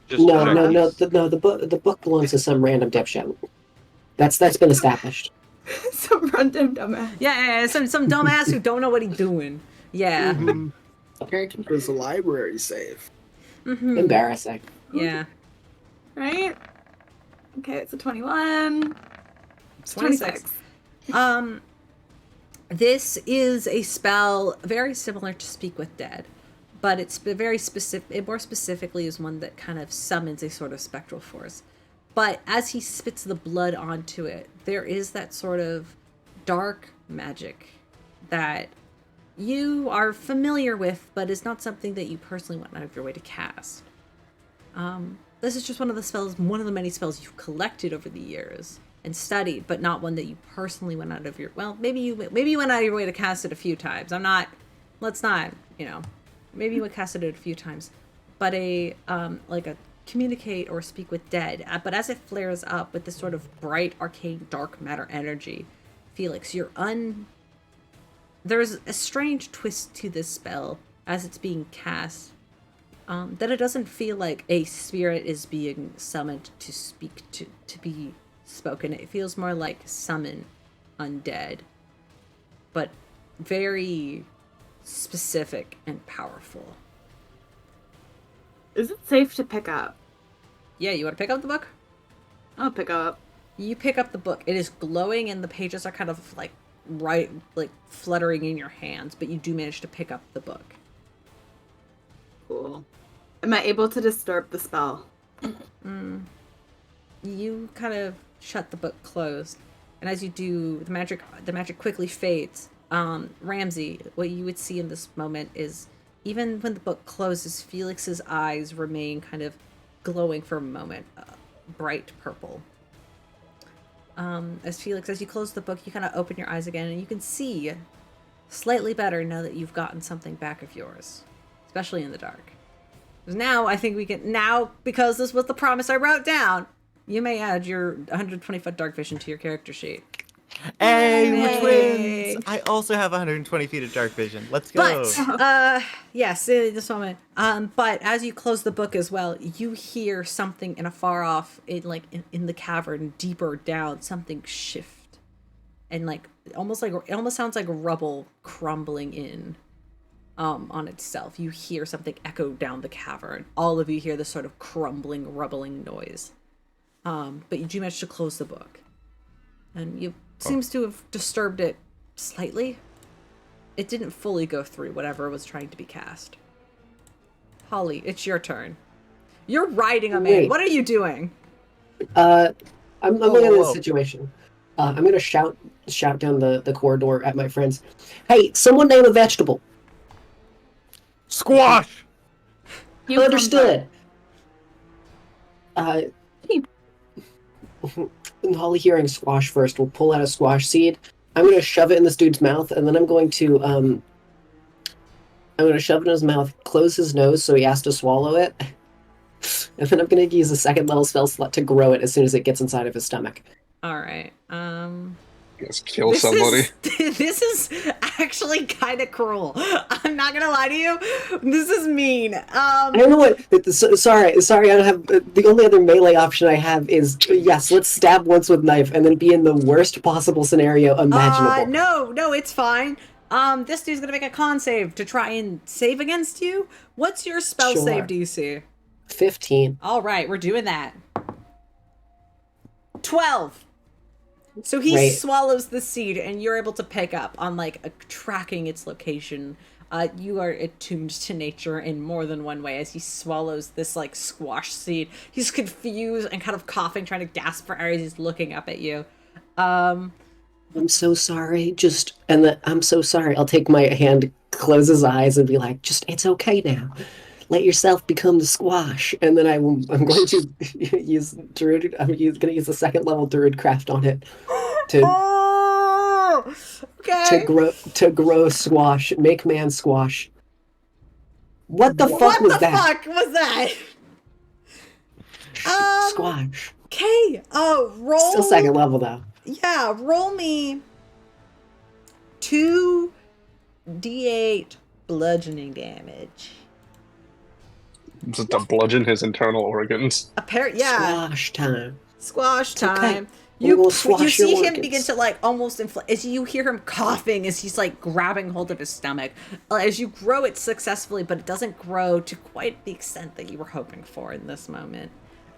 Just The book belongs to some random dipshit. That's been established. Some random dumbass. Yeah, some dumbass who don't know what he's doing. Yeah. Can't keep his library safe. Embarrassing. Yeah. Right? Okay, it's a 21. It's 26. This is a spell very similar to Speak with Dead, but it's very specific. It more specifically is one that kind of summons a sort of spectral force. But as he spits the blood onto it, there is that sort of dark magic that you are familiar with, but is not something that you personally went out of your way to cast. This is just one of the many spells you've collected over the years and studied, but not one that you personally went out of your, well, maybe you went out of your way to cast it a few times. Maybe you casted it a few times, but like a communicate or speak with dead. But as it flares up with this sort of bright, arcane, dark matter energy, Felix, there's a strange twist to this spell as it's being cast, that it doesn't feel like a spirit is being summoned to speak to be spoken. It feels more like summon undead, but very specific and powerful. Is it safe to pick up? Yeah, you want to pick up the book? I'll pick up. You pick up the book. It is glowing and the pages are kind of like fluttering in your hands, but you do manage to pick up the book. Cool. Am I able to disturb the spell? You kind of shut the book closed, and as you do, the magic quickly fades. Ramsey, what you would see in this moment is, even when the book closes, Felix's eyes remain kind of glowing for a moment, bright purple. As you close the book, you kind of open your eyes again, and you can see slightly better now that you've gotten something back of yours, especially in the dark. Now, I think because this was the promise I wrote down, you may add your 120-foot dark vision to your character sheet. Hey, we're Yay. twins! I also have 120 feet of dark vision. Let's go. But, yes, in this moment. But as you close the book as well, you hear something in a far off, in the cavern, deeper down, something shift. And it almost sounds like rubble crumbling in on itself. You hear something echo down the cavern. All of you hear this sort of crumbling, rubbling noise. But you do manage to close the book. And you seems to have disturbed it slightly. It didn't fully go through whatever was trying to be cast. Holly, it's your turn. You're riding a man. Wait. What are you doing? I'm looking at whoa. this situation. I'm gonna shout down the corridor at my friends. Hey, someone name a vegetable. Squash! Understood. Holly hearing squash first will pull out a squash seed. I'm gonna shove it in this dude's mouth, and then I'm going to shove it in his mouth, close his nose so he has to swallow it, and then I'm gonna use a second level spell slot to grow it as soon as it gets inside of his stomach. All right. Just kill somebody. This is actually kind of cruel. I'm not gonna lie to you. This is mean. I don't know what. Sorry. I don't have. The only other melee option I have is yes. Let's stab once with knife and then be in the worst possible scenario imaginable. No, it's fine. This dude's gonna make a con save to try and save against you. What's your spell Sure. save DC? 15. All right, we're doing that. 12. So he Great. swallows the seed, and you're able to pick up on tracking its location. You are attuned to nature in more than one way as he swallows this squash seed. He's confused and kind of coughing, trying to gasp for air as he's looking up at you. I'm so sorry. I'm so sorry. I'll take my hand, close his eyes, and be like, it's okay now. Let yourself become the squash. And then I'm going to use Druid. I'm going to use the second level Druid craft on it to grow squash, make man squash. What the fuck was that? What the fuck was that? Squash. Okay. Roll. Still second level though. Yeah, roll me 2d8 bludgeoning damage. Just to bludgeon his internal organs. Yeah. Squash time. Squash It's okay. time. We're gonna You squash see your him organs. begin to like almost inflate as you hear him coughing as he's like grabbing hold of his stomach. As you grow it successfully, but it doesn't grow to quite the extent that you were hoping for in this moment.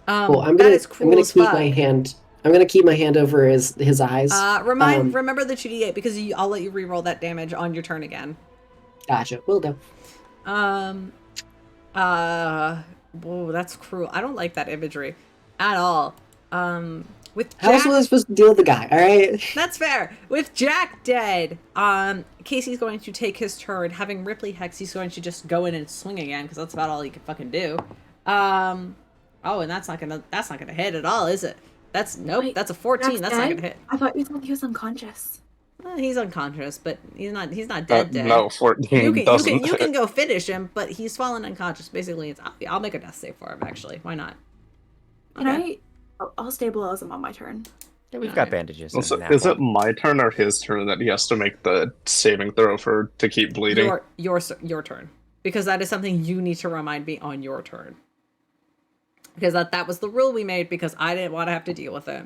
Well, I'm that gonna is cool I'm gonna as keep fuck. my hand. I'm gonna keep my hand over his eyes. Remember the 2d8 because I'll let you re-roll that damage on your turn again. Gotcha. Will do. Whoa, that's cruel. I don't like that imagery at all. With How else Jack, was I supposed to deal with the guy? All right. that's fair. With Jack dead, Casey's going to take his turn. Having Rypley hex, he's going to just go in and swing again because that's about all he can fucking do. Oh, and that's not gonna hit at all, is it? Nope. Wait, that's a 14. Jack's That's not dead? gonna hit. I thought you said he was unconscious. Well, he's unconscious, but he's not dead. No, 14 doesn't. You can go finish him, but he's fallen unconscious. Basically, I'll make a death save for him. Actually, why not? Can I'll stabilize him on my turn. Yeah, we've Alright. got bandages. Also, and an is it apple. my turn or his turn that he has to make the saving throw to keep bleeding? Your turn, because that is something you need to remind me on your turn. Because that was the rule we made because I didn't want to have to deal with it.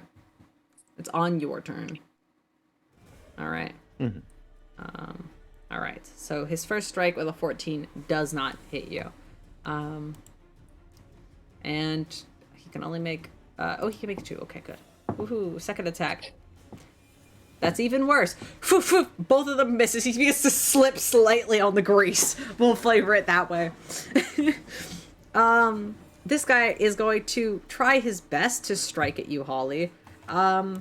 It's on your turn. All right. Mhm. All right. So his first strike with a 14 does not hit you. And he can only make he can make 2. Okay, good. Woohoo, second attack. That's even worse. Both of them misses. He begins to slip slightly on the grease. We'll flavor it that way. This guy is going to try his best to strike at you, Holly. I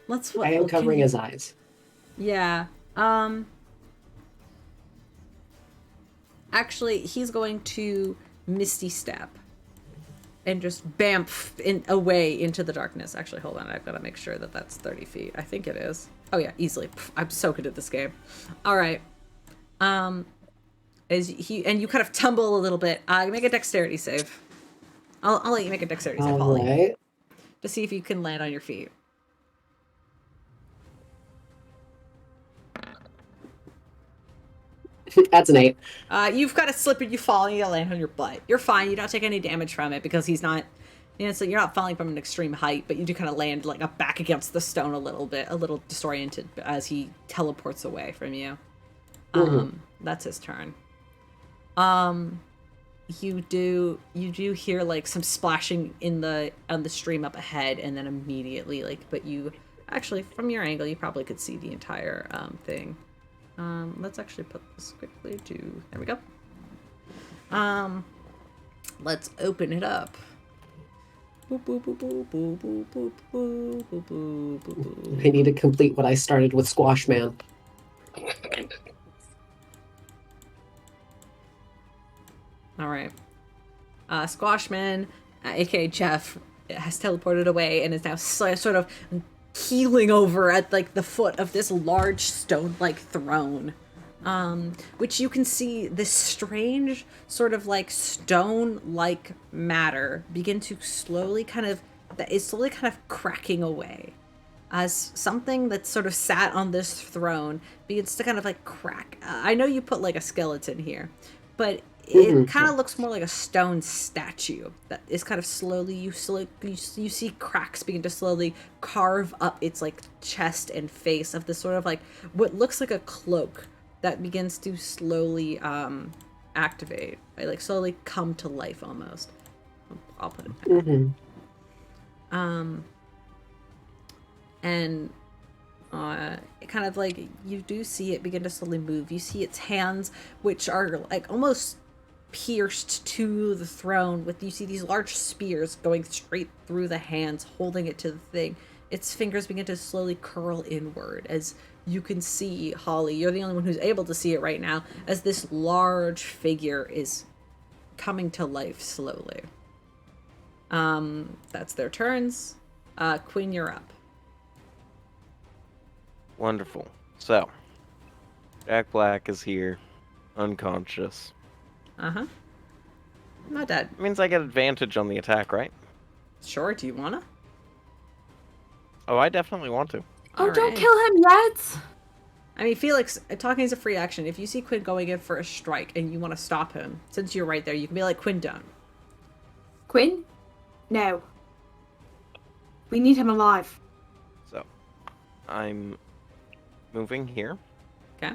am covering his eyes. Yeah. Actually, he's going to Misty Step and just bamf away into the darkness. Actually, hold on. I've got to make sure that that's 30 feet. I think it is. Oh, yeah, easily. I'm so good at this game. All right. And you kind of tumble a little bit. Make a dexterity save. I'll let you make a dexterity save, Holly. All right. To see if you can land on your feet. That's an 8. You've got to slip and you fall and you land on your butt. You're fine. You don't take any damage from it because he's not, so you're not falling from an extreme height, but you do kind of land like up back against the stone a little disoriented as he teleports away from you. That's his turn. You do hear like some splashing on the stream up ahead, and then immediately but you actually from your angle you probably could see the entire thing. Let's actually put this quickly to there we go. Let's open it up. Boop, boop, boop, boop, boop, boop, boop, boop, boop, boop, boop. I need to complete what I started with Squash Man. All right. Squashman, aka Jeff, has teleported away and is now sort of keeling over at the foot of this large stone-like throne, which you can see this strange sort of stone-like matter begin to slowly kind of cracking away as something that sort of sat on this throne begins to kind of crack. I know you put a skeleton here, but it kind of looks more like a stone statue that is kind of slowly you see cracks begin to slowly carve up its chest and face of this sort of what looks like a cloak that begins to slowly activate, right? Slowly come to life almost. I'll put it back. And it kind of you do see it begin to slowly move. You see its hands, which are almost pierced to the throne you see these large spears going straight through the hands holding it to the thing. Its fingers begin to slowly curl inward as you can see, Holly, you're the only one who's able to see it right now, as this large figure is coming to life slowly. That's their turns. Quinn, you're up. Wonderful. So, Jack Black is here, unconscious. Uh-huh. Not dead. Means I get advantage on the attack, right? Sure, do you wanna? Oh, I definitely want to. Oh, don't Alright. kill him yet! I mean, Felix, talking is a free action. If you see Quinn going in for a strike and you want to stop him, since you're right there, you can be like, Quinn, don't. Quinn? No. We need him alive. So, I'm moving here. Okay?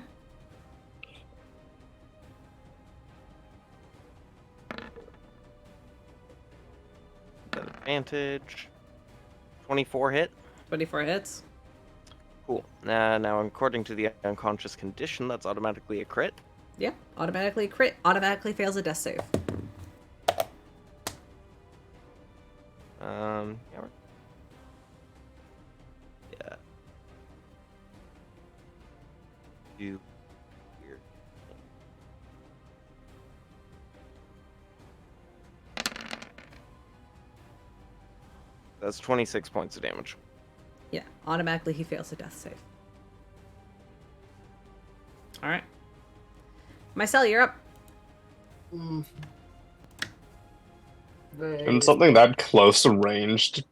Advantage. 24 hit. 24 hits. Cool. Now, according to the unconscious condition, that's automatically a crit. Yeah, automatically crit. Automatically fails a death save. Yeah. You. Weird. That's 26 points of damage. Yeah, automatically he fails a death save. Alright. Mycel, you're up. And something that close ranged,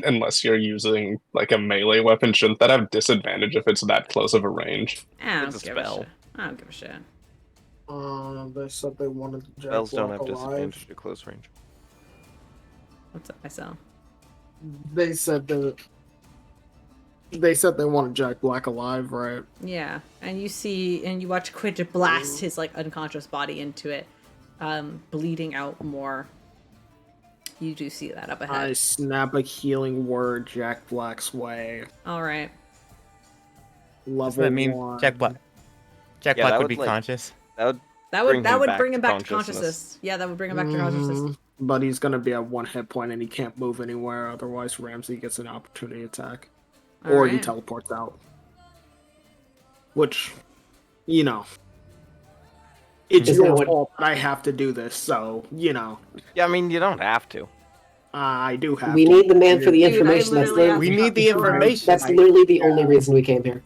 unless you're using like a melee weapon, shouldn't that have disadvantage if it's that close of a range? I It's don't a give a spell. shit. I don't give a shit. They said they wanted Jack Spells don't Black have alive. disadvantage to close range. What's up, Mycel? They said that. They said they wanted Jack Black alive, right? Yeah, and you watch Quinn blast his like unconscious body into it, bleeding out more. You do see that up ahead. I snap a healing word Jack Black's way. All right. Level Doesn't that mean 1. Jack Black? Jack Yeah, Black that would would, be like- conscious. That would Bring him back to consciousness. Yeah, that would bring him back to consciousness. But he's gonna be at 1 hit point and he can't move anywhere. Otherwise, Ramsey gets an opportunity attack, or he Alright. teleports out. Which, you know, it's Is your that what- fault that I have to do this. So you know, Yeah, I mean, you don't have to. I do have. We to. need the man for the Dude, I information. That's literally have We literally, need the information. that's literally the only reason we came here.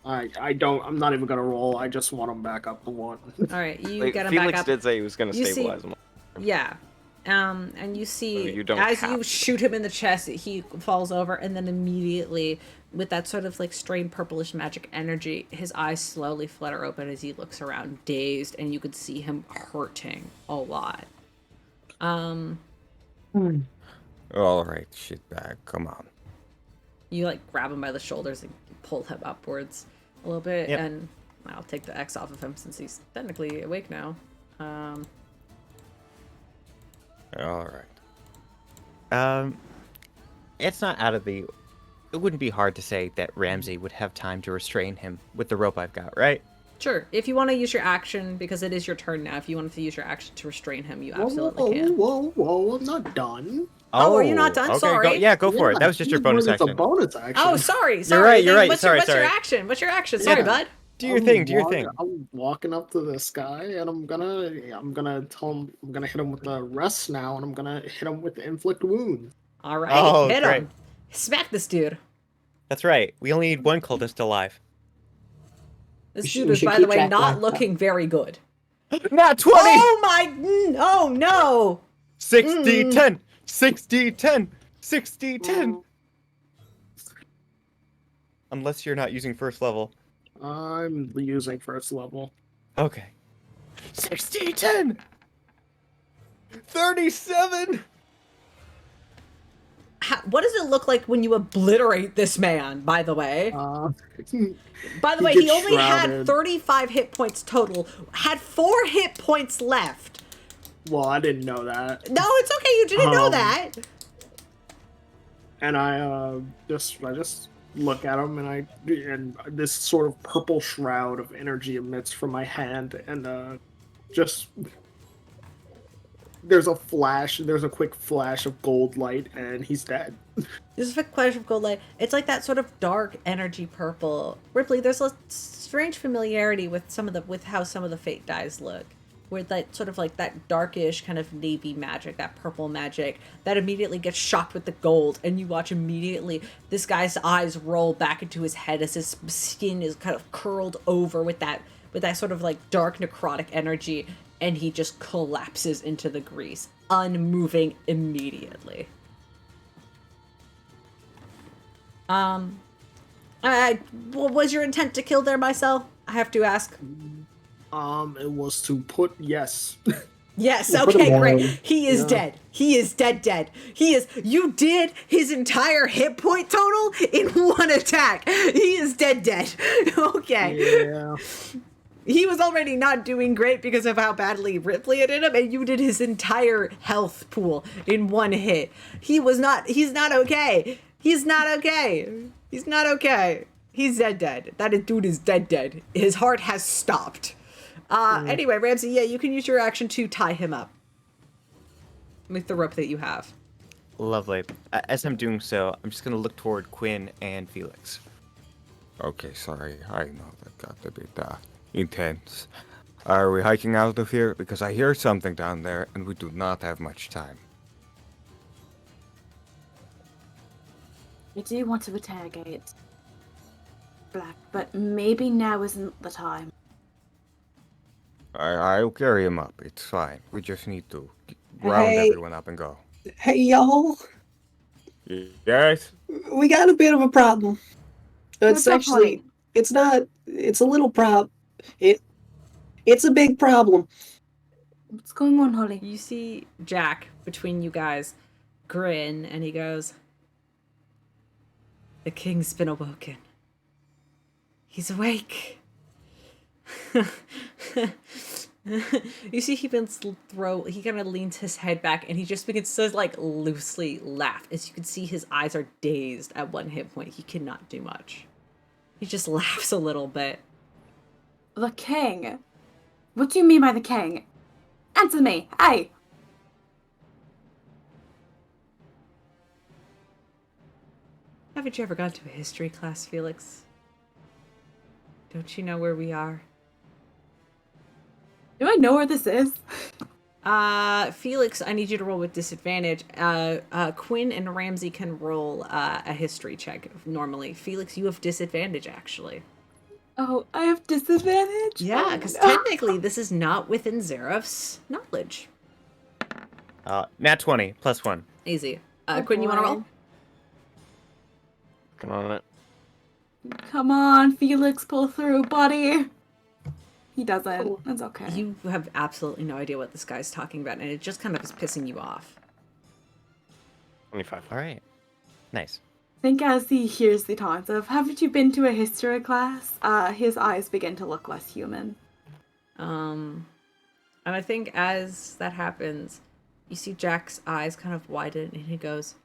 I don't. I'm not even gonna roll. I just want him back up to 1. All right, you Like, get him Felix back up. did say he was going to You see- stabilize him. Yeah. And you see, you don't as have you to. shoot him in the chest, he falls over, and then immediately, with that sort of like strange purplish magic energy, his eyes slowly flutter open as he looks around, dazed, and you could see him hurting a lot. All right, shitbag, come on. You like grab him by the shoulders and pull him upwards a little bit, Yep. and I'll take the X off of him since he's technically awake now. All right. It's not out of the. It wouldn't be hard to say that Ramsey would have time to restrain him with the rope I've got, right? Sure, if you want to use your action, because it is your turn now, if you wanted to use your action to restrain him, you absolutely can. Whoa! I'm not done. Oh, are you not done? Okay, Sorry. go for it. That was just your bonus It's action. a bonus action. Oh, sorry. right, you're Then right. What's Sorry, your sorry. action? What's your action? Sorry, Yeah. bud. Do your thing. Do your thing. I'm walking up to this guy and I'm gonna tell him I'm gonna hit him with the rest now and I'm gonna hit him with the inflict wound. All right, Oh, hit great. him. Smack this dude. That's right. We only need one cultist alive. This We should- dude we is, should by the keep way, Jack not Black. looking very good. Not 20! Oh my! Oh no! 60, 10! 60, 10! 60, 10! Unless you're not using first level. I'm using first level. Okay. 60, 10! 37! What does it look like when you obliterate this man? By the way, by the he way, he gets only had shrouded. 35 hit points total. Had 4 hit points left. Well, I didn't know that. No, it's okay. You didn't know that. And I just look at him and this sort of purple shroud of energy emits from my hand and just there's a quick flash of gold light and he's dead. This is a flash of gold light. It's like that sort of dark energy purple. Ripley, there's a strange familiarity with how some of the fate dyes look. Where that sort of like that darkish kind of navy magic, that purple magic, that immediately gets shocked with the gold, and you watch immediately this guy's eyes roll back into his head as his skin is kind of curled over with that sort of like dark necrotic energy, and he just collapses into the grease, unmoving immediately. What was your intent to kill there, Mycel? I have to ask. It was to put yes. Yes, Yeah, put him okay, great. down. He is Yeah. dead. He is dead. You did his entire hit point total in one attack. He is dead. Okay. Yeah. He was already not doing great because of how badly Rypley had hit him, and you did his entire health pool in one hit. He's not okay. He's not okay. He's dead. That dude is dead. His heart has stopped. Anyway, Ramsey, yeah, you can use your action to tie him up with the rope that you have. Lovely. As I'm doing so, I'm just gonna look toward Quinn and Felix. Okay, sorry. I know that got a bit intense. Are we hiking out of here? Because I hear something down there, and we do not have much time. I do want to interrogate Black, but maybe now isn't the time. I'll carry him up. It's fine. We just need to round Hey. everyone up and go. Hey, y'all. Yes? We got a bit of a problem. It's What's up, actually, honey? it's not, it's a little it's a big problem. What's going on, Holly? You see Jack between you guys grin, and he goes, "The king's been awoken. He's awake." You see he kind of leans his head back, and he just begins to like loosely laugh. As you can see, his eyes are dazed at one hit point. He cannot do much. He just laughs a little bit. The king? What do you mean by the king? Answer me! Hey! Haven't you ever gone to a history class, Felix? Don't you know where we are? Do I know where this is? Felix, I need you to roll with disadvantage. Quinn and Ramsey can roll a history check normally. Felix, you have disadvantage, actually. Oh, I have disadvantage? Yeah, Oh, because no. technically this is not within Zeref's knowledge. Nat 20, +1. Easy. Oh, Quinn, you want to boy. roll? Working on it. Come on, Felix, pull through, buddy. He doesn't. That's okay. You have absolutely no idea what this guy's talking about, and it just kind of is pissing you off. 25. All right. Nice. I think as he hears the taunts of, haven't you been to a history class? His eyes begin to look less human. And I think as that happens, you see Jack's eyes kind of widen, and he goes,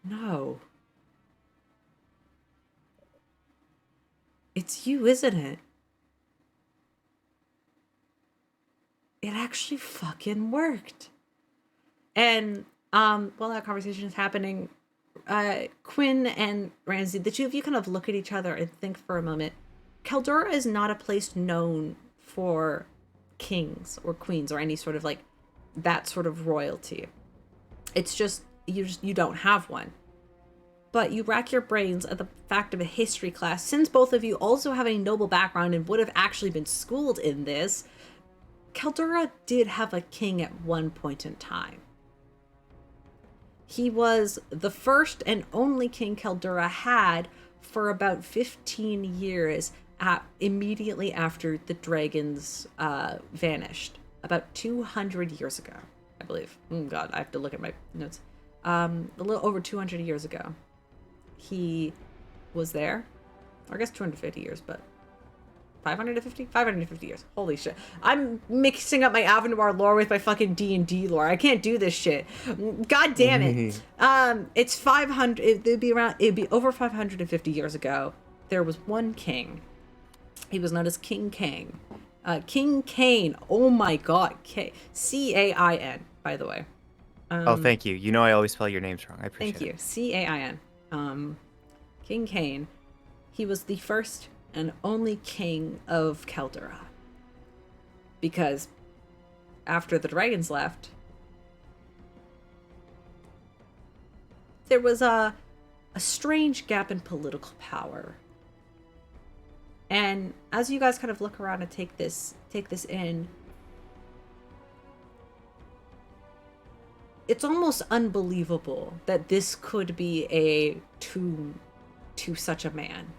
"No. It's you, isn't it? It actually fucking worked." And while that conversation is happening, Quinn and Ramsey, the two of you kind of look at each other and think for a moment. Caldura is not a place known for kings or queens or any sort of like that sort of royalty. It's just you don't have one. But you rack your brains at the fact of a history class, since both of you also have a noble background and would have actually been schooled in this. Caldura did have a king at one point in time. He was the first and only king Caldura had for about 15 years immediately after the dragons vanished. About 200 years ago, I believe. Oh God, I have to look at my notes. A little over 200 years ago. He was there. Or I guess 250 years, but 550? 550 years. Holy shit. I'm mixing up my Avenoir lore with my fucking D&D lore. I can't do this shit. God damn it. It's 500. It'd be over 550 years ago. There was one king. He was known as King Cain. King Cain. Oh my God. C-A-I-N, by the way. Oh, thank you. You know I always spell your names wrong. I appreciate Thank you. it. C-A-I-N. King Cain. He was the first and only king of Caldura. Because after the dragons left, there was a strange gap in political power. And as you guys kind of look around and take this in, it's almost unbelievable that this could be a tomb to such a man.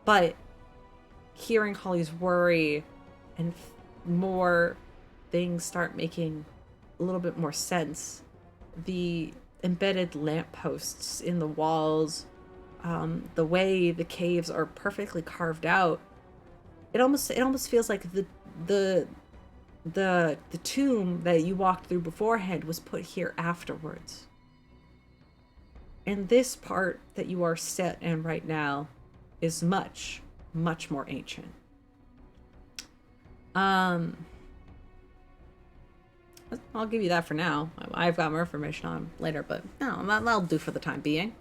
But hearing Holly's worry and more things start making a little bit more sense. The embedded lampposts in the walls, the way the caves are perfectly carved out. It almost feels like the tomb that you walked through beforehand was put here afterwards. And this part that you are set in right now is much, much more ancient. I'll give you that for now. I've got more information on him later, but no, that'll do for the time being.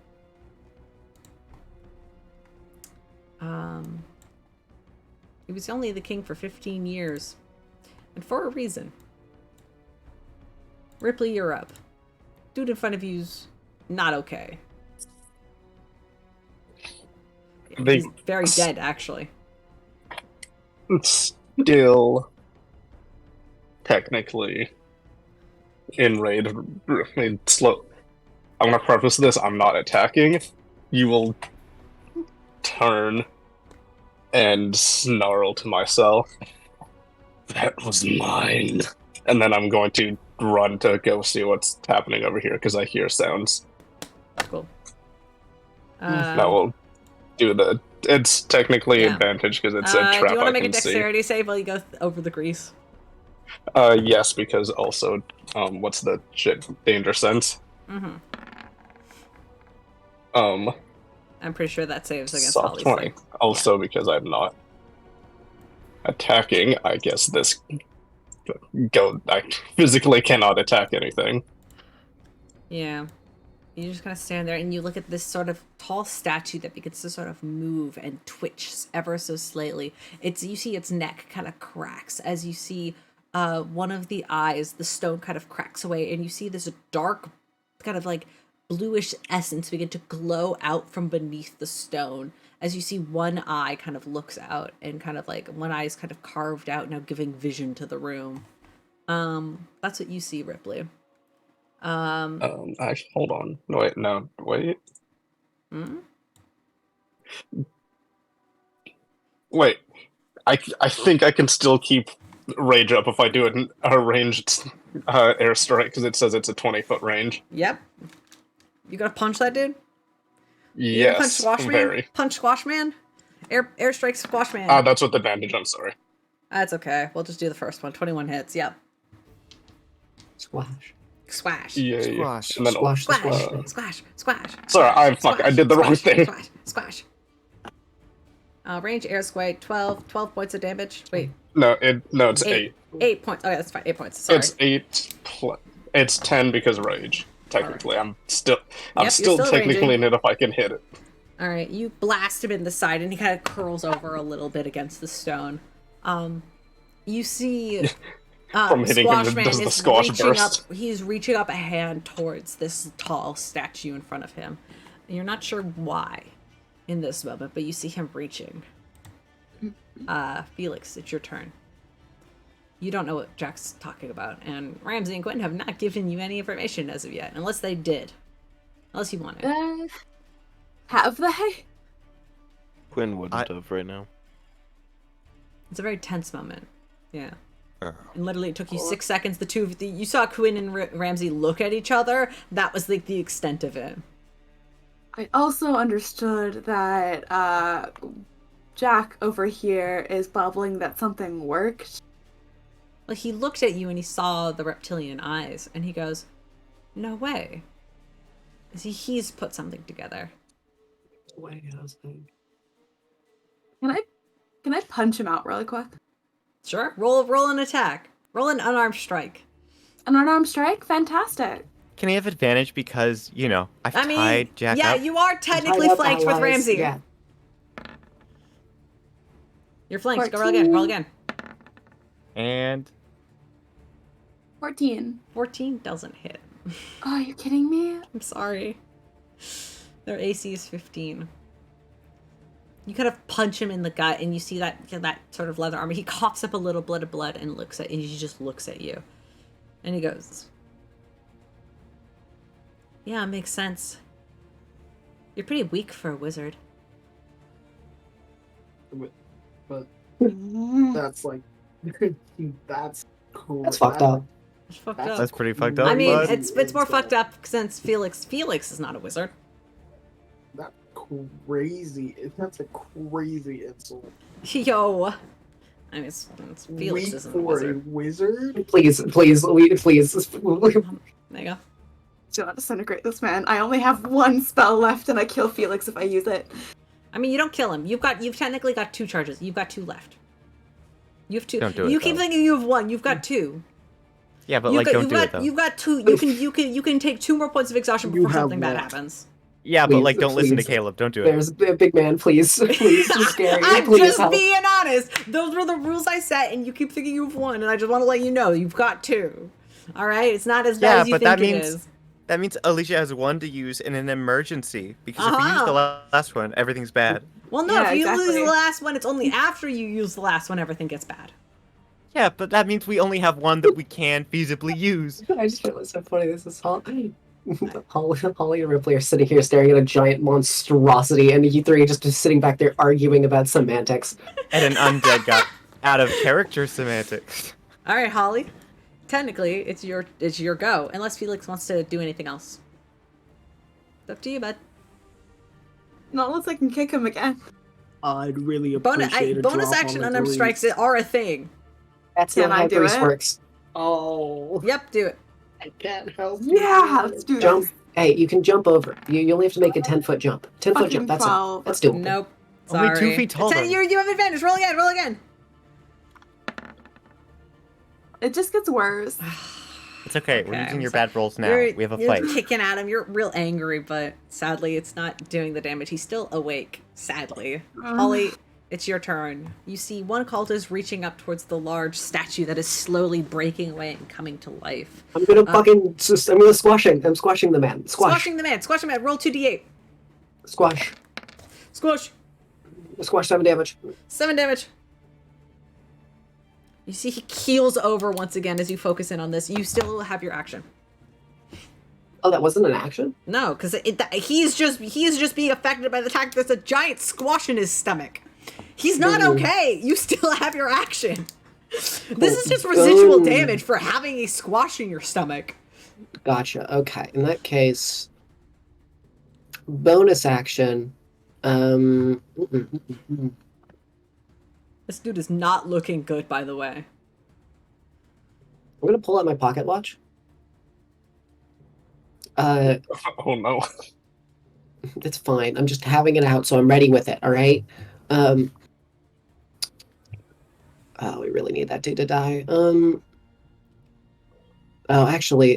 He was only the king for 15 years, and for a reason. Rypley, you're up. Dude in front of you's not okay. He's very dead, actually. It's still technically enraged. I mean, slow. I'm gonna preface this. I'm not attacking. You will turn and snarl to myself. That was mine. And then I'm going to run to go see what's happening over here because I hear sounds. Cool. That will do the. It's technically advantage because it's a trap. Do you want to I make a can see. dexterity save while you go over the grease? Yes, because also, what's the shit? Danger sense. Mm-hmm. Um. I'm pretty sure that saves against Soft Holly's 20. thing. Also, because I'm not attacking, I guess this I physically cannot attack anything. Yeah. You just kind of stand there and you look at this sort of tall statue that begins to sort of move and twitch ever so slightly. You see its neck kind of cracks as you see one of the eyes, the stone kind of cracks away, and you see this dark kind of like bluish essence begin to glow out from beneath the stone as you see one eye kind of looks out and kind of like one eye is kind of carved out now, giving vision to the room. That's what you see, Rypley. Actually, hold on. Wait. Hmm? Wait. I think I can still keep rage up if I do a ranged airstrike because it says it's a 20-foot range. Yep. You gonna punch that dude? You gonna punch Yes, Squash Man? very. Punch Squash Man? Airstrike Squash Man. That's with advantage. I'm sorry. That's okay. We'll just do the first one. 21 hits. Yep. Squash. Squash. Yeah. Squash. And then Squash. Squash. Squash. Squash. Squash. Sorry, I did the wrong thing. Squash. Squash. Range air square 12 points of damage. Wait. No, it's 8. 8 points. Okay, that's fine. 8 points. Sorry. It's 8. It's 10 because rage. Technically, Right. I'm still still technically raging. in it if I can hit it. All right, you blast him in the side, and he kind of curls over a little bit against the stone. You see, From hitting him, Squash Man does the is squash reaching burst? up. He's reaching up a hand towards this tall statue in front of him. And you're not sure why in this moment, but you see him reaching. Felix, it's your turn. You don't know what Jack's talking about, and Ramsey and Quinn have not given you any information as of yet, unless they did. Unless you wanted. Have they? Quinn wouldn't have right now. It's a very tense moment. Yeah. Oh. And literally it took you 6 seconds. The two of you saw Quinn and Ramsey look at each other. That was like the extent of it. I also understood that Jack over here is bubbling that something worked. Well, he looked at you and he saw the reptilian eyes, and he goes, "No way." See, he's put something together. Can I punch him out really quick? Sure. Roll an attack. Roll an unarmed strike. An unarmed strike? Fantastic. Can he have advantage because, I've tied Jack yeah, up? you are technically Tied up flanked with allies, Ramsey. Yeah. You're flanked. Go roll 14. again. Roll again. And 14. 14 doesn't hit. Oh, are you kidding me? I'm sorry. Their AC is 15. You kind of punch him in the gut, and you see that sort of leather armor. He coughs up a little bit of blood and he just looks at you. And he goes, yeah, makes sense. You're pretty weak for a wizard. But that's like that's cool. That's fucked up. It's fucked That's up. That's pretty fucked up, I mean, bud. it's more fucked up since Felix is not a wizard. That's crazy. That's a crazy insult. Yo. I mean, it's Felix Weak isn't a for a wizard. wizard? Please. There you go. Do not disintegrate this man. I only have one spell left, and I kill Felix if I use it. I mean, you don't kill him. You've technically got 2 charges. You've got 2 left. You have 2. Don't do it, You keep though. thinking you have 1. You've got 2. Yeah, but You've like, got, don't do it though. You've got 2. You can take 2 more points of exhaustion You before have something bad what? happens. Yeah, but Please, like, don't listen to please. Caleb. Don't do it. There's a big man, please. Please, you're scary. I'm please just help. being honest. Those were the rules I set, and you keep thinking you have 1, and I just want to let you know you've got 2. All right, it's not as bad Yeah, as you but think that it means is. that means Alycia has 1 to use in an emergency. Because if you use Uh-huh. the last one, everything's bad. Well, no, Yeah, if you lose exactly. the last one, it's only after you use the last one everything gets bad. Yeah, but that means we only have 1 that we can feasibly use. I just feel it's so funny. This is Holly and Ripley are sitting here staring at a giant monstrosity, and you three just sitting back there arguing about semantics. And an undead got out of character semantics. All right, Holly. Technically, it's your go, unless Felix wants to do anything else. It's up to you, bud. Not unless I can kick him again. I'd really appreciate a Bonus drop action on the unarmed strikes grease. are a thing. That's Can not I how do Grease it? works. Oh, Yep, do it. I can't help. Yeah, let's do Jump. this. Hey, you can jump over. You only have to make a 10-foot jump. 10-foot Fucking jump. That's it. 12. That's doable. Nope. Only Sorry. 2 feet tall, though. You have advantage. Roll again. Roll again. It just gets worse. It's okay. We're Okay, using I'm your sorry. bad rolls now. You're, We have a you're fight. kicking at him. You're real angry, but sadly, it's not doing the damage. He's still awake. Sadly, Holly, it's your turn. You see one cultist reaching up towards the large statue that is slowly breaking away and coming to life. I'm gonna I'm gonna squashing. I'm squashing the man. Squash. Squashing the man. Squashing the man. Roll 2d8. Squash. Squash. Squash 7 damage. 7 damage. You see he keels over once again as you focus in on this. You still have your action. Oh, that wasn't an action? No, because he is just being affected by the fact that there's a giant squash in his stomach. He's not okay. You still have your action. This is just residual damage for having a squash in your stomach. Gotcha. Okay. In that case, bonus action. This dude is not looking good, by the way. I'm gonna pull out my pocket watch. Oh no. It's fine. I'm just having it out, so I'm ready with it. All right. Oh, we really need that dude to die. Oh, actually,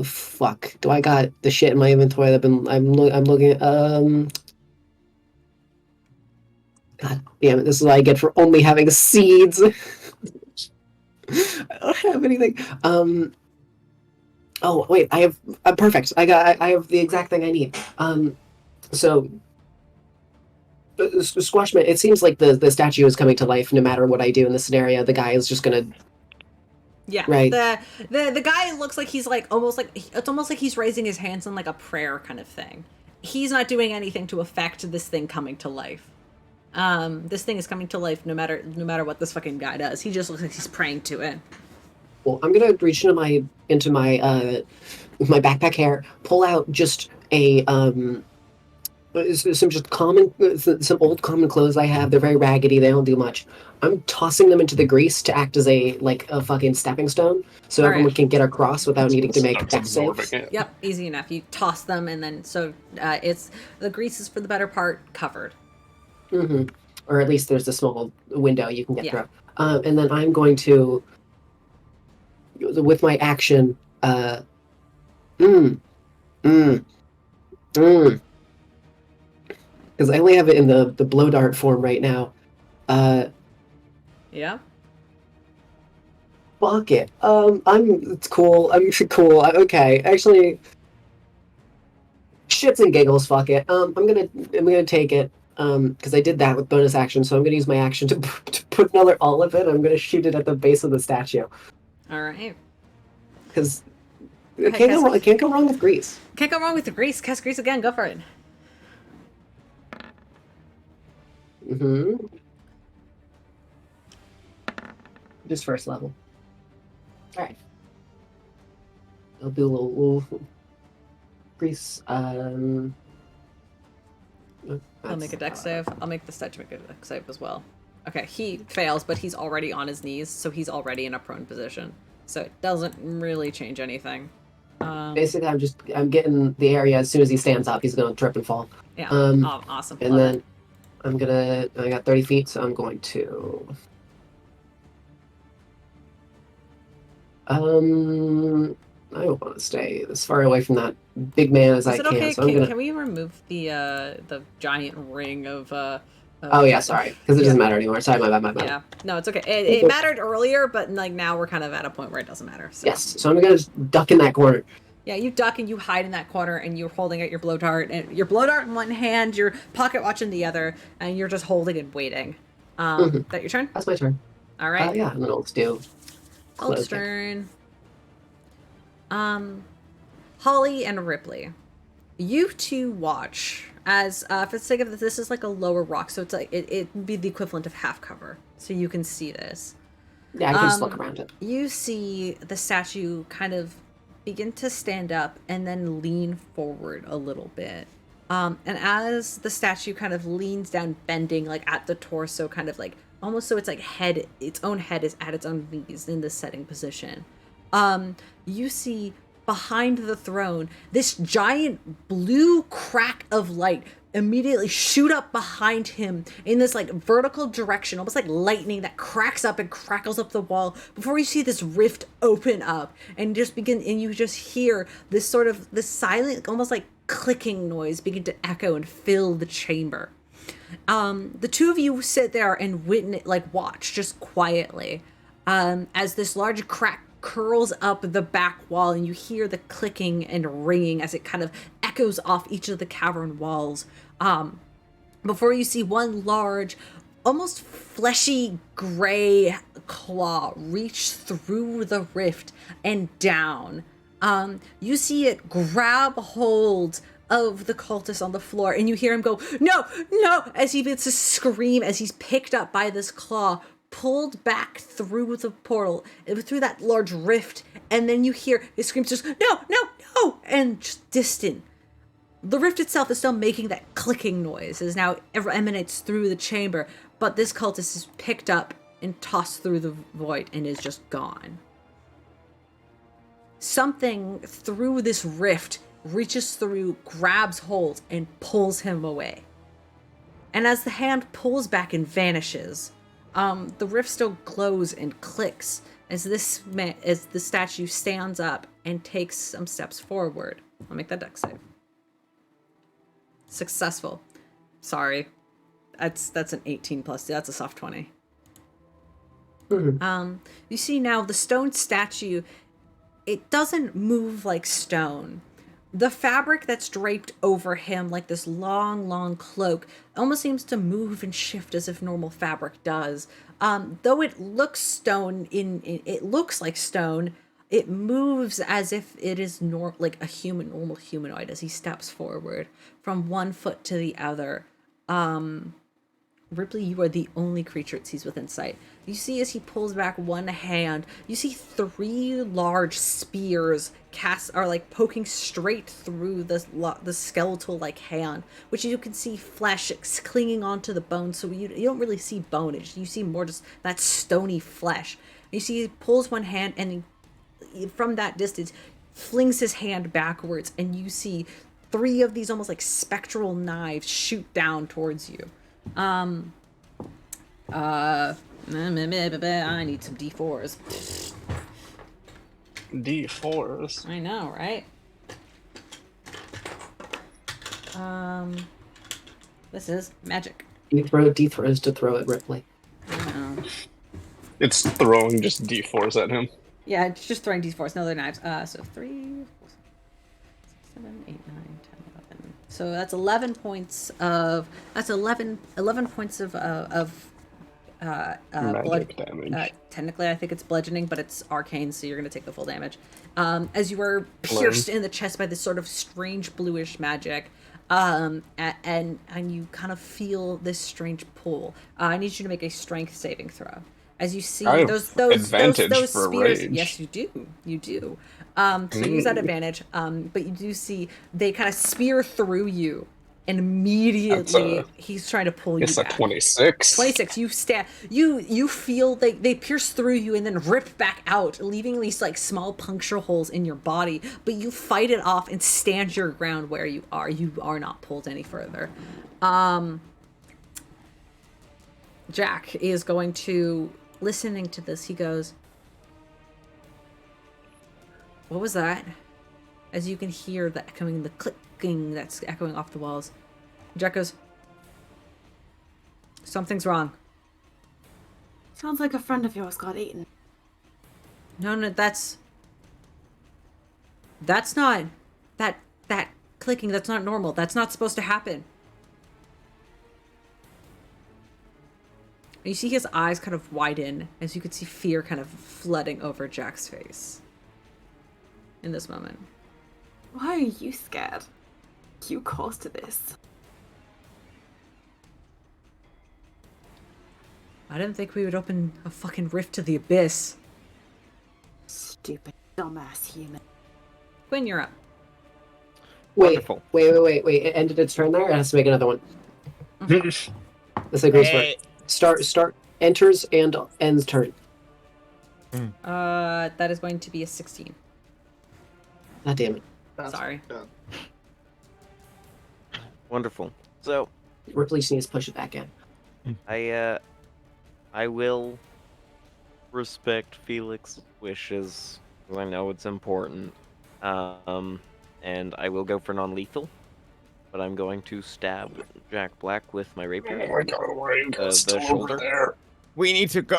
fuck. Do I got the shit in my inventory that I'm looking at? God damn it! This is what I get for only having seeds. I don't have anything. Oh wait, I'm perfect. I have the exact thing I need. So Squashman, it seems like the statue is coming to life no matter what I do in this scenario. The guy is just gonna. Yeah. Right. The guy looks like he's like it's almost like he's raising his hands in like a prayer kind of thing. He's not doing anything to affect this thing coming to life. This thing is coming to life no matter what this fucking guy does. He just looks like he's praying to it. Well, I'm gonna reach into my backpack hair, pull out just a some old common clothes I have. They're very raggedy. They don't do much. I'm tossing them into the grease to act as a fucking stepping stone, so All right. everyone can get across without needing to make Starts dex saves. absorbing it. Yep, easy enough. You toss them and then it's the grease is for the better part covered. Mm-hmm. Or at least there's a small window you can get Yeah. through. And then I'm going to, with my action, because I only have it in the blow dart form right now. Yeah. Fuck it. It's cool. I'm cool. Okay, actually, shits and giggles. Fuck it. I'm gonna take it. Because I did that with bonus action, so I'm gonna use my action to put another olive in. I'm gonna shoot it at the base of the statue. All right. because Okay, it can't go cast- wrong. It can't go wrong with grease. Can't go wrong with the grease. Cast grease again. Go for it. Mm-hmm. Just first level. All right. I'll do a little grease. I'll make a dex save. I'll make the statue make a dex save as well. Okay, he fails, but he's already on his knees, so he's already in a prone position. So it doesn't really change anything. Basically, I'm getting the area as soon as he stands up. He's gonna trip and fall. Yeah. Awesome. And Love then I got 30 feet, so I'm going to. I want to stay as far away from that big man as I Is it can. okay? So I'm gonna. Can we remove the giant ring of Oh yeah, sorry, because it doesn't matter anymore. Sorry, my bad. Yeah, no, it's okay. It mattered earlier, but like now we're kind of at a point where it doesn't matter. So. Yes, so I'm gonna just duck in that corner. Yeah, you duck and you hide in that corner, and you're holding out your blow dart, and your blow dart in one hand, your pocket watch in the other, and you're just holding and waiting. That your turn? That's my turn. All right. Yeah, and then I'll do. Hulk's turn. Holly and Rypley, you two watch as for the sake of this is like a lower rock, so it's like it'd be the equivalent of half cover, so you can see this. Yeah, I can just look around it. You see the statue kind of begin to stand up and then lean forward a little bit. And as the statue kind of leans down, bending like at the torso, kind of like almost so it's like its own head is at its own knees in this setting position. You see behind the throne this giant blue crack of light immediately shoot up behind him in this like vertical direction, almost like lightning that cracks up and crackles up the wall before you see this rift open up and you just hear this sort of this silent, almost like clicking noise begin to echo and fill the chamber. The two of you sit there and watch just quietly as this large crack curls up the back wall, and you hear the clicking and ringing as it kind of echoes off each of the cavern walls. Before you see one large, almost fleshy gray claw reach through the rift and down. You see it grab hold of the cultist on the floor, and you hear him go, "No, no," as he begins to scream as he's picked up by this claw, pulled back through the portal, through that large rift, and then you hear his screams just, "No, no, no," and just distant. The rift itself is still making that clicking noise as now it emanates through the chamber, but this cultist is picked up and tossed through the void and is just gone. Something through this rift reaches through, grabs hold, and pulls him away. And as the hand pulls back and vanishes, the rift still glows and clicks as the statue stands up and takes some steps forward. I'll make that dex save. Successful. Sorry. That's an 18 plus. That's a soft 20. You see now the stone statue, it doesn't move like stone. The fabric that's draped over him like this long cloak almost seems to move and shift as if normal fabric does. Though it looks it looks like stone, it moves as if it is like a normal humanoid as he steps forward from one foot to the other. Rypley, you are the only creature it sees within sight. You see as he pulls back one hand, you see 3 large spears are like poking straight through the skeletal like hand, which you can see flesh clinging onto the bone, so you don't really see bone, you see more just that stony flesh. You see he pulls one hand and from that distance flings his hand backwards, and you see 3 of these almost like spectral knives shoot down towards you. I need some D4s. D4s. I know, right? This is magic. You throw D4s to throw at Rypley. I know. It's throwing just D4s at him. Yeah, it's just throwing D4s. No, they're knives. So 3, 4, 7, 8, 9, 10, 11. So that's 11 points of. That's 11 points of Magic damage. Technically, I think it's bludgeoning, but it's arcane, so you're going to take the full damage. As you are pierced in the chest by this sort of strange bluish magic, and you kind of feel this strange pull. I need you to make a strength saving throw. As you see I have those advantage for spears. rage. Yes, you do. So use that advantage. But you do see they kind of spear through you. And immediately he's trying to pull you It's a back. 26. 26. You feel they pierce through you and then rip back out, leaving these like small puncture holes in your body. But you fight it off and stand your ground where you are. You are not pulled any further. Jack is going to, listening to this, he goes, "What was that?" As you can hear the echoing, the clicking that's echoing off the walls. Jack goes, "Something's wrong." Sounds like a friend of yours got eaten. No, that's not, that clicking, that's not normal. That's not supposed to happen. You see his eyes kind of widen as you could see fear kind of flooding over Jack's face in this moment. Why are you scared? You caused this. I didn't think we would open a fucking rift to the abyss. Stupid, dumbass human. Quinn, you're up. Wonderful. Wait. It ended its turn there? It has to make another one. That's a great start. Enters and ends turn. That is going to be a 16. God damn it. Sorry. Wonderful. So, Rypley just needs to push it back in. I will respect Felix's wishes, because I know it's important. And I will go for non-lethal, but I'm going to stab Jack Black with my rapier. Oh my god, why are you guys The still shoulder. over there? We need to go.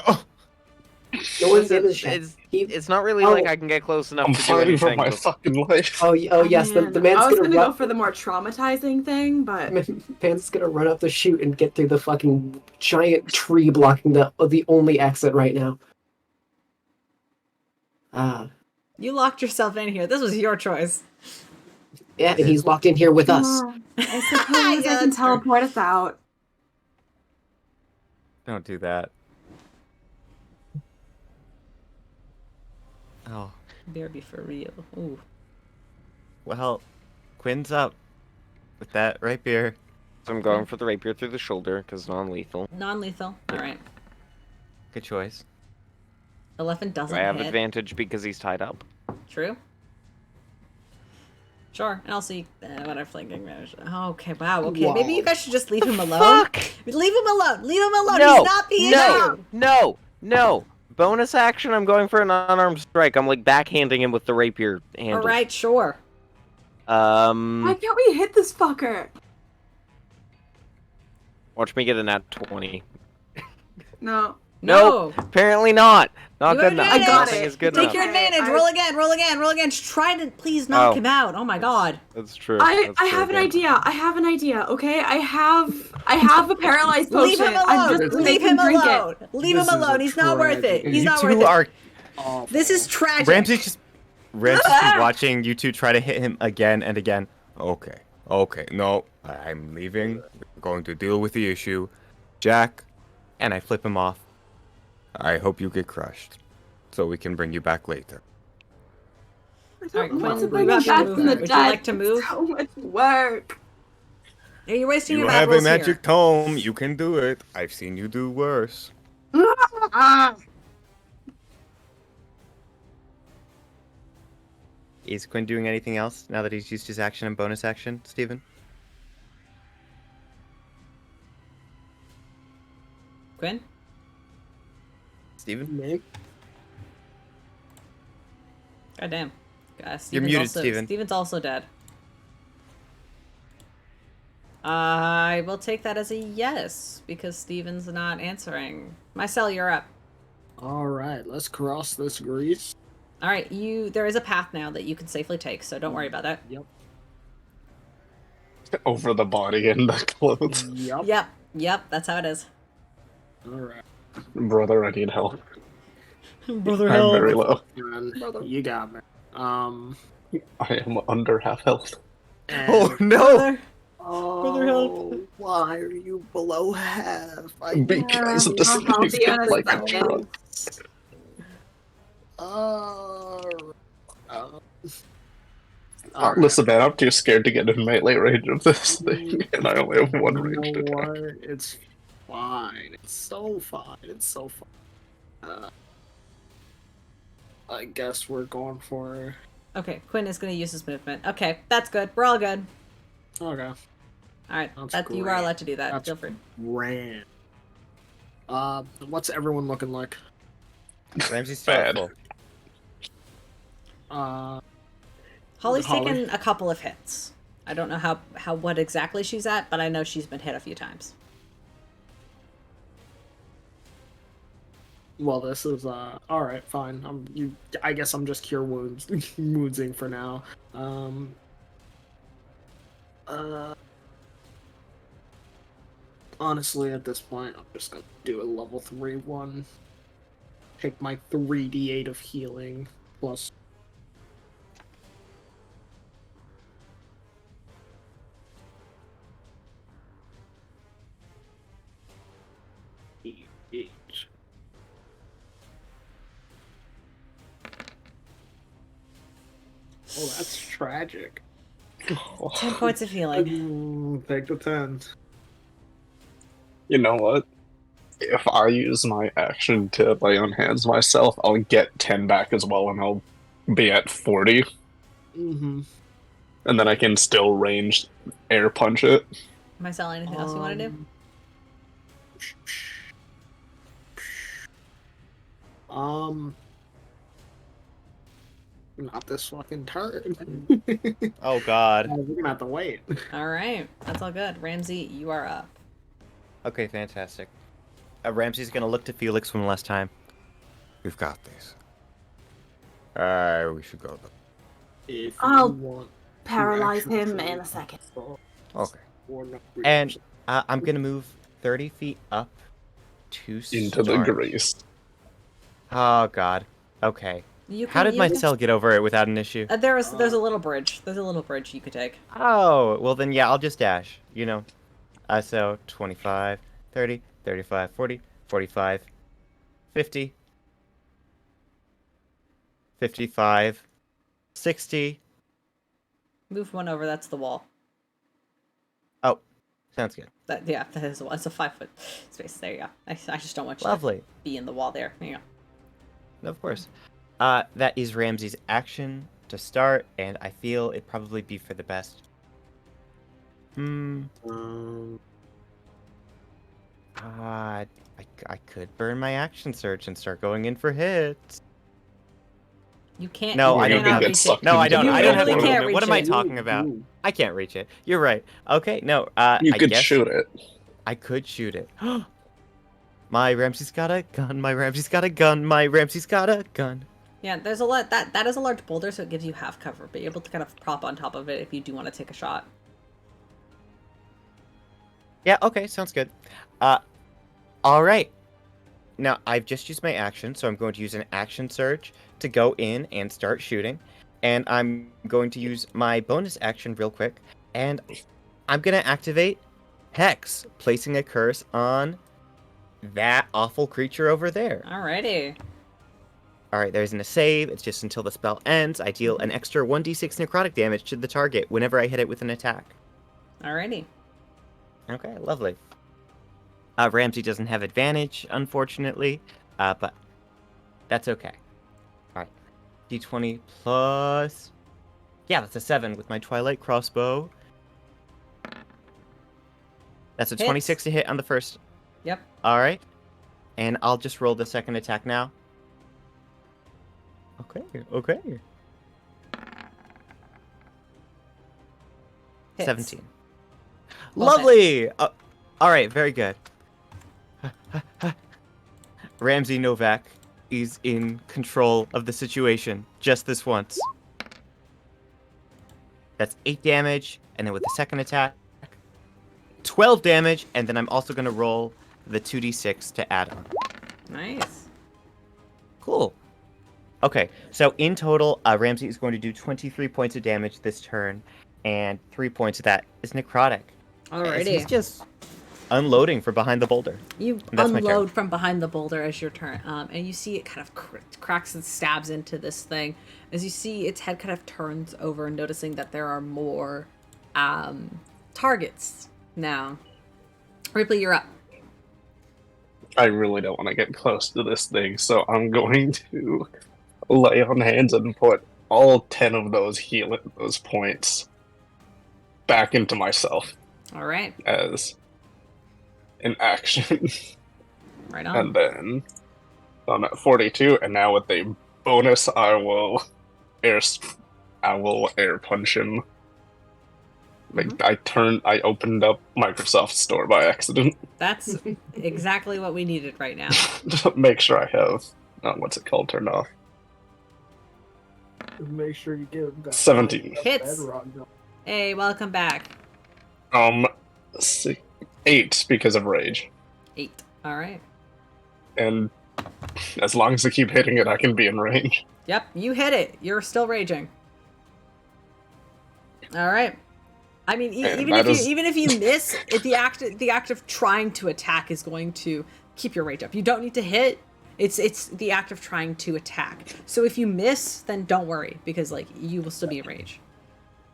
No one's in the shot. It's not really like I can get close enough I'm to do fighting for anything. my but- fucking life. Oh yes, the Man, man's I was gonna gonna run. go for the more traumatizing thing, but Man's gonna run up the chute and get through the fucking giant tree blocking the only exit right now. You locked yourself in here. This was your choice. Yeah, and he's locked in here with us. I suppose Yeah, I can that's true. teleport us out. Don't do that. Oh, Better be for real. Ooh. well, Quinn's up with that rapier. So I'm going for the rapier through the shoulder, because non-lethal. Non-lethal. All right. Good choice. 11 Do doesn't I have hit. advantage because he's tied up? True. Sure, and I'll see what I'm flanking manage. Okay, wow. Okay, Wow. maybe you guys should just leave him alone. Fuck! Leave him alone. Leave him alone. No! He's not the issue. No! Bonus action, I'm going for an unarmed strike. I'm like backhanding him with the rapier handle. All right, sure. Why can't we hit this fucker? Watch me get a nat 20. No. Nope, apparently not. Not You good enough. advantage. Nothing is good Take enough. your advantage. I- Roll again. Roll again. Roll again. Just try to please knock Oh. him out. Oh my god. That's true. I That's have true, an yeah. idea. Okay, I have a paralyzed potion. Leave him I'm alone. just Leave making him drink alone. it. Leave him This is alone. a He's not worth it. tragedy. He's You not two worth it. are. Awful. This is tragic. Ramsey's just watching you two try to hit him again and again. Okay. No, I'm leaving. We're going to deal with the issue. Jack, And I flip him off. I hope you get crushed, so we can bring you back later. I All right, don't want Quinn, to bring you him have to back move. from the Would you dead. like to move? It's so much work. Are you wasting You your have a rolls magic here? tome. You can do it. I've seen you do worse. Is Quinn doing anything else now that he's used his action and bonus action, Steven? Quinn? Steven? Nick? Goddamn. You're muted, Steven. Steven's also dead. I will take that as a yes, because Steven's not answering. Mycel, you're up. All right, let's cross this grease. All right, there is a path now that you can safely take, so don't worry about that. Yep. Over the body and the clothes. Yep. Yep, that's how it is. All right. Brother, I need help. Brother, I'm help. very low. Man, Brother. you got me. I am under half health. Oh And no! Brother. Brother, help. why are you below half? Because Yeah, this I'll thing be is honest, like a that drug. Alright. Listen, man, I'm too scared to get in melee range of this thing, and I only have one You know ranged attack. what? It's fine. It's so fine. It's so fine. I guess we're going for. Okay, Quinn is going to use his movement. Okay, that's good. We're all good. Okay. All right, That's you are great. allowed to do that. That's Feel free. grand. What's everyone looking like? Ramsey's Bad. thoughtful. Holly's Holly? taken a couple of hits. I don't know how what exactly she's at, but I know she's been hit a few times. Well, this is all right. Fine. I guess I'm just cure wounds, woundsing for now. Honestly, at this point, I'm just gonna do a level 3 one. Take my 3d8 of healing plus. Eight. Oh, that's tragic. 10 points of healing. Take the 10. You know what? If I use my action to lay on hands myself, I'll get 10 back as well, and I'll be at 40. Mm-hmm. And then I can still range air punch it. Mycel, anything else you want to do? Not this fucking turn. Oh god. We're gonna have to wait. All right, that's all good. Ramsey, you are up. Okay, fantastic. Ramsey's gonna look to Felix one last time. We've got this. We should go. If I'll you want to Paralyze actually him try in a second. Okay. or not And I'm gonna move 30 feet up to Into the start. grease. Oh god. Okay. You How did Mycel get over it without an issue? There's a little bridge. There's a little bridge you could take. Oh, well then yeah, I'll just dash, you know. So 25, 30, 35, 40, 45, 50, 55, 60. Move one over. That's the wall. Oh, sounds good. That is the wall. It's a 5-foot space. There you go. I just don't want you Lovely. to be in the wall there. There you go. Of course. That is Ramsey's action to start, and I feel it'd probably be for the best. I could burn my action search and start going in for hits. You can't. No, you I don't cannot think reach it's it. sucked No, I don't. You I don't have literally the can't movement. What reach am I it. talking about? I can't reach it. You're right. Okay, no. You I could guess shoot it. I could shoot it. My Ramsey's got a gun. My Ramsey's got a gun. My Ramsey's got a gun. Yeah, there's a lot. That is a large boulder, so it gives you half cover, but you're able to kind of prop on top of it if you do want to take a shot. Yeah, okay, sounds good. All right. Now, I've just used my action, so I'm going to use an action surge to go in and start shooting. And I'm going to use my bonus action real quick. And I'm going to activate Hex, placing a curse on that awful creature over there. Alrighty. All right, there isn't a save. It's just until the spell ends. I deal an extra 1d6 necrotic damage to the target whenever I hit it with an attack. Alrighty. Okay, lovely. Ramsey doesn't have advantage, unfortunately, but that's okay. All right, d20 plus... Yeah, that's a 7 with my Twilight Crossbow. That's a Hits. 26 to hit on the first. Yep. All right, and I'll just roll the second attack now. Okay. Hits. 17. Well Lovely! All right, very good. Ramsey Novak is in control of the situation just this once. That's 8 damage, and then with the second attack, 12 damage, and then I'm also going to roll the 2d6 to add on. Nice. Cool. Okay, so in total, Ramsey is going to do 23 points of damage this turn, and 3 points of that is necrotic. As he's Alrighty. just unloading from behind the boulder. You And that's my turn. unload from behind the boulder as your turn, and you see it kind of cracks and stabs into this thing. As you see its head kind of turns over, noticing that there are more targets now. Ripley, you're up. I really don't want to get close to this thing, so I'm going to lay on hands and put all 10 of those points back into myself All right. as an action. Right on. And then I'm at 42, and now with a bonus, I will air punch him. Like I opened up Microsoft Store by accident. That's exactly what we needed right now. To make sure I have what's it called turned off. Make sure you give that 17. Hits. bedrock going. Hey, welcome back. 8 because of rage, 8. All right. and as long as I keep hitting it, I can be in range. Yep, you hit it. You're still raging. All right. I mean, And even that if is- you miss, the act of trying to attack is going to keep your rage up. You don't need to hit. It's the act of trying to attack. So if you miss, then don't worry, because like you will still be in rage.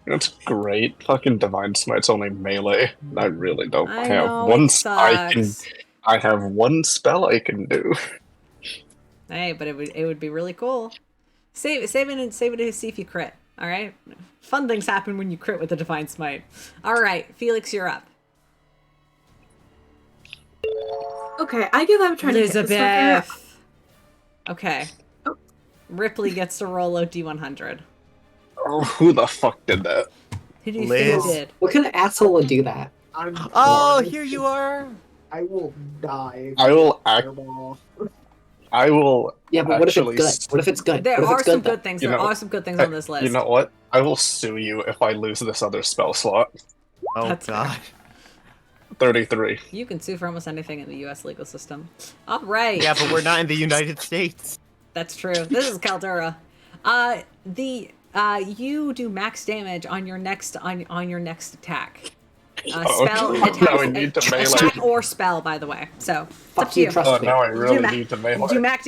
That's great. Fucking Divine Smite's only melee. I really don't I have know, one. it I can. sucks. I have one spell I can do. Hey, but it would be really cool. Save it to see if you crit. All right. Fun things happen when you crit with a Divine Smite. All right, Felix, you're up. Okay, I give up trying to hit this fucker. Elizabeth. Okay. Oh. Ripley gets to roll a D100. Oh, who the fuck did that? Who do you Liz. think did? What kind of asshole would do that? I'm Oh, born. here you are! I will die. I will act. Fireball. I will. Yeah, but what if actually it's good? What if it's good? There what if are it's some good, good things. You There know- are some good things on this list. You know what? I will sue you if I lose this other spell slot. Oh That's god. 33. You can sue for almost anything in the U.S. legal system. All right. Yeah, but we're not in the United States. That's true. This is Caldera. You do max damage on your next attack. Oh, Spell, now attack, I need to melee. attack or spell, by the way. So it's Fuck up to you, you. trust Oh, me. now I You really do need to You melee. do max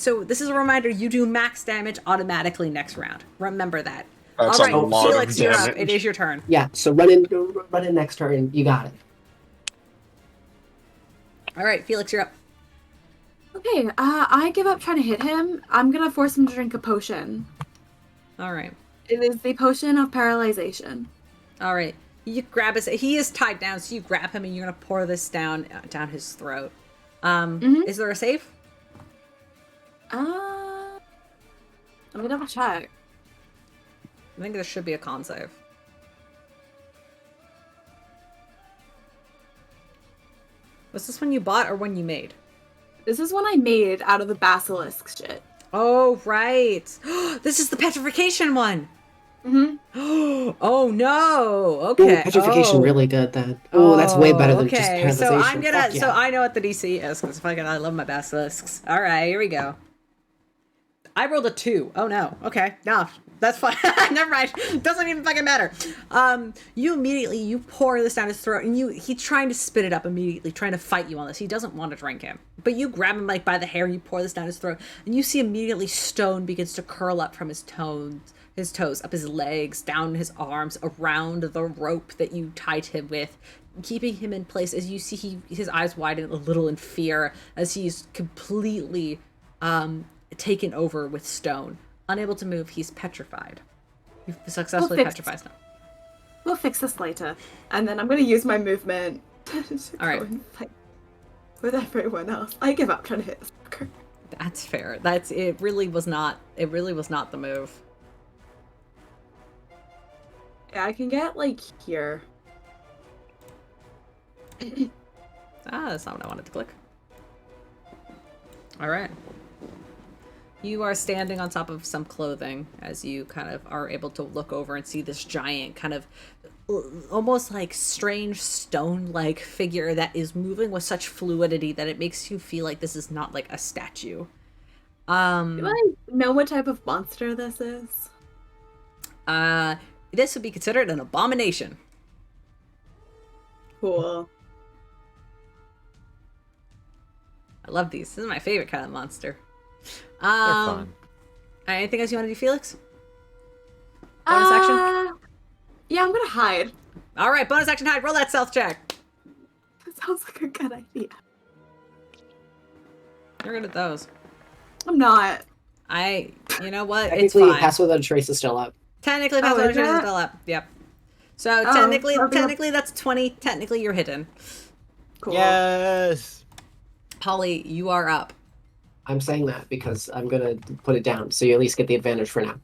so this is a reminder. You do max damage automatically next round. Remember that. That's All right, a lot Felix, of you're up. damage. It is your turn. Yeah, so run in next turn. You got it. All right, Felix, you're up. Okay, I give up trying to hit him. I'm gonna force him to drink a potion. All right. It is the potion of paralyzation. All right. You grab his. He is tied down, so you grab him and you're gonna pour this down his throat. Is there a save? Let me double check. I think there should be a con save. Was this one you bought or one you made? This is one I made out of the basilisk shit. Oh right. This is the petrification one. Mm-hmm. Oh no. Ooh, Okay. petrification Oh. really good then. Oh, that's way better than just okay. paralyzation. So I'm gonna. Fuck yeah. So I know what the DC is because I love my basilisks. All right, here we go. I rolled a 2. Oh no. Okay. No, that's fine. Never mind. Doesn't even fucking matter. You pour this down his throat, and he's trying to spit it up immediately, trying to fight you on this. He doesn't want to drink him, but you grab him like by the hair, and you pour this down his throat, and you see immediately stone begins to curl up from his toes, up his legs, down his arms, around the rope that you tied him with, keeping him in place as you see his eyes widen a little in fear as he's completely taken over with stone. Unable to move, he's petrified. You've successfully petrified stone. We'll fix this later. And then I'm gonna use my movement to All right. go and fight with everyone else. I give up trying to hit this fucker. That's fair. It really was not the move. Yeah, I can get like here. That's not what I wanted to click. All right. You are standing on top of some clothing as you kind of are able to look over and see this giant kind of almost like strange stone-like figure that is moving with such fluidity that it makes you feel like this is not like a statue. Do I know what type of monster this is? This would be considered an abomination. Cool. I love these. This is my favorite kind of monster. They're fun. Anything else you want to do, Felix? Bonus action? Yeah, I'm gonna hide. All right, bonus action hide. Roll that stealth check. That sounds like a good idea. You're good at those. I'm not. You know what? It's Technically, fine. Pass Without a Trace is still up. Technically, Oh, pass without a is trace is it? still up. Yep. So Oh, technically that's 20. Technically, you're hidden. Cool. Yes. Holly, you are up. I'm saying that because I'm gonna put it down, so you at least get the advantage for now.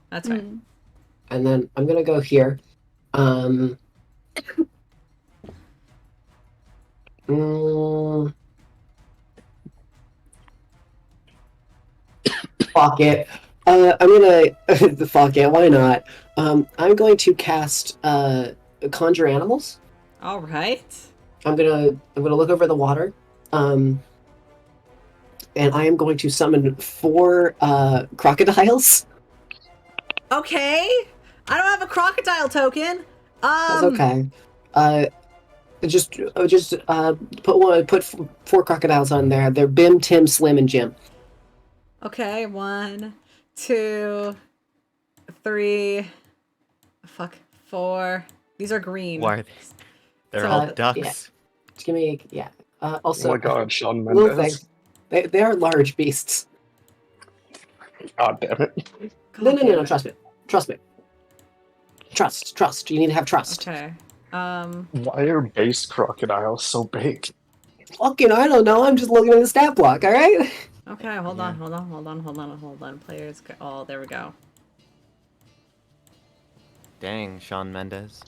That's right. Mm. And then I'm gonna go here. Fuck it. I'm gonna fuck it. Why not? I'm going to cast Conjure Animals. All right. I'm gonna look over the water. And I am going to summon 4 crocodiles. Okay. I don't have a crocodile token. That's okay. Put 4 crocodiles on there. They're Bim, Tim, Slim, and Jim. Okay. 1, 2, 3. Fuck. 4. These are green. Why are these? They're So- all ducks. yeah. Just give me also. Oh my god, Sean little Mendes. thing. They are large beasts. God damn it. No. Trust me. Trust. You need to have trust. Okay. Why are base crocodiles so big? Fucking, I don't know. I'm just looking at the stat block. All right. Okay. Hold on. Players. Oh, there we go. Dang, Sean Mendes.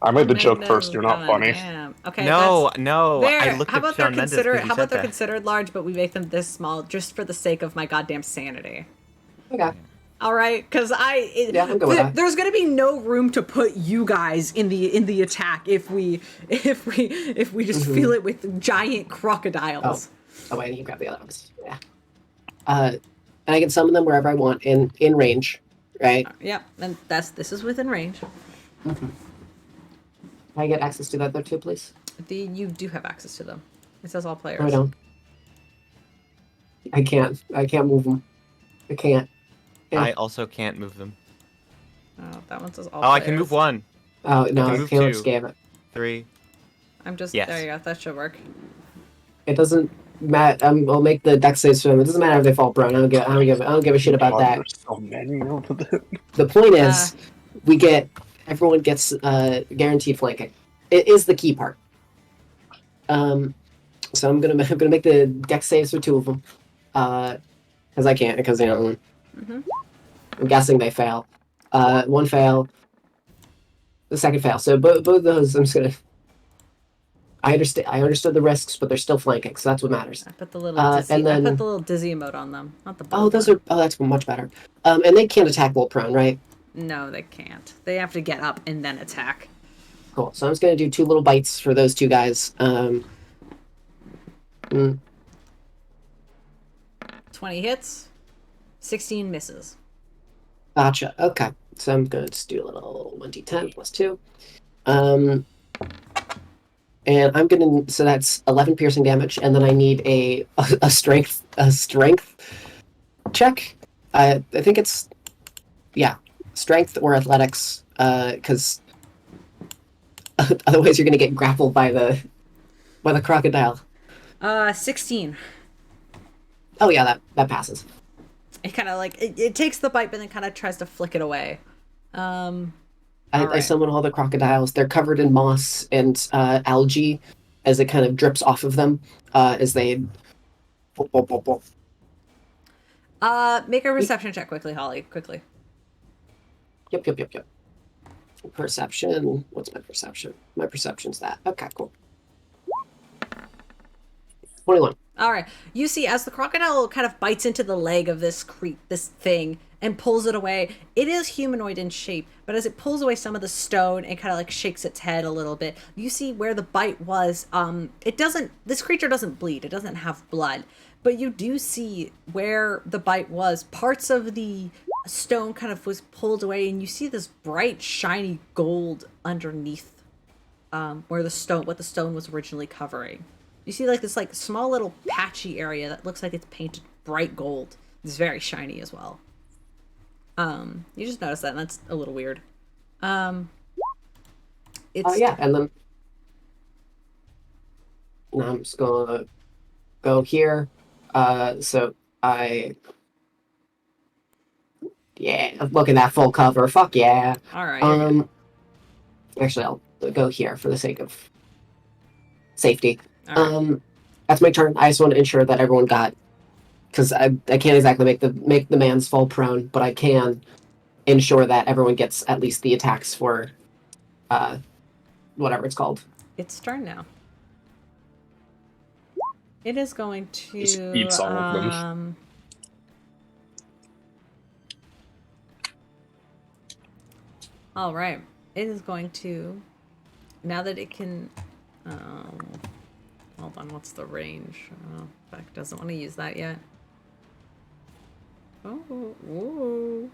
I made the joke first, you're not funny. Okay. No, that's- no. There. I looked how at about they're Sean Mendes considered? 'cause you How about said they're that. considered large, but we make them this small just for the sake of my goddamn sanity? Okay. All right, because Yeah, I'm good with that. there's gonna be no room to put you guys in the attack if we just fill it with giant crocodiles. Oh wait, I need to grab the other ones. Yeah. And I can summon them wherever I want in range, right? Yep, and this is within range. Can I get access to that though too, please? You do have access to them. It says all players. No, I don't. I can't move them. I can't. Yeah. I also can't move them. Oh, that one says all. Oh, I players. can move 1, Oh no, can move Caleb's 2. gave it. 3. I'm just Yes. there. You go. That should work. It doesn't matter. I'll make the deck saves for them. It doesn't matter if they fall prone. I don't give a shit about God, that. There's so many over there. The point is, everyone gets guaranteed flanking. It is the key part. So I'm gonna make the deck saves for 2 of them, because I can't because they don't. I'm guessing they fail. 1 fail. The second fail. So both of those, I'm just gonna. I understood the risks, but they're still flanking, so that's what matters. I put the little dizzy, and then- I put the little dizzy emote on them, not the. Oh, that's much better. And they can't attack while prone, right? No, they can't. They have to get up and then attack. Cool. So I'm just gonna do 2 little bites for those 2 guys. 20 hits, 16 misses. Gotcha. Okay. So I'm going to just do a little 1d10 plus 2. And I'm gonna. So that's 11 piercing damage, and then I need a strength check. I think it's strength or athletics, because otherwise you're gonna get grappled by the crocodile. 16. Oh yeah, that passes. It kind of like it takes the bite, but then kind of tries to flick it away. I Alright. summon all the crocodiles. They're covered in moss and algae as it kind of drips off of them as they. Make a perception check quickly, Holly. Quickly. Yep. Perception. What's my perception? My perception's that. Okay, cool. 21. All right. You see, as the crocodile kind of bites into the leg of this thing, and pulls it away. It is humanoid in shape, but as it pulls away some of the stone and kind of like shakes its head a little bit, you see where the bite was. This creature doesn't bleed. It doesn't have blood, but you do see where the bite was. Parts of the stone kind of was pulled away, and you see this bright, shiny gold underneath where what the stone was originally covering. You see like this like small little patchy area that looks like it's painted bright gold. It's very shiny as well. You just notice that, and that's a little weird. It's yeah, and then I'm just gonna go here. So look at that full cover. Fuck yeah. All right. Actually, I'll go here for the sake of safety. All right. That's my turn. I just want to ensure that everyone got, because I can't exactly make the man's fall prone, but I can ensure that everyone gets at least the attacks for whatever it's called. It's turn now. It is going to Just eats all of them. All right. It is going to, now that it can, hold on, what's the range? Beck doesn't want to use that yet. Oh,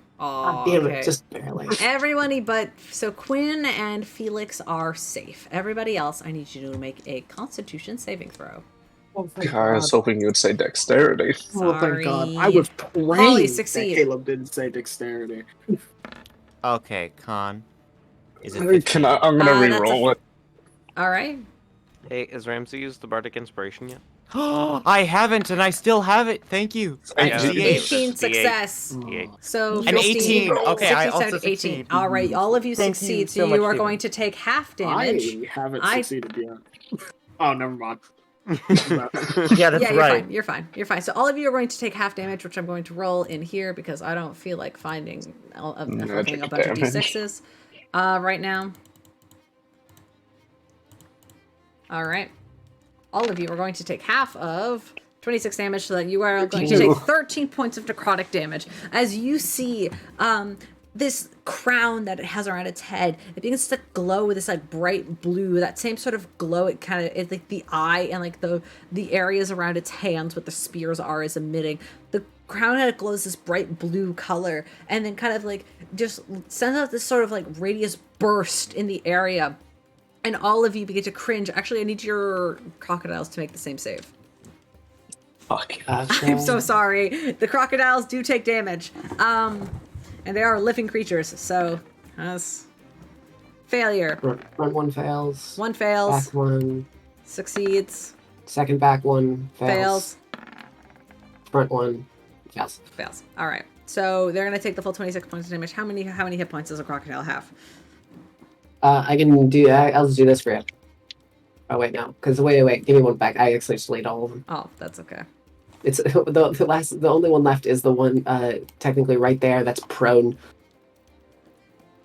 Damn okay. it, just barely. Everybody but, so Quinn and Felix are safe. Everybody else, I need you to make a Constitution saving throw. Oh, thank I was God. hoping you would say dexterity. Oh, thank God. I Sorry. was Molly, praying that succeed. Caleb didn't say dexterity. Okay, con. Is it 15? I'm gonna re-roll it. All right. Hey, has Ramsey used the Bardic Inspiration yet? I haven't, and I still have it. Thank you. I have Yeah. D8. 18 D8. success. D8. So An 18. 15, Okay, I 16, also 17, 18. succeed. All right, all of you Thank succeed, you so so you much, are Steven. going to take half damage. I haven't I- succeeded yet. Oh, never mind. Yeah, that's Yeah, you're right. fine. You're fine. You're fine. So all of you are going to take half damage, which I'm going to roll in here because I don't feel like finding a bunch of damage. d6s right now. All right. All of you are going to take half of 26 damage, so that you are going to take 13 points of necrotic damage. As you see this crown that it has around its head, it begins to glow with this like bright blue, that same sort of glow. It kind of, it's like the eye and like the areas around its hands where the spears are is emitting. The crown head glows this bright blue color, and then kind of like just sends out this sort of like radius burst in the area. And all of you begin to cringe. Actually, I need your crocodiles to make the same save. Fuck. I'm so sorry. The crocodiles do take damage. And they are living creatures, so that's failure. Front one fails. One fails. Back one. Succeeds. Second back one Fails. fails. Front one fails. Fails. All right. So they're gonna take the full 26 points of damage. How many hit points does a crocodile have? I can do. I'll just do this for you. Oh wait, no, because wait, give me one back. I actually just laid all of them. Oh, that's okay. It's the only one left is the one technically right there that's prone.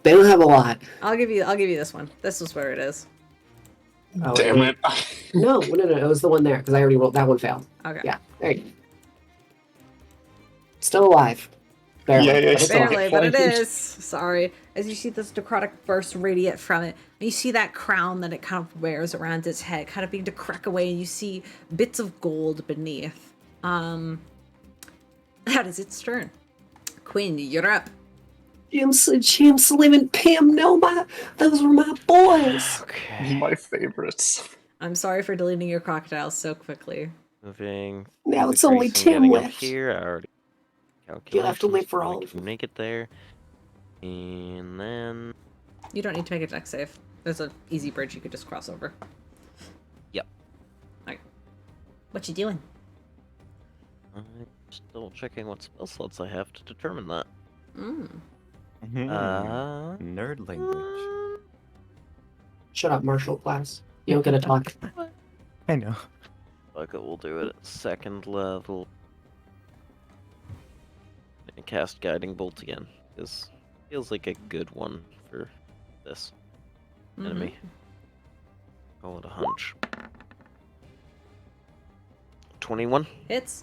They don't have a lot. I'll give you this one. This is where it is. Oh, Damn it. No, it was the one there because I already rolled that one failed. Okay. Yeah, there you go. Still alive. Barely. Yeah, but it's alive. Barely, but it is. Sorry. As you see this necrotic burst radiate from it, and you see that crown that it kind of wears around its head kind of begin to crack away, and you see bits of gold beneath. That is its turn. Quinn, you're up. Jim, Slim, and Pam, those were my boys. Okay. My favorites. I'm sorry for deleting your crocodiles so quickly. Moving. Now the it's only grace and 10 getting up left. here. I already You'll have to wait calculations, for so I all of can them. make it there. And then You don't need to make a dex save. There's an easy bridge you could just cross over. Yep. Alright. What you doing? I'm just double checking what spell slots I have to determine that. Nerd language. Shut up, Marshall class. You don't get to talk. I know. Fuck it, we'll do it at second level. And cast Guiding Bolt again. This feels like a good one for this enemy. Call it a hunch. 21. Hits.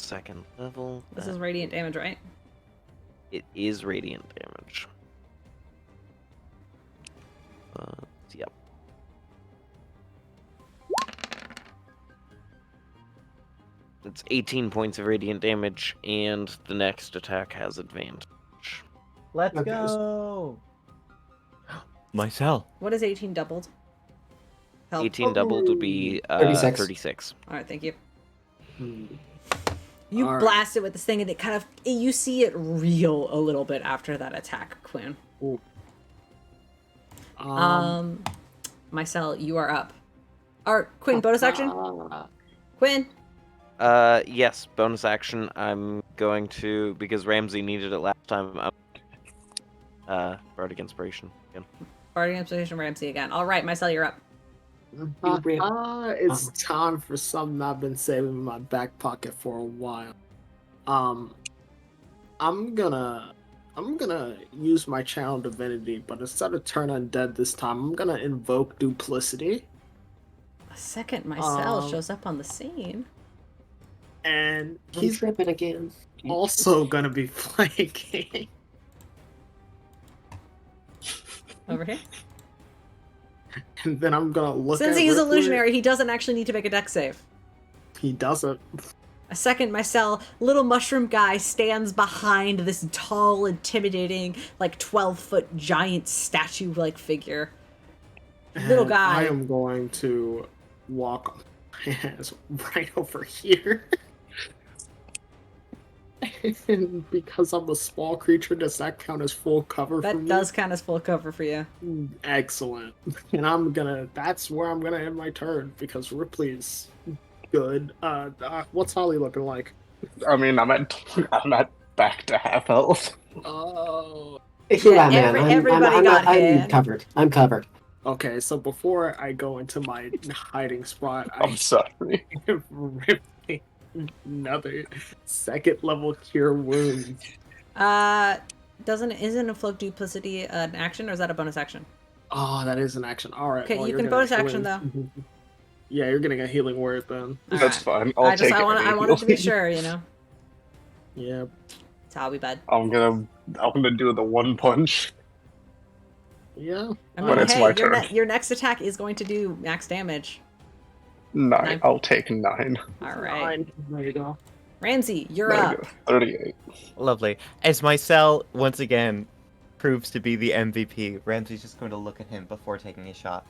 Second level. This is radiant damage, right? It is radiant damage. Yep. It's 18 points of radiant damage, and the next attack has advantage. Let's Okay. go. Mycel. What is 18 doubled? Help. 18 doubled would be 36. 36. All right, thank you. Hmm. You All right. blast it with this thing, and it kind of you see it reel a little bit after that attack, Quinn. Ooh. Mycel, you are up. Or Quinn, bonus action. Quinn. Yes, bonus action. I'm going to, because Ramsey needed it last time. Bardic Inspiration again. Bardic Inspiration Ramsey again. All right, Mycel, you're up. It's time for something I've been saving in my back pocket for a while. I'm gonna use my channel divinity, but instead of turn undead this time, I'm gonna invoke duplicity. A second Mycel shows up on the scene. And I'm he's tripping again. also gonna be flanking. Over here. And then I'm gonna look Since at he's Rypley. illusionary, he doesn't actually need to make a dex save. He doesn't. A second Mycel, little mushroom guy, stands behind this tall, intimidating, like 12-foot giant statue-like figure. Little And guy. I am going to walk my ass right over here. And because I'm a small creature, does that count as full cover for That me? does count as full cover for you. Excellent. And that's where I'm gonna end my turn, because Ripley's good. What's Holly looking like? I mean, I'm at back to half health. Oh. Yeah, man. everybody got hit. I'm covered. I'm covered. Okay, so before I go into my hiding spot, I'm sorry. give Ripley another second level cure wounds. Isn't a Float Duplicity an action, or is that a bonus action? Oh, that is an action. All right. Okay, well, you you're can gonna bonus action, healing- Yeah, you're getting a healing word then. All That's right. fine. I'll take it. I wanted to be sure, you know. Yeah. It's how we bud. I'm gonna do the one punch. Yeah. I But mean, it's hey, my turn. your next attack is going to do max damage. 9. Nine. I'll take 9. All right, There you go. Ramsey, you're There up. you go. 38. Lovely. As Mycel once again proves to be the MVP, Ramsey's just going to look at him before taking a shot.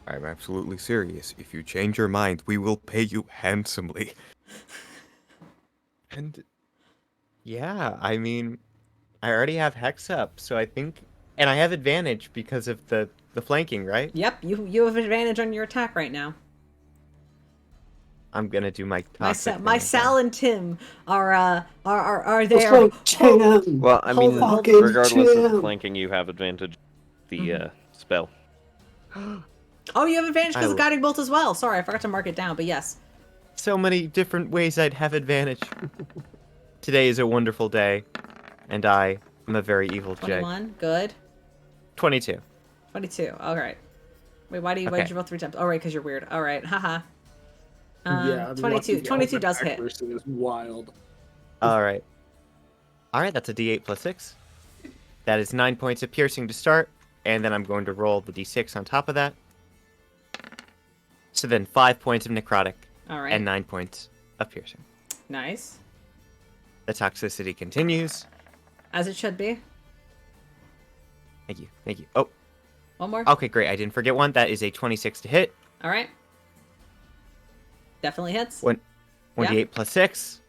I'm absolutely serious. If you change your mind, we will pay you handsomely. And yeah, I mean, I already have Hex up, so I think, and I have advantage because of the flanking, right? Yep, you have advantage on your attack right now. I'm gonna do my toxic. Mycel and Tim are Let's there. go, Tim! Well, I mean, Fucking regardless of the Tim! flanking, you have advantage. The spell. Oh, you have advantage because I- of Guiding Bolt as well. Sorry, I forgot to mark it down, but yes. So many different ways I'd have advantage. Today is a wonderful day, and I am a very evil Jegg. 21, good. 22. 22, all right. Wait, why did Okay. you roll 3 times? Oh, right, because you're weird. All right, haha. Yeah. 22 lucky 22 element does hit. accuracy is wild. All right. All right, that's a D8 plus 6. That is 9 points of piercing to start, and then I'm going to roll the D6 on top of that. So then 5 points of necrotic All right, and 9 points of piercing. nice. The toxicity continues. As it should be. Thank you. Thank you. Oh, One more. okay, great. I didn't forget one. That is a 26 to hit. All right. Definitely hits. 1d8 plus 6.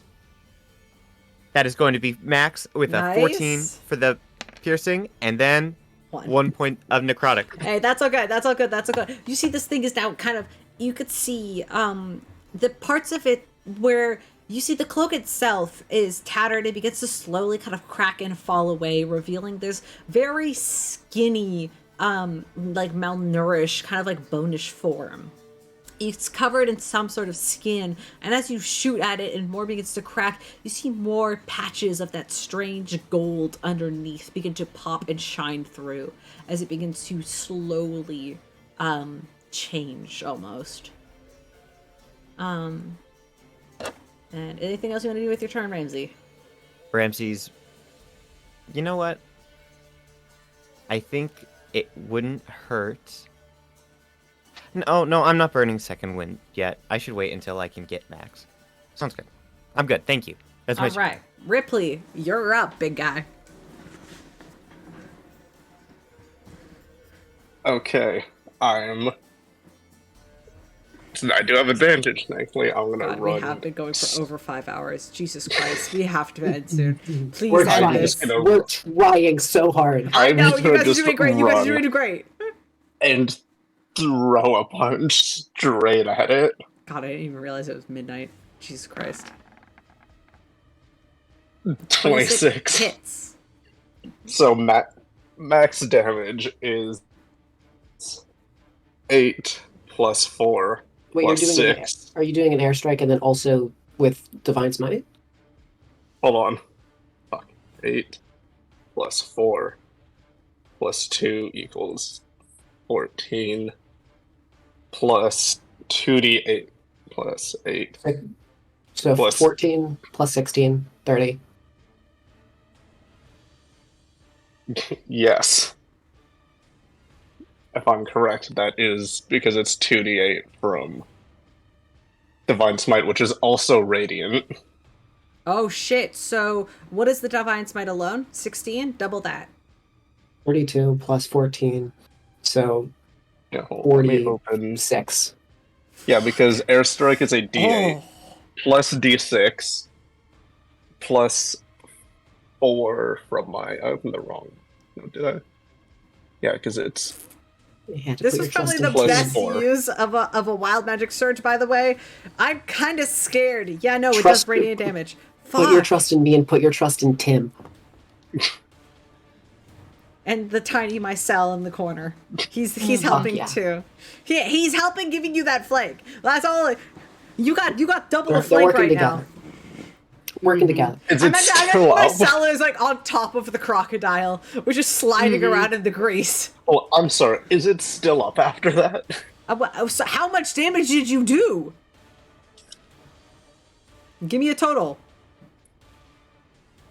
That is going to be max with a Nice. 14 for the piercing, and then 1 point of necrotic. Hey, that's okay. That's all good. That's all good. You see, this thing is now kind of. You could see the parts of it where you see the cloak itself is tattered. It begins to slowly kind of crack and fall away, revealing this very skinny, like malnourished, kind of like bonish form. It's covered in some sort of skin, and as you shoot at it and more begins to crack, you see more patches of that strange gold underneath begin to pop and shine through as it begins to slowly change almost. And And anything else you want to do with your turn, Ramsey? Ramsey's. You know what? I think it wouldn't hurt. No, I'm not burning second wind yet. I should wait until I can get max. Sounds good. I'm good. Thank you. That's my All right. Rypley, you're up, big guy. Okay, I do have advantage, thankfully. I'm gonna God, we run. have been going for over 5 hours. Jesus Christ, we have to end soon. Please We're end I'm trying. this. just gonna- We're trying so hard. I I'm know, just you gonna guys are just doing great. You guys are run doing great. and throw a punch straight at it. God, I didn't even realize it was midnight. Jesus Christ. 26. Hits. So max damage is 8 plus 4 Wait, plus you're doing 6. Are you doing an airstrike and then also with Divine Smite? Hold on. Fuck. 8 plus 4 plus 2 equals 14 plus 2d8 plus 8. So Plus- 14 plus 16, 30. Yes. If I'm correct, that is because it's 2d8 from Divine Smite, which is also Radiant. Oh shit, so what is the Divine Smite alone? 16? Double that. 42 plus 14. So Yeah, hold on, let me 46. open. Yeah, because Airstrike is a d8 Oh. plus d6 plus 4 from my. I opened the wrong. No, did I? Yeah, because it's. You had to This put was your probably trust the in Plus best 4. use of a wild magic surge, by the way. I'm kind of scared. Yeah, no, it Trust does radiant damage. Put your Fuck. trust in me and put your trust in Tim. And the tiny Mycel in the corner. He's Fuck helping yeah. too. He's helping, giving you that flank. That's all. You got double They're a flank working right together. now. Working together. Is I it imagine still up? Mycel is like on top of the crocodile, which is sliding around in the grease. Oh, I'm sorry. Is it still up after that? So how much damage did you do? Give me a total.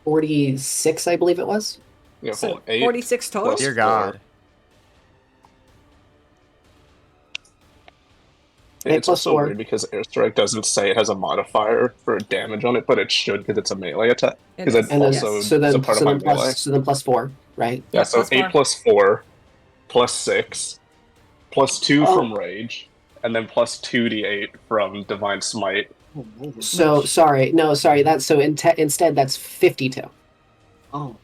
46, I believe it was. Yeah, So hold on, 8 46 total? plus Dear 4. God. Eight It's plus also 4. weird because Airstrike doesn't say it has a modifier for damage on it, but it should because it's a melee attack. It Because is. it And then, also so is then, a part of my melee. so then plus 4, right? Yeah, Yeah, so plus 8 4. plus 4 plus 6 plus 2 Oh. from Rage, and then plus 2d8 from Divine Smite. So sorry, no, sorry. That's so instead that's 52. Oh.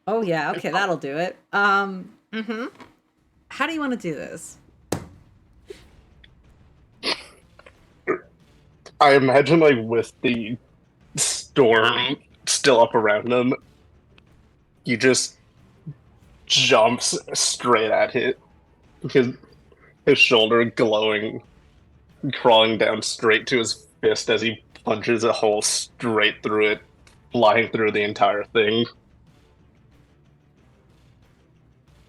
Oh yeah, okay, that'll do it. How do you want to do this? I imagine, like, with the storm still up around him, he just jumps straight at it. His shoulder glowing, crawling down straight to his fist as he punches a hole straight through it, flying through the entire thing.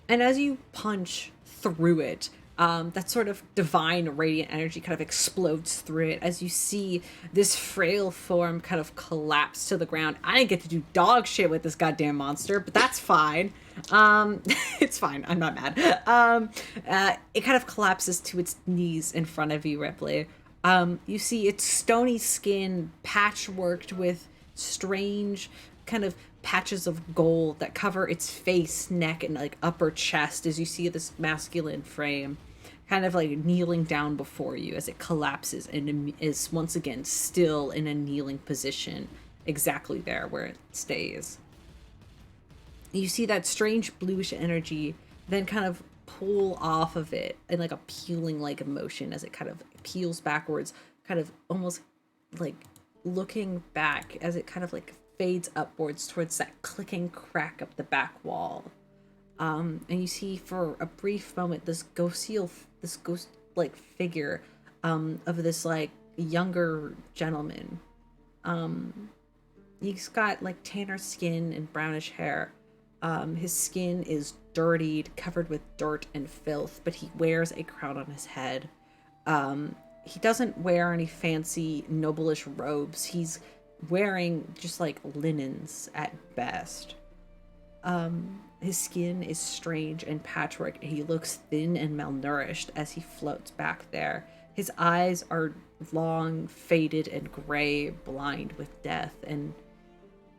And as you punch through it, that sort of divine radiant energy kind of explodes through it as you see this frail form kind of collapse to the ground. I didn't get to do dog shit with this goddamn monster, but that's fine. It's fine. I'm not mad. It kind of collapses to its knees in front of you, Rypley. You see its stony skin patchworked with strange kind of patches of gold that cover its face, neck, and like upper chest as you see this masculine frame kind of like kneeling down before you as it collapses and is once again still in a kneeling position exactly there where it stays. You see that strange bluish energy then kind of pull off of it in like a peeling like emotion as it kind of peels backwards, kind of almost like looking back as it kind of like fades upwards towards that clicking crack up the back wall. And you see for a brief moment this ghost like figure of this like younger gentleman. He's got like tanner skin and brownish hair. His skin is dirtied, covered with dirt and filth, but he wears a crown on his head. he doesn't wear any fancy noblish robes. He's wearing just like linens at best. His skin is strange and patchwork. He looks thin and malnourished as he floats back there. His eyes are long, faded, and gray, blind with death, and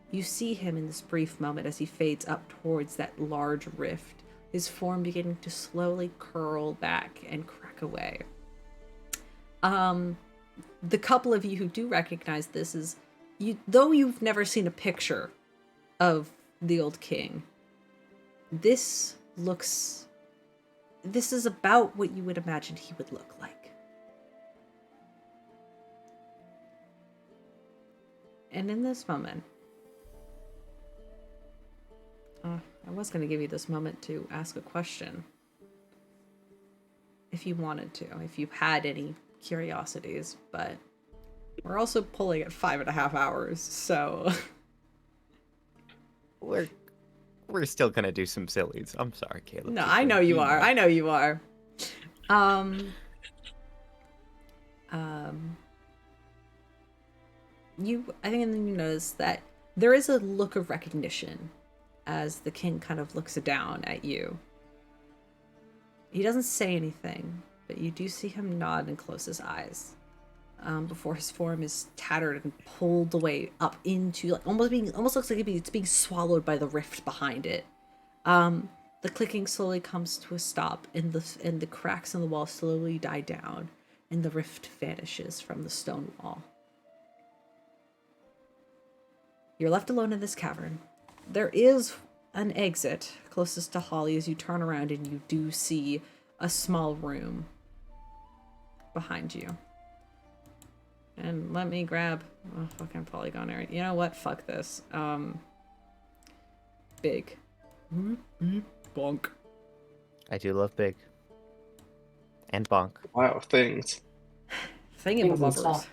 you see him in this brief moment as he fades up towards that large rift, his form beginning to slowly curl back and crack away. The couple of you who do recognize this is, though you've never seen a picture of the old king, this is about what you would imagine he would look like. And in this moment, I was going to give you this moment to ask a question. If you wanted to, if you had any curiosities, but we're also pulling at 5.5 hours, so... We're still gonna do some sillies. I'm sorry, Caleb. No, I know you are. I know you are. I think and then you notice that there is a look of recognition as the king kind of looks down at you. He doesn't say anything, but you do see him nod and close his eyes. Before his form is tattered and pulled away up into, like, almost looks like it's being swallowed by the rift behind it. The clicking slowly comes to a stop, and the cracks in the wall slowly die down, and the rift vanishes from the stone wall. You're left alone in this cavern. There is an exit closest to Holly as you turn around, and you do see a small room behind you. And let me grab a fucking polygon area. You know what? Fuck this. Big. Bonk. I do love big. And bonk. Wow, things. Thingamabobbers.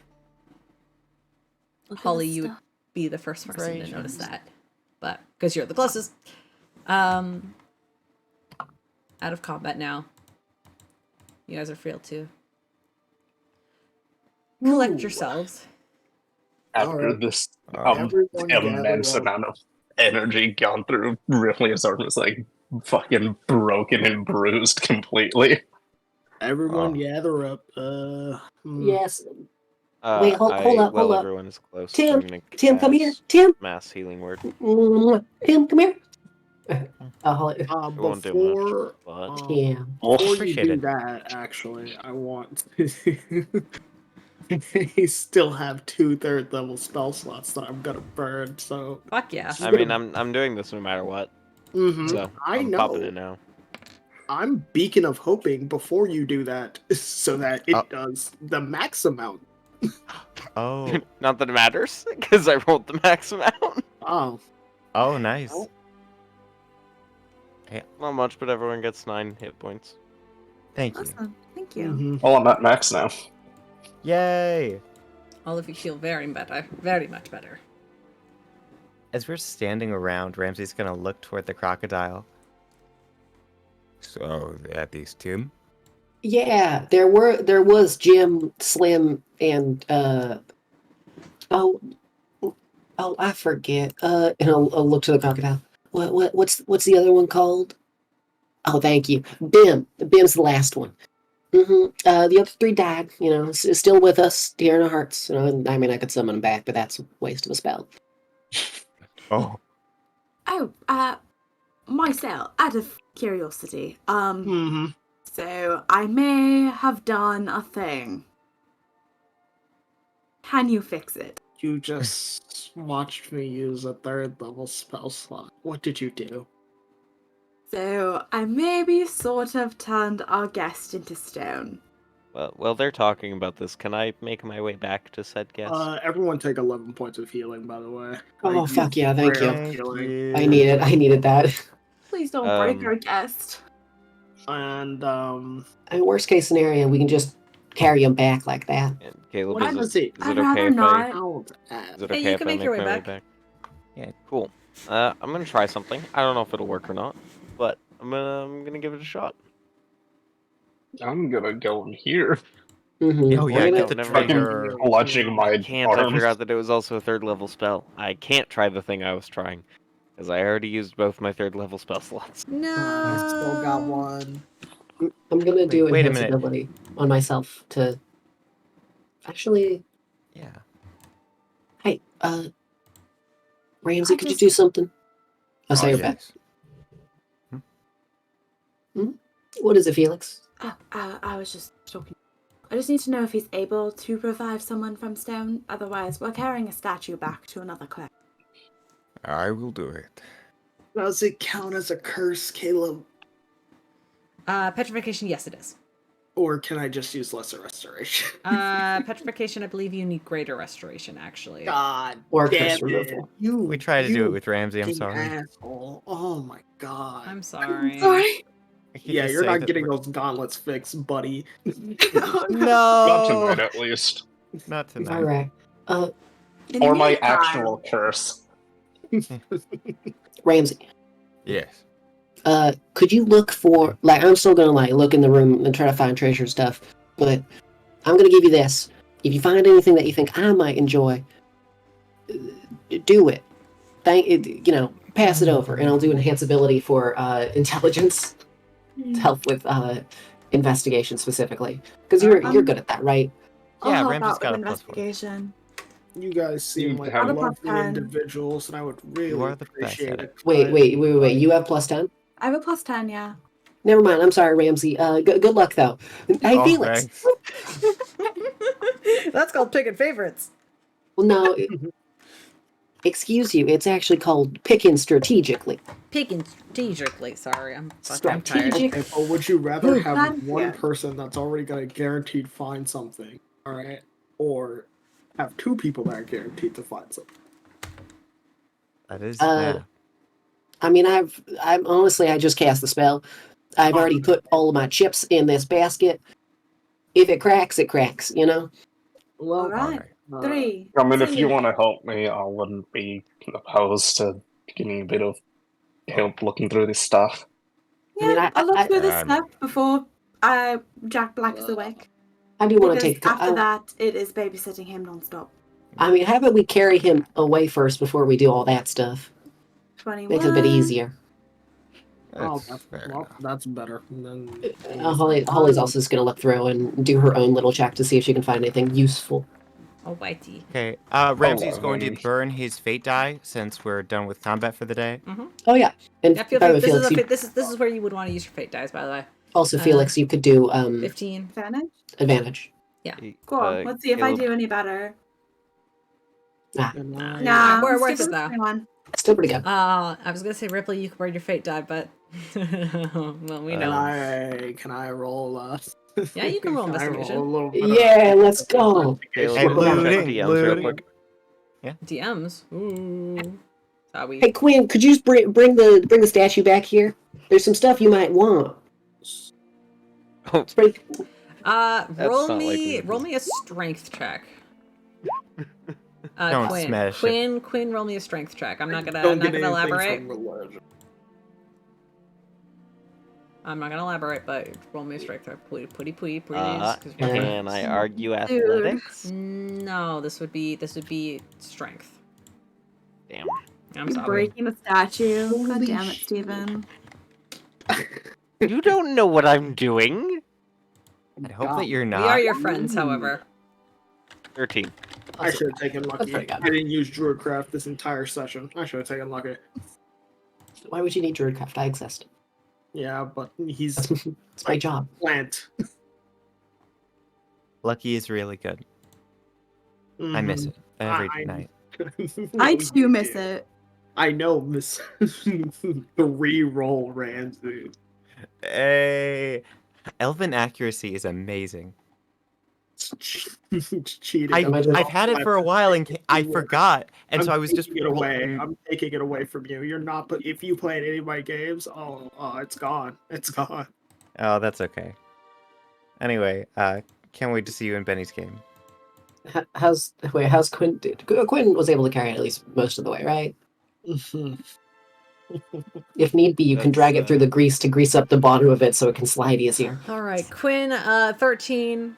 Holly, you would stuff. be the first person to Right. notice that. But, because you're the closest. Out of combat now. You guys are free to collect yourselves. After Alright. this Everyone immense gather up. amount of energy gone through, Ripley's arm is like fucking broken and bruised completely. Everyone Oh. gather up. Yes. Wait, hold up, hold up. Everyone is close. Tim, I'm gonna Tim, come here. cast Tim. Mass healing word. Tim, come here. Hold it. It won't do much, Before, but Tim. Well, before you Appreciate do it. that, actually, I want to. I still have 2 3rd-level spell slots that I'm gonna burn. So, Fuck yeah. I mean, I'm doing this no matter what. Mhm, So I I'm know. popping it now. I'm Beacon of Hoping before you do that, so that it Oh. does the max amount. Oh. Not that it matters, because I rolled the max amount. Oh, Oh, nice. Oh. Not much, but everyone gets 9 hit points. Thank you. Awesome. Thank you. mhm. well, I'm at max now. Yay! All of you feel very better. Very much better. As we're standing around, Ramsey's gonna look toward the crocodile. So that is Tim. Yeah, there was Jim, Slim, and oh, I forget. And I'll look to the crocodile. What's the other one called? Oh, thank you, Bim. Bim's the last one. The other 3 died. You know, still with us, dear in our hearts. You know, I mean, I could summon them back, but that's a waste of a spell. Oh, Oh, Mycel, out of curiosity, Mhm. so I may have done a thing. Can you fix it? You just watched me use a 3rd-level spell slot. What did you do? So I maybe sort of turned our guest into stone. Well, while they're talking about this, can I make my way back to said guest? Everyone take 11 points of healing, by the way. Oh, fuck yeah, thank you. Thank Healing. you. I needed that. Please don't break Um, our guest. And, I mean, worst case scenario, we can just carry him back like that. And Caleb, What is it? is I'd it okay rather if not. Don't is add. it Hey, okay you if can I make make your my way way back. back? Yeah. Cool. I'm gonna try something. I don't know if it'll work or not, but I'm gonna give it a shot. I'm gonna go in here. Mhm. Oh yeah, We're get gonna- the Fucking trigger. clutching my Can't. I arms. forgot that it was also a 3rd level spell. I can't try the thing I was trying. Because I already used both my 3rd level spell slots. No. I still got one. I'm gonna do Wait a enhance minute. ability on myself to. Actually, Yeah. hey, Ramsey, I could you just- do something? Oh, say Oh, your bet. yes. What is it, Felix? I was just talking. I just need to know if he's able to revive someone from stone. Otherwise, we're carrying a statue back to another cliff. I will do it. Does it count as a curse, Caleb? Petrification, yes, it is. Or can I just use lesser restoration? Petrification, I believe you need greater restoration, actually. God Or damn curse it. removal. You, We tried to do you it with Ramsey. I'm fucking sorry. asshole. Oh my god. I'm sorry. Sorry. I could Yeah, just you're say not that getting we're- those gauntlets fixed, buddy. Not No, tonight, at least. not tonight. Alright. In the Or my meantime- actual curse. Ramsey, Yes. could you look for, like, I'm still gonna, like, look in the room and try to find treasure stuff, but I'm gonna give you this. If you find anything that you think I might enjoy, do it. Pass it over, and I'll do enhance ability for intelligence to help with investigation specifically. Because you're good at that, right? I'll Yeah, help Ramsey's out got with a +4. investigation. You guys seem You like have- lovely +10. individuals, and I would really are the best appreciate at it. Wait. You have +10? I have a +10, yeah. Never mind. I'm sorry, Ramsey. Good luck though. Hey, Oh, Felix. thanks. That's called picking favorites. Well, no. Excuse you. It's actually called picking strategically. Picking strategically. Sorry, I'm tired. Strategic. Okay, but would you rather have Thank one you. person that's already gonna guaranteed find something, all right, or have two people that are guaranteed to find something? That is. Uh, Yeah. I mean, I'm honestly, I just cast the spell. I've already put all of my chips in this basket. If it cracks, it cracks. You know. Well, All right. uh, 3. I mean, if you 2. want to help me, I wouldn't be opposed to giving you a bit of help looking through this stuff. Yeah, I mean, I'll look through this I'm- stuff before Jack Black is awake. I do want to Because take. after that, it is babysitting him nonstop. I mean, how about we carry him away first before we do all that stuff? 21. Makes it a bit easier. oh, That's fair well, enough. that's better. Than Holly's also just gonna look through and do her own little check to see if she can find anything useful. Oh, whitey. Okay. Ramsey's going to um, burn his fate die since we're done with combat for the day. Oh yeah, and Yeah, feel by the free, way, this, Felix, is a, you, this is where you would want to use your fate dice, by the way. also Felix, you could do 15. Advantage? advantage. Go on, let's see if I do any better. Nah, We're I'm worth sticking it, though. with 21. Still pretty good. I was gonna say Ripley, you can burn your fate die, but well, we know. Can I roll? Yeah, you can roll can I investigation. a little bit of Yeah, let's go. Caleb, Hey, we're gonna check looting, DMs real looting. quick. DMs. Ooh. Sorry. Hey Quinn, could you just bring the statue back here? There's some stuff you might want. Oh, Bring- Roll not me likely. roll me a strength check. Don't Quinn. smash it. Quinn, roll me a strength check. I'm not gonna Don't get anything elaborate. from religion. I'm not gonna elaborate, but roll me a strength check, please. Please. can I argue Dude. athletics? No, this would be strength. Damn. I'm You're sorry. breaking the statue. God damn it, Steven. You don't know what I'm doing. I hope that you're We not. are your friends, however. 13. I should have taken That's lucky. pretty good. I didn't use Druidcraft this entire session. I should have taken lucky. Why would you need Druidcraft? I exist. Yeah, but he's It's my job. plant. Lucky is really good. I miss it every I- night. I No, too you miss did. it. I know, Miss the re-roll Ramsey. Hey, elven accuracy is amazing. Cheating. I've had it for a while and I forgot, and so I was just taking it away. rolling- I'm taking it away from you. You're not. But if you play any of my games, oh, it's gone. It's gone. Oh, that's okay. Anyway, can't wait to see you in Benny's game. How's Quinn? Quinn was able to carry it at least most of the way, right? If need be, you can drag it through the grease to grease up the bottom of it so it can slide easier. All right, Quinn, 13.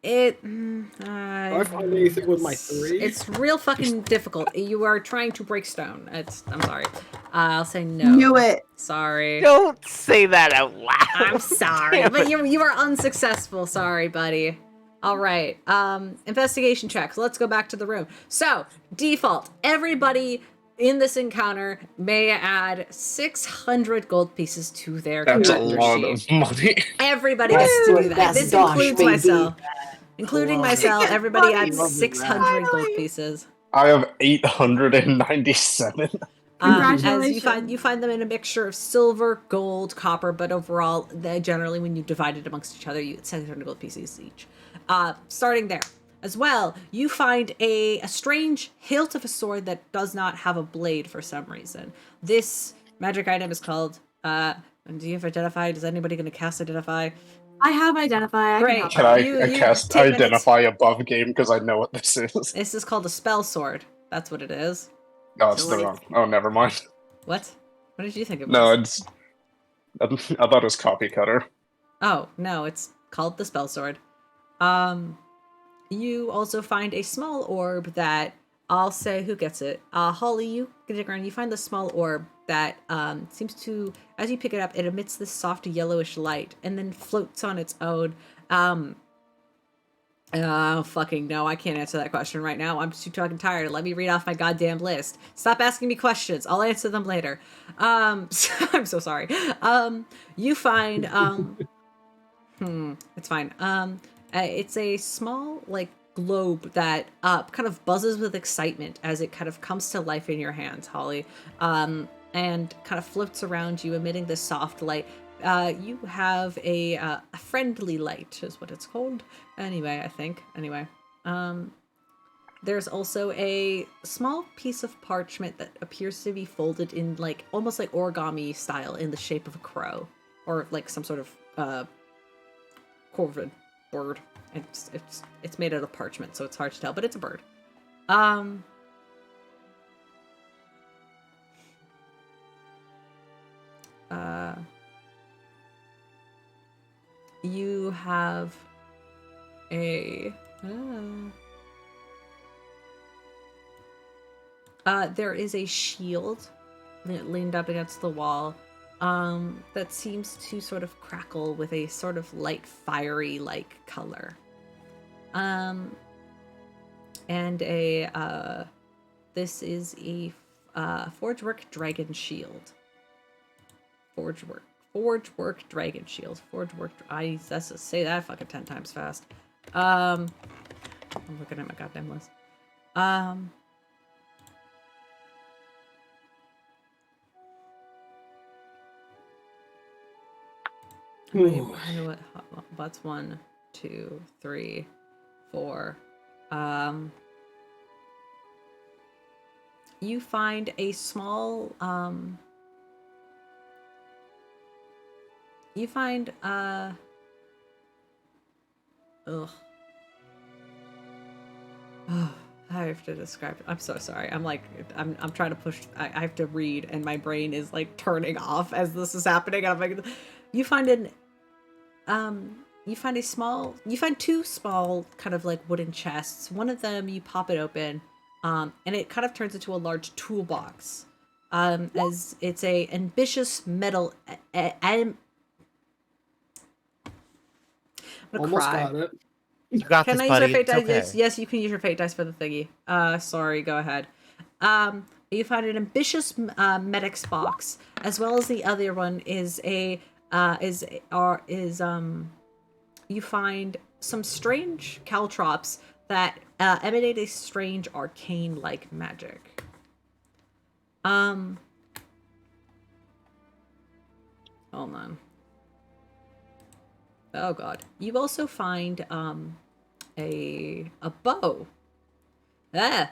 I find anything with my 3? It's real fucking difficult. You are trying to break stone. I'm sorry. I'll say no. Knew it. Sorry. Don't say that out loud. I'm sorry, Damn but it. you are unsuccessful. Sorry, buddy. All right. Investigation checks. Let's go back to the room. So, default. Everybody in this encounter may add 600 gold pieces to their That's a character lot sheet. of money. Everybody gets to do that. That's This dosh, includes baby. myself. Including Love it. myself, everybody adds Love it, 600 gold Finally. pieces. I have 897. As Congratulations. you find them in a mixture of silver, gold, copper, but overall, generally when you divide it amongst each other, you get 700 gold pieces each. Starting there. As well, you find a strange hilt of a sword that does not have a blade for some reason. This magic item is called, do you have Identify? Is anybody going to cast Identify? I have Identify. I Great. can help Can I out. cast 10 minutes. Identify above game because I know what this is? This is called a spell sword. That's what it is. No, it's So the wait. wrong. Oh, never mind. What? What did you think it was? No, it's. I thought it was copy cutter. Oh, no, it's called the spell sword. You also find a small orb that I'll say who gets it. Holly, you get it around. You find the small orb that seems to, as you pick it up, it emits this soft yellowish light and then floats on its own. Oh, fucking no, I can't answer that question right now. I'm too fucking tired. Let me read off my goddamn list. Stop asking me questions. I'll answer them later. I'm so sorry. You find, it's fine. It's a small, like, globe that kind of buzzes with excitement as it kind of comes to life in your hands, Holly, and kind of floats around you, emitting this soft light. You have a friendly light, is what it's called. Anyway, I think. Anyway, there's also a small piece of parchment that appears to be folded in, like, almost like origami style in the shape of a crow, or like some sort of corvid bird. It's made out of parchment, so it's hard to tell, but it's a bird. You have a there is a shield leaned up against the wall that seems to sort of crackle with a sort of light fiery like color. And this is a forgework dragon shield. Forgework dragon shield. That's say that fucking 10 times fast. I'm looking at my goddamn list. What's 1, 2, 3, 4. You find a small you find ugh. I have to describe it. I'm so sorry. I'm trying to push. I have to read, and my brain is like turning off as this is happening. And I'm like, you find two small kind of like wooden chests. One of them you pop it open, and it kind of turns into a large toolbox. As it's a ambitious metal. I'm gonna Almost cry. got it. You got Can this, I use buddy. your fate It's dice? okay. Yes, you can use your fate dice for the thingy. Sorry, go ahead. You find an ambitious medic's box, as well as the other one is you find some strange caltrops that emanate a strange arcane-like magic. Hold on. Oh god. You also find a bow. Ah.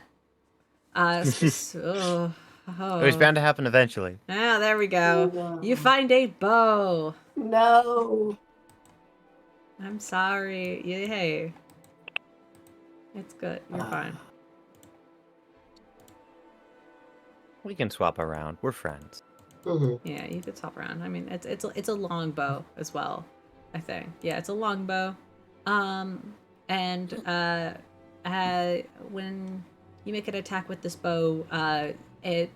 It was bound to happen eventually. Ah, there we go. You find a bow. No. I'm sorry. Yeah, hey. It's good. You're fine. We can swap around. We're friends. Mm-hmm. Yeah, you could swap around. I mean, it's a long bow as well, I think. Yeah, it's a long bow. and when you make an attack with this bow, it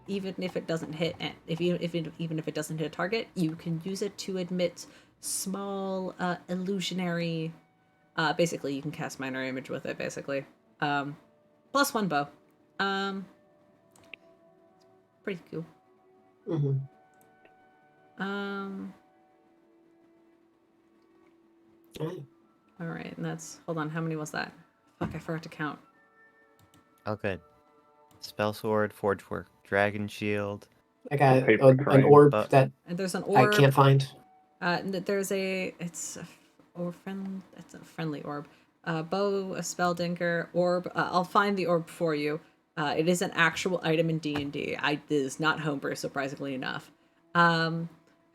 even if it doesn't hit, even if it doesn't hit a target, you can use it to emit small illusionary. Basically, you can cast minor image with it. Basically, +1 bow. Pretty cool. Mm-hmm. All right, and that's hold on. How many was that? Fuck, I forgot to count. Oh, good. Spell sword, forge work, dragon shield. I got Paper an crane, orb but- that And there's an I orb. can't find. There's a it's a friendly orb. Bow, a spelldinker, orb. I'll find the orb for you. It is an actual item in D&D. It is not homebrew, surprisingly enough.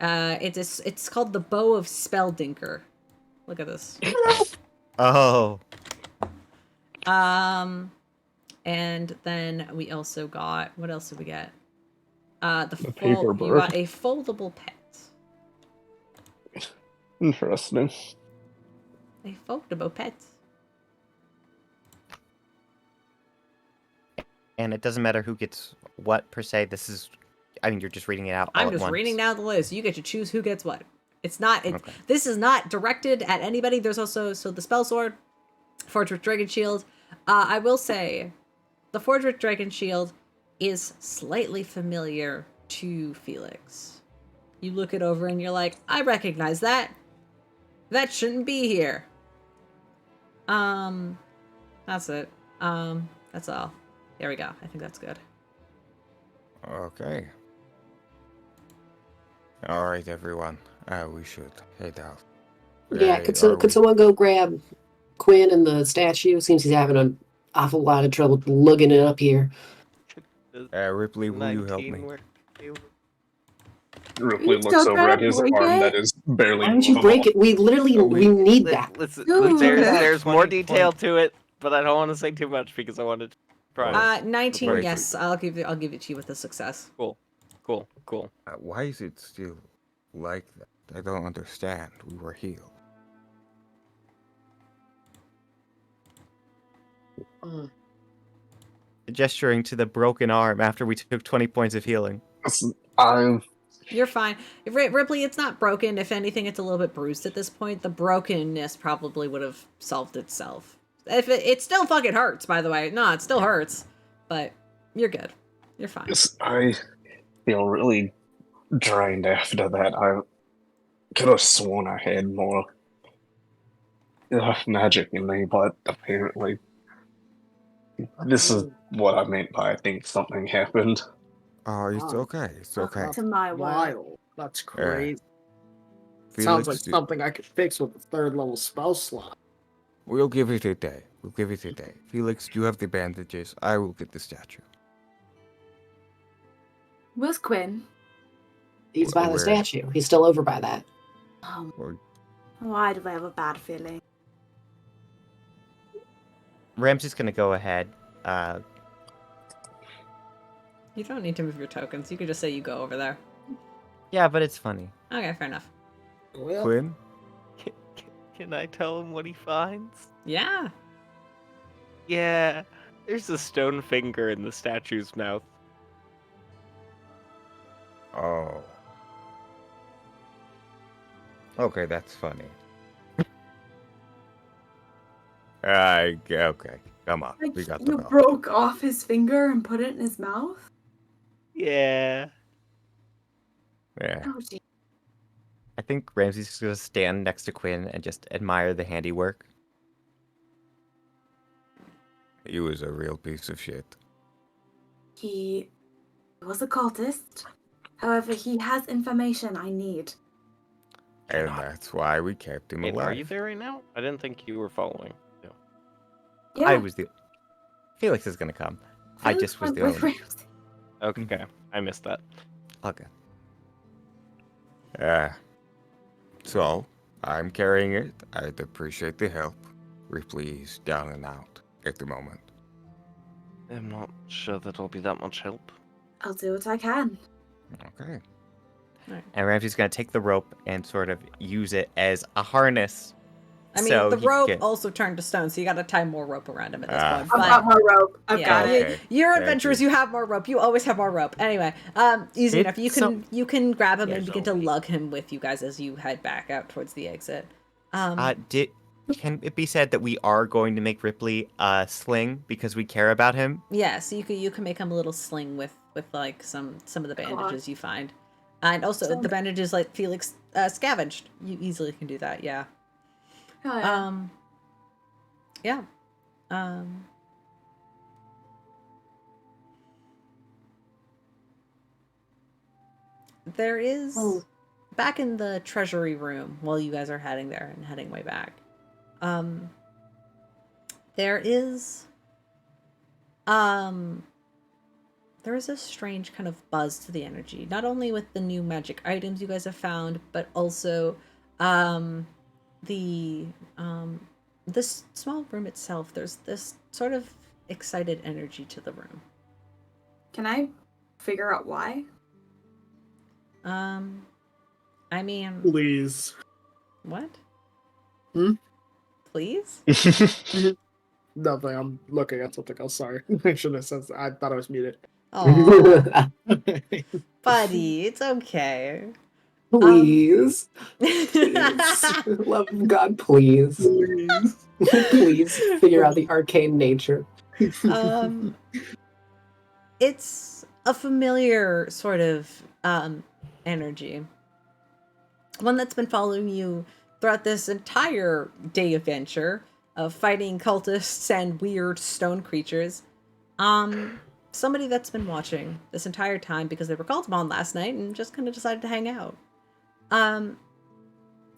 It's called the Bow of Spelldinker. Look at this. Oh. And then we also got, what else did we get? paper You bird. got a foldable pet. Interesting. A foldable pet. And it doesn't matter who gets what per se. This is, I mean, you're just reading it out all I'm at just once. reading down the list. You get to choose who gets what. It's not. Okay. This is not directed at anybody. There's also the spell sword, forged with dragon shield. I will say, the forged with dragon shield is slightly familiar to Felix. You look it over and you're like, I recognize that. That shouldn't be here. That's it. That's all. There we go. I think that's good. Okay. All right, everyone. We should head out. Yeah, Hey, could someone go grab Quinn and the statue? Seems he's having an awful lot of trouble lugging it up here. Ripley, will you help 19 me? work too? Ripley Still looks over trying at to his break arm it? that is barely Why don't you movable. break it? We literally we need that. Listen, Ooh, there's okay. there's more 20, detail to it, but I don't want to say too much because I wanted to try. 19. Right. Yes, I'll give it to you with a success. Cool. Why is it still like that? I don't understand. We were healed. Gesturing to the broken arm after we took 20 points of healing. I'm You're fine. Ripley, it's not broken. If anything, it's a little bit bruised at this point. The brokenness probably would have solved itself. If it still fucking hurts, by the way. No, it still hurts. But you're good. You're fine. I feel really drained after that. I could have sworn I had more magic in me, but apparently this is what I meant by I think something happened. Oh, it's Oh. okay. It's okay. To my world. Wild. That's crazy. Sounds Felix, like something I could fix with a 3rd level spell slot. we'll give it a day. We'll give it a day. Felix, you have the bandages. I will get the statue. Where's Quinn? He's by the Where? statue. He's still over by that. Or- Why do I have a bad feeling? Ramsey's gonna go ahead. You don't need to move your tokens. You could just say you go over there. Yeah, but it's funny. Okay, fair enough. Well, Quinn? Can I tell him what he finds? Yeah. Yeah, there's a stone finger in the statue's mouth. Oh. Okay, that's funny. Okay. Come on. Like, We got you the bell. broke off his finger and put it in his mouth? Yeah. Yeah. Oh, gee. I think Ramsey's just gonna stand next to Quinn and just admire the handiwork. He was a real piece of shit. He was a cultist. However, he has information I need. And that's why we kept him Wait, alive. are you there right now? I didn't think you were following. No. Yeah. I was the. Felix is gonna come. I Felix just was went the with only. Ramsey. Okay, I missed that. Okay. So, I'm carrying it. I'd appreciate the help. Ripley is down and out at the moment. I'm not sure that'll be that much help. I'll do what I can. Okay. And Ramsey's gonna take the rope and sort of use it as a harness I mean, So the he rope can- also turned to stone, so you got to tie more rope around him at this Ah. point. I've But got more rope. I've yeah, got it. Okay. you're Thank adventurers. you. You have more rope. You always have more rope. Anyway, easy enough. You can grab him Yeah, and begin to Zoe. lug him with you guys as you head back out towards the exit. Can it be said that we are going to make Rypley a sling because we care about him? Yeah, so you can make him a little sling with like some of the bandages you find, and also the bandages like Felix scavenged. You easily can do that. Yeah. Oh, yeah. Yeah. There is back in the treasury room while you guys are heading there and heading way back. There is a strange kind of buzz to the energy, not only with the new magic items you guys have found, but also this small room itself. There's this sort of excited energy to the room. Can I figure out why? I mean, Please. what? Hmm? Please? Nothing. I'm looking at something else. Sorry. I shouldn't have said that. I thought I was muted. Oh, buddy, it's okay. Please. Please. Love of God, please. Please. Please figure out the arcane nature. It's a familiar sort of energy. One that's been following you throughout this entire day adventure of fighting cultists and weird stone creatures. Somebody that's been watching this entire time because they were called upon last night and just kind of decided to hang out.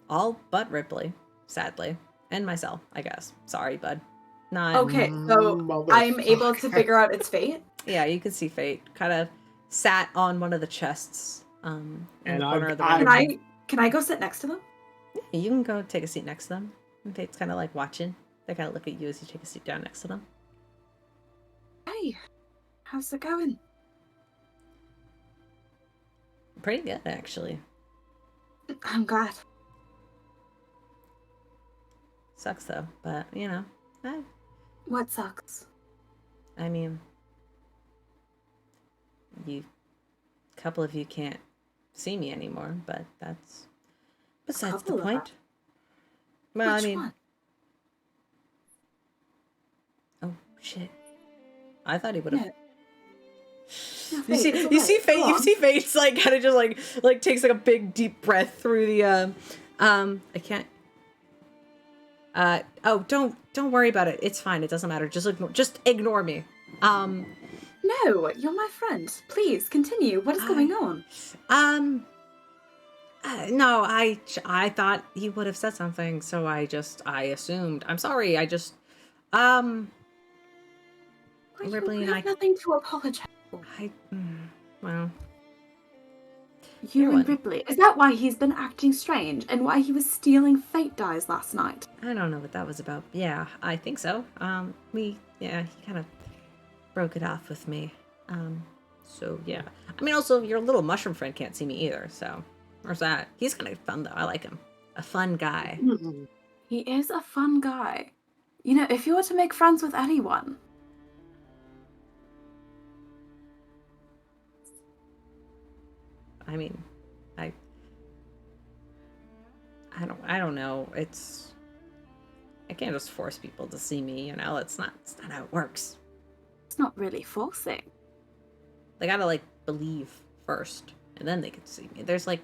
All but Rypley, sadly. And myself, I guess. Sorry, bud. Not Okay, so I'm able to figure out its fate. Yeah, you can see Fate kind of sat on one of the chests in And the corner of the I- room. Can I go sit next to them? Yeah, you can go take a seat next to them. And Fate's kind of like watching. They kind of look at you as you take a seat down next to them. Hey, how's it going? Pretty good, actually. I'm glad. Sucks though, but you know, What sucks? I mean, a couple of you can't see me anymore, but that's besides the Couple of point. us? Well, Which I mean, one? oh shit! I thought he would have. Yeah. You Fate, see, it's you alright, see, Fate. go You on. see, Fate's like kind of just like takes like a big deep breath through the I can't. Oh, don't worry about it. It's fine. It doesn't matter. Just ignore me. No, you're my friend. Please continue. What is going on? No, I thought he would have said something, so I assumed. I'm sorry. Rypley and have I. nothing to apologize for. Well, You and one. Ripley. Is that why he's been acting strange and why he was stealing fate dyes last night? I don't know what that was about. Yeah, I think so. He kind of broke it off with me. So yeah. I mean, also your little mushroom friend can't see me either. So, where's that? He's kind of fun though. I like him. A fun guy. He is a fun guy. You know, if you were to make friends with anyone, I mean, I don't know. I can't just force people to see me, you know. It's not how it works. it's not really forcing. They gotta like believe first, and then they can see me. There's like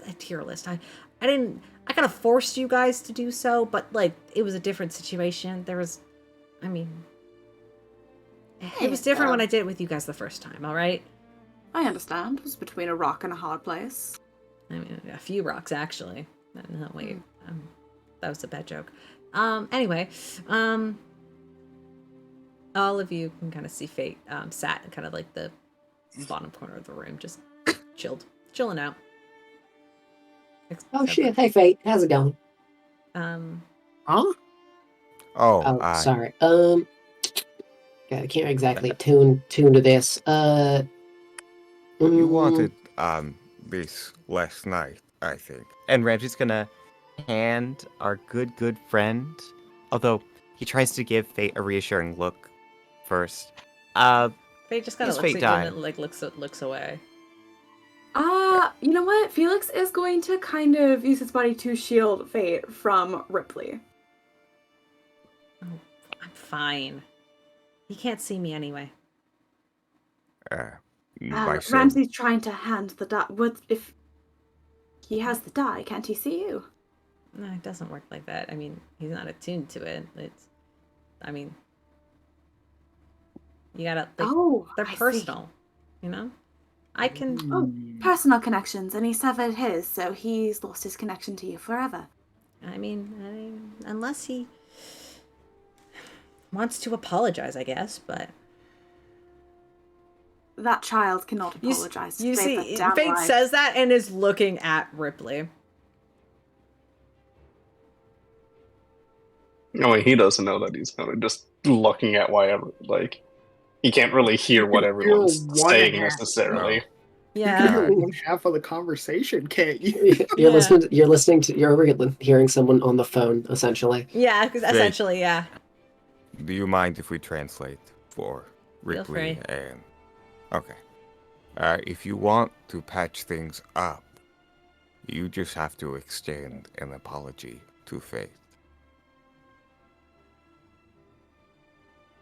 a tier list. I kind of forced you guys to do so, but like it was a different situation. It was different when I did it with you guys the first time. All right. I understand. It was between a rock and a hard place. I mean, a few rocks actually. No, wait. That was a bad joke. Anyway, all of you can kind of see Fate sat in kind of like the bottom corner of the room, just chilling out. Oh shit! Hey Fate, how's it going? Huh? Oh, sorry. God, I can't exactly tune to this. You wanted this last night, I think. And Ramsey's gonna hand our good friend, although he tries to give Fate a reassuring look first. Fate just kind of Is looks Fate at you and dying? then like looks away. You know what? Felix is going to kind of use his body to shield Fate from Rypley. I'm fine. He can't see me anyway. Mycel, Ramsey's trying to hand the die. What if he has the die? Can't he see you? No, it doesn't work like that. I mean, he's not attuned to it. I mean, you gotta like they're I see. personal, you know. I can. Oh, personal connections, and he severed his, so he's lost his connection to you forever. I mean, unless he wants to apologize, I guess. But That child cannot you apologize. to you save see, that damn Fate life. says that and is looking at Rypley. No, he doesn't know that he's kind of just looking at whatever. Like, he can't really hear what You're everyone's one saying half. necessarily. You Yeah. can hear one half of the conversation, can't you? You're Yeah. listening. You're hearing someone on the phone, essentially. Yeah, because Fate. essentially, yeah. do you mind if we translate for Feel free. Rypley and... Okay. If you want to patch things up, you just have to extend an apology to Fate.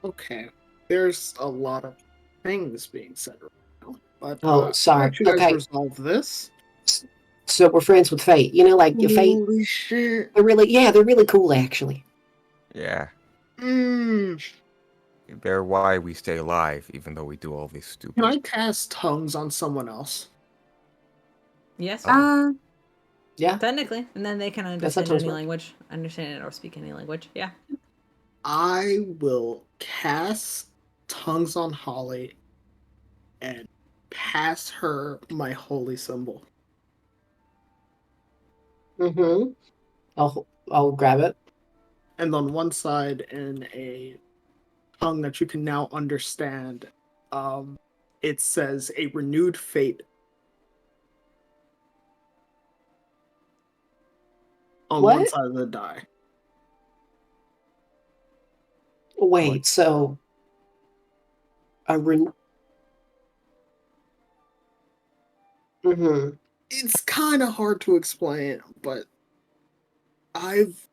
Okay. There's a lot of things being said right now, but Oh, sorry. I'll let you guys Okay. resolve this. So we're friends with Fate. You know, like your Fate. Holy shit! They're really cool, actually. Yeah, Mm. they're why we stay alive, even though we do all this stupid... Can I cast tongues on someone else? Yes. Yeah. Technically, and then they can how understand tongues any work. language, understand it or speak any language. Yeah. I will cast tongues on Holly and pass her my holy symbol. Mm-hmm. I'll grab it. And on one side, in a tongue that you can now understand, it says a renewed fate. On one What? side of the die. Wait. So Mm-hmm. It's kind of hard to explain, but I've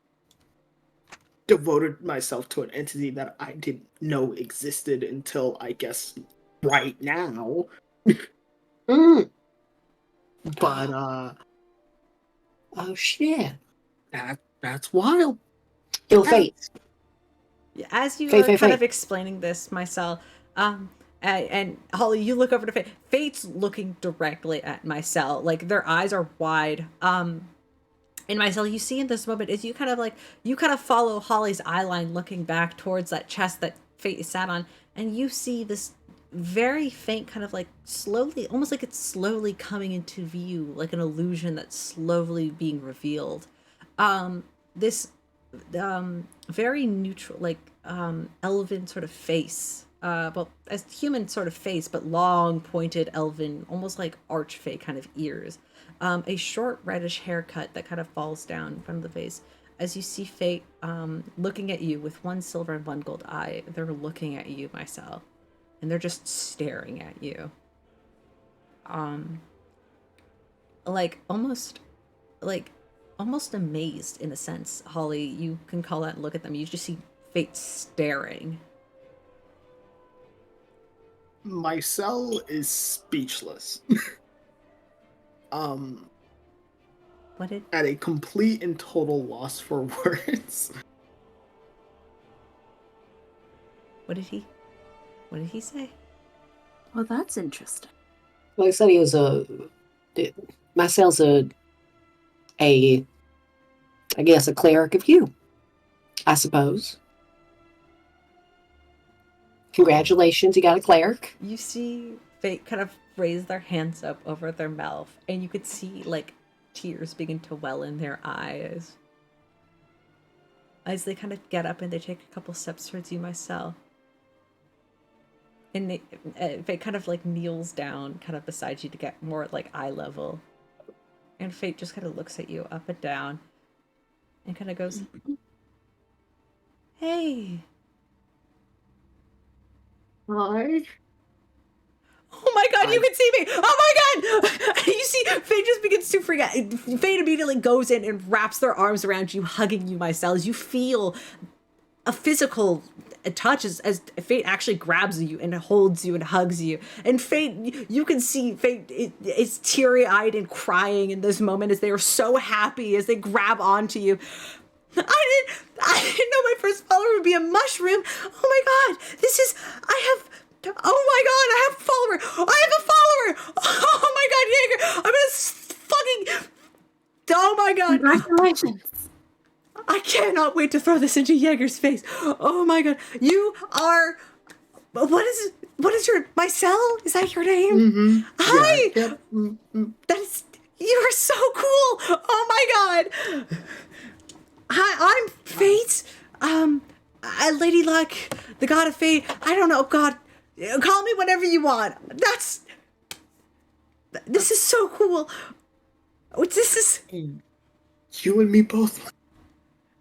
devoted myself to an entity that I didn't know existed until, I guess, right now. Mm. But Oh shit. that's wild. Yo, Fate. Yeah, as you Fate, are Fate, kind Fate. of explaining this, Mycel, and Holly, you look over to Fate. Fate's looking directly at Mycel, like their eyes are wide. And Mycel, you see in this moment is you kind of follow Holly's eye line, looking back towards that chest that Fate sat on, and you see this very faint kind of like slowly, almost like it's slowly coming into view, like an illusion that's slowly being revealed. This very neutral, like elven sort of face, well, as human sort of face, but long pointed elven, almost like archfey kind of ears, a short reddish haircut that kind of falls down in front of the face. As you see Fate looking at you with one silver and one gold eye, they're looking at you, Mycel, and they're just staring at you, like almost amazed in a sense. Holly, you can call that and look at them. You just see Fate staring. Mycel is speechless. What did At a complete and total loss for words. what did he say? Well, that's interesting. Well, I said he was Mycel's I guess a cleric of you, I suppose. Congratulations, you got a cleric. You see Fate kind of raise their hands up over their mouth, and you could see like tears begin to well in their eyes as they kind of get up and they take a couple steps towards you, Mycel. And Fate kind of like kneels down kind of beside you to get more like eye level. And Fate just kind of looks at you up and down. and kind of goes, "Hey." Hi. Oh my god, you I- can see me! Oh my god! You see, Faye just begins to freak out. Faye immediately goes in and wraps their arms around you, hugging you, Mycel, as you feel a physical touch as Fate actually grabs you and holds you and hugs you. And Fate, you can see Fate is teary-eyed and crying in this moment as they are so happy as they grab onto you. I didn't know my first follower would be a mushroom. Oh my god, oh my god, I have a follower. I have a follower. Oh my god, Jaeger, I'm gonna fucking, oh my god. Congratulations. I cannot wait to throw this into Jaeger's face. Oh my god, you are, what is your, Mycel? Is that your name? Mm-hmm. Hi. Yeah, yep. Mm-hmm. That is, you are so cool. Oh my god. Hi, I'm Fate. Lady Luck, the god of fate. I don't know, God. Call me whatever you want. This is so cool. This is. You and me both.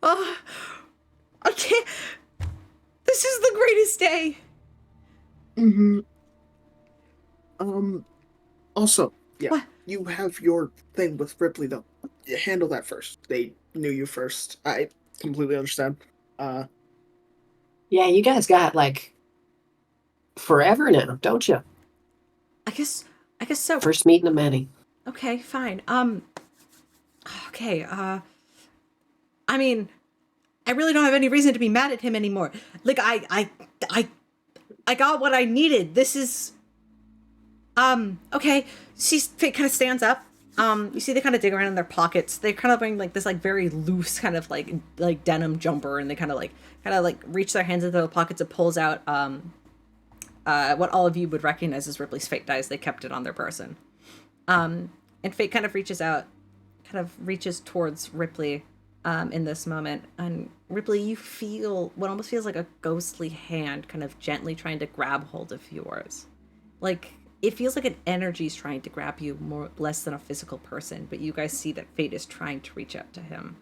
I can't. This is the greatest day. Mm-hmm. Also, yeah, What? you have your thing with Rypley though. Handle that first. They knew you first. I completely understand. Yeah, you guys got like forever now, don't you? I guess so. First meeting of many. Okay, fine. Okay, I mean, I really don't have any reason to be mad at him anymore. Like, I got what I needed. This is, okay. Fate kind of stands up. You see they kind of dig around in their pockets. They're kind of wearing like this like very loose kind of like denim jumper, and they kind of reach their hands into their pockets and pulls out, what all of you would recognize as Ripley's fate dice. They kept it on their person. And Fate kind of reaches out, kind of reaches towards Rypley, in this moment. And Rypley, you feel what almost feels like a ghostly hand kind of gently trying to grab hold of yours. Like, it feels like an energy's trying to grab you less than a physical person, but you guys see that Fate is trying to reach out to him.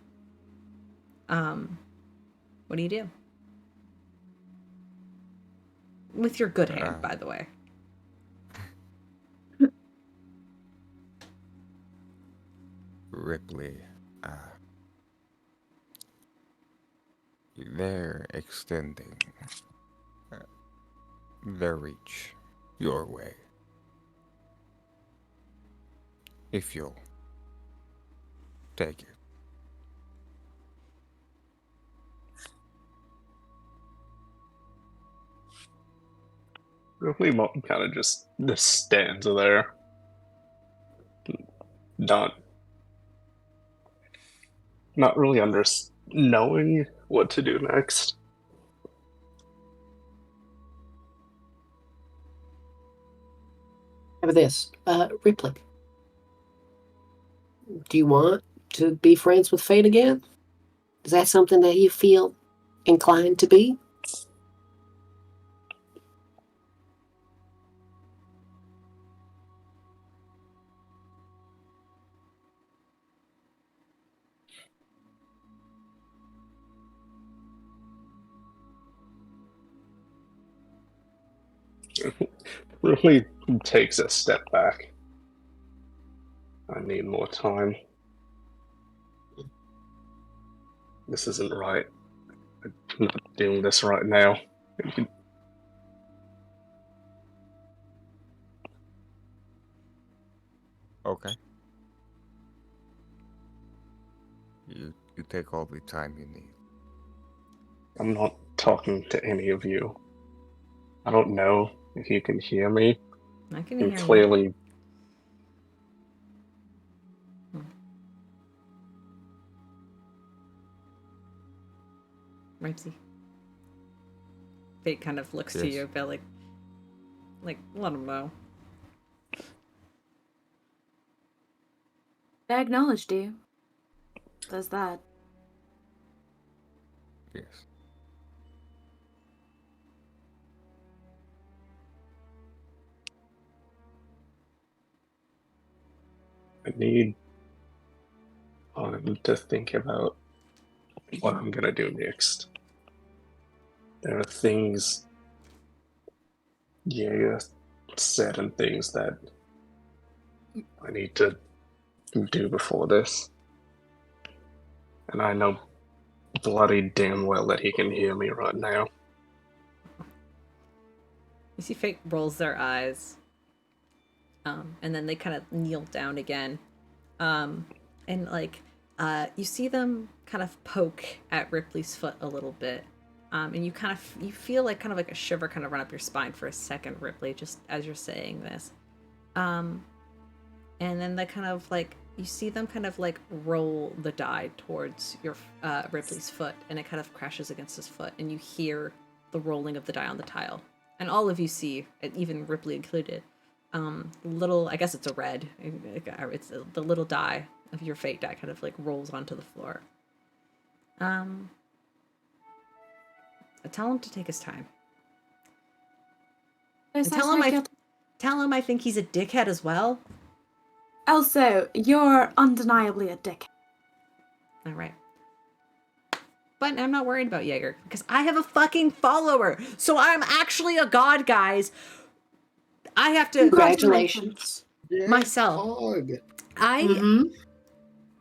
What do you do? With your good hand, by the way. Rypley, they're extending their reach your way. If you'll take it. Really kind of just stands there. Not really knowing what to do next. How about this? Rypley, do you want to be friends with Fate again? Is that something that you feel inclined to be? Really takes a step back. I need more time. This isn't right. I'm not doing this right now. Okay. You take all the time you need. I'm not talking to any of you. I don't know if you can hear me. I can hear And you. clearly, Ramsey. Fate kind of looks to Yes. you, but like, let him know. I acknowledged you. There's that. Yes. I need time to think about what I'm gonna do next. There are things Jaeger said and things that I need to do before this. And I know bloody damn well that he can hear me right now. You see Fate rolls their eyes. And then they kind of kneel down again. And like, you see them kind of poke at Ripley's foot a little bit. And you feel like kind of like a shiver kind of run up your spine for a second, Ripley, just as you're saying this. And then they kind of like, you see them kind of like roll the die towards your Ripley's foot, and it kind of crashes against his foot, and you hear the rolling of the die on the tile. And all of you see, even Ripley included, little, I guess it's a red, it's the little die of your fate die kind of like rolls onto the floor. Tell him to take his time. And tell him I think he's a dickhead as well. Also, you're undeniably a dick. All right. But I'm not worried about Jaeger because I have a fucking follower. So I'm actually a god, guys. I have to. Congratulations. Mycel.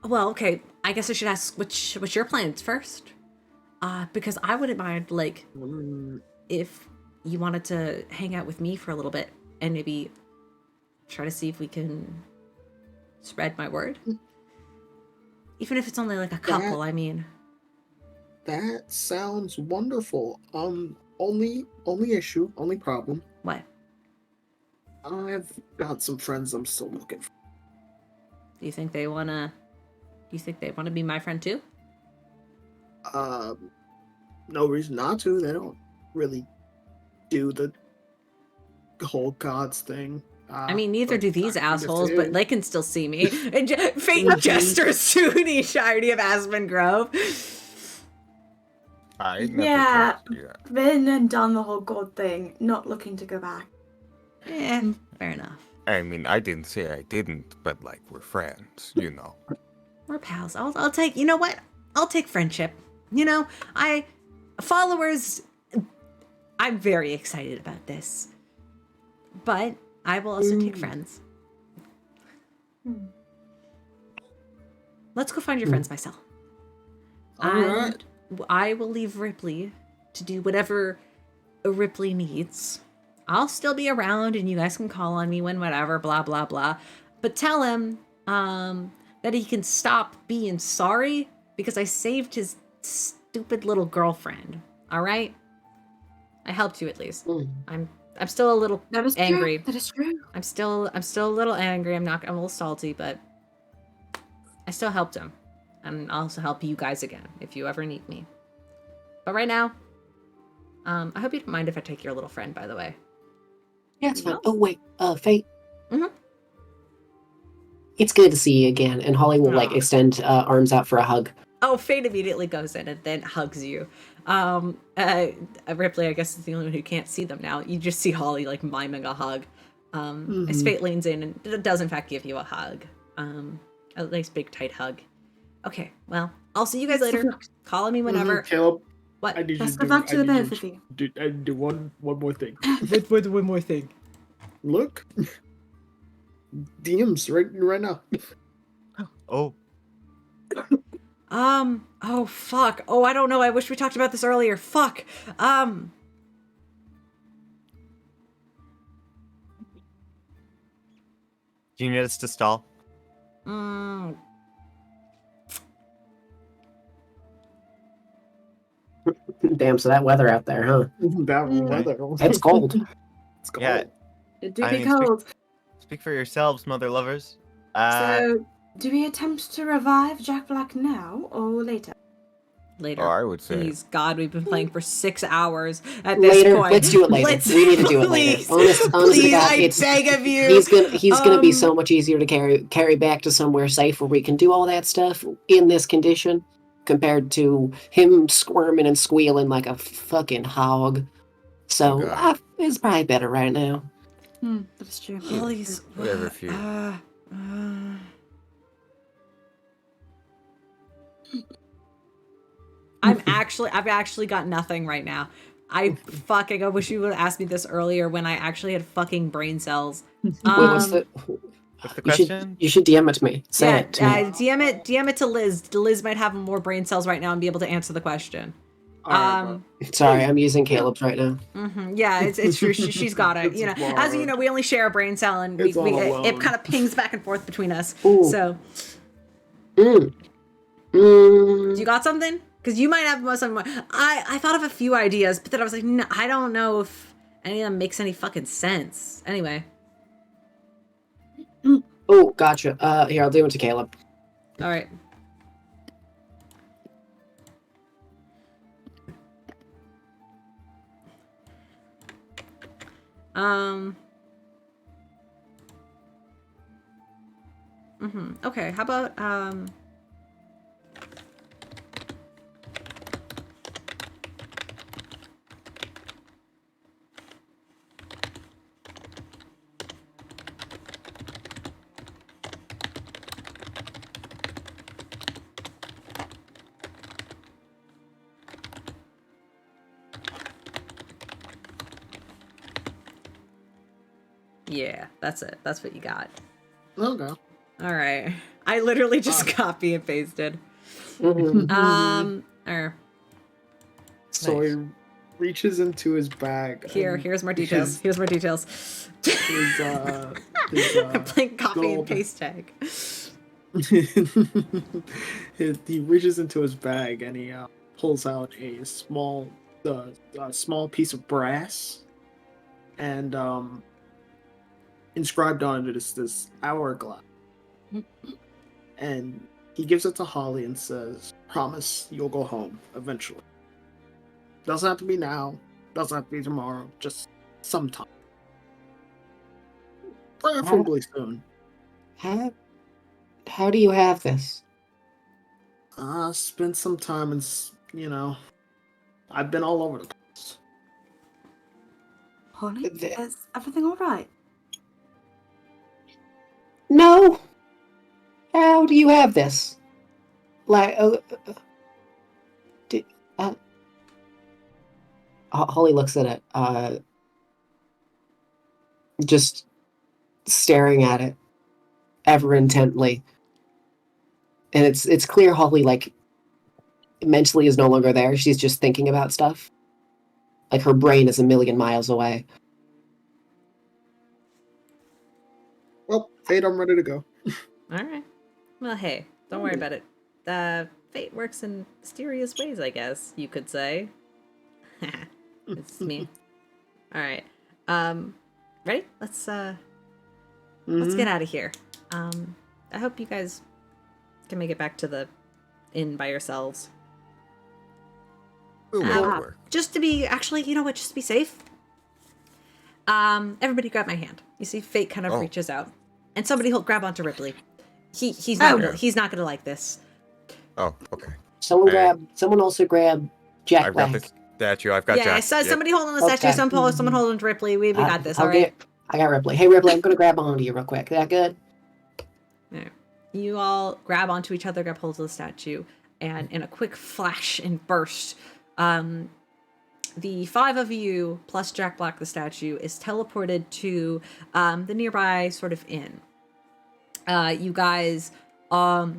Well, okay. I guess I should ask what's your plans first. Because I wouldn't mind, like, if you wanted to hang out with me for a little bit and maybe try to see if we can spread my word. Even if it's only like a couple, I mean. That sounds wonderful. Only problem. What? I've got some friends I'm still looking for. Do you think they wanna be my friend too? No reason not to. They don't really do the whole gods thing. I mean, neither do these assholes, but they can still see me. And Fate gestures to the entirety of Aspen Grove. I never Yeah, tried to do that. been and done the whole god thing. Not looking to go back. Yeah, fair enough. I mean, I didn't say I didn't, but like we're friends, you know. We're pals. I'll take. You know what? I'll take friendship. You know, followers. I'm very excited about this, but I will also take friends. Let's go find your friends, Mycel. Alright. I will leave Ripley to do whatever Ripley needs. I'll still be around and you guys can call on me when whatever, blah, blah, blah. But tell him that he can stop being sorry because I saved his stupid little girlfriend. All right? I helped you at least. I'm still a little angry. That is true. I'm still a little angry. I'm a little salty, but I still helped him. And I'll also help you guys again if you ever need me. But right now, I hope you don't mind if I take your little friend, by the way. Yeah, it's fine. Oh, wait. Fate. Mm-hmm. It's good to see you again. And Holly will, like, Aw. extend arms out for a hug. Oh, Fate immediately goes in and then hugs you. Ripley, I guess, is the only one who can't see them now. You just see Holly, like, miming a hug. As Fate leans in and does, in fact, give you a hug. A nice, big, tight hug. Okay, well, I'll see you guys later. Call on me whenever. Caleb, What? I need you Best to of luck to the both of you. do one more thing. One more thing. Look. DMs right now. Oh, Oh, fuck. Oh, I don't know. I wish we talked about this earlier. Fuck. do you need us to stall? Damn, so that weather out there, huh? That weather. It's cold. It's cold. Yeah. It do I be mean, cold. Speak for yourselves, mother lovers. So, do we attempt to revive Jack Black now or later? Later. Or I would say Please, God, we've been playing for 6 hours at this Later. point. Let's do it later. We need to do it later. Honest to please, God, I beg of you. he's gonna be so much easier to carry back to somewhere safe where we can do all that stuff in this condition compared to him squirming and squealing like a fucking hog. So God. it's probably better right now. That is true. Please. whatever few. I've actually got nothing right now. I wish you would have asked me this earlier when I actually had fucking brain cells. Wait, what's the question? You should DM it to me. Say it to me. DM it to Liz. Liz might have more brain cells right now and be able to answer the question. Sorry, I'm using Caleb's right now. Yeah, it's true. She's got it. You know, as you know, we only share a brain cell, and it kind of pings back and forth between us. Ooh. So, you got something? Because you might have something. I thought of a few ideas, but then I was like, no, I don't know if any of them makes any fucking sense. Anyway. Oh, gotcha. Here, I'll do it to Caleb. All right. Okay, how about yeah, that's it. That's what you got. Okay. All right. I literally just copy and pasted. So he reaches into his bag. Here's more details. Here's more details. I'm playing copy and paste tag. He reaches into his bag and he pulls out a small piece of brass, and inscribed on it is this hourglass. And he gives it to Holly and says, "Promise you'll go home eventually. Doesn't have to be now. Doesn't have to be tomorrow. Just sometime. Preferably soon." How do you have this? Spent some time and, I've been all over the place. Holly, is everything all right? No. How do you have this? Like, Holly looks at it, just staring at it ever intently. And it's clear Holly, like, mentally is no longer there. She's just thinking about stuff. Like, her brain is a million miles away. Well, Fate, I'm ready to go. All right. Well, hey, don't worry about it. Fate works in mysterious ways, I guess you could say. It's me. All right. Ready? Let's get out of here. I hope you guys can make it back to the inn by yourselves. We'll make it work. Just to be, actually, you know what? Just to be safe. Everybody grab my hand. You see, Fate kind of reaches out, and somebody will grab onto Rypley. He's not gonna like this. Oh, okay. Someone also grab Jack. I've got the statue. I've got Jack. Yeah, so somebody hold on the statue. Okay. Someone hold on to Rypley. We got this. All right. I got Rypley. Hey, Rypley, I'm gonna grab onto you real quick. Is that good? Yeah. You all grab onto each other, grab hold of the statue, and in a quick flash and burst, the five of you plus Jack Black, the statue, is teleported to the nearby sort of inn. You guys are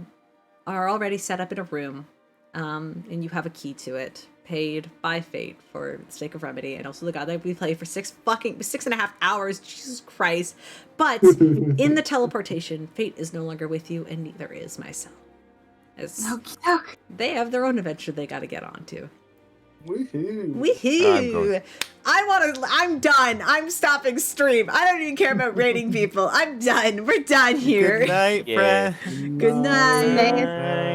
already set up in a room, and you have a key to it, paid by Fate for the sake of remedy, and also the god that we play for 6.5 hours. Jesus Christ! But in the teleportation, Fate is no longer with you, and neither is Mycel. They have their own adventure they got to get onto. Woohoo! I'm done. I'm stopping stream. I don't even care about rating people. I'm done. We're done here. Good night, friend. Good night.